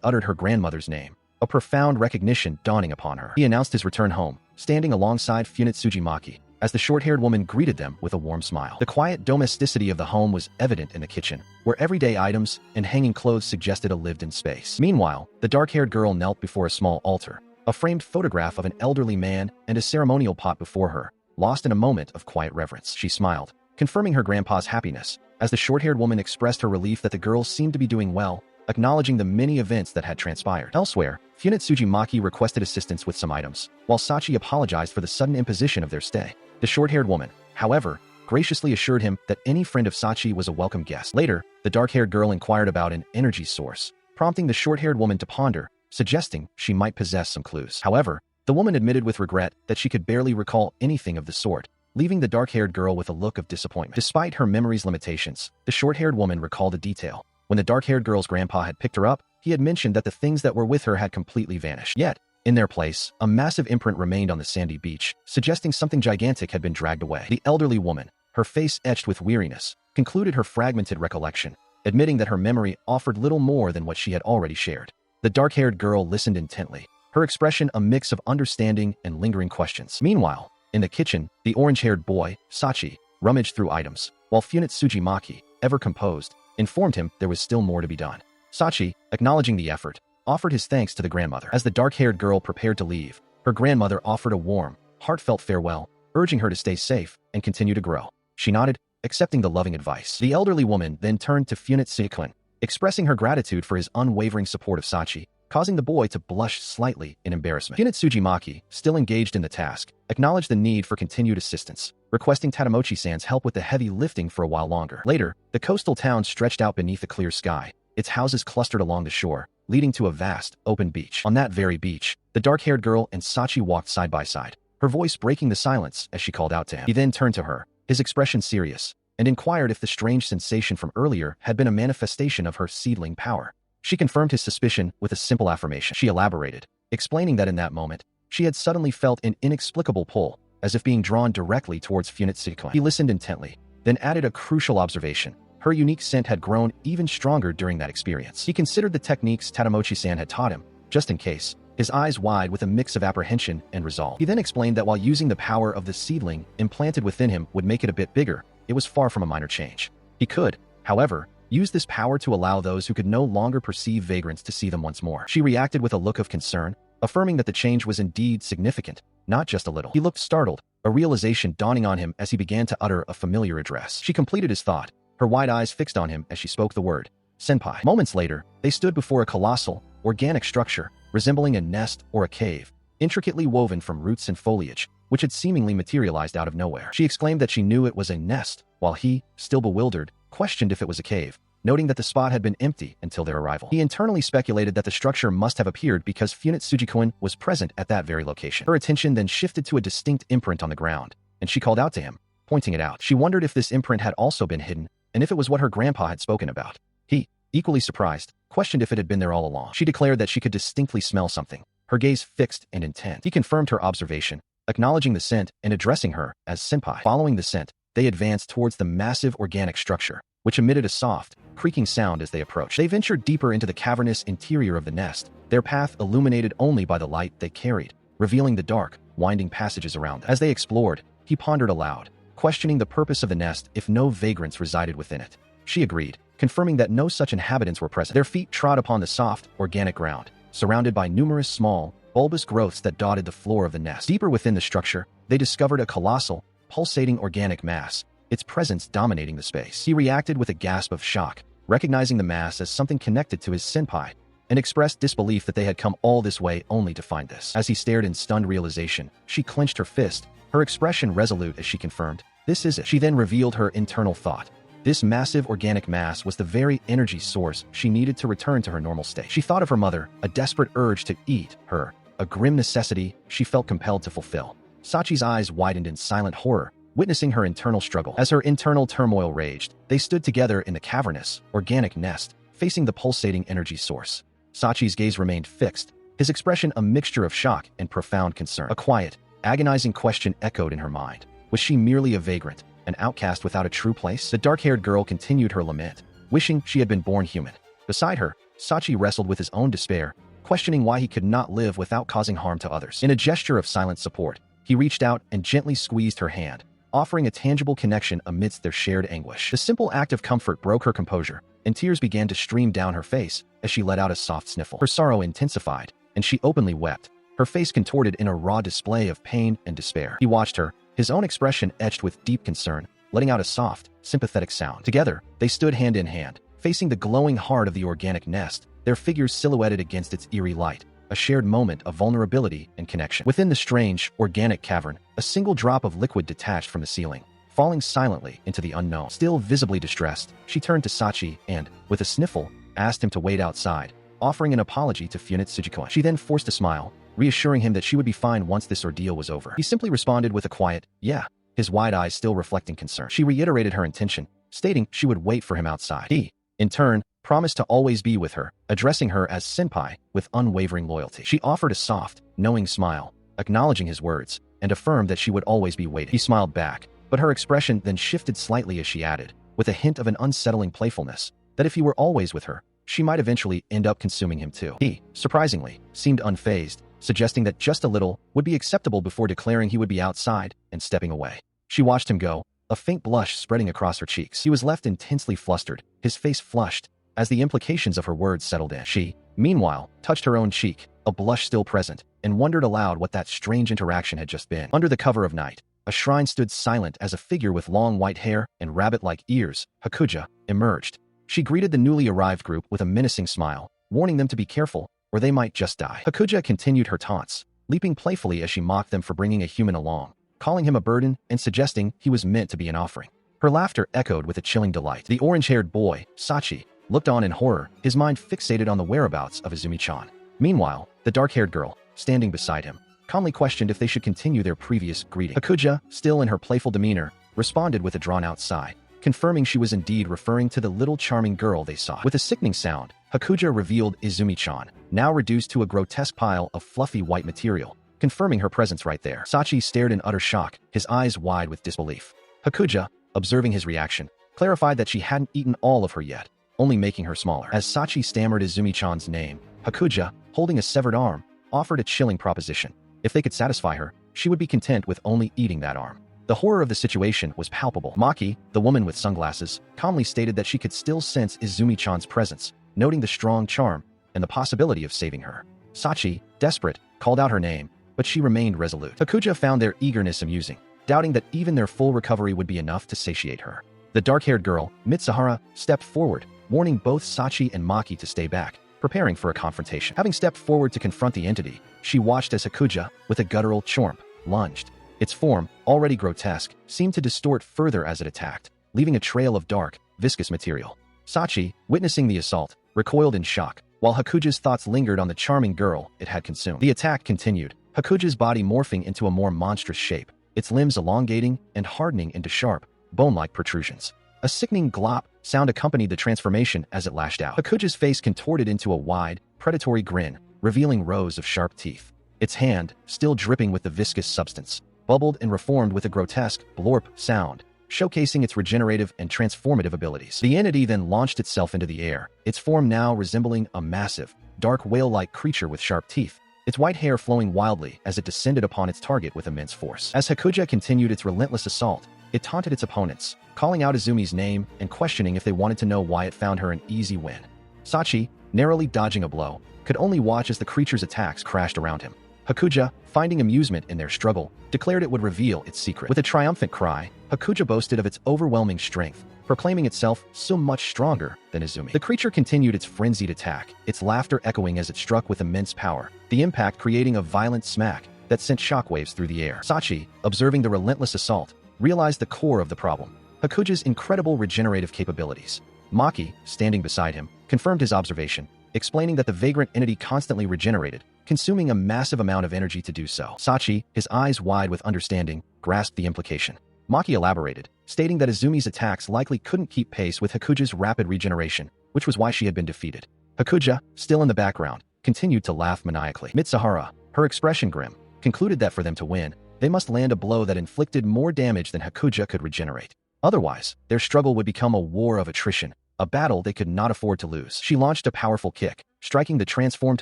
uttered her grandmother's name, a profound recognition dawning upon her. He announced his return home, standing alongside Funetsuji Maki, as the short-haired woman greeted them with a warm smile. The quiet domesticity of the home was evident in the kitchen, where everyday items and hanging clothes suggested a lived-in space. Meanwhile, the dark-haired girl knelt before a small altar, a framed photograph of an elderly man and a ceremonial pot before her, lost in a moment of quiet reverence. She smiled, confirming her grandpa's happiness, as the short-haired woman expressed her relief that the girls seemed to be doing well, acknowledging the many events that had transpired. Elsewhere, Funetsuji Maki requested assistance with some items, while Sachi apologized for the sudden imposition of their stay. The short-haired woman, however, graciously assured him that any friend of Sachi was a welcome guest. Later, the dark-haired girl inquired about an energy source, prompting the short-haired woman to ponder, suggesting she might possess some clues. However, the woman admitted with regret that she could barely recall anything of the sort, leaving the dark-haired girl with a look of disappointment. Despite her memory's limitations, the short-haired woman recalled a detail. When the dark-haired girl's grandpa had picked her up, he had mentioned that the things that were with her had completely vanished. Yet, in their place, a massive imprint remained on the sandy beach, suggesting something gigantic had been dragged away. The elderly woman, her face etched with weariness, concluded her fragmented recollection, admitting that her memory offered little more than what she had already shared. The dark-haired girl listened intently, her expression a mix of understanding and lingering questions. Meanwhile, in the kitchen, the orange-haired boy, Sachi, rummaged through items, while Funetsuji Maki, ever composed, informed him there was still more to be done. Sachi, acknowledging the effort, offered his thanks to the grandmother. As the dark-haired girl prepared to leave, her grandmother offered a warm, heartfelt farewell, urging her to stay safe and continue to grow. She nodded, accepting the loving advice. The elderly woman then turned to Funetsuji, expressing her gratitude for his unwavering support of Sachi, causing the boy to blush slightly in embarrassment. Funetsuji Maki, still engaged in the task, acknowledged the need for continued assistance, requesting Tadamochi-san's help with the heavy lifting for a while longer. Later, the coastal town stretched out beneath a clear sky, its houses clustered along the shore, leading to a vast, open beach. On that very beach, the dark-haired girl and Sachi walked side by side, her voice breaking the silence as she called out to him. He then turned to her, his expression serious, and inquired if the strange sensation from earlier had been a manifestation of her seedling power. She confirmed his suspicion with a simple affirmation. She elaborated, explaining that in that moment, she had suddenly felt an inexplicable pull, as if being drawn directly towards Funetsuji. He listened intently, then added a crucial observation. Her unique scent had grown even stronger during that experience. He considered the techniques Tadamochi-san had taught him, just in case, his eyes wide with a mix of apprehension and resolve. He then explained that while using the power of the seedling implanted within him would make it a bit bigger, it was far from a minor change. He could, however, use this power to allow those who could no longer perceive vagrants to see them once more. She reacted with a look of concern, affirming that the change was indeed significant, not just a little. He looked startled, a realization dawning on him as he began to utter a familiar address. She completed his thought, her wide eyes fixed on him as she spoke the word, senpai. Moments later, they stood before a colossal, organic structure, resembling a nest or a cave, intricately woven from roots and foliage, which had seemingly materialized out of nowhere. She exclaimed that she knew it was a nest, while he, still bewildered, questioned if it was a cave, noting that the spot had been empty until their arrival. He internally speculated that the structure must have appeared because Funetsuji was present at that very location. Her attention then shifted to a distinct imprint on the ground, and she called out to him, pointing it out. She wondered if this imprint had also been hidden, and if it was what her grandpa had spoken about. He, equally surprised, questioned if it had been there all along. She declared that she could distinctly smell something, her gaze fixed and intent. He confirmed her observation, acknowledging the scent and addressing her as senpai. Following the scent, they advanced towards the massive organic structure, which emitted a soft, creaking sound as they approached. They ventured deeper into the cavernous interior of the nest, their path illuminated only by the light they carried, revealing the dark, winding passages around them. As they explored, he pondered aloud, questioning the purpose of the nest if no vagrants resided within it. She agreed, confirming that no such inhabitants were present. Their feet trod upon the soft, organic ground, surrounded by numerous small, bulbous growths that dotted the floor of the nest. Deeper within the structure, they discovered a colossal, pulsating organic mass, its presence dominating the space. He reacted with a gasp of shock, recognizing the mass as something connected to his senpai, and expressed disbelief that they had come all this way only to find this. As he stared in stunned realization, she clenched her fist, her expression resolute as she confirmed, "This is it." She then revealed her internal thought. This massive organic mass was the very energy source she needed to return to her normal state. She thought of her mother, a desperate urge to eat her, a grim necessity she felt compelled to fulfill. Sachi's eyes widened in silent horror, witnessing her internal struggle. As her internal turmoil raged, they stood together in the cavernous, organic nest, facing the pulsating energy source. Sachi's gaze remained fixed, his expression a mixture of shock and profound concern. A quiet, agonizing question echoed in her mind. Was she merely a vagrant, an outcast without a true place? The dark-haired girl continued her lament, wishing she had been born human. Beside her, Sachi wrestled with his own despair, questioning why he could not live without causing harm to others. In a gesture of silent support, he reached out and gently squeezed her hand, offering a tangible connection amidst their shared anguish. The simple act of comfort broke her composure, and tears began to stream down her face as she let out a soft sniffle. Her sorrow intensified, and she openly wept, her face contorted in a raw display of pain and despair. He watched her, his own expression etched with deep concern, letting out a soft, sympathetic sound. Together, they stood hand in hand, facing the glowing heart of the organic nest, their figures silhouetted against its eerie light, a shared moment of vulnerability and connection. Within the strange, organic cavern, a single drop of liquid detached from the ceiling, falling silently into the unknown. Still visibly distressed, she turned to Sachi and, with a sniffle, asked him to wait outside, offering an apology to Funit Sujikoi. She then forced a smile, reassuring him that she would be fine once this ordeal was over. He simply responded with a quiet, "Yeah," his wide eyes still reflecting concern. She reiterated her intention, stating she would wait for him outside. He, in turn, promised to always be with her, addressing her as senpai with unwavering loyalty. She offered a soft, knowing smile, acknowledging his words, and affirmed that she would always be waiting. He smiled back, but her expression then shifted slightly as she added, with a hint of an unsettling playfulness, that if he were always with her, she might eventually end up consuming him too. He, surprisingly, seemed unfazed, suggesting that just a little would be acceptable before declaring he would be outside and stepping away. She watched him go, a faint blush spreading across her cheeks. He was left intensely flustered, his face flushed, as the implications of her words settled in. She, meanwhile, touched her own cheek, a blush still present, and wondered aloud what that strange interaction had just been. Under the cover of night, a shrine stood silent as a figure with long white hair and rabbit-like ears, Hakuja, emerged. She greeted the newly arrived group with a menacing smile, warning them to be careful, or they might just die. Hakuja continued her taunts, leaping playfully as she mocked them for bringing a human along, calling him a burden and suggesting he was meant to be an offering. Her laughter echoed with a chilling delight. The orange-haired boy, Sachi, looked on in horror, his mind fixated on the whereabouts of Izumi-chan. Meanwhile, the dark-haired girl, standing beside him, calmly questioned if they should continue their previous greeting. Hakuja, still in her playful demeanor, responded with a drawn-out sigh, confirming she was indeed referring to the little charming girl they saw. With a sickening sound, Hakuja revealed Izumi-chan, now reduced to a grotesque pile of fluffy white material, confirming her presence right there. Sachi stared in utter shock, his eyes wide with disbelief. Hakuja, observing his reaction, clarified that she hadn't eaten all of her yet, only making her smaller. As Sachi stammered Izumi-chan's name, Hakuja, holding a severed arm, offered a chilling proposition. If they could satisfy her, she would be content with only eating that arm. The horror of the situation was palpable. Maki, the woman with sunglasses, calmly stated that she could still sense Izumi-chan's presence, noting the strong charm and the possibility of saving her. Sachi, desperate, called out her name, but she remained resolute. Hakuja found their eagerness amusing, doubting that even their full recovery would be enough to satiate her. The dark-haired girl, Mitsuhara, stepped forward, warning both Sachi and Maki to stay back, preparing for a confrontation. Having stepped forward to confront the entity, she watched as Hakuja, with a guttural chorp, lunged. Its form, already grotesque, seemed to distort further as it attacked, leaving a trail of dark, viscous material. Sachi, witnessing the assault, recoiled in shock, while Hakuja's thoughts lingered on the charming girl it had consumed. The attack continued, Hakuja's body morphing into a more monstrous shape, its limbs elongating and hardening into sharp, bone-like protrusions. A sickening glop sound accompanied the transformation as it lashed out. Hakuja's face contorted into a wide, predatory grin, revealing rows of sharp teeth. Its hand, still dripping with the viscous substance, bubbled and reformed with a grotesque blorp sound, showcasing its regenerative and transformative abilities. The entity then launched itself into the air, its form now resembling a massive, dark whale-like creature with sharp teeth, its white hair flowing wildly as it descended upon its target with immense force. As Hakuja continued its relentless assault, it taunted its opponents, calling out Izumi's name and questioning if they wanted to know why it found her an easy win. Sachi, narrowly dodging a blow, could only watch as the creature's attacks crashed around him. Hakuja, finding amusement in their struggle, declared it would reveal its secret. With a triumphant cry, Hakuja boasted of its overwhelming strength, proclaiming itself so much stronger than Izumi. The creature continued its frenzied attack, its laughter echoing as it struck with immense power, the impact creating a violent smack that sent shockwaves through the air. Sachi, observing the relentless assault, realized the core of the problem, Hakuja's incredible regenerative capabilities. Maki, standing beside him, confirmed his observation, explaining that the vagrant entity constantly regenerated, consuming a massive amount of energy to do so. Sachi, his eyes wide with understanding, grasped the implication. Maki elaborated, stating that Izumi's attacks likely couldn't keep pace with Hakuja's rapid regeneration, which was why she had been defeated. Hakuja, still in the background, continued to laugh maniacally. Mitsuhara, her expression grim, concluded that for them to win, they must land a blow that inflicted more damage than Hakuja could regenerate. Otherwise, their struggle would become a war of attrition, a battle they could not afford to lose. She launched a powerful kick, striking the transformed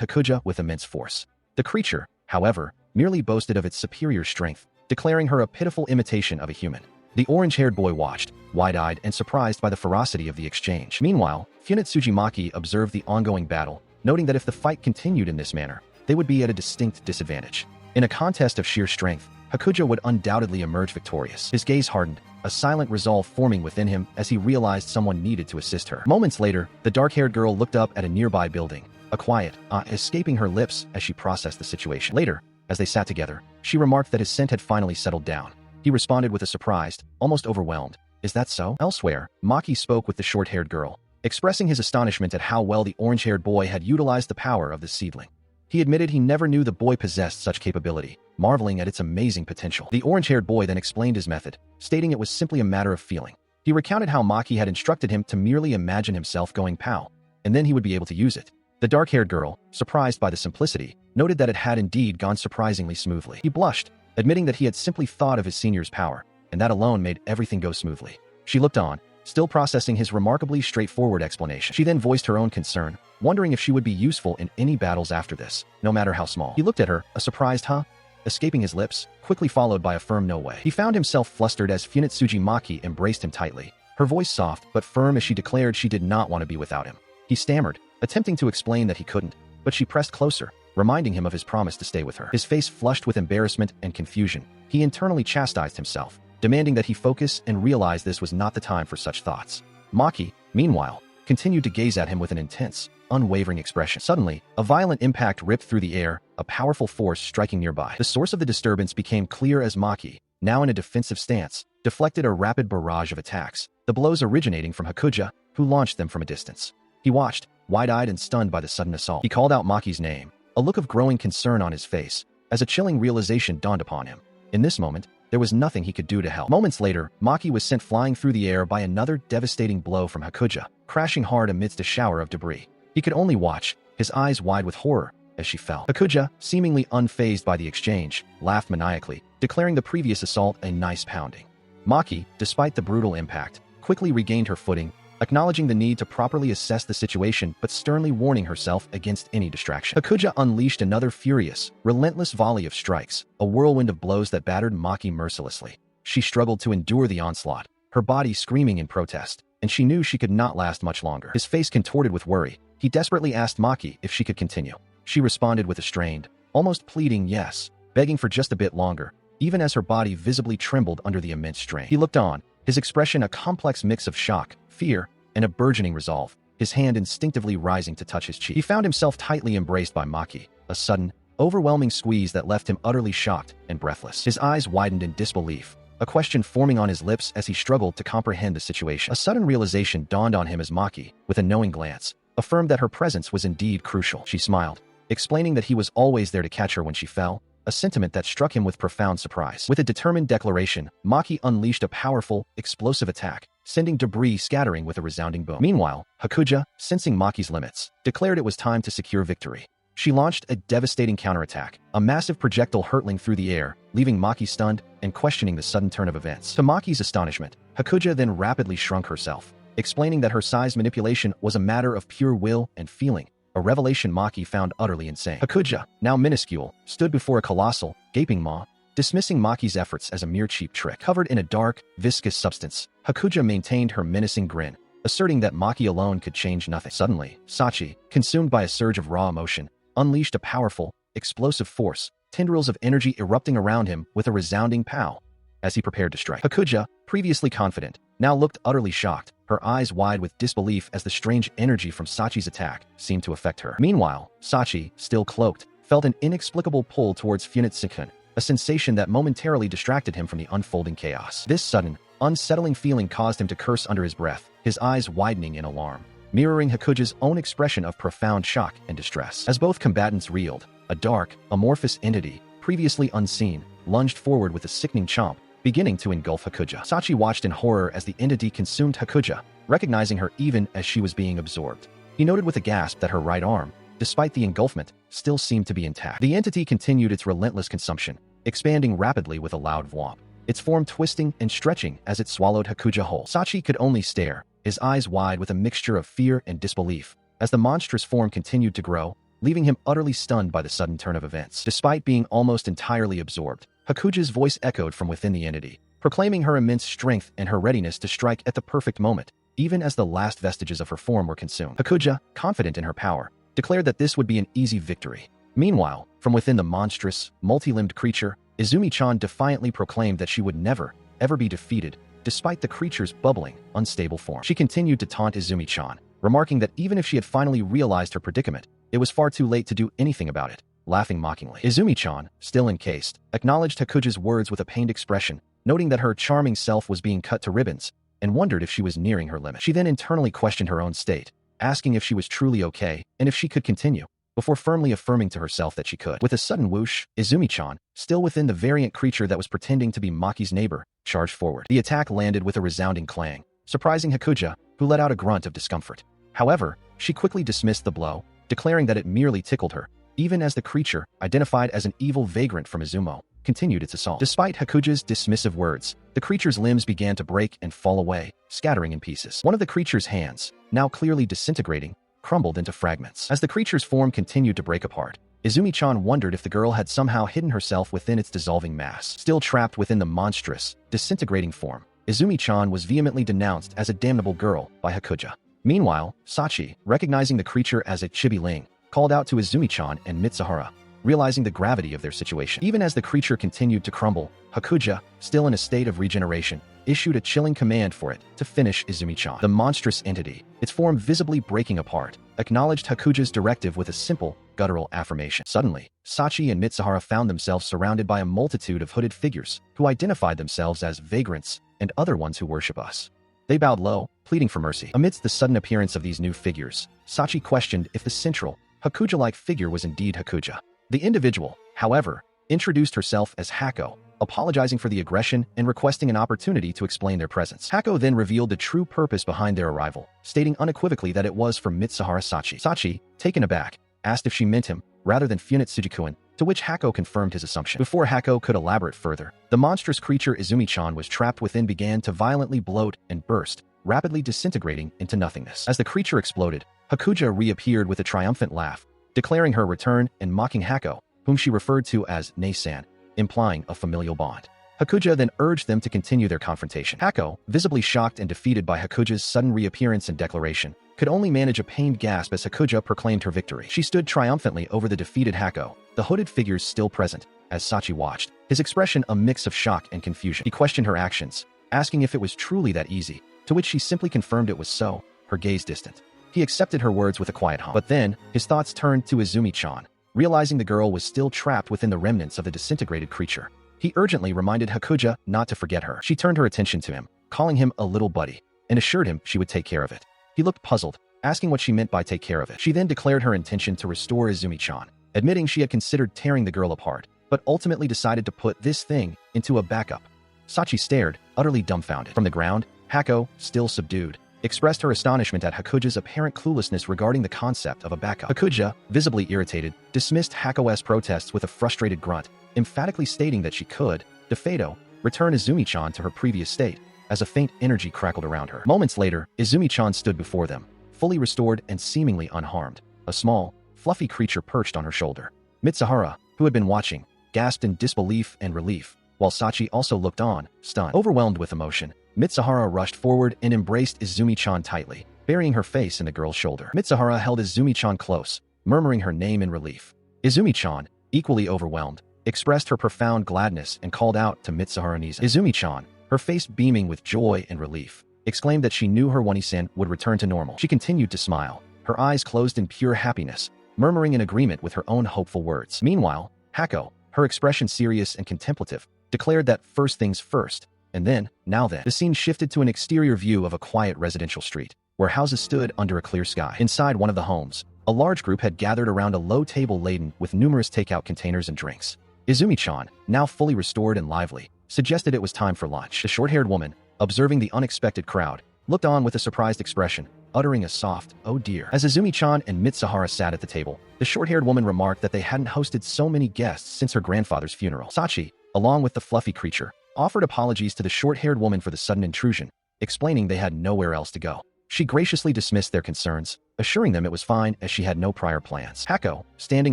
Hakuja with immense force. The creature, however, merely boasted of its superior strength, declaring her a pitiful imitation of a human. The orange-haired boy watched, wide-eyed and surprised by the ferocity of the exchange. Meanwhile, Funitsuji Maki observed the ongoing battle, noting that if the fight continued in this manner, they would be at a distinct disadvantage. In a contest of sheer strength, Hakuja would undoubtedly emerge victorious. His gaze hardened, a silent resolve forming within him as he realized someone needed to assist her. Moments later, the dark-haired girl looked up at a nearby building, a quiet escaping her lips as she processed the situation. Later, as they sat together, she remarked that his scent had finally settled down. He responded with a surprised, almost overwhelmed, "Is that so?" Elsewhere, Maki spoke with the short-haired girl, expressing his astonishment at how well the orange-haired boy had utilized the power of the seedling. He admitted he never knew the boy possessed such capability, marveling at its amazing potential. The orange-haired boy then explained his method, stating it was simply a matter of feeling. He recounted how Maki had instructed him to merely imagine himself going pow, and then he would be able to use it. The dark-haired girl, surprised by the simplicity, noted that it had indeed gone surprisingly smoothly. He blushed, admitting that he had simply thought of his senior's power, and that alone made everything go smoothly. She looked on, still processing his remarkably straightforward explanation. She then voiced her own concern, wondering if she would be useful in any battles after this, no matter how small. He looked at her, a surprised "huh?" escaping his lips, quickly followed by a firm "no way." He found himself flustered as Funitsuji Maki embraced him tightly, her voice soft but firm as she declared she did not want to be without him. He stammered, attempting to explain that he couldn't, but she pressed closer, reminding him of his promise to stay with her. His face flushed with embarrassment and confusion. He internally chastised himself, demanding that he focus and realize this was not the time for such thoughts. Maki, meanwhile, continued to gaze at him with an intense, unwavering expression. Suddenly, a violent impact ripped through the air, a powerful force striking nearby. The source of the disturbance became clear as Maki, now in a defensive stance, deflected a rapid barrage of attacks, the blows originating from Hakuja, who launched them from a distance. He watched, wide-eyed and stunned by the sudden assault. He called out Maki's name, a look of growing concern on his face, as a chilling realization dawned upon him. In this moment, there was nothing he could do to help. Moments later, Maki was sent flying through the air by another devastating blow from Hakuja, crashing hard amidst a shower of debris. He could only watch, his eyes wide with horror, as she fell. Hakuja, seemingly unfazed by the exchange, laughed maniacally, declaring the previous assault a nice pounding. Maki, despite the brutal impact, quickly regained her footing, acknowledging the need to properly assess the situation but sternly warning herself against any distraction. Hakuja unleashed another furious, relentless volley of strikes, a whirlwind of blows that battered Maki mercilessly. She struggled to endure the onslaught, her body screaming in protest, and she knew she could not last much longer. His face contorted with worry, he desperately asked Maki if she could continue. She responded with a strained, almost pleading yes, begging for just a bit longer, even as her body visibly trembled under the immense strain. He looked on, his expression a complex mix of shock, fear, and a burgeoning resolve, his hand instinctively rising to touch his cheek. He found himself tightly embraced by Maki, a sudden, overwhelming squeeze that left him utterly shocked and breathless. His eyes widened in disbelief, a question forming on his lips as he struggled to comprehend the situation. A sudden realization dawned on him as Maki, with a knowing glance, affirmed that her presence was indeed crucial. She smiled, explaining that he was always there to catch her when she fell, a sentiment that struck him with profound surprise. With a determined declaration, Maki unleashed a powerful, explosive attack, sending debris scattering with a resounding boom. Meanwhile, Hakuja, sensing Maki's limits, declared it was time to secure victory. She launched a devastating counterattack, a massive projectile hurtling through the air, leaving Maki stunned and questioning the sudden turn of events. To Maki's astonishment, Hakuja then rapidly shrunk herself, explaining that her size manipulation was a matter of pure will and feeling, a revelation Maki found utterly insane. Hakuja, now minuscule, stood before a colossal, gaping maw, dismissing Maki's efforts as a mere cheap trick. Covered in a dark, viscous substance, Hakuja maintained her menacing grin, asserting that Maki alone could change nothing. Suddenly, Sachi, consumed by a surge of raw emotion, unleashed a powerful, explosive force, tendrils of energy erupting around him with a resounding pow, as he prepared to strike. Hakuja, previously confident, now looked utterly shocked, her eyes wide with disbelief as the strange energy from Sachi's attack seemed to affect her. Meanwhile, Sachi, still cloaked, felt an inexplicable pull towards Funitsuji, a sensation that momentarily distracted him from the unfolding chaos. This sudden, unsettling feeling caused him to curse under his breath, his eyes widening in alarm, mirroring Hakuja's own expression of profound shock and distress. As both combatants reeled, a dark, amorphous entity, previously unseen, lunged forward with a sickening chomp, beginning to engulf Hakuja. Sachi watched in horror as the entity consumed Hakuja, recognizing her even as she was being absorbed. He noted with a gasp that her right arm, despite the engulfment, still seemed to be intact. The entity continued its relentless consumption, expanding rapidly with a loud whomp, its form twisting and stretching as it swallowed Hakuja whole. Sachi could only stare, his eyes wide with a mixture of fear and disbelief, as the monstrous form continued to grow, leaving him utterly stunned by the sudden turn of events. Despite being almost entirely absorbed, Hakuja's voice echoed from within the entity, proclaiming her immense strength and her readiness to strike at the perfect moment, even as the last vestiges of her form were consumed. Hakuja, confident in her power, declared that this would be an easy victory. Meanwhile, from within the monstrous, multi-limbed creature, Izumi-chan defiantly proclaimed that she would never, ever be defeated, despite the creature's bubbling, unstable form. She continued to taunt Izumi-chan, remarking that even if she had finally realized her predicament, it was far too late to do anything about it, laughing mockingly. Izumi-chan, still encased, acknowledged Hakuja's words with a pained expression, noting that her charming self was being cut to ribbons, and wondered if she was nearing her limit. She then internally questioned her own state, asking if she was truly okay and if she could continue, before firmly affirming to herself that she could. With a sudden whoosh, Izumi-chan, still within the variant creature that was pretending to be Maki's neighbor, charged forward. The attack landed with a resounding clang, surprising Hakuja, who let out a grunt of discomfort. However, she quickly dismissed the blow, declaring that it merely tickled her, even as the creature, identified as an evil vagrant from Izumo, continued its assault. Despite Hakuja's dismissive words, the creature's limbs began to break and fall away, scattering in pieces. One of the creature's hands, now clearly disintegrating, crumbled into fragments. As the creature's form continued to break apart, Izumi-chan wondered if the girl had somehow hidden herself within its dissolving mass. Still trapped within the monstrous, disintegrating form, Izumi-chan was vehemently denounced as a damnable girl by Hakuja. Meanwhile, Sachi, recognizing the creature as a chibi-ling, called out to Izumi-chan and Mitsuhara, realizing the gravity of their situation. Even as the creature continued to crumble, Hakuja, still in a state of regeneration, issued a chilling command for it to finish Izumi-chan. The monstrous entity, its form visibly breaking apart, acknowledged Hakuja's directive with a simple, guttural affirmation. Suddenly, Sachi and Mitsuhara found themselves surrounded by a multitude of hooded figures who identified themselves as vagrants and other ones who worship us. They bowed low, pleading for mercy. Amidst the sudden appearance of these new figures, Sachi questioned if the central, Hakuja-like figure was indeed Hakuja. The individual, however, introduced herself as Hako, apologizing for the aggression and requesting an opportunity to explain their presence. Hako then revealed the true purpose behind their arrival, stating unequivocally that it was for Mitsuhara Sachi. Sachi, taken aback, asked if she meant him, rather than Funit Tsujikuen, to which Hako confirmed his assumption. Before Hako could elaborate further, the monstrous creature Izumi-chan was trapped within began to violently bloat and burst, rapidly disintegrating into nothingness. As the creature exploded, Hakuja reappeared with a triumphant laugh, declaring her return and mocking Hako, whom she referred to as Ne-san, implying a familial bond. Hakuja then urged them to continue their confrontation. Hako, visibly shocked and defeated by Hakuja's sudden reappearance and declaration, could only manage a pained gasp as Hakuja proclaimed her victory. She stood triumphantly over the defeated Hako, the hooded figures still present, as Sachi watched, his expression a mix of shock and confusion. He questioned her actions, asking if it was truly that easy, to which she simply confirmed it was so, her gaze distant. He accepted her words with a quiet hum. But then, his thoughts turned to Izumi-chan, realizing the girl was still trapped within the remnants of the disintegrated creature. He urgently reminded Hakuja not to forget her. She turned her attention to him, calling him a little buddy, and assured him she would take care of it. He looked puzzled, asking what she meant by take care of it. She then declared her intention to restore Izumi-chan, admitting she had considered tearing the girl apart, but ultimately decided to put this thing into a backup. Sachi stared, utterly dumbfounded. From the ground, Hako, still subdued, expressed her astonishment at Hakuja's apparent cluelessness regarding the concept of a backup. Hakuja, visibly irritated, dismissed Hako's protests with a frustrated grunt, emphatically stating that she could, de facto, return Izumi-chan to her previous state, as a faint energy crackled around her. Moments later, Izumi-chan stood before them, fully restored and seemingly unharmed. A small, fluffy creature perched on her shoulder. Mitsuhara, who had been watching, gasped in disbelief and relief, while Sachi also looked on, stunned. Overwhelmed with emotion, Mitsuhara rushed forward and embraced Izumi-chan tightly, burying her face in the girl's shoulder. Mitsuhara held Izumi-chan close, murmuring her name in relief. Izumi-chan, equally overwhelmed, expressed her profound gladness and called out to Mitsuhara-nisan. Izumi-chan, her face beaming with joy and relief, exclaimed that she knew her Wani-san would return to normal. She continued to smile, her eyes closed in pure happiness, murmuring in agreement with her own hopeful words. Meanwhile, Hako, her expression serious and contemplative, declared that first things first, and then, now then. The scene shifted to an exterior view of a quiet residential street, where houses stood under a clear sky. Inside one of the homes, a large group had gathered around a low table laden with numerous takeout containers and drinks. Izumi-chan, now fully restored and lively, suggested it was time for lunch. The short-haired woman, observing the unexpected crowd, looked on with a surprised expression, uttering a soft, "Oh dear." As Izumi-chan and Mitsuhara sat at the table, the short-haired woman remarked that they hadn't hosted so many guests since her grandfather's funeral. Sachi, along with the fluffy creature, offered apologies to the short-haired woman for the sudden intrusion, explaining they had nowhere else to go. She graciously dismissed their concerns, assuring them it was fine as she had no prior plans. Hako, standing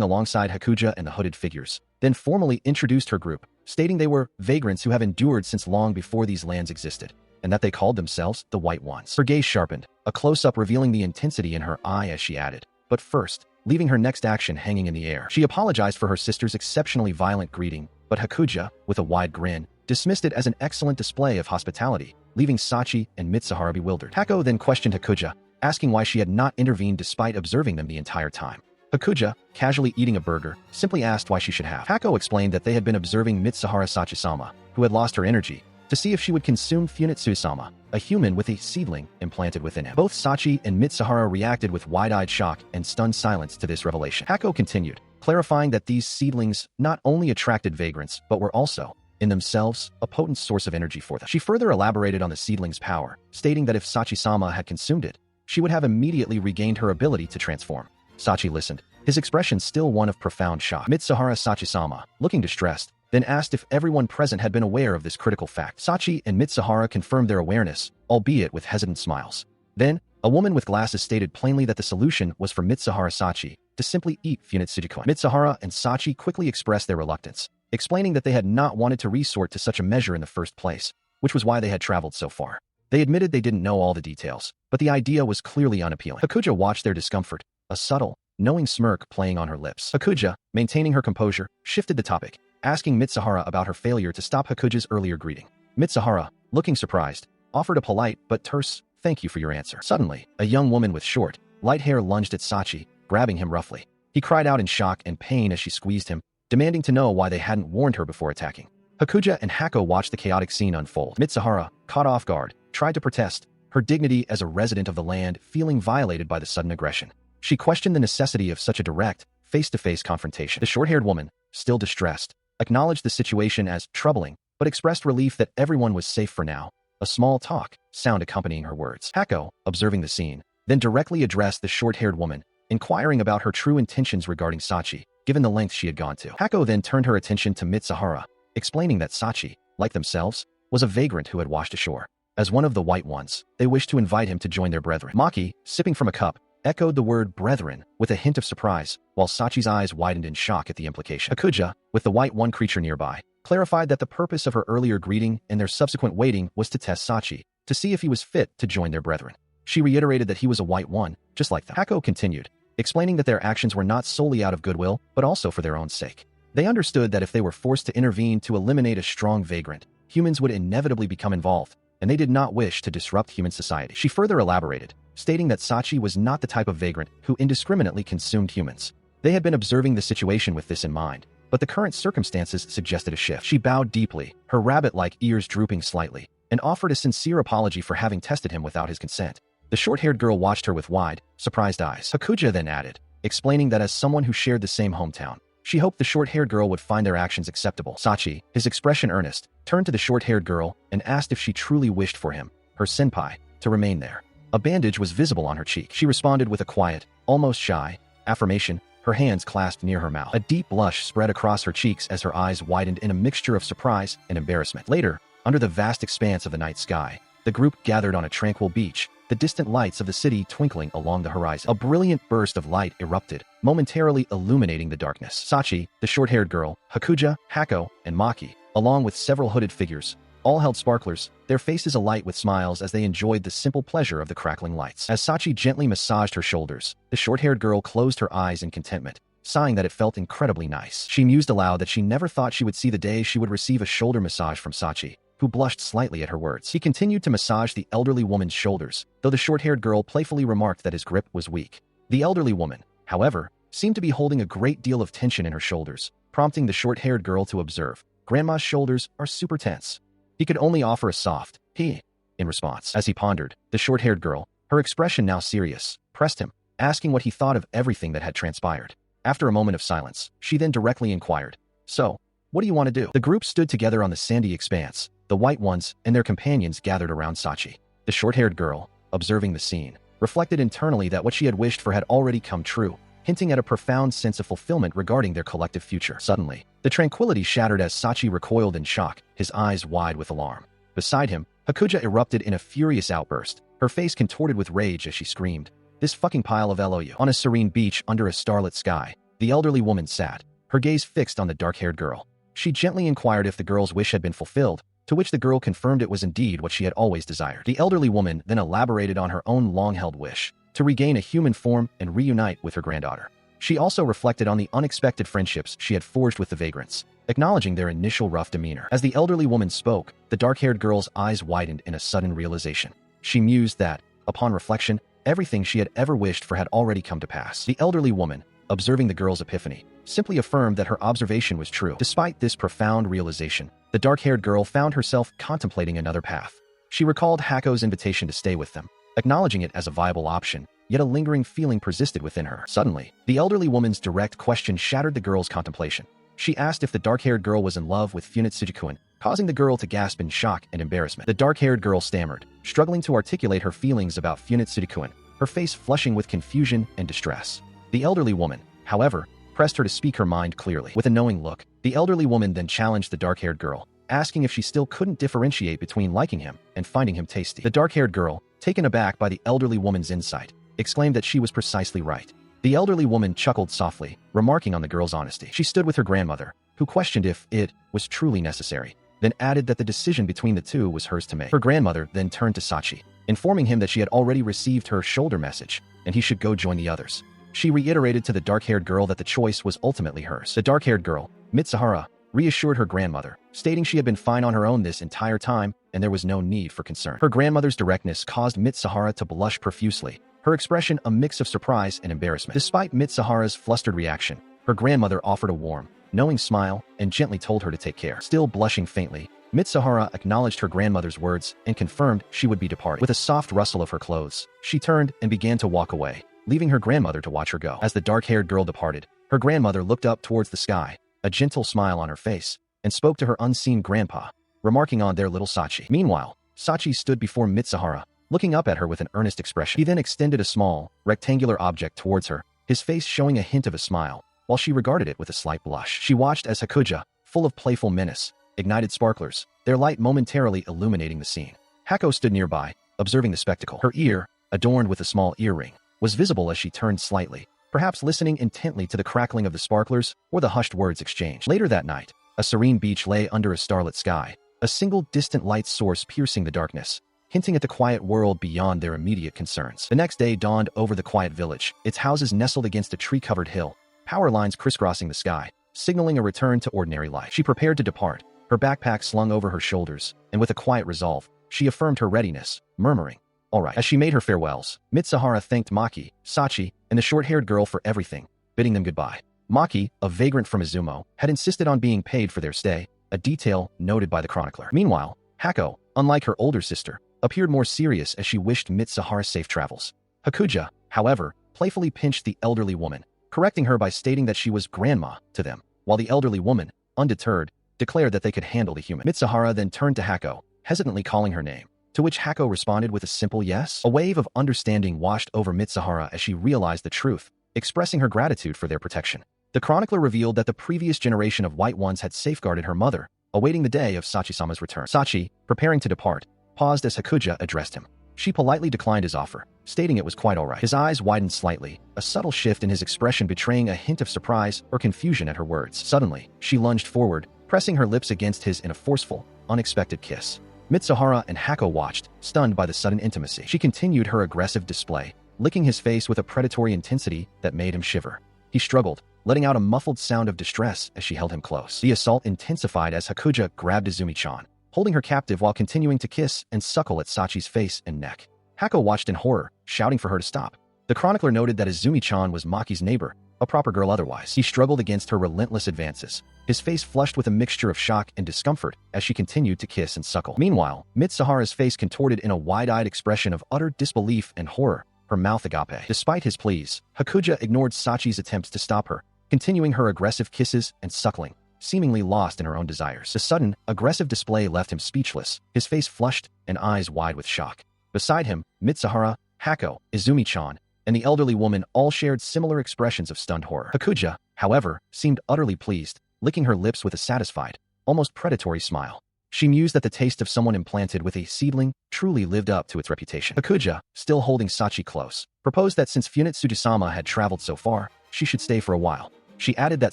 alongside Hakuja and the hooded figures, then formally introduced her group, stating they were vagrants who have endured since long before these lands existed, and that they called themselves the White Ones. Her gaze sharpened, a close-up revealing the intensity in her eye as she added, "But first," leaving her next action hanging in the air. She apologized for her sister's exceptionally violent greeting, but Hakuja, with a wide grin, dismissed it as an excellent display of hospitality, leaving Sachi and Mitsuhara bewildered. Hako then questioned Hakuja, asking why she had not intervened despite observing them the entire time. Hakuja, casually eating a burger, simply asked why she should have. Hako explained that they had been observing Mitsuhara Sachi-sama, who had lost her energy, to see if she would consume Funitsu-sama, a human with a seedling implanted within him. Both Sachi and Mitsuhara reacted with wide-eyed shock and stunned silence to this revelation. Hako continued, clarifying that these seedlings not only attracted vagrants, but were also, in themselves, a potent source of energy for them. She further elaborated on the seedling's power, stating that if Sachi-sama had consumed it, she would have immediately regained her ability to transform. Sachi listened, his expression still one of profound shock. Mitsuhara Sachi-sama, looking distressed, then asked if everyone present had been aware of this critical fact. Sachi and Mitsuhara confirmed their awareness, albeit with hesitant smiles. Then, a woman with glasses stated plainly that the solution was for Mitsuhara Sachi to simply eat Funitsuji-kun. Mitsuhara and Sachi quickly expressed their reluctance, explaining that they had not wanted to resort to such a measure in the first place, which was why they had traveled so far. They admitted they didn't know all the details, but the idea was clearly unappealing. Hakuja watched their discomfort, a subtle, knowing smirk playing on her lips. Hakuja, maintaining her composure, shifted the topic, asking Mitsuhara about her failure to stop Hakuja's earlier greeting. Mitsuhara, looking surprised, offered a polite but terse, "Thank you for your answer." Suddenly, a young woman with short, light hair lunged at Sachi, grabbing him roughly. He cried out in shock and pain as she squeezed him, demanding to know why they hadn't warned her before attacking. Hakuja and Hako watched the chaotic scene unfold. Mitsuhara, caught off guard, tried to protest, her dignity as a resident of the land feeling violated by the sudden aggression. She questioned the necessity of such a direct, face-to-face confrontation. The short-haired woman, still distressed, acknowledged the situation as troubling, but expressed relief that everyone was safe for now, a small talk sound accompanying her words. Hako, observing the scene, then directly addressed the short-haired woman, inquiring about her true intentions regarding Sachi, given the length she had gone to. Hako then turned her attention to Mitsuhara, explaining that Sachi, like themselves, was a vagrant who had washed ashore. As one of the white ones, they wished to invite him to join their brethren. Maki, sipping from a cup, echoed the word brethren with a hint of surprise, while Sachi's eyes widened in shock at the implication. Hakuja, with the white one creature nearby, clarified that the purpose of her earlier greeting and their subsequent waiting was to test Sachi, to see if he was fit to join their brethren. She reiterated that he was a white one, just like them. Hako continued, explaining that their actions were not solely out of goodwill, but also for their own sake. They understood that if they were forced to intervene to eliminate a strong vagrant, humans would inevitably become involved, and they did not wish to disrupt human society. She further elaborated, stating that Sachi was not the type of vagrant who indiscriminately consumed humans. They had been observing the situation with this in mind, but the current circumstances suggested a shift. She bowed deeply, her rabbit-like ears drooping slightly, and offered a sincere apology for having tested him without his consent. The short-haired girl watched her with wide, surprised eyes. Hakuja then added, explaining that as someone who shared the same hometown, she hoped the short-haired girl would find their actions acceptable. Sachi, his expression earnest, turned to the short-haired girl and asked if she truly wished for him, her senpai, to remain there. A bandage was visible on her cheek. She responded with a quiet, almost shy, affirmation, her hands clasped near her mouth. A deep blush spread across her cheeks as her eyes widened in a mixture of surprise and embarrassment. Later, under the vast expanse of the night sky, the group gathered on a tranquil beach, the distant lights of the city twinkling along the horizon. A brilliant burst of light erupted, momentarily illuminating the darkness. Sachi, the short-haired girl, Hakuja, Hako, and Maki, along with several hooded figures, all held sparklers, their faces alight with smiles as they enjoyed the simple pleasure of the crackling lights. As Sachi gently massaged her shoulders, the short-haired girl closed her eyes in contentment, sighing that it felt incredibly nice. She mused aloud that she never thought she would see the day she would receive a shoulder massage from Sachi, who blushed slightly at her words. He continued to massage the elderly woman's shoulders, though the short-haired girl playfully remarked that his grip was weak. The elderly woman, however, seemed to be holding a great deal of tension in her shoulders, prompting the short-haired girl to observe, "Grandma's shoulders are super tense." He could only offer a soft, in response. As he pondered, the short-haired girl, her expression now serious, pressed him, asking what he thought of everything that had transpired. After a moment of silence, she then directly inquired, "So, what do you want to do?" The group stood together on the sandy expanse, the white ones and their companions gathered around Sachi. The short-haired girl, observing the scene, reflected internally that what she had wished for had already come true, hinting at a profound sense of fulfillment regarding their collective future. Suddenly, the tranquility shattered as Sachi recoiled in shock, his eyes wide with alarm. Beside him, Hakuja erupted in a furious outburst, her face contorted with rage as she screamed, "This fucking pile of LOU." On a serene beach under a starlit sky, the elderly woman sat, her gaze fixed on the dark-haired girl. She gently inquired if the girl's wish had been fulfilled, to which the girl confirmed it was indeed what she had always desired. The elderly woman then elaborated on her own long-held wish, to regain a human form and reunite with her granddaughter. She also reflected on the unexpected friendships she had forged with the vagrants, acknowledging their initial rough demeanor. As the elderly woman spoke, the dark-haired girl's eyes widened in a sudden realization. She mused that, upon reflection, everything she had ever wished for had already come to pass. The elderly woman, observing the girl's epiphany, simply affirmed that her observation was true. Despite this profound realization, the dark-haired girl found herself contemplating another path. She recalled Hako's invitation to stay with them, acknowledging it as a viable option, yet a lingering feeling persisted within her. Suddenly, the elderly woman's direct question shattered the girl's contemplation. She asked if the dark-haired girl was in love with Funetsuji-kun, causing the girl to gasp in shock and embarrassment. The dark-haired girl stammered, struggling to articulate her feelings about Funetsuji-kun, her face flushing with confusion and distress. The elderly woman, however, pressed her to speak her mind clearly. With a knowing look, the elderly woman then challenged the dark-haired girl, asking if she still couldn't differentiate between liking him and finding him tasty. The dark-haired girl, taken aback by the elderly woman's insight, exclaimed that she was precisely right. The elderly woman chuckled softly, remarking on the girl's honesty. She stood with her grandmother, who questioned if it was truly necessary, then added that the decision between the two was hers to make. Her grandmother then turned to Sachi, informing him that she had already received her shoulder message, and he should go join the others. She reiterated to the dark-haired girl that the choice was ultimately hers. The dark-haired girl, Mitsuhara, reassured her grandmother, stating she had been fine on her own this entire time and there was no need for concern. Her grandmother's directness caused Mitsuhara to blush profusely, her expression a mix of surprise and embarrassment. Despite Mitsuhara's flustered reaction, her grandmother offered a warm, knowing smile and gently told her to take care. Still blushing faintly, Mitsuhara acknowledged her grandmother's words and confirmed she would be departing. With a soft rustle of her clothes, she turned and began to walk away, leaving her grandmother to watch her go. As the dark-haired girl departed, her grandmother looked up towards the sky, a gentle smile on her face, and spoke to her unseen grandpa, remarking on their little Sachi. Meanwhile, Sachi stood before Mitsuhara, looking up at her with an earnest expression. He then extended a small, rectangular object towards her, his face showing a hint of a smile, while she regarded it with a slight blush. She watched as Hakuja, full of playful menace, ignited sparklers, their light momentarily illuminating the scene. Hako stood nearby, observing the spectacle. Her ear, adorned with a small earring, was visible as she turned slightly, perhaps listening intently to the crackling of the sparklers or the hushed words exchanged. Later that night, a serene beach lay under a starlit sky, a single distant light source piercing the darkness, hinting at the quiet world beyond their immediate concerns. The next day dawned over the quiet village, its houses nestled against a tree-covered hill, power lines crisscrossing the sky, signaling a return to ordinary life. She prepared to depart, her backpack slung over her shoulders, and with a quiet resolve, she affirmed her readiness, murmuring, "All right." As she made her farewells, Mitsuhara thanked Maki, Sachi, and the short-haired girl for everything, bidding them goodbye. Maki, a vagrant from Izumo, had insisted on being paid for their stay, a detail noted by the chronicler. Meanwhile, Hako, unlike her older sister, appeared more serious as she wished Mitsuhara safe travels. Hakuja, however, playfully pinched the elderly woman, correcting her by stating that she was grandma to them, while the elderly woman, undeterred, declared that they could handle the human. Mitsuhara then turned to Hako, hesitantly calling her name, to which Hako responded with a simple yes. A wave of understanding washed over Mitsuhara as she realized the truth, expressing her gratitude for their protection. The chronicler revealed that the previous generation of white ones had safeguarded her mother, awaiting the day of Sachi-sama's return. Sachi, preparing to depart, paused as Hakuja addressed him. She politely declined his offer, stating it was quite all right. His eyes widened slightly, a subtle shift in his expression betraying a hint of surprise or confusion at her words. Suddenly, she lunged forward, pressing her lips against his in a forceful, unexpected kiss. Mitsuhara and Hako watched, stunned by the sudden intimacy. She continued her aggressive display, licking his face with a predatory intensity that made him shiver. He struggled, letting out a muffled sound of distress as she held him close. The assault intensified as Hakuja grabbed Izumi-chan, holding her captive while continuing to kiss and suckle at Sachi's face and neck. Hako watched in horror, shouting for her to stop. The chronicler noted that Izumi-chan was Maki's neighbor, a proper girl otherwise. He struggled against her relentless advances, his face flushed with a mixture of shock and discomfort as she continued to kiss and suckle. Meanwhile, Mitsuhara's face contorted in a wide-eyed expression of utter disbelief and horror, her mouth agape. Despite his pleas, Hakuja ignored Sachi's attempts to stop her, continuing her aggressive kisses and suckling, seemingly lost in her own desires. The sudden, aggressive display left him speechless, his face flushed and eyes wide with shock. Beside him, Mitsuhara, Hako, Izumi-chan, and the elderly woman all shared similar expressions of stunned horror. Hakuja, however, seemed utterly pleased, licking her lips with a satisfied, almost predatory smile. She mused that the taste of someone implanted with a seedling truly lived up to its reputation. Hakuja, still holding Sachi close, proposed that since Funetsuji-sama had traveled so far, she should stay for a while. She added that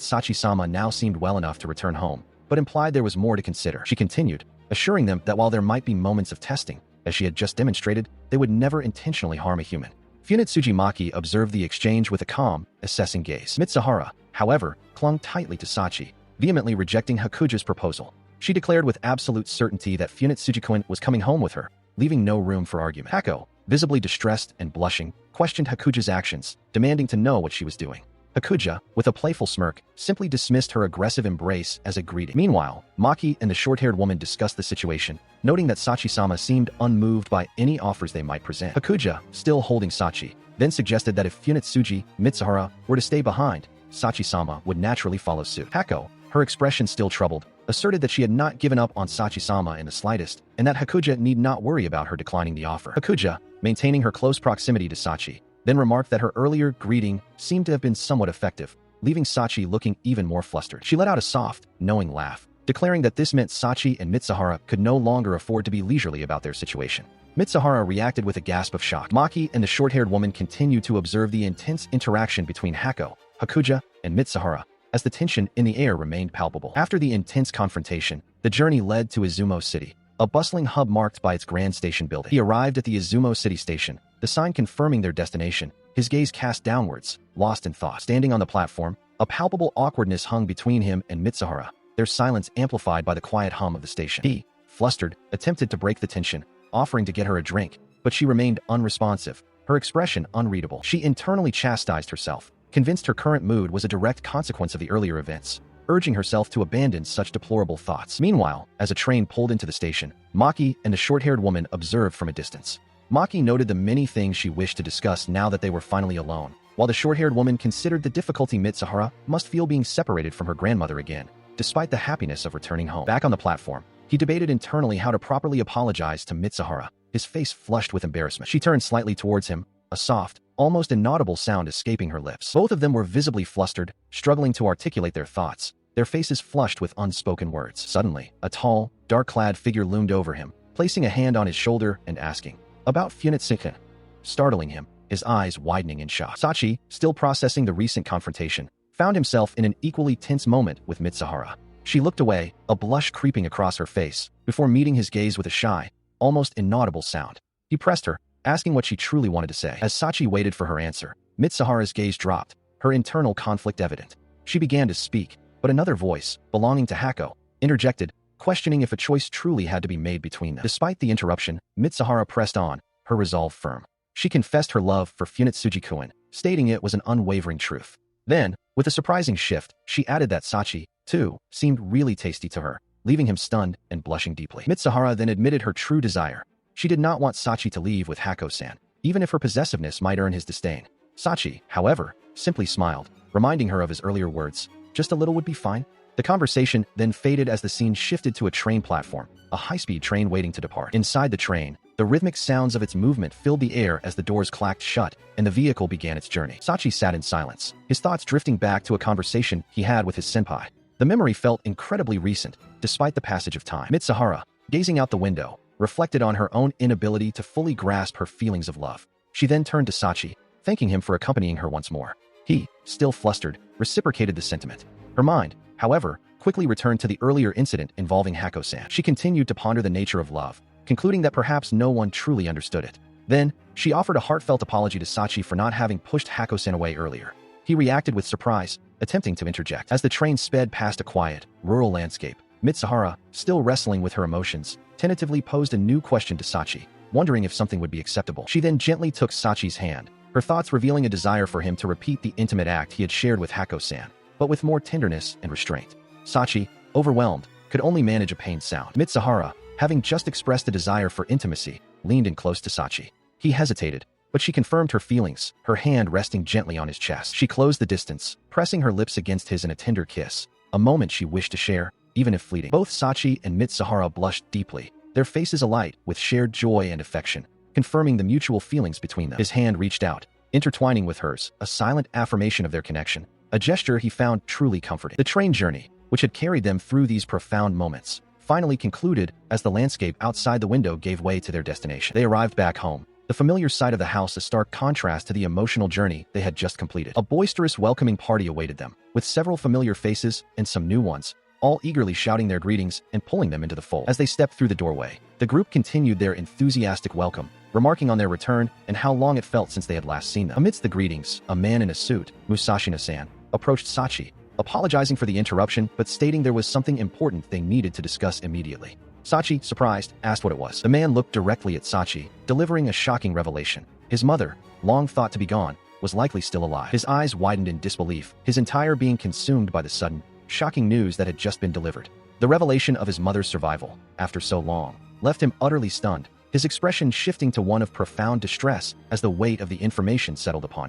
Sachi-sama now seemed well enough to return home, but implied there was more to consider. She continued, assuring them that while there might be moments of testing, as she had just demonstrated, they would never intentionally harm a human. Funetsuji Maki observed the exchange with a calm, assessing gaze. Mitsuhara, however, clung tightly to Sachi, vehemently rejecting Hakuja's proposal. She declared with absolute certainty that Funetsuji-kun was coming home with her, leaving no room for argument. Hako, visibly distressed and blushing, questioned Hakuja's actions, demanding to know what she was doing. Hakuja, with a playful smirk, simply dismissed her aggressive embrace as a greeting. Meanwhile, Maki and the short-haired woman discussed the situation, noting that Sachi-sama seemed unmoved by any offers they might present. Hakuja, still holding Sachi, then suggested that if Funetsuji, Mitsuhara, were to stay behind, Sachi-sama would naturally follow suit. Hako, her expression still troubled, asserted that she had not given up on Sachi-sama in the slightest, and that Hakuja need not worry about her declining the offer. Hakuja, maintaining her close proximity to Sachi, then remarked that her earlier greeting seemed to have been somewhat effective, leaving Sachi looking even more flustered. She let out a soft, knowing laugh, declaring that this meant Sachi and Mitsuhara could no longer afford to be leisurely about their situation. Mitsuhara reacted with a gasp of shock. Maki and the short-haired woman continued to observe the intense interaction between Hako, Hakuja, and Mitsuhara, as the tension in the air remained palpable. After the intense confrontation, the journey led to Izumo City, a bustling hub marked by its grand station building. He arrived at the Izumo City station, the sign confirming their destination, his gaze cast downwards, lost in thought. Standing on the platform, a palpable awkwardness hung between him and Mitsuhara, their silence amplified by the quiet hum of the station. He, flustered, attempted to break the tension, offering to get her a drink, but she remained unresponsive, her expression unreadable. She internally chastised herself, convinced her current mood was a direct consequence of the earlier events, urging herself to abandon such deplorable thoughts. Meanwhile, as a train pulled into the station, Maki and the short-haired woman observed from a distance. Maki noted the many things she wished to discuss now that they were finally alone, while the short-haired woman considered the difficulty Mitsuhara must feel being separated from her grandmother again, despite the happiness of returning home. Back on the platform, he debated internally how to properly apologize to Mitsuhara, his face flushed with embarrassment. She turned slightly towards him, a soft, almost inaudible sound escaping her lips. Both of them were visibly flustered, struggling to articulate their thoughts, their faces flushed with unspoken words. Suddenly, a tall, dark-clad figure loomed over him, placing a hand on his shoulder and asking, "About Funetsuji?" Startling him, his eyes widening in shock. Sachi, still processing the recent confrontation, found himself in an equally tense moment with Mitsuhara. She looked away, a blush creeping across her face, before meeting his gaze with a shy, almost inaudible sound. He pressed her, asking what she truly wanted to say. As Sachi waited for her answer, Mitsuhara's gaze dropped, her internal conflict evident. She began to speak, but another voice, belonging to Hako, interjected, questioning if a choice truly had to be made between them. Despite the interruption, Mitsuhara pressed on, her resolve firm. She confessed her love for Funetsuji-kun, stating it was an unwavering truth. Then, with a surprising shift, she added that Sachi, too, seemed really tasty to her, leaving him stunned and blushing deeply. Mitsuhara then admitted her true desire. She did not want Sachi to leave with Hako-san, even if her possessiveness might earn his disdain. Sachi, however, simply smiled, reminding her of his earlier words, "Just a little would be fine." The conversation then faded as the scene shifted to a train platform, a high-speed train waiting to depart. Inside the train, the rhythmic sounds of its movement filled the air as the doors clacked shut and the vehicle began its journey. Sachi sat in silence, his thoughts drifting back to a conversation he had with his senpai. The memory felt incredibly recent, despite the passage of time. Mitsuhara, gazing out the window, reflected on her own inability to fully grasp her feelings of love. She then turned to Sachi, thanking him for accompanying her once more. He, still flustered, reciprocated the sentiment. Her mind, however, quickly returned to the earlier incident involving Hako-san. She continued to ponder the nature of love, concluding that perhaps no one truly understood it. Then, she offered a heartfelt apology to Sachi for not having pushed Hako-san away earlier. He reacted with surprise, attempting to interject. As the train sped past a quiet, rural landscape, Mitsuhara, still wrestling with her emotions, tentatively posed a new question to Sachi, wondering if something would be acceptable. She then gently took Sachi's hand, her thoughts revealing a desire for him to repeat the intimate act he had shared with Hako-san, but with more tenderness and restraint. Sachi, overwhelmed, could only manage a pained sound. Mitsuhara, having just expressed a desire for intimacy, leaned in close to Sachi. He hesitated, but she confirmed her feelings, her hand resting gently on his chest. She closed the distance, pressing her lips against his in a tender kiss, a moment she wished to share, even if fleeting. Both Sachi and Mitsuhara blushed deeply, their faces alight with shared joy and affection, confirming the mutual feelings between them. His hand reached out, intertwining with hers, a silent affirmation of their connection, a gesture he found truly comforting. The train journey, which had carried them through these profound moments, finally concluded as the landscape outside the window gave way to their destination. They arrived back home, the familiar sight of the house a stark contrast to the emotional journey they had just completed. A boisterous welcoming party awaited them, with several familiar faces and some new ones, all eagerly shouting their greetings and pulling them into the fold. As they stepped through the doorway, the group continued their enthusiastic welcome, remarking on their return and how long it felt since they had last seen them. Amidst the greetings, a man in a suit, Mousashino-san, approached Sachi, apologizing for the interruption but stating there was something important they needed to discuss immediately. Sachi, surprised, asked what it was. The man looked directly at Sachi, delivering a shocking revelation. His mother, long thought to be gone, was likely still alive. His eyes widened in disbelief, his entire being consumed by the sudden, shocking news that had just been delivered. The revelation of his mother's survival, after so long, left him utterly stunned, his expression shifting to one of profound distress as the weight of the information settled upon him.